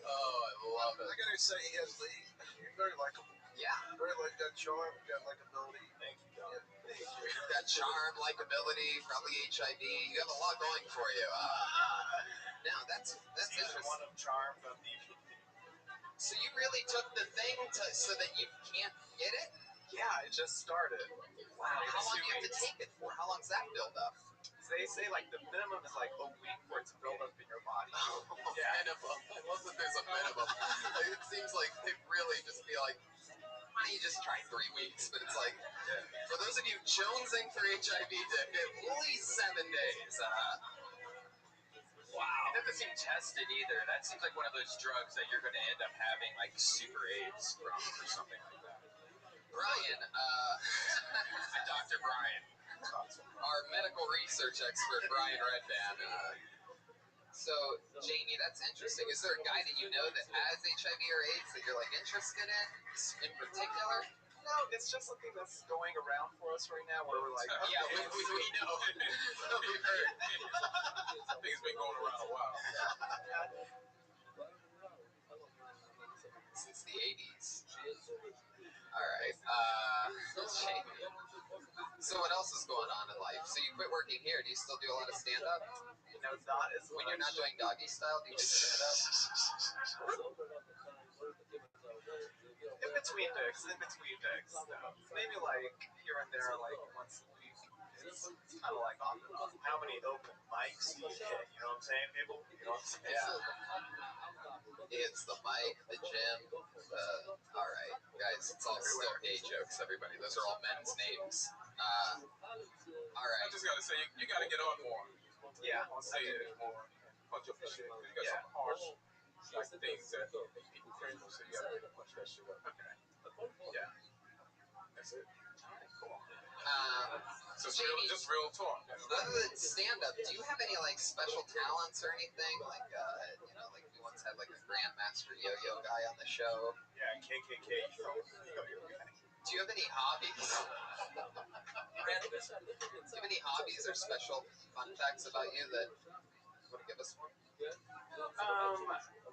Speaker 6: Oh, I love it.
Speaker 9: I gotta say, you're very likable.
Speaker 6: Yeah.
Speaker 9: Very like that charm, got likability.
Speaker 10: Thank you, Don.
Speaker 9: Thank you.
Speaker 6: That charm, likability, probably HIV. You have a lot going for you. No, that's
Speaker 10: Season
Speaker 6: interesting.
Speaker 10: 1 of Charmed on DVD.
Speaker 6: So you really took the thing so that you can't get it?
Speaker 10: Yeah, it just started.
Speaker 6: Wow, how long do you have to take it for? How long's that build up?
Speaker 10: They say like the minimum is like a week for it to build up in your body.
Speaker 6: Yeah. Minimum. I love that there's a minimum. Like, it seems like they really just be like, why don't you just try 3 weeks? But it's like, for those of you jonesing for HIV, at least 7 days. Wow. It doesn't seem tested either. That seems like one of those drugs that you're going to end up having like super AIDS from or something like that. Brian, Dr. Brian, our medical research expert, Brian Redband. So, Jamie, that's interesting. Is there a guy that you know that has HIV or AIDS that you're like interested in particular?
Speaker 10: No, it's just something that's going around for us right now where we're like, okay,
Speaker 6: yeah, we know. We've heard. Things been going around a while. Since the 80s. All right. Jamie. So what else is going on in life? So you quit working here. Do you still do a lot of stand-up?
Speaker 10: No, not as
Speaker 6: When you're not doing doggy style, do you do stand-up?
Speaker 10: in between gigs, though. Maybe like here and there, like once a week. It's kind of like on and off. How many open mics do you hit? You know what I'm saying, people? You know what I'm saying?
Speaker 6: Yeah. It's the mic, the gym, all right, guys, it's all still gay jokes, everybody. Those are all men's names. All right. I just got to say, you got to get on more.
Speaker 10: Yeah.
Speaker 6: On stage more. Punch up the shit. You got some harsh, like, things that people cringe, so you got to punch that shit up. Okay. Yeah. That's it. All right, cool. So Jamie, just real talk. Other than stand-up, do you have any like special talents or anything? Like, like we once had like a grandmaster yo-yo guy on the show.
Speaker 10: Yeah, KKK yo-yo guy.
Speaker 6: Do you have any hobbies? Do you have any hobbies or special fun facts about you that you want to give us one?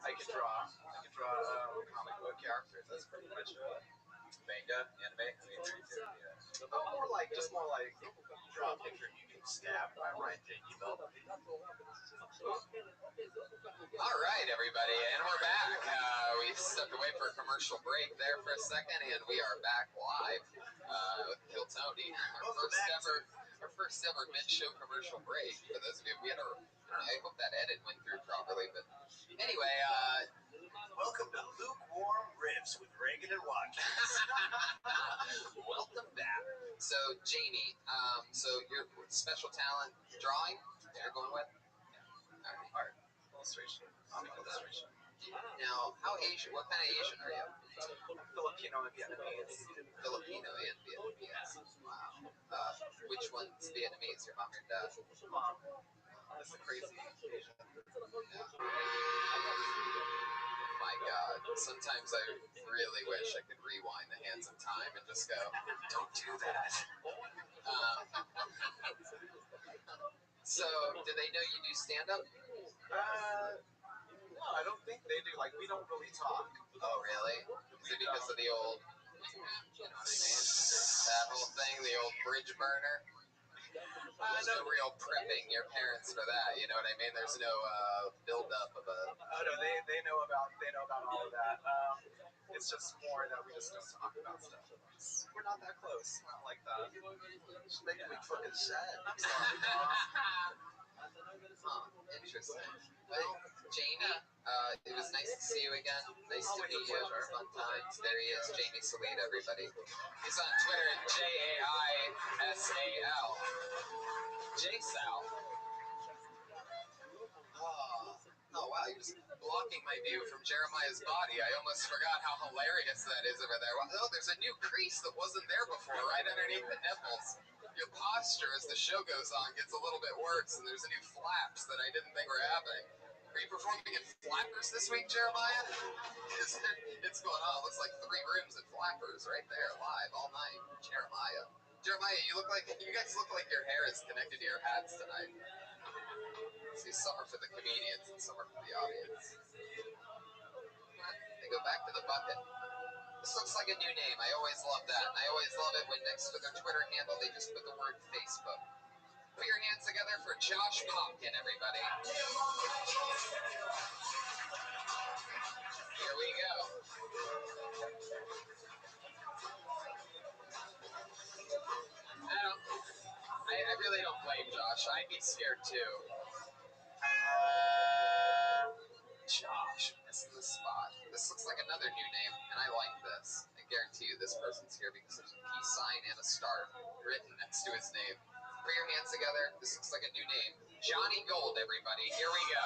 Speaker 10: I can draw. Comic book characters. That's pretty much it.
Speaker 6: Manga, anime. I mean,
Speaker 10: More like draw a picture and you can stab by Ryan J.
Speaker 6: All right, everybody, and we're back. We stepped away for a commercial break there for a second, and we are back live with Kill Tony. Our first ever mid-show commercial break. For those of you, we had I hope that edit went through properly, but anyway,
Speaker 10: Welcome to Lukewarm Riffs with Reagan and Watkins.
Speaker 6: welcome back. So, Jamie, so your special talent, drawing, you're going with? Yeah. Art.
Speaker 10: Illustration. Comic illustration.
Speaker 6: Now, how Asian, what kind of Asian are you?
Speaker 10: Filipino and Vietnamese.
Speaker 6: Filipino and Vietnamese. Wow. Which one's Vietnamese, your mom or dad?
Speaker 10: Mom. That's the crazy Asian.
Speaker 6: My God. Sometimes I really wish I could rewind the hands of time and just go, don't do that. So, did they know you do stand-up?
Speaker 10: No, I don't think they do. Like, we don't really talk.
Speaker 6: Oh, really? Is it because of the old, you know what I mean? That whole thing, the old bridge burner? There's no real prepping your parents for that, you know what I mean? There's no build-up of a...
Speaker 10: Oh, no, they know about all of that. It's just more that we just don't talk about stuff. We're not that close. Not like that.
Speaker 9: Just making me fucking sad.
Speaker 10: I'm sorry, Mom.
Speaker 6: Interesting. Well, Jamie, it was nice to see you again. Nice to meet you. Fun times. There he is, Jamie Salid, everybody. He's on Twitter at JAISAL. JSAL. Oh, wow, you're just blocking my view from Jeremiah's body. I almost forgot how hilarious that is over there. Oh, there's a new crease that wasn't there before, right underneath the nipples. Your posture as the show goes on gets a little bit worse, and there's a new flaps that I didn't think were happening. Are you performing in Flappers this week, Jeremiah? It's going on. It looks like 3 rooms at Flappers right there, live all night. Jeremiah, you guys look like your hair is connected to your hats tonight. See, some are for the comedians and some are for the audience. They go back to the bucket. This looks like a new name. I always love that. And I always love it when next to their Twitter handle, they just put the word Facebook. Put your hands together for Josh Popkin, everybody. Here we go. too. Josh, missing the spot. This looks like another new name, and I like this. I guarantee you this person's here because there's a peace sign and a star written next to his name. Put your hands together. This looks like a new name. Johnny Gold, everybody. Here we go.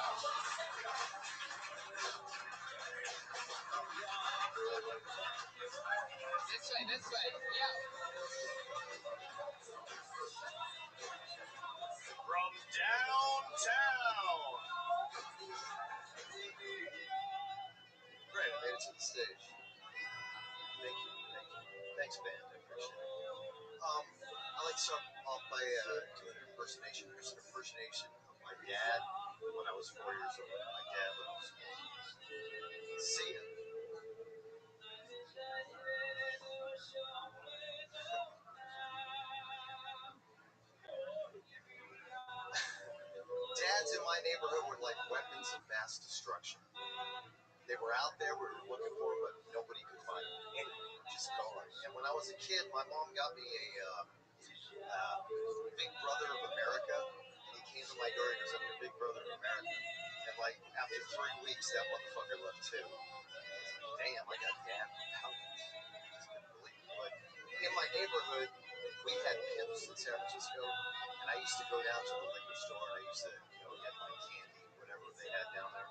Speaker 6: This way, this way. Yeah.
Speaker 8: From downtown.
Speaker 9: Great, I made it to the stage. Thank you. Thanks, band. I appreciate it. I like to start off by doing an impersonation. Here's an impersonation of my dad when I was 4 years old. My dad when I was 4 years old. See ya. Dads in my neighborhood were like weapons of mass destruction. They were out there, we were looking for them, but nobody could find them. Just gone. And when I was a kid, my mom got me a Big Brother of America, and he came to my door and goes, "I'm your Big Brother of America." And like after 3 weeks, that motherfucker left too. I was like, damn, I got dad powers. Just couldn't believe it. But in my neighborhood, we had pimps in San Francisco, and I used to go down to the liquor store and I used to, get my candy, whatever they had down there.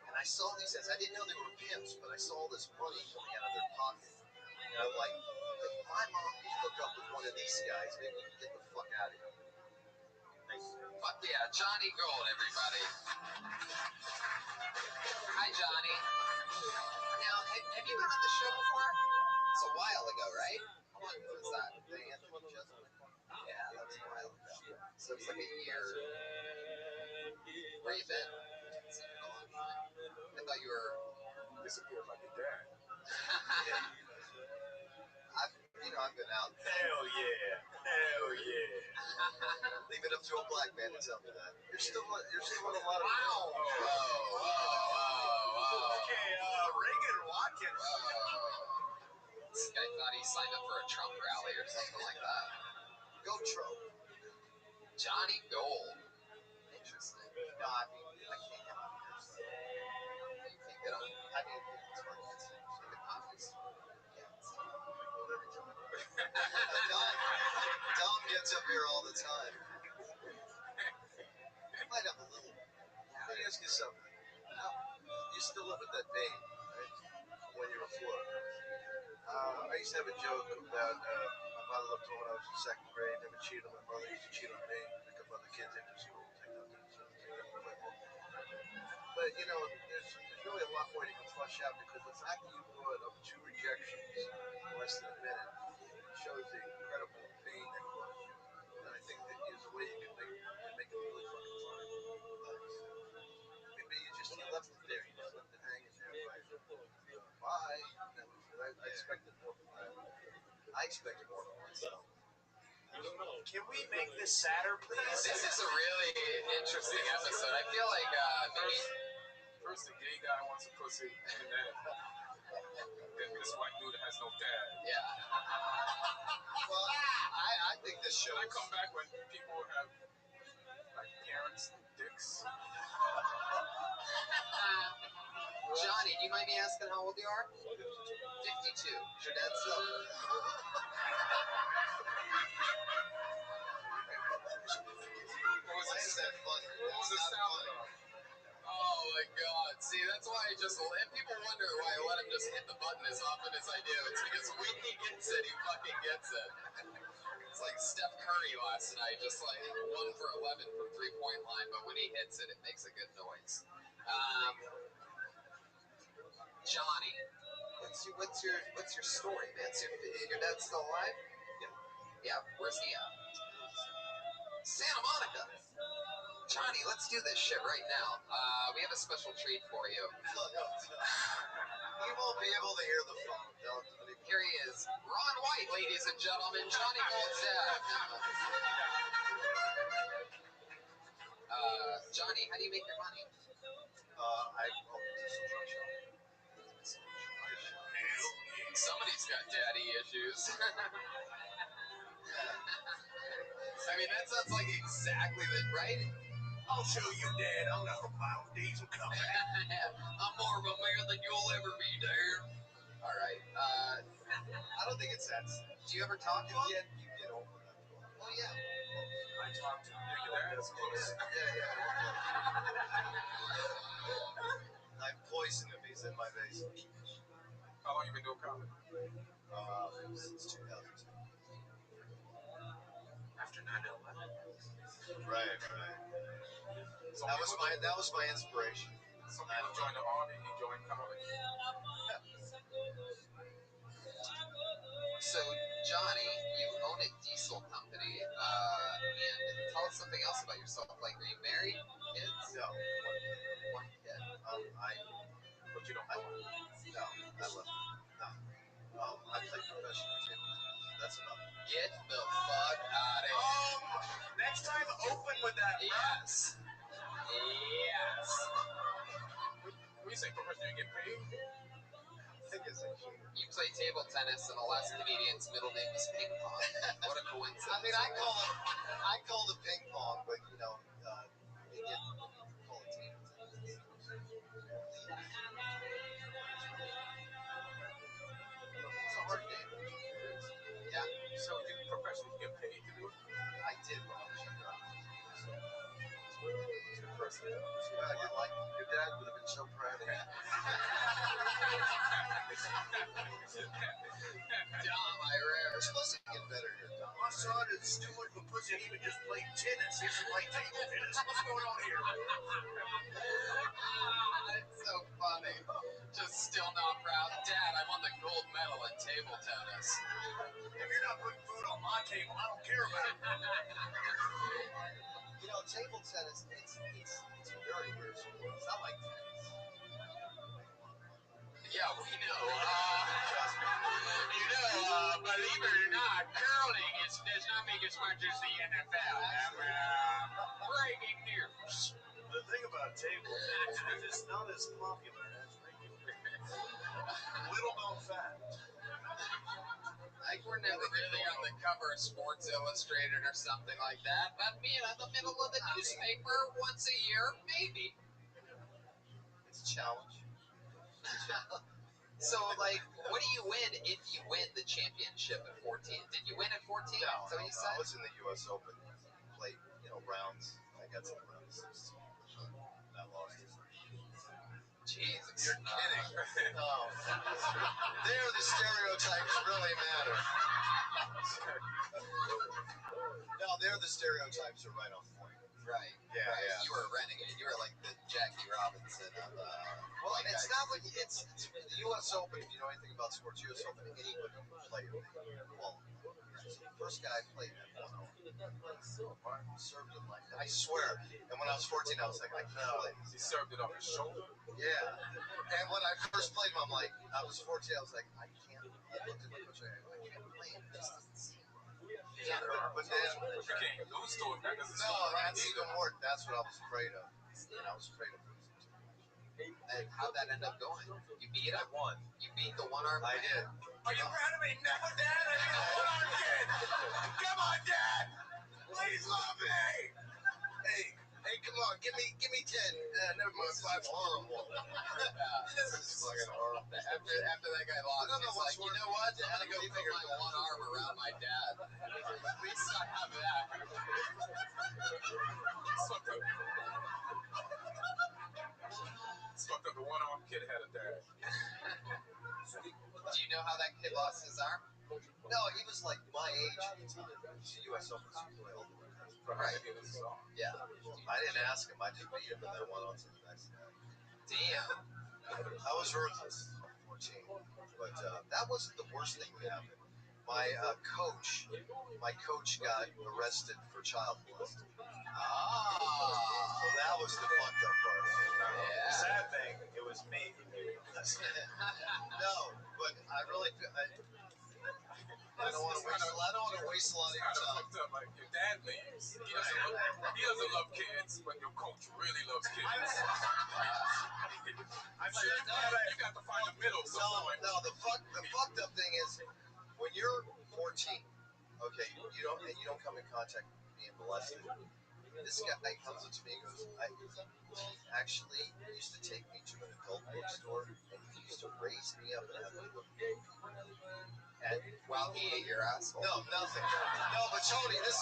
Speaker 9: And I saw these guys. I didn't know they were pimps, but I saw this money coming out of their pocket. And I'm like, if my mom could hook up with one of these guys, maybe we can get the fuck out of here.
Speaker 6: Fuck yeah, Johnny Gold, everybody. Hi, Johnny. Now, have you been on the show before? It's a while ago, right? How long was that?
Speaker 9: The Anthony Jeselnik?
Speaker 6: Yeah, that was a while ago. So it's like a year. Where you been? It's been a long time. I thought you were
Speaker 8: Disappeared like your dad.
Speaker 9: I've been out.
Speaker 8: Hell yeah. Hell yeah.
Speaker 9: Leave it up to a black man to tell me that. You're still on a lot of.
Speaker 6: Wow. Whoa.
Speaker 8: Okay, Reagan Watkins.
Speaker 6: This guy thought he signed up for a Trump rally or something like that.
Speaker 9: Go Trump.
Speaker 6: Johnny Gold. Interesting.
Speaker 9: No, I mean, I can't get on here. So.
Speaker 6: You can't get on.
Speaker 9: I mean, it's hard to get
Speaker 6: In the comments.
Speaker 9: Yeah, it's every time. Dom gets up here all the time. You might have a little. Let me ask you something. You still live with that babe, right? When you were 4. I used to have a joke about my father left home when I was in 2nd grade, never cheated on my mother, used to cheat on me, pick up other kids after school, take them to play ball. But, there's really a lot more you can flush out because the fact that you brought up 2 rejections in less than a minute shows the incredible pain that caused you. And I think that is a way you can make it really fucking funny. Maybe you left it there, you just left it hanging there, right? Bye. I expected more from that. I expected more from myself.
Speaker 8: Can we make this sadder, please?
Speaker 6: This is a really interesting episode. I feel like maybe
Speaker 8: First, the gay guy wants a pussy, and then this white dude has no dad.
Speaker 6: yeah.
Speaker 9: Well, I think this show.
Speaker 8: I come back when people have like parents, dicks.
Speaker 6: Johnny, do you mind me asking how old you are? 52. Is your dad still?
Speaker 9: Why is that funny?
Speaker 8: What was the sound of?
Speaker 6: Oh my God! See, that's why I just. And people wonder why I let him just hit the button as often as I do. It's because when he gets it, he fucking gets it. It's like Steph Curry last night, just like 1 for 11 from 3-point line. But when he hits it, it makes a good noise. Johnny, what's your story, man? So your dad's still alive? Yeah. Where's he at? Santa Monica. Johnny, let's do this shit right now. We have a special treat for you.
Speaker 9: You won't be able to hear the phone.
Speaker 6: Here he is, Ron White, ladies and gentlemen, Johnny Gold's dad. Johnny, how do you make your money?
Speaker 9: I opened a diesel truck shop.
Speaker 6: Somebody's got daddy issues. I mean, that sounds like exactly the right.
Speaker 9: I'll show you, Dad. I'm not a wild diesel company.
Speaker 6: I'm more of a man than you'll ever be, Dad. All right.
Speaker 9: I don't think it's that.
Speaker 6: Do you ever talk to him?
Speaker 9: You get over that.
Speaker 6: Oh, yeah.
Speaker 9: I talked to your dad. That's close. Yeah. I'm poisoning him. He's in my vase.
Speaker 8: How long you been doing comedy?
Speaker 9: Since 2002.
Speaker 8: After 9/11.
Speaker 9: Right.
Speaker 8: So
Speaker 9: That was my inspiration.
Speaker 8: Some people joined the army. He joined comedy.
Speaker 6: So, Johnny, you own a diesel company, and tell us something else about yourself. Like, are you married? Kids?
Speaker 9: No,
Speaker 6: One kid.
Speaker 8: But you don't know.
Speaker 9: no, I left. No. I play professional table tennis. That's enough.
Speaker 6: Get the fuck out of here.
Speaker 9: Next time, open with that.
Speaker 6: Yes. Yes.
Speaker 8: When you say professional, you get paid?
Speaker 9: I think it's a cheater.
Speaker 6: You play table tennis, and the last comedian's middle name is Ping Pong. What a coincidence.
Speaker 9: I mean, I call it ping pong, but they get call it table tennis.
Speaker 6: It's a hard game. Yeah.
Speaker 8: So you professionally get paid to do it?
Speaker 9: I did when I was younger.
Speaker 8: It's impressive.
Speaker 9: Your dad would have been so proud of you.
Speaker 6: Dom, I rare.
Speaker 9: We're supposed to get better here, Dom. My son is stupid, but pussy even just played tennis. He doesn't play table tennis. What's going on here?
Speaker 6: It's so funny. Just still not proud. Dad, I won the gold medal in table tennis.
Speaker 9: If you're not putting food on my table, I don't care about it. Table tennis, it's a very weird sport. It's not like tennis.
Speaker 6: Yeah, we know. Believe it or not, curling does not make as much as the NFL. Breaking news.
Speaker 9: The thing about table tennis is it's not as popular as regular. Little known fact.
Speaker 6: Like, we're never really on the cover of Sports Illustrated or something like that, but being in the middle of the newspaper once a year, maybe.
Speaker 9: It's a challenge.
Speaker 6: So, like, what do you win if you win the championship at 14? Did you win at 14?
Speaker 9: No,
Speaker 6: So you said?
Speaker 9: I was in the U.S. Open, played, rounds. I got to the round of 16. And I lost it.
Speaker 6: Jesus.
Speaker 9: You're kidding. No. There, the stereotypes really matter. No, there, the stereotypes are right on point.
Speaker 6: Right.
Speaker 9: Yeah,
Speaker 6: right.
Speaker 9: yeah.
Speaker 6: You were a renegade. You were like the Jackie Robinson of
Speaker 9: well, it's not like it's the U.S. Open. If you know anything about sports, U.S. Open, anybody can play it. Well, so the first guy I played at 1-0. Served it like that. I swear. And when I was 14, I was like, I can't play.
Speaker 8: He served it off his shoulder.
Speaker 9: Yeah. And when I first played him, I'm like, I was 14. I was like, I can't. I looked at my coach. I can't play him. This doesn't seem right. Yeah, but then
Speaker 8: You can't lose to it. That doesn't
Speaker 9: no, that's even more. That's what I was afraid of. And I was afraid of losing to him.
Speaker 6: And how'd that end up going? You beat him?
Speaker 9: I won.
Speaker 6: You beat the one-armed
Speaker 9: I
Speaker 6: man?
Speaker 9: did. Are you proud of me? No, Dad. I beat the one-armed kid. Come on, Dad. Please love me. Hey, come on. Give me 10. Never mind. 5's horrible. This is fucking horrible.
Speaker 6: After that guy lost,
Speaker 9: I don't know
Speaker 6: he's
Speaker 9: what's
Speaker 6: like, you know what? I'm gonna go put my one arm around my dad. At least I have that.
Speaker 8: It's fucked up. The one-armed kid had a dad.
Speaker 6: Do you know how that kid lost his arm?
Speaker 9: No, he was like my age at the time. He's a U.S. Open super old.
Speaker 6: Right. Yeah.
Speaker 9: I didn't ask him. I just beat him and then went on to the next guy.
Speaker 6: Damn.
Speaker 9: I was ruthless, 14. But that wasn't the worst thing that happened. My coach got arrested for child molesting. So that was the fucked up part.
Speaker 6: Yeah.
Speaker 9: Sad thing, it was me who did it. No, but I really feel. I don't want to waste a lot of your time.
Speaker 8: Fucked up. Like your dad leaves. He doesn't love kids, but your coach really loves kids. I'm sure you got to find the middle.
Speaker 9: No, the fucked up thing is when you're 14, okay, you don't come in contact with being molested. this guy comes up to me and goes, I actually used to take me to an adult bookstore and he used to raise me up and have me look. And
Speaker 6: While he ate your asshole.
Speaker 9: no, nothing. No, but Tony, this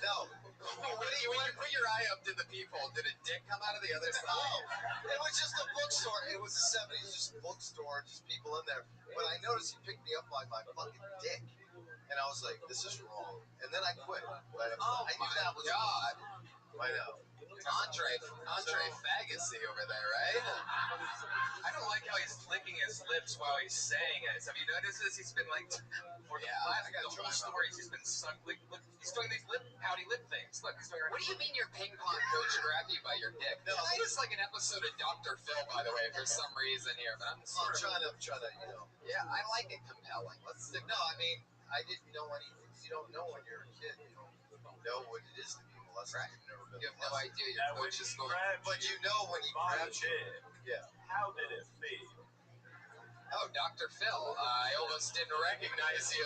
Speaker 9: no.
Speaker 6: When you put your eye up to the people, did a dick come out of the other side?
Speaker 9: No, it was just a bookstore. It was the 70s, just bookstore, just people in there. But I noticed he picked me up by my fucking dick. And I was like, this is wrong. And then I quit. Right?
Speaker 6: Oh
Speaker 9: I knew
Speaker 6: my
Speaker 9: that was
Speaker 6: God.
Speaker 9: I know.
Speaker 6: Andre Fagacy over there, right?
Speaker 8: I don't like how he's licking his lips while he's saying it. Have you noticed this? He's been like, for the whole stories, he's been he's doing these pouty lip things. Look, he's doing.
Speaker 6: What do you mean your ping pong coach grabbed you by your dick?
Speaker 9: No.
Speaker 6: That is like an episode of Dr. Phil, by the way, for some reason here. But I'm
Speaker 9: trying to,
Speaker 6: yeah, I like it compelling. Let's stick.
Speaker 9: No, I mean, I didn't know anything. You don't know when you're a kid. You don't know what it is to be molested.
Speaker 6: Right.
Speaker 9: You've never been
Speaker 6: You have no
Speaker 9: molested.
Speaker 6: idea. Your coach is going.
Speaker 9: But you know when he grabs you. Yeah.
Speaker 8: How did it feel?
Speaker 6: Oh, Dr. Phil, I almost didn't recognize you.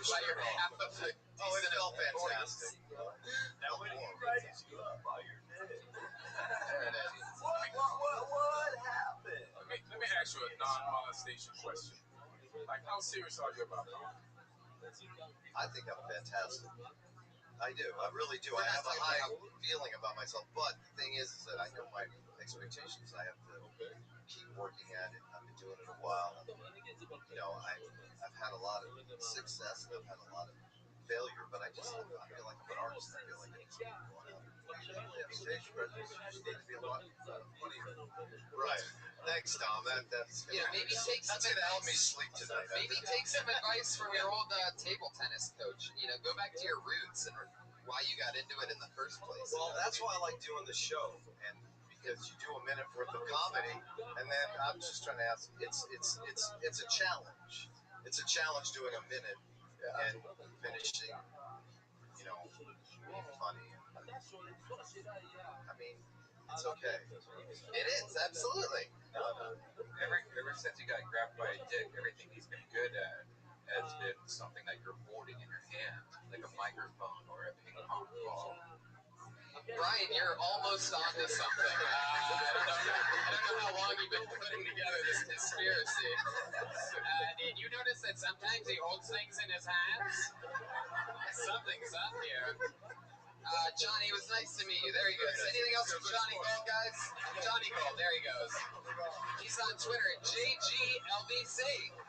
Speaker 6: By your half of the.
Speaker 9: Oh, it felt fantastic.
Speaker 8: Now when he raised you up while you're dead.
Speaker 6: There it is.
Speaker 8: What happened? Let me ask you a non-molestation question. Like, how serious are you about comedy?
Speaker 9: I think I'm fantastic. I do. I really do. I have a high feeling about myself. But the thing is that I know my expectations. I have to keep working at it. I've been doing it a while. You know, I've had a lot of success and I've had a lot of failure, but I feel like I'm an artist. I feel like I just keep going out. Stage presence just need to be a lot funnier. Right. Thanks, Tom. That's
Speaker 6: maybe take some
Speaker 9: that's gonna help me sleep tonight.
Speaker 6: Maybe take some advice from your old table tennis coach. You know, go back to your roots and why you got into it in the first place.
Speaker 9: Well, that's why I like doing the show, and because you do a minute worth of comedy, and then I'm just trying to ask. It's a challenge. It's a challenge doing a minute and finishing. You know, being funny. I mean, it's okay.
Speaker 6: It is, absolutely.
Speaker 8: Ever since you got grabbed by a dick, everything he's been good at has been something that you're holding in your hand, like a microphone or a ping pong ball.
Speaker 6: Brian, you're almost onto something. I don't know how long you've been putting together this conspiracy. Did you notice that sometimes he holds things in his hands? Something's up here. Johnny, it was nice to meet you. There he goes. Anything else from Johnny Gold, guys? Johnny Gold, there he goes. He's on Twitter at JGLBC.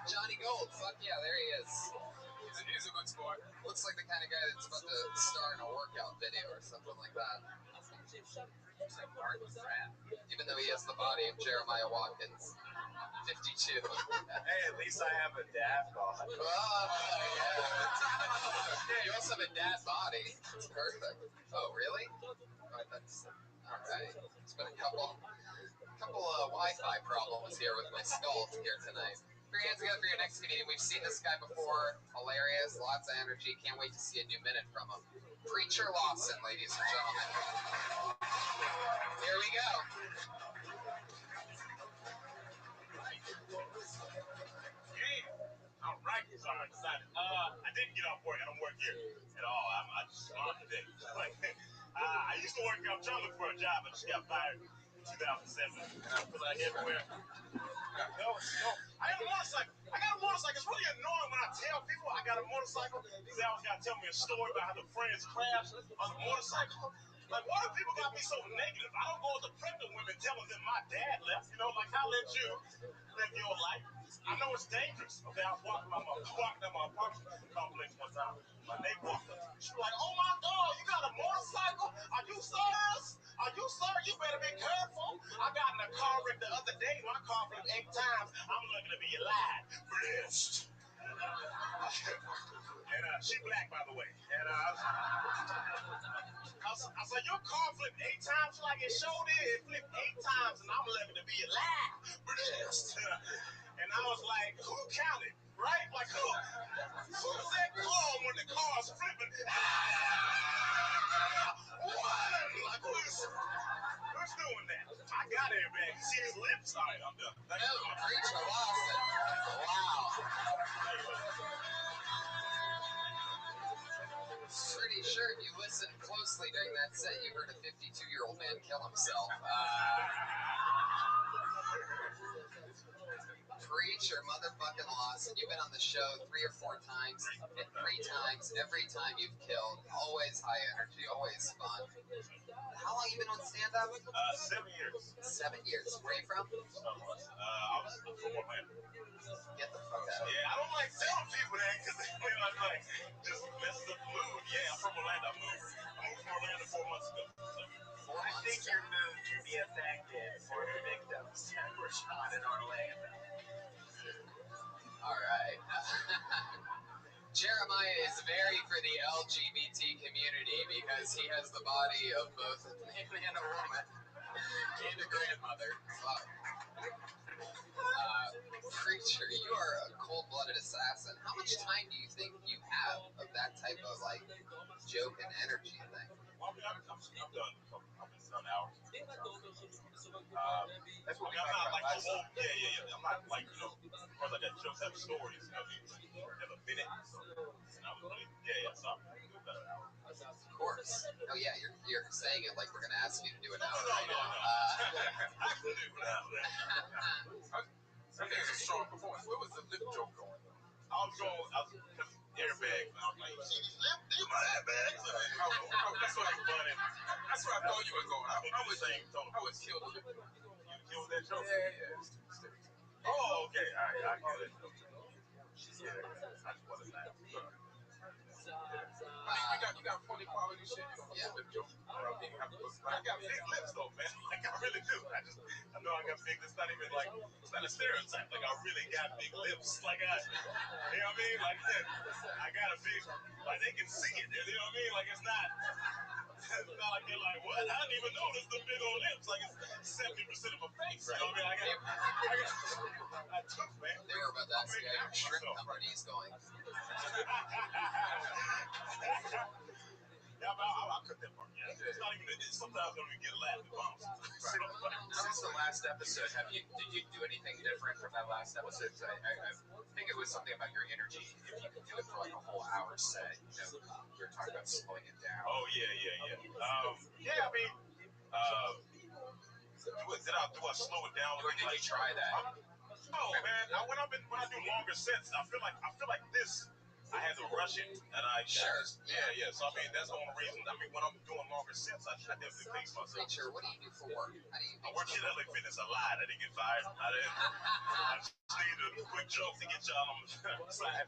Speaker 6: Johnny Gold, fuck yeah, there he is.
Speaker 8: He's a good sport.
Speaker 6: Looks like the kind of guy that's about to star in a workout video or something like that. Even though he has the body of Jeremiah Watkins. 52.
Speaker 8: Hey, at least I have a dad bod.
Speaker 6: Oh, yeah. You also have a dad body. It's perfect. Oh, really? Oh, that's all right. It's been a couple Wi-Fi problems here with my skull here tonight. Put your hands together for your next comedian. We've seen this guy before. Hilarious, lots of energy. Can't wait to see a new minute from him. Preacher Lawson, ladies and gentlemen. Here we go.
Speaker 8: Yeah. All right, so I'm excited. I didn't get off work. I don't work here at all. I just gone today. I used to work. I'm trying to look for a job. I just got fired in 2007, and I feel like everywhere. No. I got a motorcycle. It's really annoying when I tell people I got a motorcycle. They always got to tell me a story about how the friends crashed on the motorcycle. Like, why do people got me so negative? I don't go to the pregnant women telling them my dad left. You know, like, I'll let you live your life. I know it's dangerous. Okay, I was walking down my apartment complex one time. My neighbor walked up. She was like, oh my God, you got a motorcycle? Are you serious? You better be careful. I got in a car wreck the other day. My car flipped 8 times. I'm lucky to be alive. Blessed. And she black, by the way. And I said, your car flipped 8 times. She's like, it sure did. It flipped 8 times, and I'm lucky to be alive. Blessed. And I was like, who counted? Right? Like, who's that calm when the car's flipping? What? Like, who's doing that? I got it, man. You see his lips? All right, I'm done. Thank you.
Speaker 6: Preacher Lawson. Wow. Pretty sure if you listened closely during that set, you heard a 52-year-old man kill himself. Preacher motherfucking Lawson, you've been on the show 3 or 4 times, and 3 times, every time you've killed, always high energy, always fun. How long you been on stand-up?
Speaker 8: 7 years.
Speaker 6: 7 years. Where are you from?
Speaker 8: I was from Orlando.
Speaker 6: Get the fuck out.
Speaker 8: Yeah, I don't like telling people that because they like just messes up the mood. Yeah, I'm from Orlando. I moved from Orlando 4 months ago. So.
Speaker 10: I think your mood can be affected for the victims that were shot in Orlando.
Speaker 6: All right. Jeremiah is very for the LGBT community because he has the body of both a man and a woman and a grandmother. Preacher, you are a cold-blooded assassin. How much time do you think you have of that type of like joke and energy thing?
Speaker 8: Well, I mean, I'm done. I've been done hours.
Speaker 6: That's what
Speaker 8: I'm not like the whole. Yeah. I'm not like of course I got jokes, have stories. Have a minute. And I was really So I'm about an hour.
Speaker 6: Of course. Oh yeah, you're saying it like we're gonna ask you to do an hour right
Speaker 8: No.
Speaker 6: now.
Speaker 8: I can do that.
Speaker 6: I think it's a strong performance. Where was the lip joke going?
Speaker 8: I was airbags. I was like, these my airbags.
Speaker 6: That's what I was funny. That's where I thought you were going.
Speaker 8: I
Speaker 6: was killed with it.
Speaker 8: You killed that joke?
Speaker 6: Yeah.
Speaker 8: Oh, okay. All right. I get it. Yeah. I just wanted to laugh.
Speaker 6: You got funny quality shit. You don't lip joke.
Speaker 8: I got big lips though, man. Like I really do. I know I got big. It's not even like it's not a stereotype. Like I really got big lips. Like you know what I mean? Like I got a big. Like they can see it. You know what I mean? Like it's not like they're like, what? I didn't even notice the big old lips. Like it's 70% of my face. You know what I mean? I took, man.
Speaker 6: They were about to ask you how your shrimp company is going.
Speaker 8: Yeah, I'll cut that part. Yeah, it's not even. Sometimes I don't even get a laugh.
Speaker 6: Since the last episode, did you do anything different from that last episode? I think it was something about your energy. If you could do it for like a whole hour set, we were talking about slowing it down.
Speaker 8: Oh yeah. I mean, do I slow it down?
Speaker 6: Or did you try that?
Speaker 8: No, man. When I do longer sets, I feel like this. I had to rush it, and yeah. So I mean, that's the only reason. I mean, when I'm doing longer sets, I definitely pace myself.
Speaker 6: Preacher, what do you do for work? How do you?
Speaker 8: I work at LA Fitness a lot. I didn't get fired. I just need a quick joke to get y'all on the side.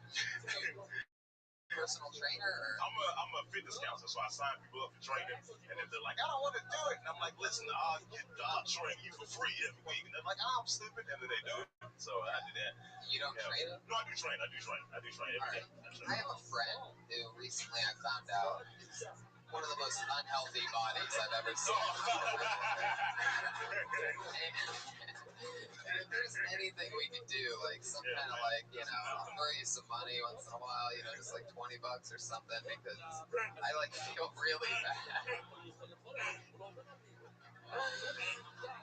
Speaker 6: Personal trainer? Or?
Speaker 8: I'm a fitness counselor, so I sign people up for training. And if they're like, I don't want to do it, and I'm like, listen, I'll train you for free every week. And they're like, I'm stupid, and then they do it. So I do that.
Speaker 6: You don't train?
Speaker 8: No, I do train every day.
Speaker 6: I have a friend who recently I found out is one of the most unhealthy bodies I've ever seen. And if there's anything we could do, like some kind of like, I'll throw you some money once in a while, just like $20 or something, because I like feel really bad.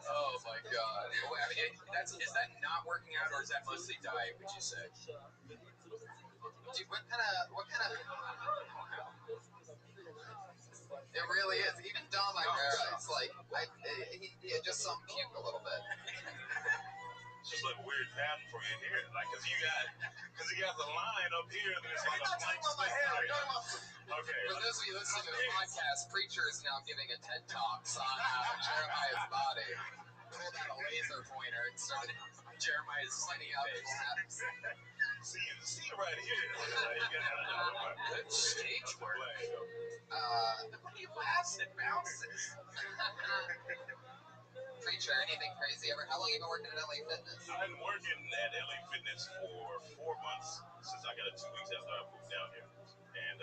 Speaker 6: Oh my god. I mean, is that not working out, or is that mostly diet, would you say? Dude, what kind of it really is. Even Dom it's like he just saw him puke a little bit.
Speaker 8: It's just like a weird pattern for you here, like because he got the line up here, and it's like a blank space. Okay.
Speaker 6: For those of you listening to the podcast, Preacher is now giving a TED Talks on Jeremiah's body. Pulled out a laser pointer and started Jeremiah's pointing out the steps.
Speaker 8: See right here.
Speaker 6: Good stage work. What do you laughs? It bounces. Preacher, anything crazy ever? How long have you been working at LA Fitness?
Speaker 8: I've been working at LA Fitness for 4 months since I got it 2 weeks after I moved down here. And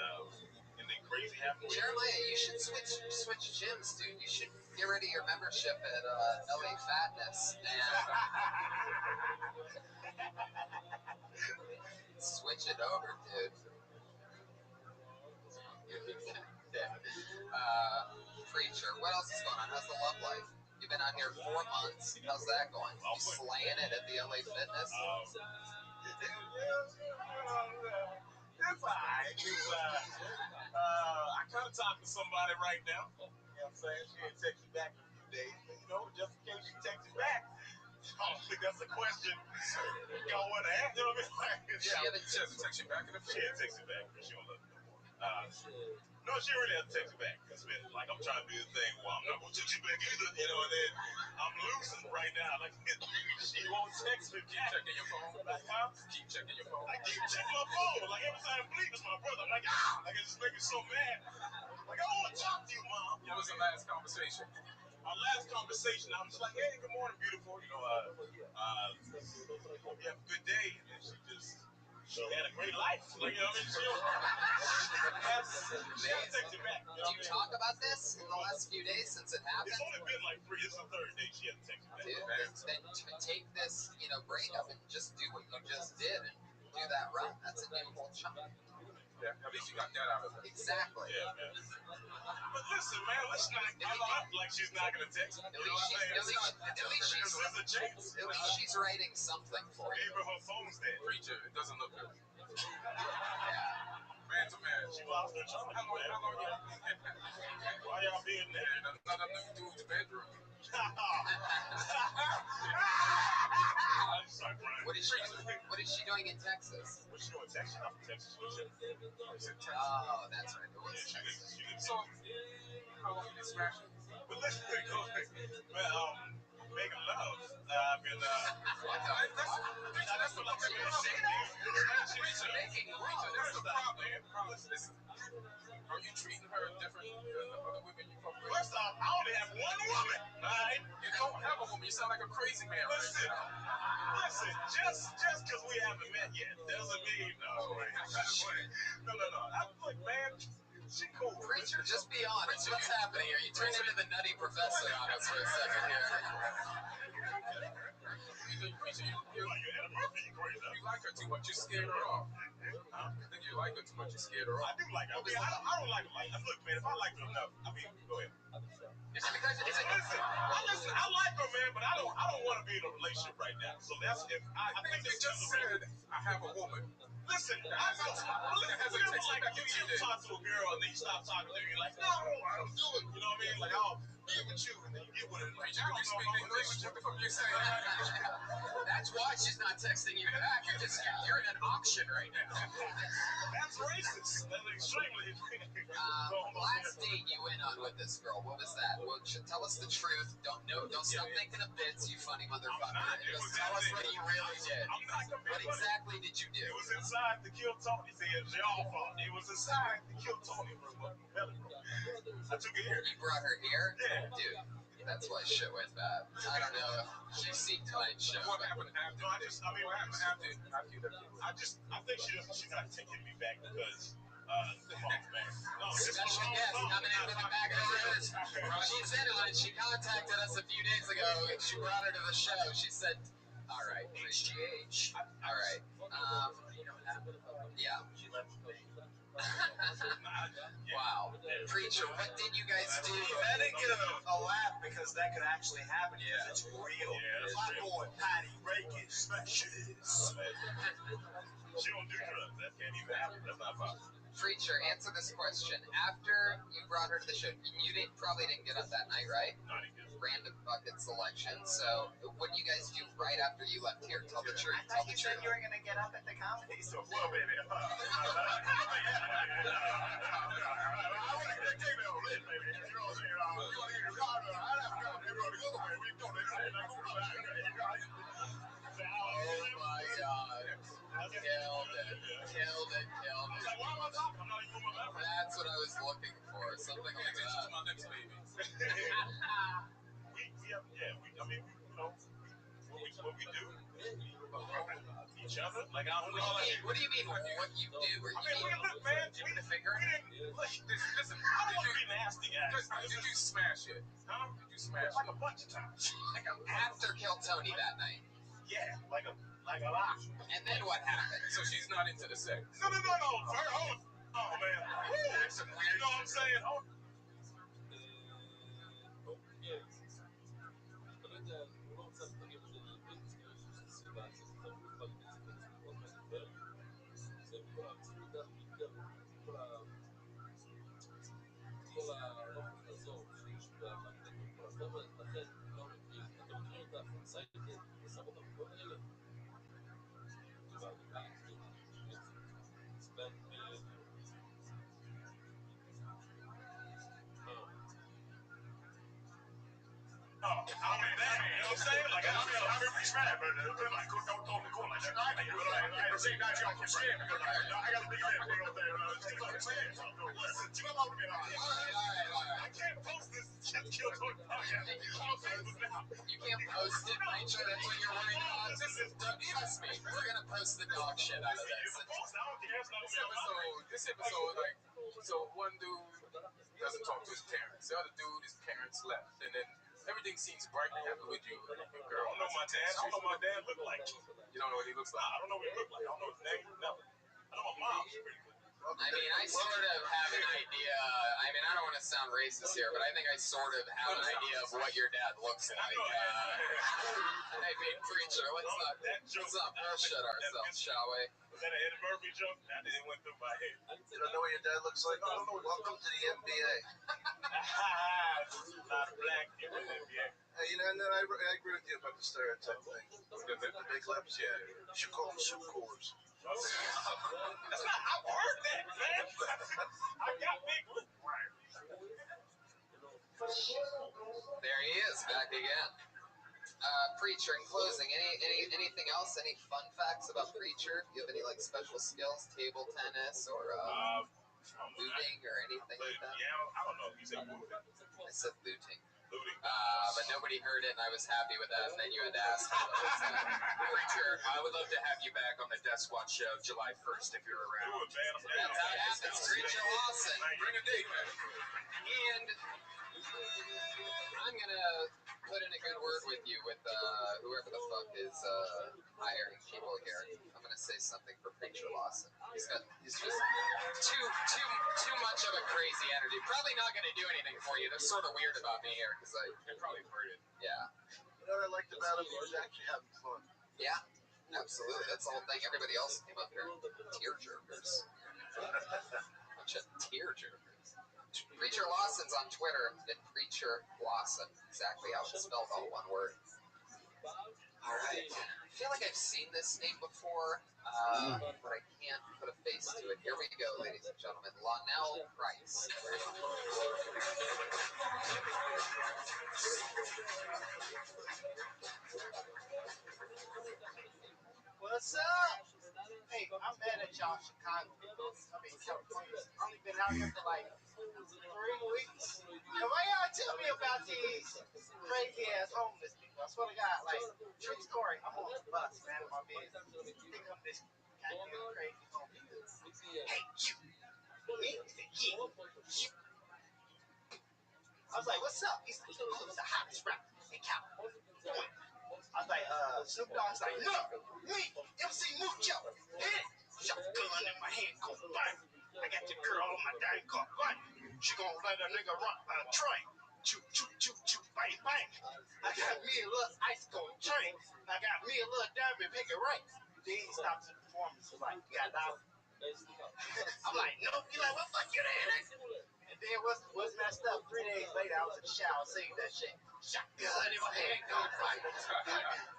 Speaker 8: anything crazy happened?
Speaker 6: Jeremiah, you should switch gyms, dude. You should get rid of your membership at LA Fatness and switch it over, dude. Preacher, what else is going on? How's the love life? You've been out here 4 months. How's that going? You slaying it at the LA Fitness?
Speaker 8: It's alright. I kind of talked to somebody right now. You know what I'm saying? She ain't text you back in a few days, but you know, just in case she texts you back, I don't think that's a question y'all want to ask. You know what I mean?
Speaker 6: She hasn't
Speaker 8: text you back in a few days. She didn't text you back because she don't love you no more. No, she really hasn't texted back. It's been like I'm trying to do the thing. Well, I'm not gonna text you back either. You know, and then I'm losing right now. Like she won't text me. Keep checking your phone. Like, huh? Keep checking your phone. I keep checking my phone. Like every time I bleep, it's my brother. I'm like, like it just makes me so mad. Like I want to talk to you, mom. What was the last conversation? Our last conversation, I was just like, hey, good morning, beautiful. You know, hope you have a good day. And then she had a great life. Like, you know what I mean? She has texted back.
Speaker 6: Do you talk about this in the last few days since it happened?
Speaker 8: It's only been like three. This is the third day she hasn't texted back.
Speaker 6: Dude, then take this, breakup and just do what you just did and do that run. That's a new whole chunk.
Speaker 8: Yeah, at least you got that out of it.
Speaker 6: Exactly.
Speaker 8: Yeah, man. But listen, man, let's not give up like she's not gonna text me.
Speaker 6: At least she's writing something for you.
Speaker 8: Gave her phone's dead. Preacher, it doesn't look good. Man to man, she lost her charge. How long y'all? Why y'all being there? Another new dude's bedroom. I'm sorry, Brian.
Speaker 6: What is she doing in Texas?
Speaker 8: What's she doing in Texas? I'm from Texas.
Speaker 6: Oh, that's right. It was Texas.
Speaker 8: So, how long you been smashing? But listen, making love. I've been, that's the problem. Listen, are you treating her different than the other women you fuck with? First off, I only have one woman. Alright? You don't have a woman. You sound like a crazy man. Listen, just because we haven't met yet doesn't mean no. Look, man, she cool.
Speaker 6: Preacher, just be honest. What's happening here? You turned into the nutty professor on us for a second here.
Speaker 8: Preacher, you like her too much. You scared her off. I think you like her too much. You scared her off. I do like her. I mean, I don't like her. Look, man, if I like her enough, go ahead. Listen, I like her, man, but I don't want to be in a relationship right now. So that's if I think you just said I have a woman. Listen, I know. Like you talk to a girl and then you stop talking to her. You're like, no, I don't do it. You know what I mean? Like I'll be with you and then you get with her. Like, I don't know if I'm English. What the fuck you saying?
Speaker 6: That's why she's not texting you back. You're in an auction right now.
Speaker 8: That's racist. That's extremely.
Speaker 6: Last date you went on with this girl, what was that? Well, tell us the truth. Don't stop thinking of bits, you funny motherfucker. Just tell us what you really did. What exactly did you do?
Speaker 8: It was inside the Kill Tony. See, it's y'all fault. It was inside the Kill Tony room. I took it here.
Speaker 6: You brought her here?
Speaker 8: Yeah.
Speaker 6: Dude, that's why shit went bad. I don't know if you've seen tonight's show.
Speaker 8: What happened after? What happened after? I think she's not taking me back because, come on, man. No,
Speaker 6: special guest coming in with the back of the She's in on it. She contacted us a few days ago and she brought her to the show. She said, all right, HGH. All right. Yeah. Wow. Preacher, what did you guys do?
Speaker 10: That didn't get a laugh because that could actually happen. Yeah. It's real. My boy, Patty Reagan, smashes.
Speaker 8: She don't do drugs. That can't even happen. That's not possible.
Speaker 6: Preacher, answer this question. After you brought her to the show, you probably didn't get up that night, right?
Speaker 8: No, I didn't get up.
Speaker 6: Random bucket selection. So, what did you guys do right after you left here? Tell the truth.
Speaker 10: I thought you said you were going to get up at the comedy store.
Speaker 8: Well, baby. I want to get a baby. You know what I'm saying? We're going to get a car.
Speaker 6: Oh my God. Killed it. That's what I was looking for. Something like that.
Speaker 8: To my next baby. What we do. Each other. Like, I don't know.
Speaker 6: What do you mean what you do?
Speaker 8: Look, man.
Speaker 6: Doing the finger?
Speaker 8: Listen, I don't want to be nasty, guys. Did you smash it? Huh? Did you smash it? Like a bunch of times.
Speaker 6: After Kill Tony that night?
Speaker 8: Yeah, like a lot.
Speaker 6: And then what happened?
Speaker 8: So she's not into the sex? No. Sir, hold on. Oh, man. That's some weird. You know what I'm saying? Hold on. what I'm saying? Like, I mean, we smash, but like, don't throw me cool like that. But at the same time, y'all keep scared because I got a big head. You know what I'm saying? Listen, chill out a bit. I can't post this kill talk podcast on Facebook now.
Speaker 6: You can't post it, Preacher. That's what you're worried about. Trust me, we're gonna post the dog shit out of this.
Speaker 8: This episode, like, so one dude doesn't talk to his parents. The other dude, his parents left, and then everything seems bright and happy with you and your girl. I don't know my dad. I don't know what my dad look like. You don't know what he looks like? I don't know what he look like. I don't know his name. No. I know my mom. She's pretty cool.
Speaker 6: I mean, I sort of have an idea. I mean, I don't want to sound racist here, but I think I sort of have an idea of what your dad looks like. I mean, Preacher, let's not bullshit ourselves, shall we?
Speaker 8: Was that an Eddie Murphy joke? That didn't went through my head.
Speaker 9: You don't know what your dad looks like? Welcome to the NBA.
Speaker 8: A lot of black people in the NBA.
Speaker 9: You know, and then I agree with you about the stereotype thing. The big lips, yeah. You should call them soup coolers.
Speaker 8: That's not, I've heard that, man. I got big lips.
Speaker 6: There he is, back again. Preacher, in closing, anything else? Any fun facts about Preacher? Do you have any like special skills, table tennis or looting or anything like that?
Speaker 8: Yeah, I don't know if you said moving.
Speaker 6: I said looting.
Speaker 8: Looting.
Speaker 6: But nobody heard it, and I was happy with that. And then you had to ask me.
Speaker 8: Preacher, I would love to have you back on the Death Squad show July 1st if you're around.
Speaker 6: That's how it happens. Preacher Lawson.
Speaker 8: Bring a date, man.
Speaker 6: And I'm gonna put in a good word with you with whoever the fuck is hiring people here. I'm gonna say something for Preacher Lawson. He's just too much of a crazy energy. Probably not gonna do anything for you. They're sort of weird about me here because
Speaker 8: They probably heard it.
Speaker 6: yeah.
Speaker 9: You know what I liked about him? He was actually having fun.
Speaker 6: Yeah, absolutely. That's the whole thing. Everybody else came up here. Tear jerkers. Bunch of tear jerkers. Preacher Lawson's on Twitter at Preacher Lawson. Exactly how it's spelled, all one word. All right. I feel like I've seen this name before, but I can't put a face to it. Here we go, ladies and gentlemen. Lonnell Price.
Speaker 10: What's up? Hey, I'm mad at y'all Chicago people. I mean, California. I've only been out here for like 3 weeks. And why y'all tell me about these crazy ass homeless people? I swear to God, like, true story. I'm on the bus, man, in my business. Think of this goddamn crazy homeless dude. Hey, you. Me? He said, yeah. You. I was like, what's up? He said, who's the hottest rapper in California? I was like, Snoop Dogg's like, no, me, MC Mucho. Hit. Shotgun in my hand, go bang. I got your girl on my dang car, bang. She gonna let a nigga rock by a train. Choo, choo, choo, choo, bang, bang. I got me a little ice cold chain. I got me a little diamond picket right. Then he stops the performance. He's like, you got $1. I'm like, no. He's like, well, fuck you then, nigga. And then what's messed up? 3 days later, I was in the shower singing that shit. Shotgun in my hand, go right.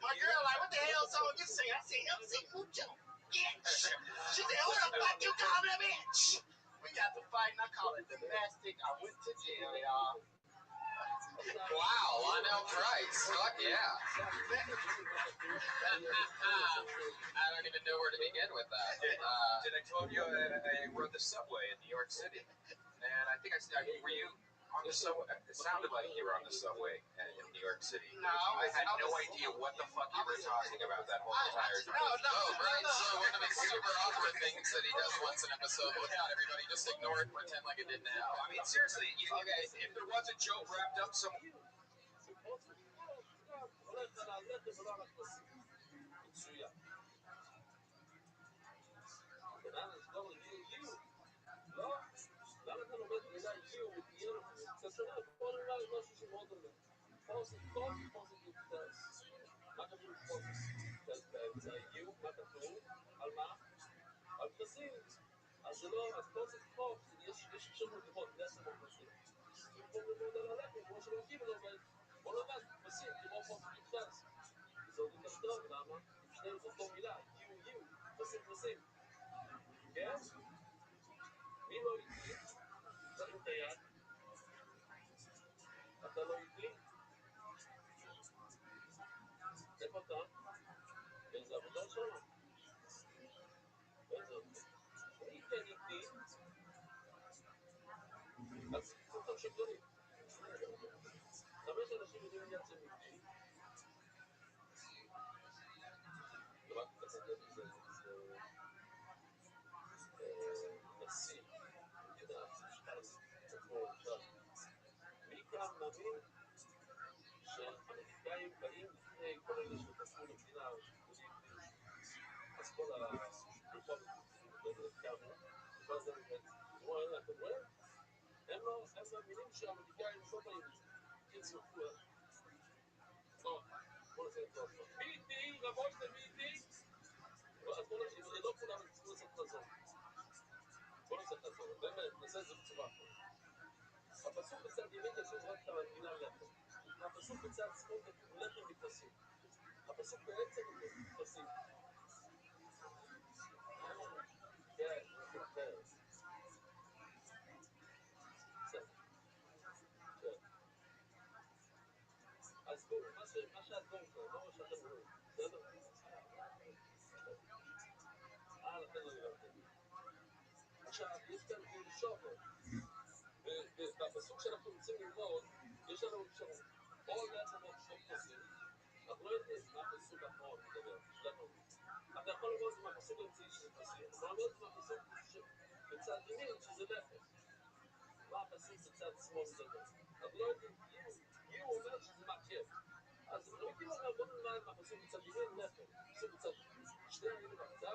Speaker 10: My girl like, what the hell song you sing? I sing MC Mucho. Bitch. She said, who the fuck you call me a bitch? We got to fight, and I call it domestic. I went to jail, y'all.
Speaker 6: Wow, Lonnell Price. Fuck yeah. I don't even know where to begin with that.
Speaker 8: Did I told you I rode the subway in New York City? And I think were you on the subway? It sounded like you were on the subway in New York City.
Speaker 10: No,
Speaker 8: I had no idea what the fuck you were talking about that whole entire time.
Speaker 6: Right, so one of the super awkward things that he does once an episode. Look out, everybody, just ignore it and pretend like it didn't happen.
Speaker 8: I mean, seriously, if there was a joke wrapped up somewhere.
Speaker 7: לא שם. איזה אותי. מי כן איתי? אז סרטון שקדוני. 5 אנשים יודעים עניין שהם איתי. רק קצת זה נשיא. יודע, מי כאן מאמין שהאמריקאים באים לפני כל אלה שתפסו למדינה אז כל הרפובליקים קמו, ואז הם רואים, אתם רואים? הם מאמינים שהאמריקאים לא באים קיצור כולם. טוב, בוא נעשה את זה עוד פעם. מי איתי? רבוי זה מי איתי? אז בוא נעשה, לא כולם יצטרכו לעשות חזון. בוא נעשה חזון, באמת, נעשה את זה בצורה אחרת. הפסוק בצד ימין כתוב רק את המילה לחם. הפסוק בצד שמאל כתוב לחם נתפסים. הפסוק באמצע כתוב נתפסים. כן, כן. אז בואו, מה שהאדום כאן, לא מה שאתם רואים, בסדר? לכן לא הבנתם. עכשיו, יש כאן שופר, ובפסוק שאנחנו רוצים ללמוד, יש לנו אפשרות, או לחם או נתפסים, אנחנו לא יודעים מה הפסוק האחרון מדבר, שלנו. אתה יכול ללמוד עם הפסוק האמצעי שזה נתפסים, אתה ללמוד עם הפסוק בצד ימין שזה לחם. מה הפסוק בצד שמאל מדבר? אנחנו לא יודעים, יהיו אומר שזה מעכב. אז רבי אומר, בוא נלמד מהפסוק בצד ימין, לחם. פסוק בצד שני המילים בצד,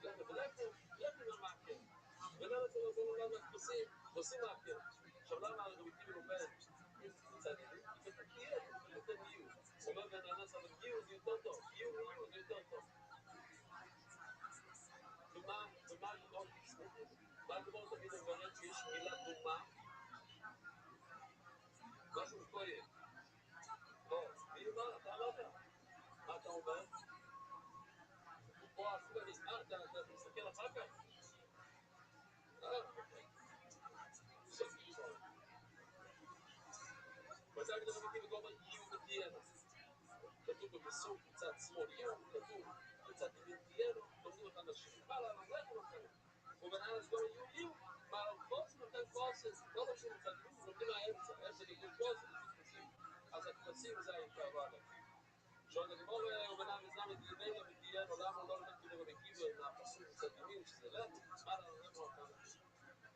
Speaker 7: לחם ולחם, לחם ומעכב. ולמה אתה אומר, בוא נלמד מהפסים, פסים מעכב. עכשיו למה רבי לומד בצד ימין? כי כתוב תהיה, וכתוב יהיו. הוא אומר בנענס, אבל יהיו זה יותר טוב, יהיו זה יותר טוב. ומה הגמור תצמוד? מה הגמור תמיד אומרת שיש מילה דומה? משהו כהן. לא, מי אומר? אתה אמרת? מה אתה אומר? פה אפילו אני אשמח, אתה מסתכל אחר כך? אוקיי. בסוף גיבור. מתי אני מדבר איתי וגומר יהיו ותהיינו? כתוב בפסוק בצד שמאל יהיו, כתוב בצד ימין תהיינו, לומדים אותם נשים. מה לא, לא יכול לכם. ובנהלס גומר יהיו, מה פוסט נותן פוסט, לא לומדים בצד ימין, לומדים מהאמצע, האמצע כתוב פוסט, אז הכבשים זה העיקר ועליו. שואל הגמור, ובנהלס למה תהיינו ותהיינו, למה לא לומד כדי רבי מהפסוק בצד ימין, שזה לב, מה לא לומד אותם.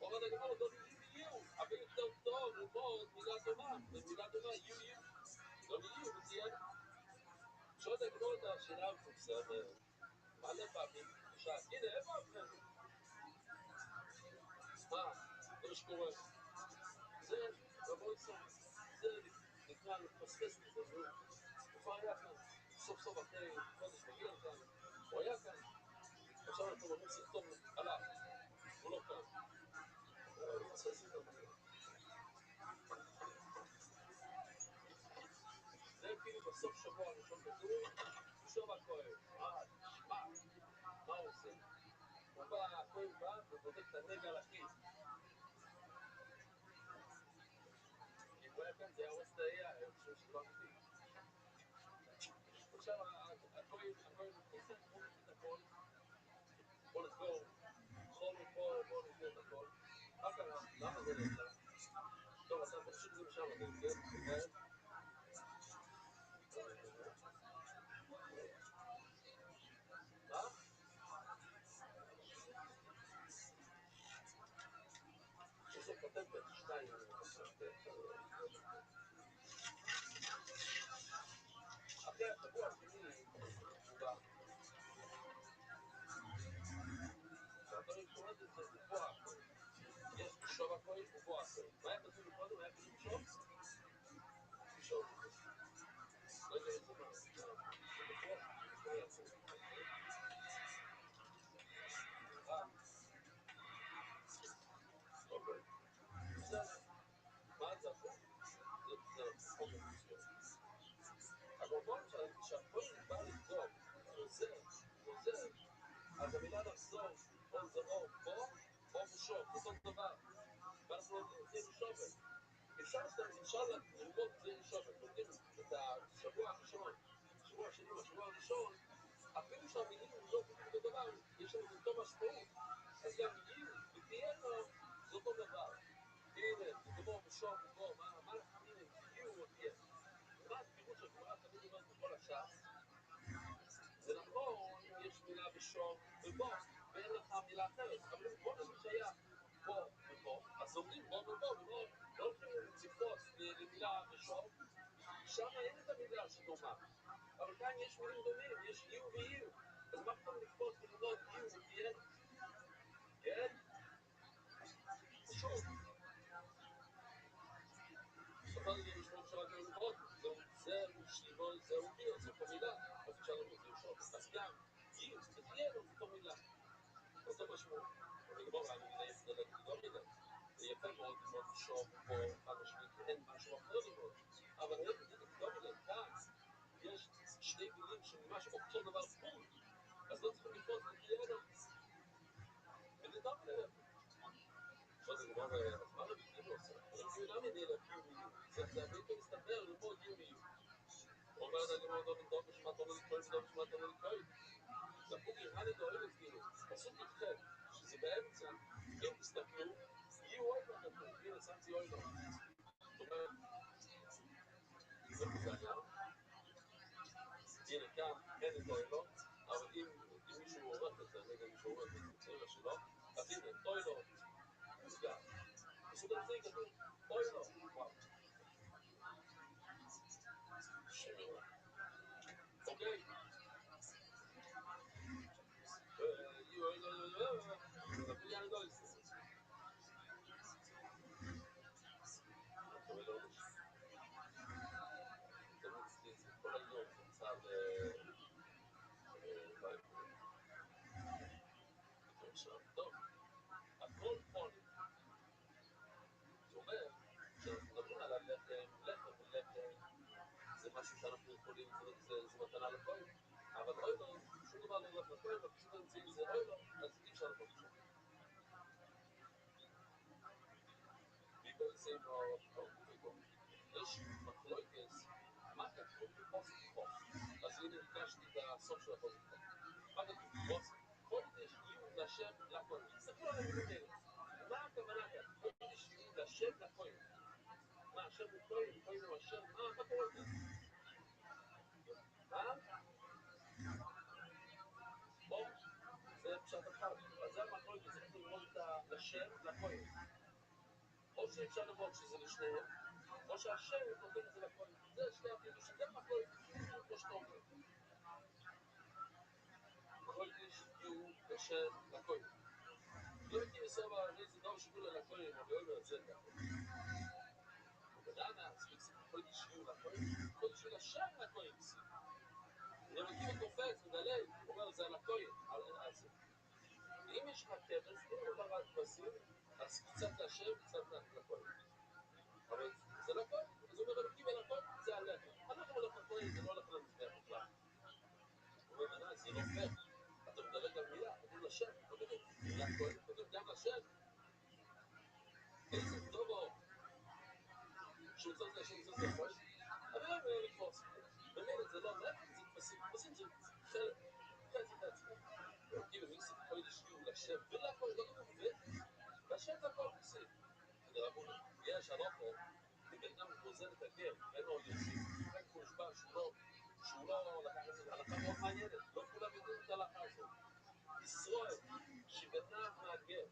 Speaker 7: אומר הגמור, לא יהיו, אבל יותר טוב ללמוד מילה דומה, ומילה דומה יהיו. לא יהיו ותהיינו. שואל הגמור את השאלה המפורסמת, מה זה פעמים? שאל, הנה, איפה אבכם? מה? זה מה שקורה. זה, רבוי סוף, זה נקרא לפספס את הזמן. איפה היה כאן? סוף סוף אחרי חודש מגיע כאן, הוא היה כאן. עכשיו אנחנו רואים סרטון עליו, הוא לא כאן. לפספס את הזמן. זה כאילו בסוף שבוע הראשון כתוב, שוב הכהן, מה הוא עושה? הוא בא, הכהן בא ובודק את הנגע על הכיס. כי הוא היה כאן, זה היה ווסט היה, היה חושב שזה לא אמיתי. עכשיו הכהן מכניס את הכל, בוא נסגור, חול פה, בוא נסגור את הכל. מה קרה? למה זה נעשה? טוב, אתה תמשיך את זה משם, אתה נסגר, מה? שזה פטנט, שתיים, אחרי השבוע השני, הוא בא. ואתה שומעת את זה, הוא בוא הכהן. יש שוב הכהן, הוא בוא הכהן. מה היה כתוב קודם? היה כתוב שוב? שוב. לא יודע איזה מה. אוקיי. בסדר. מה זה הכהן? זה חוק מסוים. אבל בואו שהכהן בא לבדוק, עוזר, אז המילה לחזור, או זה או פה, או בשוב, זה אותו דבר. ואנחנו עושים שובל. אפשר ללמוד זה שובל. לומדים את השבוע הראשון, השבוע השני והשבוע הראשון, אפילו שהמילים לא בדיוק אותו דבר, יש להם אותו משמעות, אז גם יהיו ותהיינו זה אותו דבר. הנה, כמו בשור ובו, מה לך הנה, יהיו או תהיה. ומה הפירוש הגמרא תמיד אומרת בכל הש"ס? זה נכון אם יש מילה בשור ובו, ואין לך מילה אחרת, אבל אם כל מה שהיה בו ובו, אז אומרים בו ובו, ולא הולכים לצפות למילה בשור, שם אין את המילה שדומה. אבל כאן יש מילים דומים, יש יהיו ויהיו. אז מה פתאום לקפוץ וללמוד יהיו ותהיה? כן? שוב. סופר לי משמעות שרק ללמוד, זהו שיבול, זהו ביר, זאת המילה. אז אפשר ללמוד זה שוב. אז גם יהיו ותהיה לו זאת המילה. אותו משמעות. אבל בואו, אני מדייק לדעת לא מילה. זה יפה מאוד ללמוד שוב פה אחד השני, כי אין משהו אחר ללמוד. אבל אין לא מילה, כאן יש שתי מילים שממש אותו דבר בול. אז לא צריכים לקפוץ ותהיינו. ונדאג להם. עכשיו זה דבר, אז מה רבי כאילו עושה? רבי למה נראה קיומיות? זה הרבה יותר מסתבר ללמוד קיומיות. הוא אומר, אני מאוד אוהב לדאוג בשמת עולה לקרוא, לדאוג בשמת עולה לקרוא. זה פוגעים, מה נדאוג את כאילו? פסוק יתחל, שזה באמצע, אם תסתכלו, יהיו אוי לא כתוב, הנה שמתי אוי לא. זאת אומרת, זה היה, הנה כאן, אין את אוי לא, אבל אם מישהו עורך את זה, אני יודע מישהו עורך את זה, צעיר שלו, אז הנה, אוי לא, נסגר. פסוק הזה כתוב, אוי לא, וואו. שמעו. אוקיי? יהיו אוי לא, רבי אני לא אצלו. תמיד אצלי זה כל היום, זה צד טוב, הכל פונים. זה אומר שאנחנו מדברים על הלחם, לחם ולחם זה משהו שאנחנו יכולים, זה מתנה לכהן, אבל אוי לו, שום דבר לא הולך לכהן, ופשוט אמצעים זה אוי לו, אז אי אפשר לבוא לשם. ביבל סייב יש מחלוקס, מה כתוב בפוסק חוף? אז הנה ביקשתי את הסוף של הפוסק חוף. מה כתוב? חודש יהיו לשם לכהן. תסתכלו על המילים האלה. מה הכוונה כאן? חודש יהיו לשם לכהן. מה, השם הוא כהן? כהן הוא השם? מה קורה כאן? בואו, זה פשט אחד. אז זה המחלוקת, צריך ללמוד את לשם לכהן. או שאפשר ללמוד שזה לשניהם, או שהשם נותן את זה לכהן. זה שני הפירושים, זה המחלוקת, כמו שאתה אומר. חודש יהיו לשם לכהן. לא הייתי בסבא איזה דור שכולה לכהן, אבל לא את זה ככה. ובננה, אז חודש יהיו לכהן, חודש יהיו לשם לכהן. לא מכיר הקופץ, מדלל, הוא אומר, זה על הכהן, על זה. אם יש לך כבש, אם הוא מראה כבשים, אז קצת לשם, קצת לכהן. אבל זה לא כהן, אז הוא אומר, אלוקים על הכהן, זה הלחם. הלחם הולך לכהן, זה לא הולך למזבח בכלל. הוא אומר, בננה, זה לא פייר. אתה מדלג על מילה, כתוב לשם, לא כתוב לכהן, כתוב גם לשם. איזה דובו שהוא צריך לשם קצת לכהן, אבל לא אומר לקפוץ. במילא זה לא לחם, זה כבשים. כבשים זה חלק, חצי. כאילו ניסים חודש יהיו לשם ולכהן, לא כתוב לשם לכהן ניסים. כדי רבונה, יש הלוכה, בן אדם גוזל את הגר, אין לו יוצאים, רק הוא נשבע שהוא לא לקח את זה, הלכה מאוד מעניינת, לא כולם יודעים את ההלכה הזאת. ישראל, שגנב מהגר,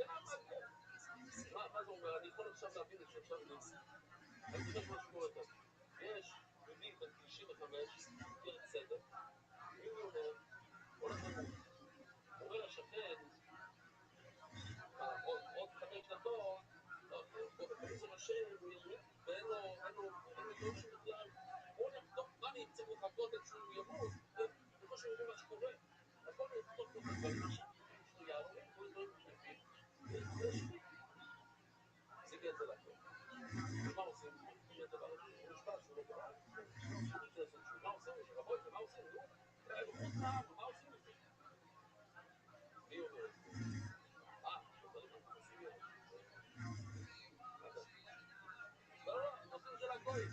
Speaker 7: מה זה אומר? אני יכול עכשיו להבין את זה, עכשיו אני חושב משהו קורה כאן. יש יהודי בן 95, יותר צדק, מיליונר, הולך למות. אומר לשכן, עוד 5 דקות, בעצם השם, הוא ימות, ואין לו דורשים בכלל. בואו נחתוך, מה אני צריך לחכות עד שהוא ימות, וכמו שהוא יודע מה שקורה. אז בואו נחתוך את הדברים עכשיו, שהוא יעלמים, כל דברים פשוטים. זה גזל הכל. ומה עושים? מי הדבר הזה? הוא נשבע שהוא לא קרה. מה עושים לזה? רבוי, ומה עושים? נו, בחוץ לעם, מה עושים לזה? מי אומר את זה? דברים עושים את זה. לא, עושים זה לכהן.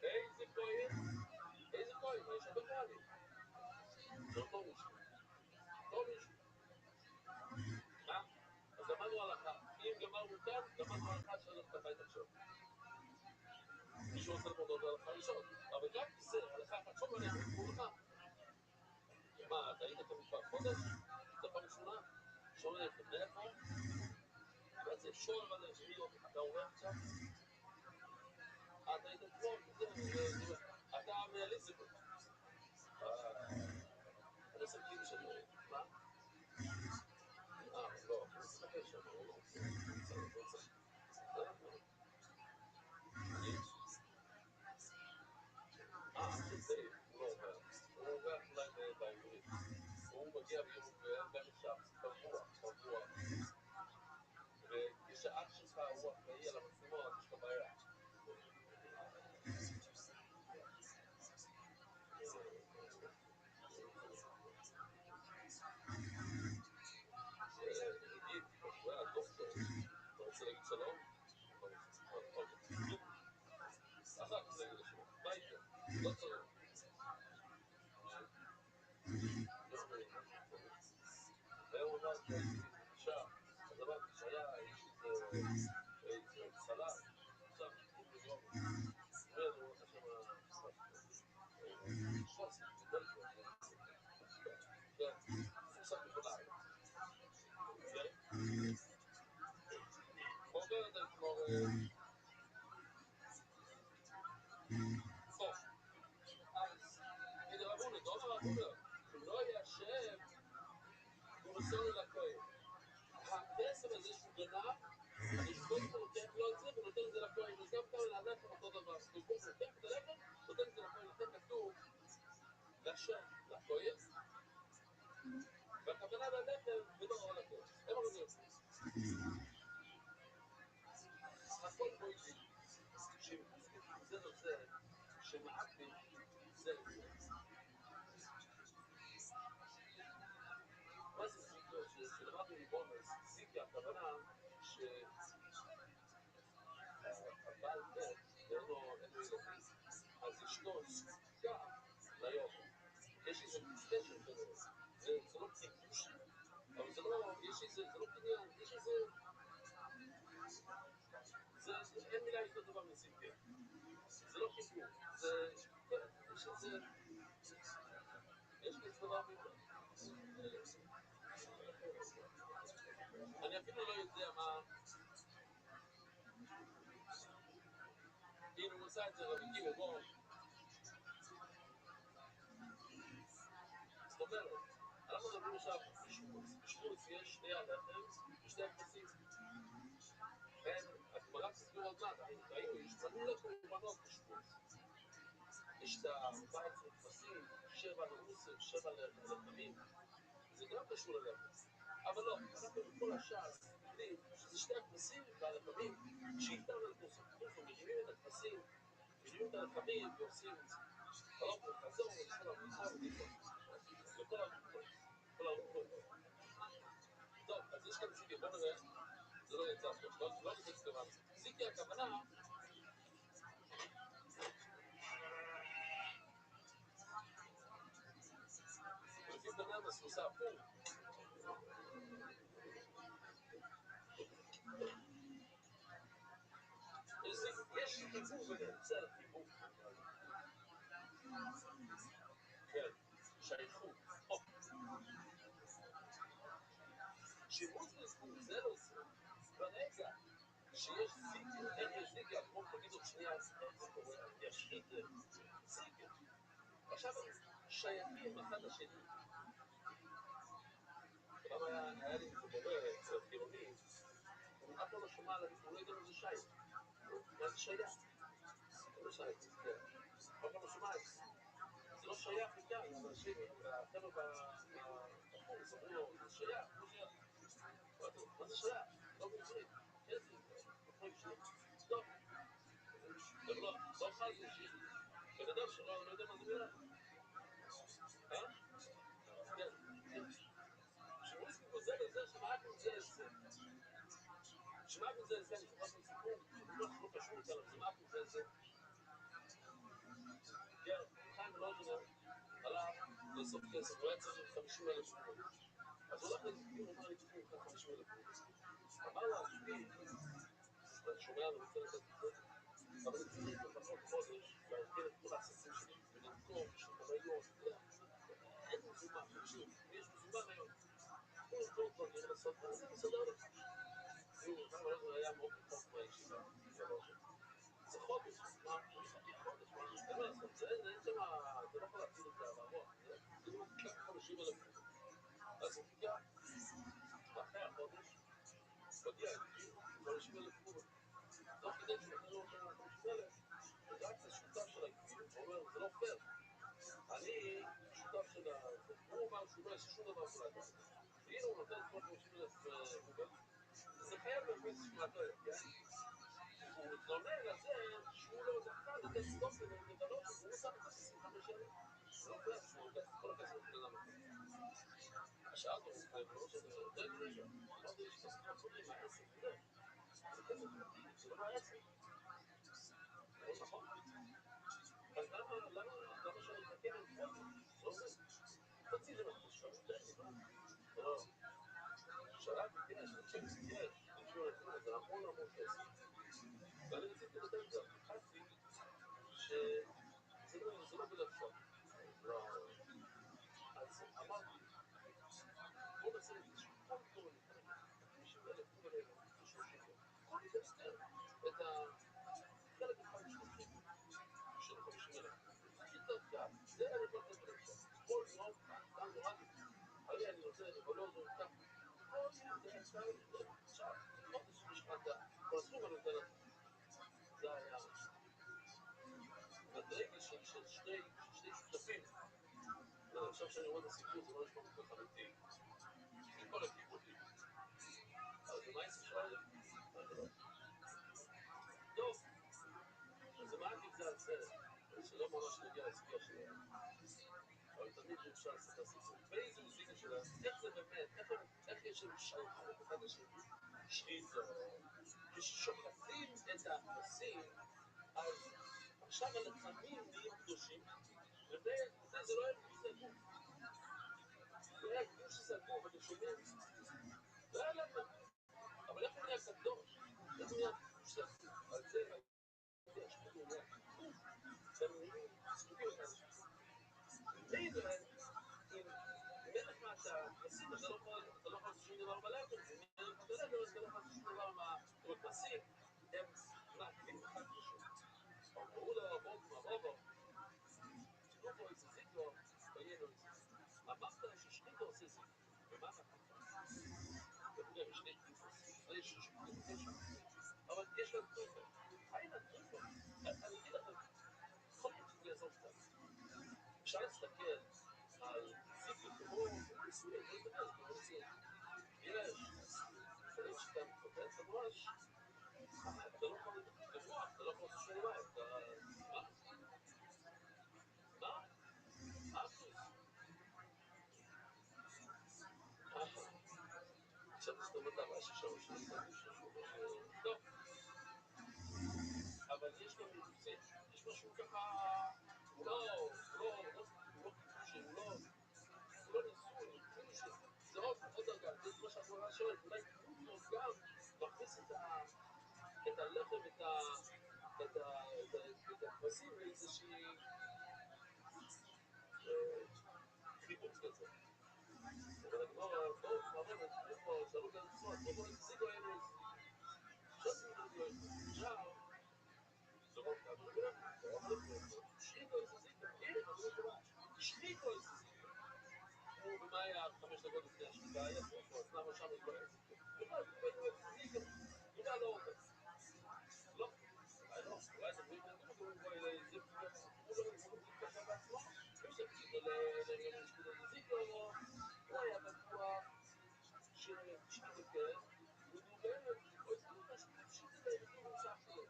Speaker 7: איזה כהן? איזה כהן? יש הרבה כהנים. זה אותו מישהו. אותו מישהו. אז למדנו הלכה. אם גמרנו כאן, למדנו הלכה שהלכת הביתה עכשיו. מישהו רוצה ללמוד עוד הלכה ראשון. אבל רק זה, הלכה אחת. שוב אני אמרו לך. מה, אתה היית כאן כבר חודש? זה פעם ראשונה? שואל לכם, מאיפה? מה זה שואל עליהם? אתה אורח עכשיו? אתה היית אתמול? אתה מאליזבת. אני עושה כאילו שאני... מה? לא, אני מסתכל שם. זה הוא לא עובר. הוא עובר אולי בעברית. הוא מגיע גם לשם, קבוע. ויש האח שלך, הוא אחראי על המצלמות, יש לך בעיה. נגיד, הוא היה דוקטור, אתה רוצה להגיד שלום? אחר כך להגיד לשם, ביתה, לא צריך. והוא אמר שהייתי אישה, אז אמרתי שהיה, יש איזה צלם, עכשיו, הוא אומר השם שוס, פורסם בפניי. עוברת כמו... טוב, אז רבונה, דוד רבונה, אם לא יהיה השם, הוא מסור לכהן. הכסף הזה שהוא גנב, החשבון הוא לוקח לו את זה ונותן את זה לכהן. אז גם כאן הלחם אותו דבר. החשבון הוא לוקח את הלחם, נותן את זה לכהן. לכן כתוב לשם לכהן, והכוונה ללחם ולא לכהן. הם אומרים את זה. הכל מוידי, שהם מוזגים זה לזה, שמעטים זה לזה. מה זה זיקה? שלמדנו מבונס, זיקה, הכוונה שהבעל מת ואין לו ילדים, אז אשתו זקוקה ליום. יש איזה ספיישל כזה, זה לא קיבוש, אבל זה לא, יש איזה, זה לא קניין, יש איזה, אין מילה יותר טובה מזיקה. זה לא קיבוש, זה, יש איזה, יש כזה דבר מיוחד. אני אפילו לא יודע מה... הנה הוא עושה את זה רבי גימל, בואו. זאת אומרת, אנחנו מדברים עכשיו בשמוץ. בשמוץ יש שתי הלחם ושתי הכבשים. הגמרא תסביר עוד מעט, ראינו, יש מלא קורבנות בשמוץ. יש את 14 כבשים, 7 לרוסים, 7 ללחמים. זה גם קשור ללחם. אבל לא, אנחנו בכל הש"ס יודעים שזה שתי הכבשים והלחמים שאיתם אנחנו מרימים את הכבשים, מרימים את הלחמים ועושים הלוך וחזור ולכל הרוחות לכל הרוחות. טוב, אז יש כאן זיקי, בוא נראה, זה לא יצא פה, לא נכנס לבד. זיקי הכוונה לפי בנאמס הוא עושה הפור. יש חיבור ביניהם, בסדר, חיבור. כן, שייכות. שימוש בזכות זה לא זה. ברגע שיש זיקה, אין זיקה, כמו תגיד עוד שנייה, איך זה קורה, יש את זיקה. עכשיו שייכים אחד לשני. פעם היה לי מורה אצל חילוני, הוא אף לא שמע על זה, הוא לא יודע מה זה שייך. מה זה שייך? זה שייך, כן. אף לא שמע את זה. זה לא שייך מכאן, אנשים, החבר'ה בחוץ, אמרו לו, זה שייך, לא שייך. מה זה שייך? לא בעברית. איזה עברית? טוב. לא חז אישי. בן אדם שלא יודע מה זה מילה. כן, כן. שמוסקים גוזל את זה, שמעת גוזל את זה. שמעת גוזל את זה, אני זוכר את הסיפור, שבטוח לא קשור כאן, אבל שמעת גוזל את זה. כן, חיים ולוז'נר הלך לאסוף כסף, הוא היה צריך 50,000 רובל. אז הוא הלך לזיקים, הוא אמר לי, תשמעי, הוא 50,000 רובל. אמר לה, תשמעי, אתה שומע, אני רוצה לתת את זה, אבל אני צריך לפחות חודש לארגן את כל העסקים שלי, ולמכור, יש לי מניות, אין מזומן, תקשיב, יש מזומן היום. הוא למכור דברים, לעשות, אני מסדר לך. הוא היה מאוד רחוק מהישיבה, זה חודש, מה? הוא יחכה חודש, מה? אין מה לעשות, זה לא יכול להפיל את זה על הרוח, זה לא ככה 50,000 רובל. אז הוא חיכה, אחרי החודש, מגיע אליי, 50,000 רובל. תוך כדי שנתן לו 50,000, רץ השותף של הכביל, ואומר, זה לא פייר. אני שותף של הזה, הוא אמר שהוא לא יעשה שום דבר של הדעת. והנה הוא נותן כל 50,000 רובל, זה חייב להיות שמעתו, כן? הוא מתלונן על זה שהוא לא זכה לתת סטופ לגלות, הוא עושה את 25,000. זה לא פייר, שהוא לוקח כל הכסף לבן אדם אחר. השאר הוא לא שזה, רגע, אמרתי לי שאתה סתם קודם, מה יעשה? זה כסף פרטי, זה לא מהעסק. לא נכון. אז למה שאני אתקן את זה? לא עובד. תוציא את זה מהחוש, לא. שלב ביקש, תקשיב, ביקש, תקשיב את זה המון כסף. ואני רציתי לתת את זה, חשבתי שזה לא בלב שם. אז אמרתי, בוא נעשה איזשהו כל טוב, 50,000 רובל האלה, 90 שקל. בוא נתסתר את החלק אחד של 50,000. כיתות קל, זה אני יכול לתת בלב שם. כל יום, כאן נורא לי. אני נותן, אבל לא עוזר אותם. כל יום, זה אפשר לתת. עכשיו, חודש משפטה, כל הסכום אני נותן לך. זה היה בדרגל של שני שותפים. עכשיו שאני רואה את הסיפור, זה לא נשמע כל כך אמיתי. מכל הכיוונים. אבל זה מה ישראל? טוב, אז אמרתי קצת זה, שלא ממש נגיע לסוגיה שלהם. אבל תמיד אפשר לעשות את הסיפור. באיזו זיקה שלהם, איך זה באמת, איך יש להם שייכות אחד לשני? שליטה. כששוחטים את האפסים, אז עכשיו הלחמים נהיים קדושים, וזה לא היה קדוש סגור. זה היה קדוש סגור, ואתם שומעים? זה היה לחם. אבל איך הוא נהיה קדוש? איך הוא נהיה קדוש סגור? על זה, יש כאילו נהיה קדוש. שהם נהיים סגורים אחד לשני. מילא, אם מלך מה אתה עשית, אתה לא יכול לעשות שום דבר בלחם, אם מלך בלחם, אתה לא יכול לעשות שום דבר מהכבשים, הם מעקבים אחד לשני. אמרו לו, בוא, תנו פה איזה זיקו, ויהיה לו איזה זיקו. אמרת ששחיקו עושה זיקו, ומה אנחנו? אתה יודע, בשני טיפוס, יש שחיקו, אבל יש להם טריפל. אין הטריפל, אני אגיד לכם, כל פעם שזה יעזור קצת. אפשר להסתכל על זיקו כמו ניסויים, לא יודע, זה כמו ניסויים. יש, יכולים שאתה מפתח את הראש, אתה לא יכול למוח, אתה לא יכול לעשות שום דבר, מה? אחוז. עכשיו נסתום את הרעש ששם טוב, אבל יש גם אילוצים, יש משהו ככה, הוא לא קידושי, הוא לא ניסוי, זה עוד דרגה, זה מה שהגמרא שואלת, אולי קידוש גם מכניס את הלחם, את הכבשים לאיזושהי חיבור כזה. אבל הגמרא, בואו נערב את פה, שאלו כאן צפות, בואו נציגו אלו עכשיו, זה רוב כאן, שחיקו איזה זיקה, שחיקו איזה זיקה. ומה היה 5 דקות לפני השחיקה? היה סופו, אז למה שם לא היה זיקה? בכלל, יהודה לא עובד. לא, אולי זה בריאים, אתם יכולים לבוא אלי זיקה, הוא לא זיקה שם בעצמו, יש להם זיקה לזיקה, הוא היה בטוח ששחיקה כן, הוא באמת, הוא הסביר ששחיקה זה הילדים מוצח לו.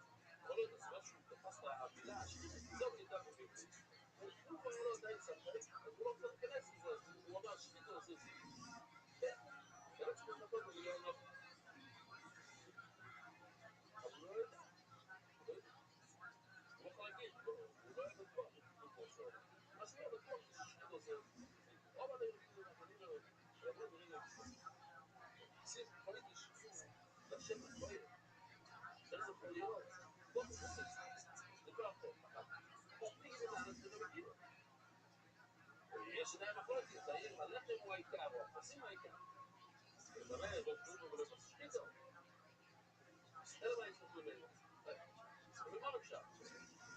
Speaker 7: כל עוד הסיבה שהוא תפס את המילה, שחיקה הייתה בביטוי. הוא כבר לא עדיין ספק, אז הוא לא רוצה להיכנס לזה, הוא אומר שחיקה זה זיקה. כן, ולא צריך לחכות במיליון לא. אבל הוא לא יודע. הוא יכול להגיד, הוא לא היה בטוח, מה שהוא היה בטוח ששחיקה זה עושים תמיד ישבו לשבת כהן. איך זה יכול להיות? בוא תחוץ את זה. זה כל הכל. תגיד לאן זה לא מגיע. יש עדיין מחלוקת, האם הלחם הוא העיקר או החצים העיקר. ובאמת, לא כלום ולא תשקידו. אלא מה יצטרכו ממנו? ומה אפשר?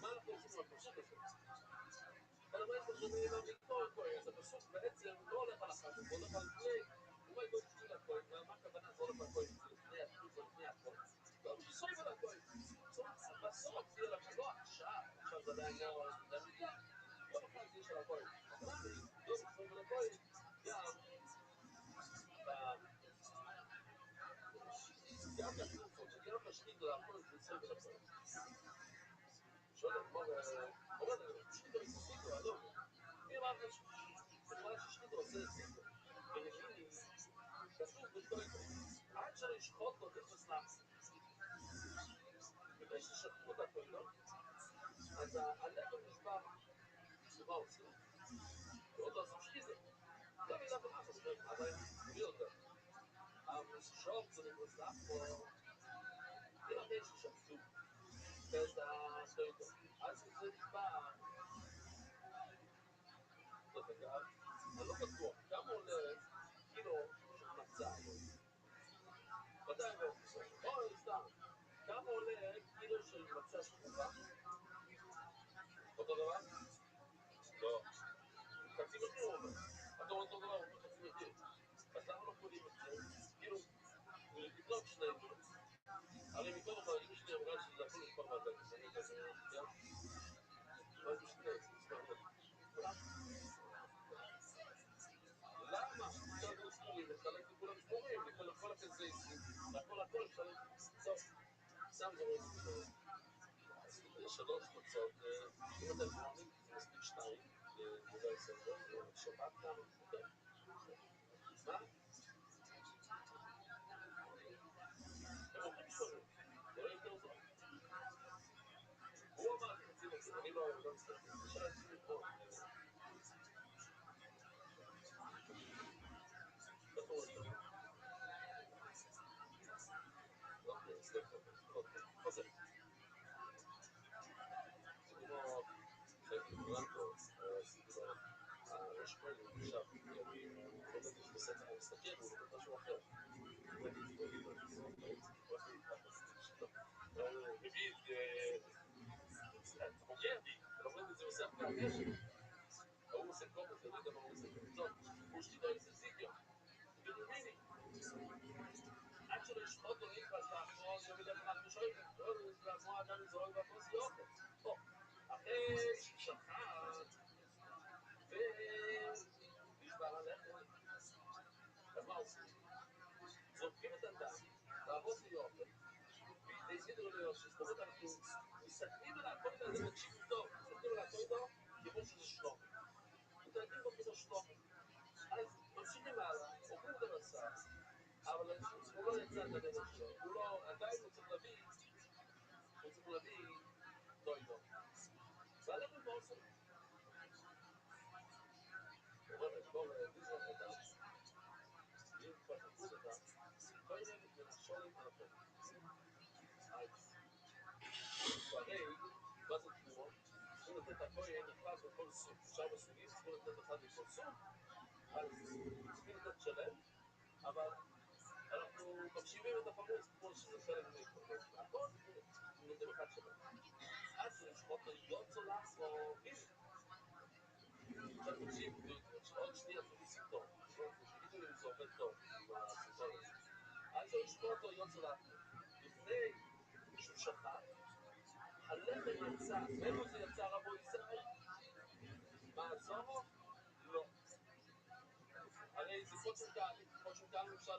Speaker 7: מה אנחנו עושים עם הפסוק הזה? אבל מה יצטרכו ממנו מכל כהן? אז הפסוק בעצם לא הולך על החג, הוא הולך על פני, הוא יגוד לפני הכהן, ומה הכוונה זה הולך על הכהן? לפני הכהן, זה לפני הכהן. לא, סוף על הכהן. בסוף תהיה לך, לא עכשיו, עכשיו זה עדיין לא, זה עדיין לא בכלל תהיה של הכהן. לא סוף על הכהן, גם כתוב, שגם משקיד להכהן זה סוף על הכהן. שואל, אומר, שקידו יספידו, הלא, מי אמר לך ששקידו עושה יספידו? ולגיני, כתוב בטויטו, עד שישחוט לו נכנס לאחס. לפני ששחטו את הטויטו, אז הלחם נשבר, מה עושים? ועוד לא עושים שקידו. לא מילה בנחס, אבל מי יותר? המשוב זה נכנס לאחס, לפני ששחטו את הטויטו. אז זה נשבר. דרך אגב, אני לא בטוח, כמה עולה קילו של מצה היום? 200 ואופסון. או סתם, כמה עולה קילו של מצה שחורה? אותו דבר? לא. חצי מחיר הוא אומר. אתה אומר אותו דבר, הוא אומר חצי מחיר. אז למה לא קונים את זה? כאילו, לקנות שניהם. הרי מכל דבר, אם שני אמרה שזה יכול לקפור מהדקס, אני כזה, כן? אבל זה שני, זה הרבה. למה? עכשיו לא ספורים, לחלק לכולם ספורים, לכל הקזייסים, והכל הכל לחלק. טוב, שם זה רואים ספורים. אז יש 3 מצות, אם אתם זורמים, זה מספיק 2, זה סדר, שבת כמה, אוקיי. מה? הם אומרים שונים, זה לא יותר זו. הוא אמר לי חצי מצות, אני לא מסתכל. אפשר להציל פה. איפה הוא יותר? אוקיי, סליחה. אוקיי, חוזר. כמו חייתי ברנקו, עשיתי לו, יש כהן, עכשיו, הוא לומד את זה בספר, הוא מסתכל, הוא לומד משהו אחר. הוא לומד את זה, נגיד, חוקר, הוא לומד את זה בספר הקשר. הוא עושה קובץ, אני לא יודע מה הוא עושה קובצות. הוא שתיתו איזה זיקיון. בנימיני. עד שלא ישחוט לו נכנס לאחרון, ובדרך כלל אנחנו שואלים, לא, כמו האדם זורק והכוס יוכל. פה, אחרי ששחט, ונשבר הלחם, אז מה עושים? זורקים את הדם, והכוס יוכל, והסידרו ליוסי, זאת אומרת, אנחנו מסתכלים על הכל הזה, תקשיבו טוב, מסתכלים על הכל טוב, כמו שזה שלום. מתנהגים בו כמו שלום. אז ממשיכים הלאה, אוכלים את הבשר, אבל הוא לא יצא את הדרך שלו, הוא לא, עדיין הוא צריך להביא טויטו. והלחם לא עושה. הוא אומר, בואו נזרח אותה. אם כבר תקוד אותה, טויטו ונשולים תנפות. הרי, מה זה תמורות? צריכים לתת הכהן אחד בכל סוג. אפשר בסוגים, צריכים לתת אחד בכל סוג, אז צריכים לתת שלם, אבל אנחנו מקשיבים את הפמוס כמו שזה חלק מהתפרקות. הכל נותנים אחד שלם. אז לשחוט לו יוצא לך או הנה. עכשיו תקשיב, עוד שנייה תראו סרטון. תגידו לי אם זה עובד טוב עם הסרטון הזה. אז לשחוט לו יוצא לך. לפני שהוא שחט, הלחם יצא. מאיפה זה יצא רבו ישראל? מהזורו? לא. הרי זה קודשם כאן אפשר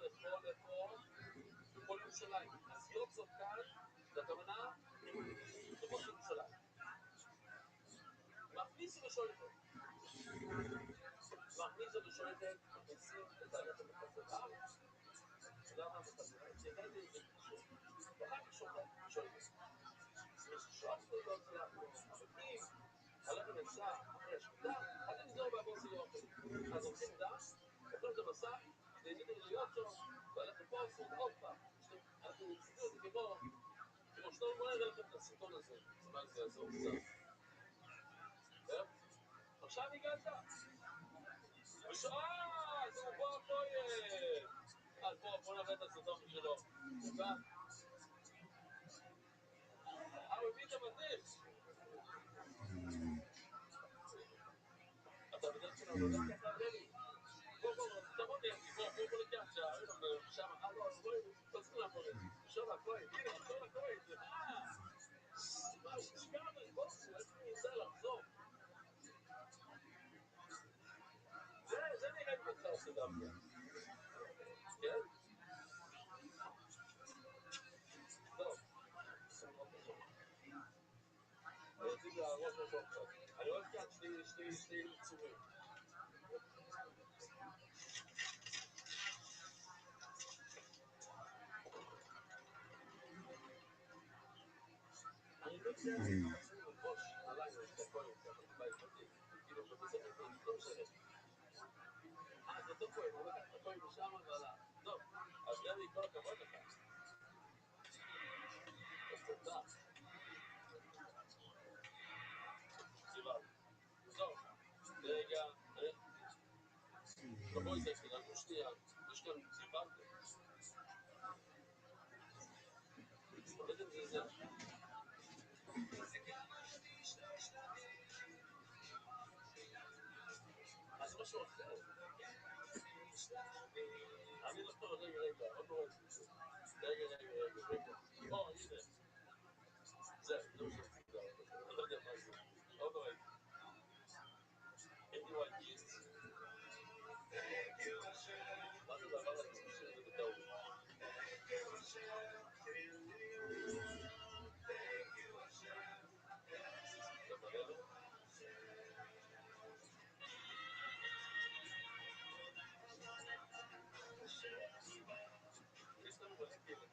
Speaker 7: לכל ירושלים. אז יוצא כאן, זה הכוונה לכל ירושלים. מכניסו ושולטת. מכניסו ושולטת, מכניסים את הלחם בחזרה. למה בחזרה? כי אין לי איזה קשור. ואחר כך שולטת. וששופטו לא צלחנו. אבל אם הלחם יצא אחרי השמיטה, אתם נזור בעבור זה יופי. אז הולכים דם, אוכלים את הבשר, יגידו לו יוצ'ו, והלכת פה עושים עוד פעם. אנחנו ניסינו את זה כמו שאתה רואה לכם את הסרטון הזה, זמן זה יעזור קצת. עכשיו הגעת? זה הוא בוא הכויין! אז בוא נראה את הסרטון שלו. הוא הביא את המדריך. אתה בדרך כלל לא הולך ככה עלינו. בוא, תבוא נראה, בוא לקח שם, לא, אז בואי, לא צריכים לעבור את זה. שולה, כהן, הנה, שולה, כהן, זה מה, הוא שגר, בוא, הוא יצא לחזור. זה נראה לי אותך עושה דווקא. כן? טוב. רציתי להראות משהו עכשיו. אני רואה כאן שני יצורים. אני לא יודע אם רצו ללבוש עליי או את הכהן, ככה בבית פרטי. כאילו בבית פרטי, לא משנה. זה אותו כהן, הוא לקח את הכהן משם ועלה. טוב, אז רבי, כל הכבוד לך. אז תודה. סיבל. טוב, רגע, בואי תקרא, שנייה, יש כאן סיבלתם. לא יודע אם זה זה. אז משהו אחר. אני לא טוב, רגע, עוד לא רואה. רגע. הנה. זה לא שרציתי להראות לכם. אני לא יודע מה זה. עוד לא רואה. הייתי רואה גיסט. מה זה דבר הזה? שזה בטעות. אתה מראה לו? יש לנו מלא כאלה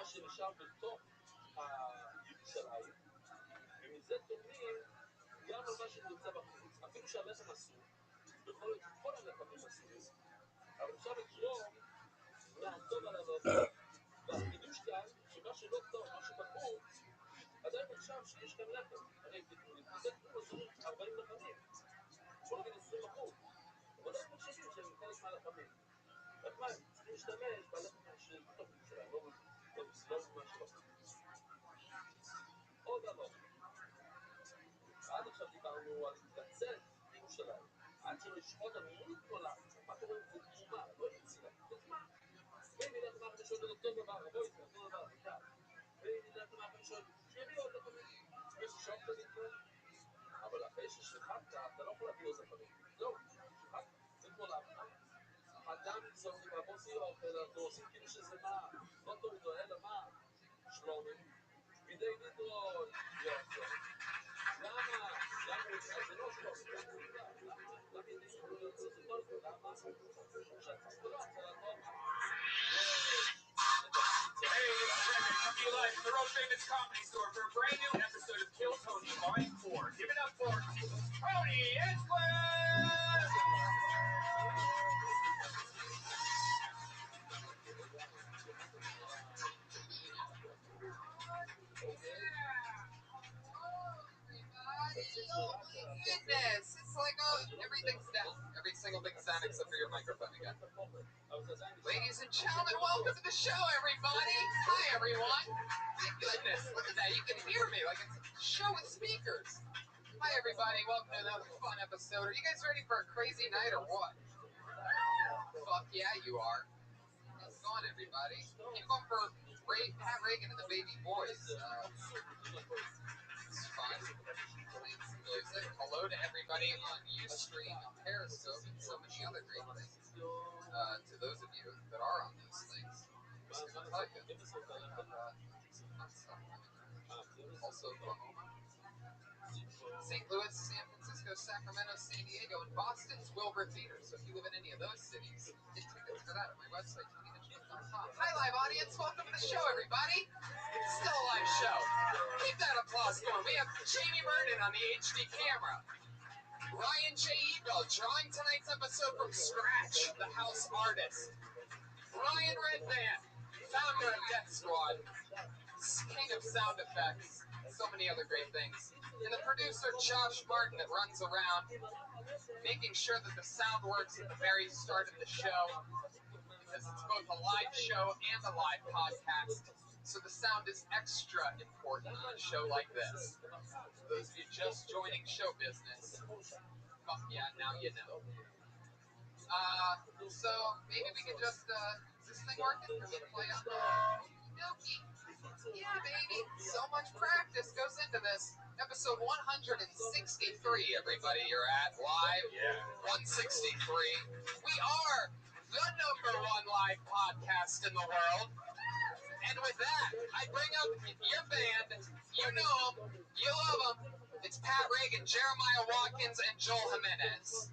Speaker 7: מה שנשאר בתוך הירושלים, ומזה תורמים גם על מה שנמצא בחוץ. אפילו שהלחם אסור, בכל הלחמים אסורים, אבל אפשר לתרום מהטוב על הלא טוב. והחידוש כאן, שמה שלא טוב, מה שבחוץ, עדיין נחשב שיש כאן לחם. הרי זה כמו 40 לחמים, בוא נגיד 20%. אבל אנחנו חושבים שהם חלק מהלחמים. רק מה, צריכים להשתמש בלחם של בתוך ירושלים, לא מה שבחוץ. עוד דבר. עד עכשיו דיברנו על לצאת מירושלים. עד שלא ישחוט המינוי נולד. מה קורה אם זה תרומה? לא יצירה. זה תרומה. ואם נלך מה אנחנו שואלים אותו דבר, רבו איתך, אותו דבר, איתה. ואם נלך מה אנחנו שואלים, שיביא עוד לפעמים. וששוחת לקרוא. אבל אחרי ששחטת, אתה לא יכול להביא עוד לפעמים. זהו, שחטת. זה כמו להבנה. אדם זורקים בבוסי אוכל, אנחנו עושים כאילו שזה מה? לא תורידו, אלא מה? שלומי. בידי נדרון. יוצא. למה? זה לא שלום. למה ידי לא יוצא? זה לא זה. למה? שהתספולה זה לטוב. Hey, this is Rabbi coming to you live from the Road Famous Comedy Store for a brand new episode of Kill Tony Volume 4. Give it up for Tony Hinchcliffe!
Speaker 6: Goodness, it's like everything's down. single thing sound except for your microphone again. Ladies and gentlemen, welcome to the show, everybody. Hi, everyone. My goodness, look at that. You can hear me like it's a show with speakers. Hi, everybody. Welcome to another fun episode. Are you guys ready for a crazy night or what? Fuck yeah, you are. How's it going, everybody? Keep going for Pat Reagan and the Baby Boys. It's fun. Playing some music. Hello to everybody on Ustream and Periscope and so many other great things. To those of you that are on those things, I'm just going to tell you, I have some fun stuff coming up. Also, Oklahoma, St. Louis, San Francisco, Sacramento, San Diego, and Boston's Wilbur Theater. So if you live in any of those cities, get tickets for that at my website, TonyHitchcock.com. Hi, live audience. Welcome to the show, everybody. It's still a live show. Keep that applause going. We have Jamie Vernon on the HD camera. Ryan J. Ebel drawing tonight's episode from scratch, the house artist. Ryan Redband, founder of Death Squad, king of sound effects, so many other great things. And the producer, Josh Martin, that runs around making sure that the sound works at the very start of the show, because it's both a live show and a live podcast, so the sound is extra important on a show like this. For those of you just joining show business, fuck yeah, now you know. So maybe we could just, is this thing working? Can we play on the Okie dokie? Yeah, baby. So much practice goes into this. Episode 163, everybody, you're at live. Yeah. 163. We are the #1 live podcast in the world. And with that, I bring up your band. You know them. You love them. It's Pat Reagan, Jeremiah Watkins, and Joel Jimenez.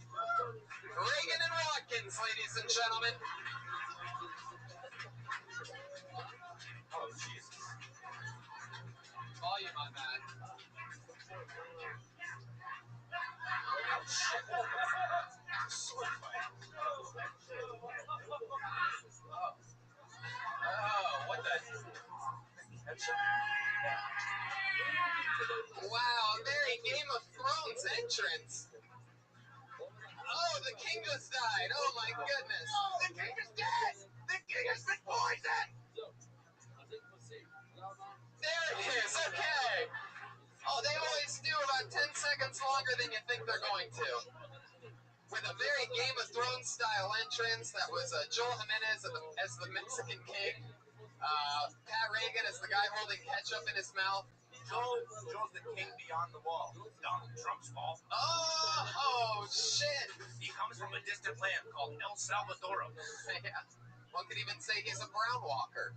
Speaker 6: Reagan and Watkins, ladies and gentlemen. Oh, Jesus. Volume on that. Oh, shit. Sword fight. Oh, what the? Wow, a very Game of Thrones entrance. Oh, the king just died. Oh, my goodness. The king is dead. The king has been poisoned. There it is. Okay. Oh, they always do about 10 seconds longer than you think they're going to. With a very Game of Thrones style entrance, that was Joel Jimenez as the Mexican king. Pat Reagan is the guy holding ketchup in his mouth. Joel's the king beyond the wall. Donald Trump's fault. Oh, shit. He comes from a distant land called El Salvador. Yeah. One could even say he's a brown walker.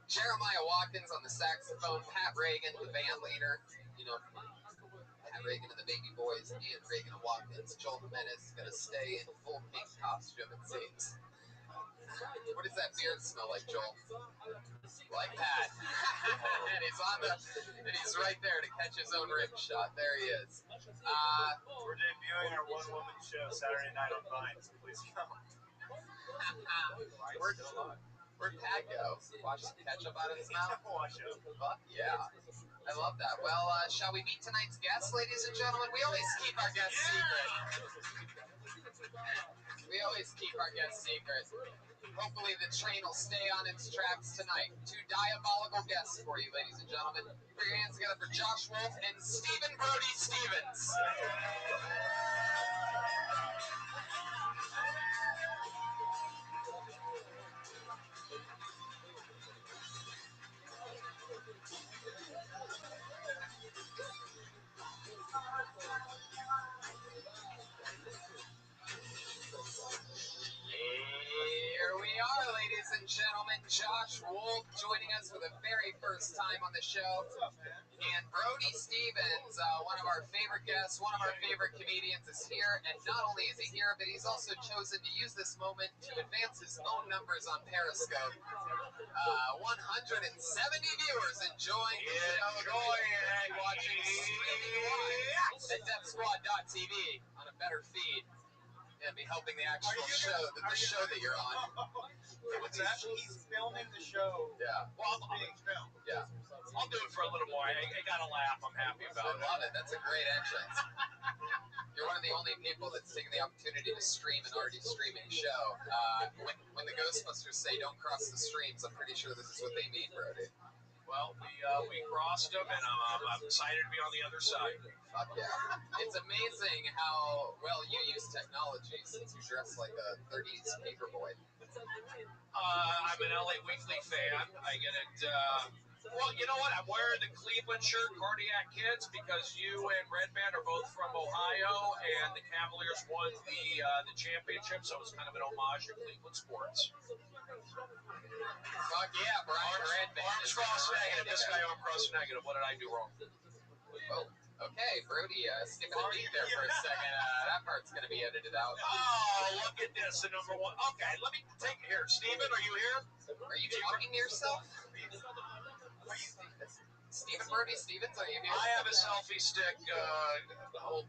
Speaker 6: Jeremiah Watkins on the saxophone, Pat Reagan, the band leader. You know, Pat Reagan and the Baby Boys, and Reagan and Watkins. Joel Jimenez is going to stay in full pink costume, it seems. What does that beard smell like, Joel? Like Pat. and he's right there to catch his own rim shot. There he is.
Speaker 11: We're debuting our one-woman show Saturday night on Vine, so please come.
Speaker 6: Where'd Pat go? Wash some ketchup out of his mouth?
Speaker 11: Wash up.
Speaker 6: Fuck yeah. I love that. Well, shall we meet tonight's guests, ladies and gentlemen? We always keep our guests secret. We always keep our guests secret. Hopefully the train will stay on its tracks tonight. Two diabolical guests for you, ladies and gentlemen. Put your hands together for Josh Wolf and Stephen Brody Stevens. Here we are, ladies and gentlemen. Josh Wolf joining us for the very first time on the show. And Brody Stevens, one of our favorite guests, one of our favorite comedians, is here. And not only is he here, but he's also chosen to use this moment to advance his own numbers on Periscope. 170 viewers enjoying the show. Watching streaming live at DeathSquad.tv on a better feed. And be helping the actual show, the show that you're on.
Speaker 11: What's that? He's filming the show.
Speaker 6: Yeah.
Speaker 11: Well, I'm being filmed.
Speaker 6: Yeah.
Speaker 11: I'll do it for a little more. I got to laugh. I'm happy about it.
Speaker 6: I love it. That's a great entrance. people that's taken the opportunity to stream an already streaming show. When the Ghostbusters say don't cross the streams, I'm pretty sure this is what they mean, Brody.
Speaker 11: Well, we crossed them, and I'm excited to be on the other side.
Speaker 6: Fuck yeah. It's amazing how well you use technology since you dress like a 30s paperboy.
Speaker 11: I'm an LA Weekly fan. I get it. Well, you know what? I'm wearing the Cleveland shirt, Cardiac Kids, because you and Redman are both from Ohio, and the Cavaliers won the championship, so it's kind of an homage to Cleveland sports.
Speaker 6: Fuck yeah, Brian Redman.
Speaker 11: Arms cross negative. This guy arm cross negative. What did I do wrong?
Speaker 6: Oh, okay, Brody, skipping a beat there for a second. That part's going to be edited out.
Speaker 11: Oh, look at this, the number one. Okay, let me take it here. Steven, are you here?
Speaker 6: Are you talking to yourself? Stephen Brody Stevens, are you here?
Speaker 11: I have a selfie stick. Hold.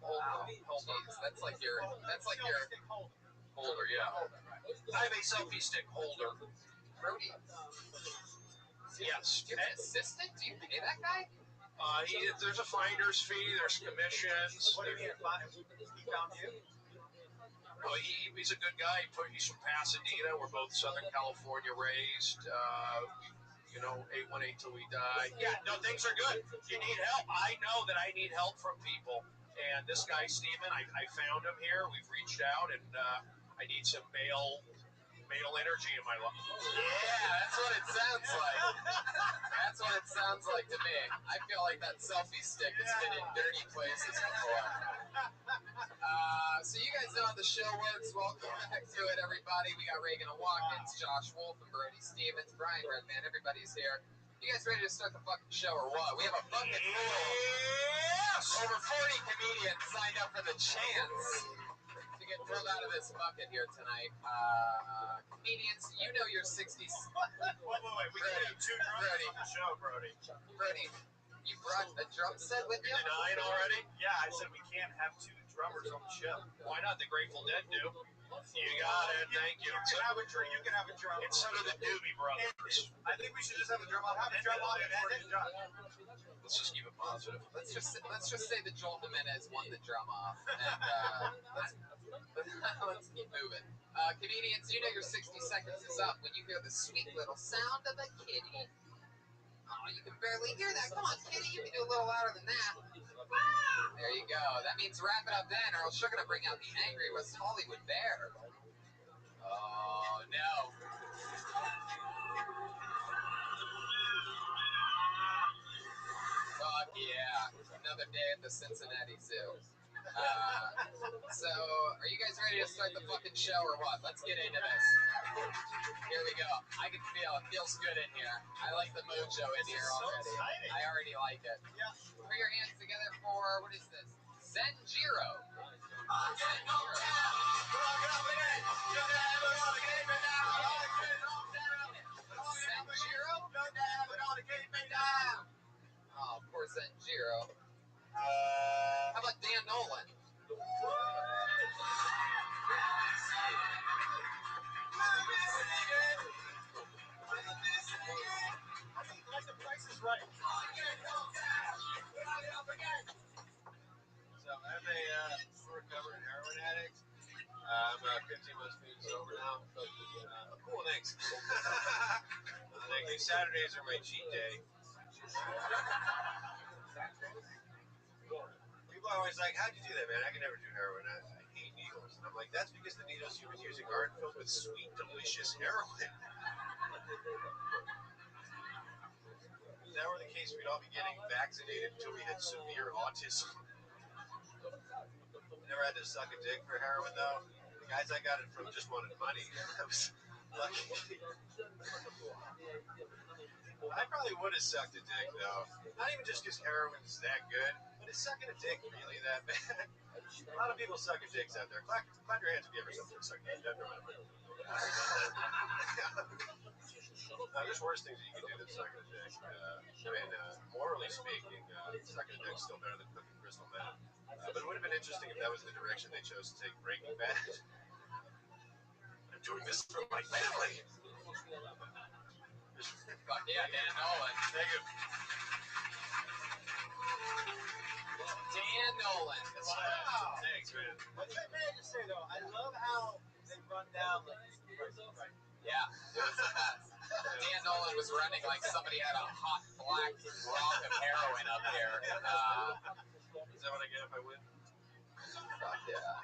Speaker 6: Jeez, that's like your
Speaker 11: holder, yeah. I have a selfie stick holder.
Speaker 6: Brody.
Speaker 11: Yes.
Speaker 6: Do you have an assistant? Do you pay that guy?
Speaker 11: There's a finder's fee. There's commissions.
Speaker 10: What do you mean? He found you?
Speaker 11: Oh, he's a good guy. He's from Pasadena. We're both Southern California raised. 818 till we die. Yeah, no, things are good. You need help. I know that I need help from people. And this guy, Steven, I found him here. We've reached out, and I need some male energy in my life.
Speaker 6: Yeah, that's what it sounds like. That's what it sounds like to me. I feel like that selfie stick has been in dirty places before. So you guys know how the show works. Welcome back to it, everybody. We got Reagan Watkins, Josh Wolf, and Brody Stevens, Brian Redman. Everybody's here. You guys ready to start the fucking show or what? We have a bucket full.
Speaker 11: Yes!
Speaker 6: Over 40 comedians signed up for the chance to get pulled out of this bucket here tonight. Comedians, you know your 60s.
Speaker 11: Wait. We can have two drums on the show, Brody.
Speaker 6: Brody, you brought a drum set with you?
Speaker 11: You're denying already?
Speaker 10: Yeah, I said we can't have two drummers on the show.
Speaker 11: Why not? The Grateful Dead do. You got it. Thank you.
Speaker 10: You can have a drum. You can have a drum.
Speaker 11: And so do the Doobie Brothers.
Speaker 10: I think we should just have a drum. I'll have a drum on and end it.
Speaker 11: Let's just keep it positive.
Speaker 6: Let's just say that Joel Jimenez won the drum off, and let's keep moving. Comedians, you know your 60 seconds is up when you hear the sweet little sound of a kitty. Oh, you can barely hear that. Come on, kitty, you can do a little louder than that. There you go. That means wrap it up then, or else you're going to bring out the angry West Hollywood bear. Oh, no. Fuck yeah. Another day at the Cincinnati Zoo. So, are you guys ready to start the fucking show or what? Let's get into this. Here we go. I can feel it. Feels good in here. I like the mojo in here already. I already like it. Yeah. Put your hands together for, what is this? Zenjiro. Oh, poor Zenjiro. How about Dan Nolan?
Speaker 10: Like the Price is Right.
Speaker 12: So I'm a recovering heroin addict. I'm 15 months being sober now. But, cool, thanks. Thank you. Saturdays are my cheat day. People are always like, how'd you do that, man? I can never do heroin. I hate needles. And I'm like, that's because the needles you've been using aren't filled with sweet, delicious heroin. If that were the case, we'd all be getting vaccinated until we had severe autism. Never had to suck a dick for heroin, though. The guys I got it from just wanted money. I was lucky. I probably would have sucked a dick, though. Not even just because heroin's that good, but is sucking a dick really that bad? A lot of people sucking dicks out there. Clap your hands if you ever sucked a dick. There's worse things you can do than sucking a dick. Morally speaking, sucking a dick's still better than cooking crystal meth. But it would have been interesting if that was the direction they chose to take Breaking Bad. I'm doing this for my family.
Speaker 6: Fuck yeah, Dan Nolan.
Speaker 12: Thank you.
Speaker 6: Dan Nolan.
Speaker 12: Wow. Thanks, man.
Speaker 10: What did that man just say though? I love how they run down like right.
Speaker 6: Yeah, it was the best. Dan Nolan was running like somebody had a hot black rock of heroin up there.
Speaker 12: Is that what I get if I win?
Speaker 6: Fuck yeah.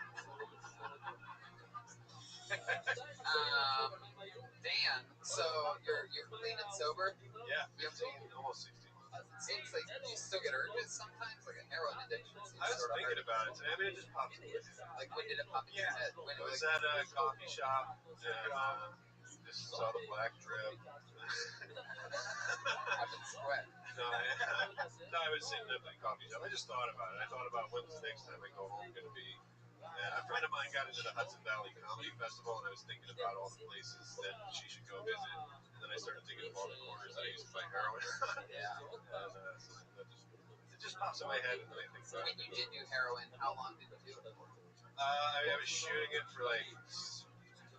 Speaker 6: Dan, so you're clean and sober?
Speaker 12: Yeah,
Speaker 6: You have to,
Speaker 12: 15, almost 16 months.
Speaker 6: it seems like you still get urges sometimes, like a heroin addiction.
Speaker 12: I was thinking about it today. I mean, it just popped in.
Speaker 6: Like when did it pop in your head? When
Speaker 12: I was at a coffee shop and just saw the black drip.
Speaker 6: Happened sweat.
Speaker 12: No, I was sitting at the coffee shop. I just thought about it. I thought about when's the next time I go home going to be. And a friend of mine got into the Hudson Valley Comedy Festival, and I was thinking about all the places that she should go visit. And then I started thinking of all the corners that I used to buy heroin.
Speaker 6: Yeah.
Speaker 12: And so it just pops in my head, and then I think about
Speaker 6: When you did do heroin, how long did you do it for?
Speaker 12: I was shooting it for like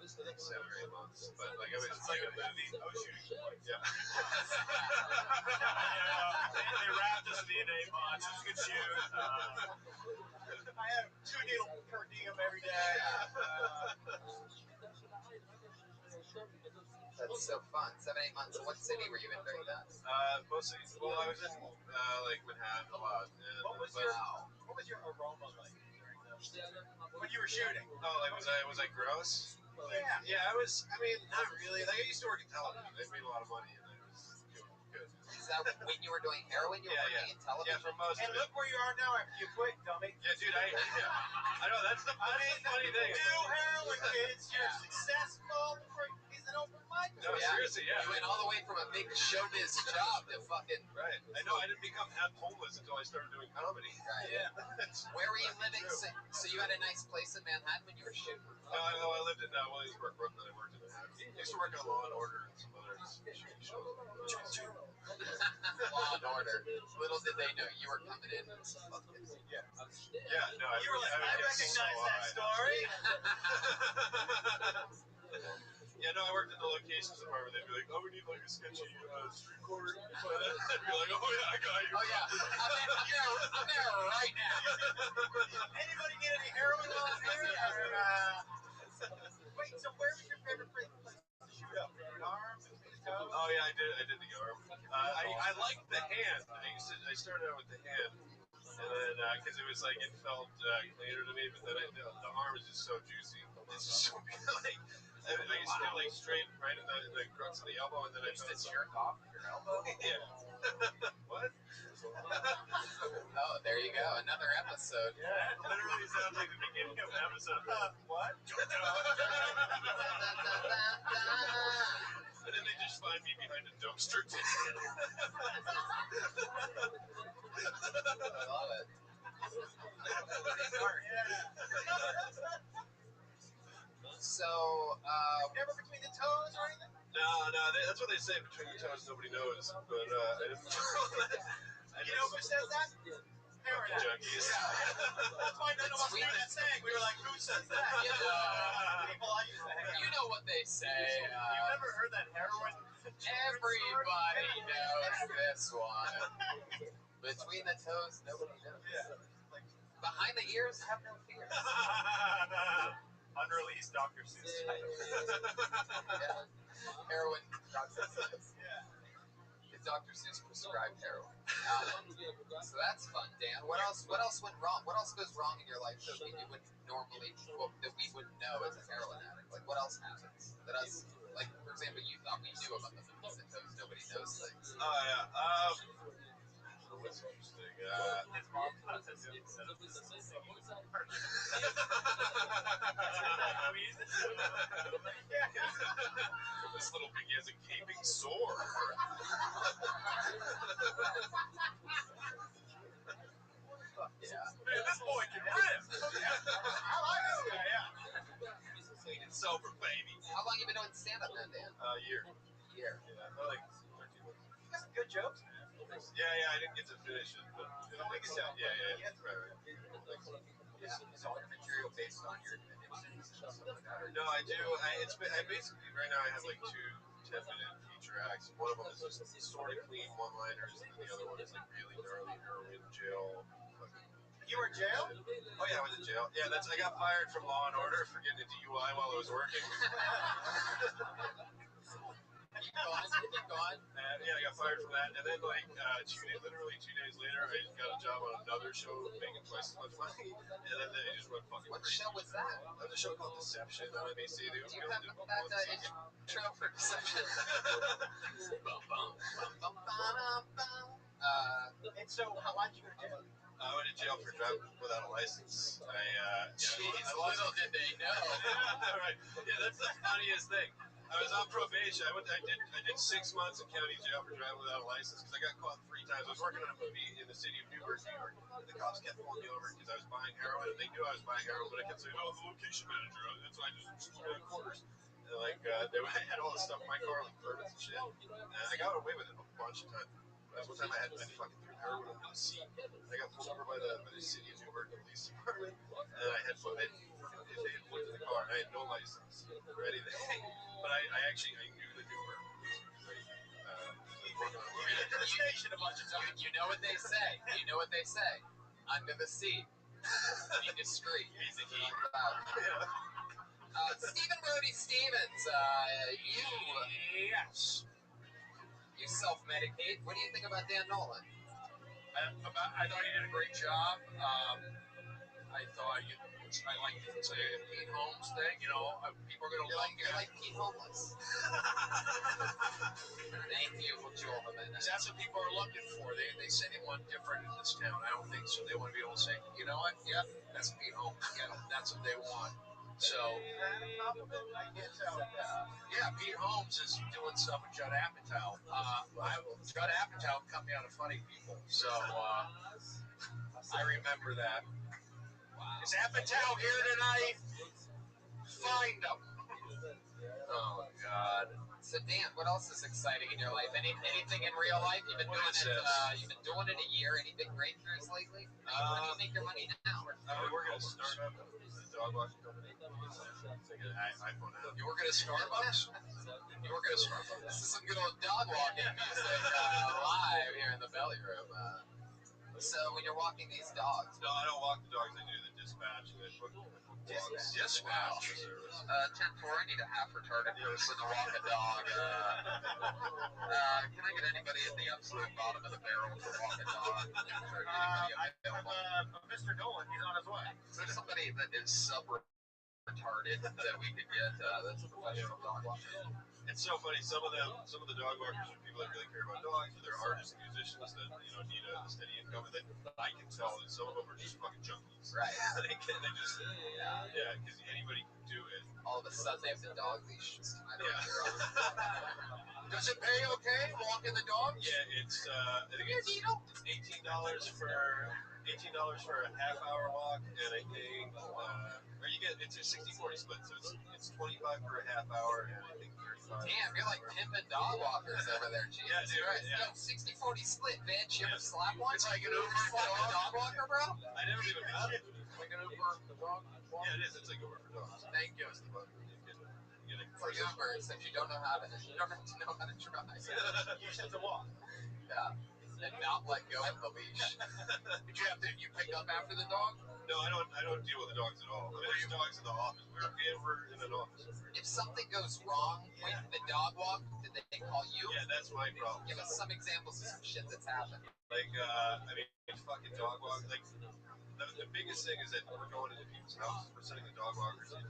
Speaker 12: 7 or 8 months, but like I was like a movie. I was shooting for like
Speaker 10: They wrapped us in 8 months. It was a good shoot. I had 2 needles per diem every day.
Speaker 6: That's so fun. 7, 8 months. What city were you in during that?
Speaker 12: Mostly. Well, I was in like Manhattan a lot. And,
Speaker 10: What was your aroma like during when you were shooting?
Speaker 12: Oh, like was I gross?
Speaker 10: Yeah.
Speaker 12: Yeah, I was. I mean, not really. Like I used to work in television. I made a lot of money, and I was doing good.
Speaker 6: Is that when you were doing heroin? You were working in television?
Speaker 12: Yeah, for most
Speaker 10: And
Speaker 12: of it.
Speaker 10: look where you are now after you quit, dummy.
Speaker 12: Yeah, dude, I know that's the funny thing.
Speaker 10: Do heroin, kids. You're successful. He's an open mic.
Speaker 12: No, seriously, yeah.
Speaker 6: You went all the way from a big showbiz job to fucking.
Speaker 12: Right. I know. I didn't become half homeless until I started doing comedy.
Speaker 6: Right.
Speaker 10: Yeah.
Speaker 6: Where were you living? So you had a nice place in Manhattan when you were shooting?
Speaker 12: No, I lived in Williamsburg, Brooklyn. I worked in Manhattan. I used to work on Law and Order and some other shooting shows.
Speaker 6: Law and Order. Little did they know you were coming in.
Speaker 12: Yeah. Yeah. No,
Speaker 10: You were like, I recognize that story.
Speaker 12: Yeah, no, I worked in the locations department. They'd be like, "Oh, we need like a sketchy street corner." I'd be like, "Oh yeah, I got you."
Speaker 6: Oh yeah, I'm there right now.
Speaker 10: Anybody get any heroin while I'm here? Wait, so where was your favorite place to shoot up? The arm, between the toes?
Speaker 12: Oh yeah, I did the arm. I liked the hand. I started out with the hand, and then because it was like it felt cleaner to me. But then the arm is just so juicy. It's just so like I used to do like straight right in the crux of the elbow, and then I
Speaker 6: Used
Speaker 12: felt
Speaker 6: to jerk off your elbow?
Speaker 12: Yeah. What?
Speaker 6: Oh, there you go. Another episode.
Speaker 12: Yeah, it literally sounds like the beginning of an episode. What? And then they just find me behind a dumpster.
Speaker 6: I love it. So,
Speaker 10: Never between the toes or anything?
Speaker 12: No, that's what they say. Between the toes, nobody knows. But I didn't.
Speaker 10: You know who says that? Heroin
Speaker 12: junkies.
Speaker 10: That's why none of us knew that saying. We were like, who says that?
Speaker 6: You know,
Speaker 10: People I used to hang out.
Speaker 6: you know what they say.
Speaker 10: You've never heard that heroin?
Speaker 6: Everybody knows this one. Between the toes, nobody knows.
Speaker 10: Yeah.
Speaker 6: Behind the ears, have no fears.
Speaker 10: Unreleased Dr. Seuss title.
Speaker 6: Yeah. Heroin, Dr. Seuss.
Speaker 10: Yeah.
Speaker 6: Dr. Seuss prescribed heroin. So that's fun, Dan. What else went wrong? What else goes wrong in your life that we wouldn't normally, that we wouldn't know as a heroin addict? Like, what else happens that us, like, for example, you thought we knew about the because nobody knows things.
Speaker 12: Oh yeah. What's interesting?
Speaker 10: His mom thought that it was
Speaker 12: This little piggy has a gaping sore.
Speaker 6: Yeah.
Speaker 10: Man, this boy can rip. I like this guy, yeah.
Speaker 12: Clean and sober, baby.
Speaker 6: How long you been doing stand-up now, Dan?
Speaker 12: Year.
Speaker 6: Year.
Speaker 12: Yeah, like 13 months.
Speaker 10: You got some good jokes, man.
Speaker 12: Yeah, I didn't get to finish it, but
Speaker 10: we can tell.
Speaker 12: Yeah. Right.
Speaker 6: Yeah. Is all your material based on your addictions and stuff like that?
Speaker 12: No, I do. I basically right now I have like 2 10-minute feature acts. One of them is just sort of clean one-liners, and then the other one is like really gnarly heroin jail. You were in jail? Oh yeah, I was in jail. Yeah, I got fired from Law and Order for getting a DUI while I was working.
Speaker 6: Keep going.
Speaker 12: Yeah, I got fired from that, and then literally 2 days later, I got a job on another show making twice as much money, and then they just went fucking
Speaker 6: What
Speaker 12: crazy.
Speaker 6: show was that?
Speaker 12: That was a show called Deception on NBC.
Speaker 6: Do you have that intro for Deception?
Speaker 10: And so, why'd you go to jail?
Speaker 12: I went to jail for driving without a license.
Speaker 6: Jeez, little did they know.
Speaker 12: Right. Yeah, that's the funniest thing. I was on probation. I did 6 months in county jail for driving without a license because I got caught 3 times. I was working on a movie in the city of Newburgh, New York, and the cops kept pulling me over because I was buying heroin, and they knew I was buying heroin, but I kept saying, "Oh, the location manager." That's why I just stood in quarters. And they had all this stuff in my car, like permits and shit. And I got away with it a bunch of times. One time I fucking threw heroin under the seat. I got pulled over by the city of Newburgh police department, and I had they had looked in the car, and I had no license or anything. But I knew the Newburgh police because I worked on a movie at the station a bunch of times.
Speaker 6: You know what they say. You know what they say. Under the seat. Be discreet.
Speaker 12: Be the heat.
Speaker 6: Stephen Brody Stevens,
Speaker 11: Yes.
Speaker 6: you self-medicate. What do you think about Dan Nolan?
Speaker 11: I thought he did a great job. I like the Pete Holmes thing. You know, people are gonna like
Speaker 6: You're like Pete Homeless. Thank you, Joel Jimenez.
Speaker 11: That's what people are looking for. They say they want different in this town. I don't think so. They want to be able to say, you know what? Yeah, that's Pete Holmes. Yeah, that's what they want. So, yeah, Pete Holmes is doing stuff with Judd Apatow. Judd Apatow cut me out of funny people. So, I remember that. Is Apatow here tonight? Find him. Oh, God.
Speaker 6: So Dan, what else is exciting in your life? Anything in real life? You've been doing it a year. Anything breakthroughs lately? How do you make your money now?
Speaker 12: We're going to start up a dog washing company. iPhone app.
Speaker 11: You work at a Starbucks? You work at a Starbucks?
Speaker 6: This is some good old dog walking music live here in the belly room. So when you're walking these dogs,
Speaker 12: No, I don't walk the dogs. I do the dispatch and then book
Speaker 11: Dispatch.
Speaker 12: service.
Speaker 6: 10-4, I need a half retarded person to walk a dog. Can I get anybody at the absolute bottom of the barrel to walk a dog?
Speaker 10: Mr. Nolan, he's on his way.
Speaker 6: Is there somebody that is sub-retarded that we could get that's a professional dog walker?
Speaker 12: It's so funny. Some of the dog walkers are people that really care about dogs, or they're artists and musicians that need a steady income. And then I can tell that some of them are just fucking junkies.
Speaker 6: Right.
Speaker 12: they just because anybody can do it.
Speaker 6: All of a sudden they have the dog leash.
Speaker 11: Does it pay okay walking the dogs?
Speaker 12: Yeah, it's I think it's $18 for a half hour walk, and I think it's a 60-40 split, so it's 25 for a half hour, and I think 35.
Speaker 6: Damn, you're like pimping dog walkers over there, Jesus Christ.
Speaker 12: Yeah.
Speaker 6: Yo, 60-40 split, bitch. You ever slap one?
Speaker 11: It's like an Uber
Speaker 6: slap a dog walker, bro?
Speaker 12: I never even mentioned it.
Speaker 11: Like an Uber dog?
Speaker 12: Yeah, it is. It's like Uber for dogs.
Speaker 6: Thank you.
Speaker 12: You get a
Speaker 6: For Uber, except you don't have to know how to drive.
Speaker 10: You just have to walk.
Speaker 6: Yeah. And not let go of the leash.
Speaker 11: Did you pick up after the dog?
Speaker 12: No, I don't deal with the dogs at all. I mean, there's dogs in the office. We're in an office.
Speaker 6: If something goes wrong with the dog walk, did they call you?
Speaker 12: Yeah, that's my problem.
Speaker 6: Give us some examples of some shit that's happened.
Speaker 12: Fucking dog walk. Like, the biggest thing is that we're going into people's houses. We're sending the dog walkers in.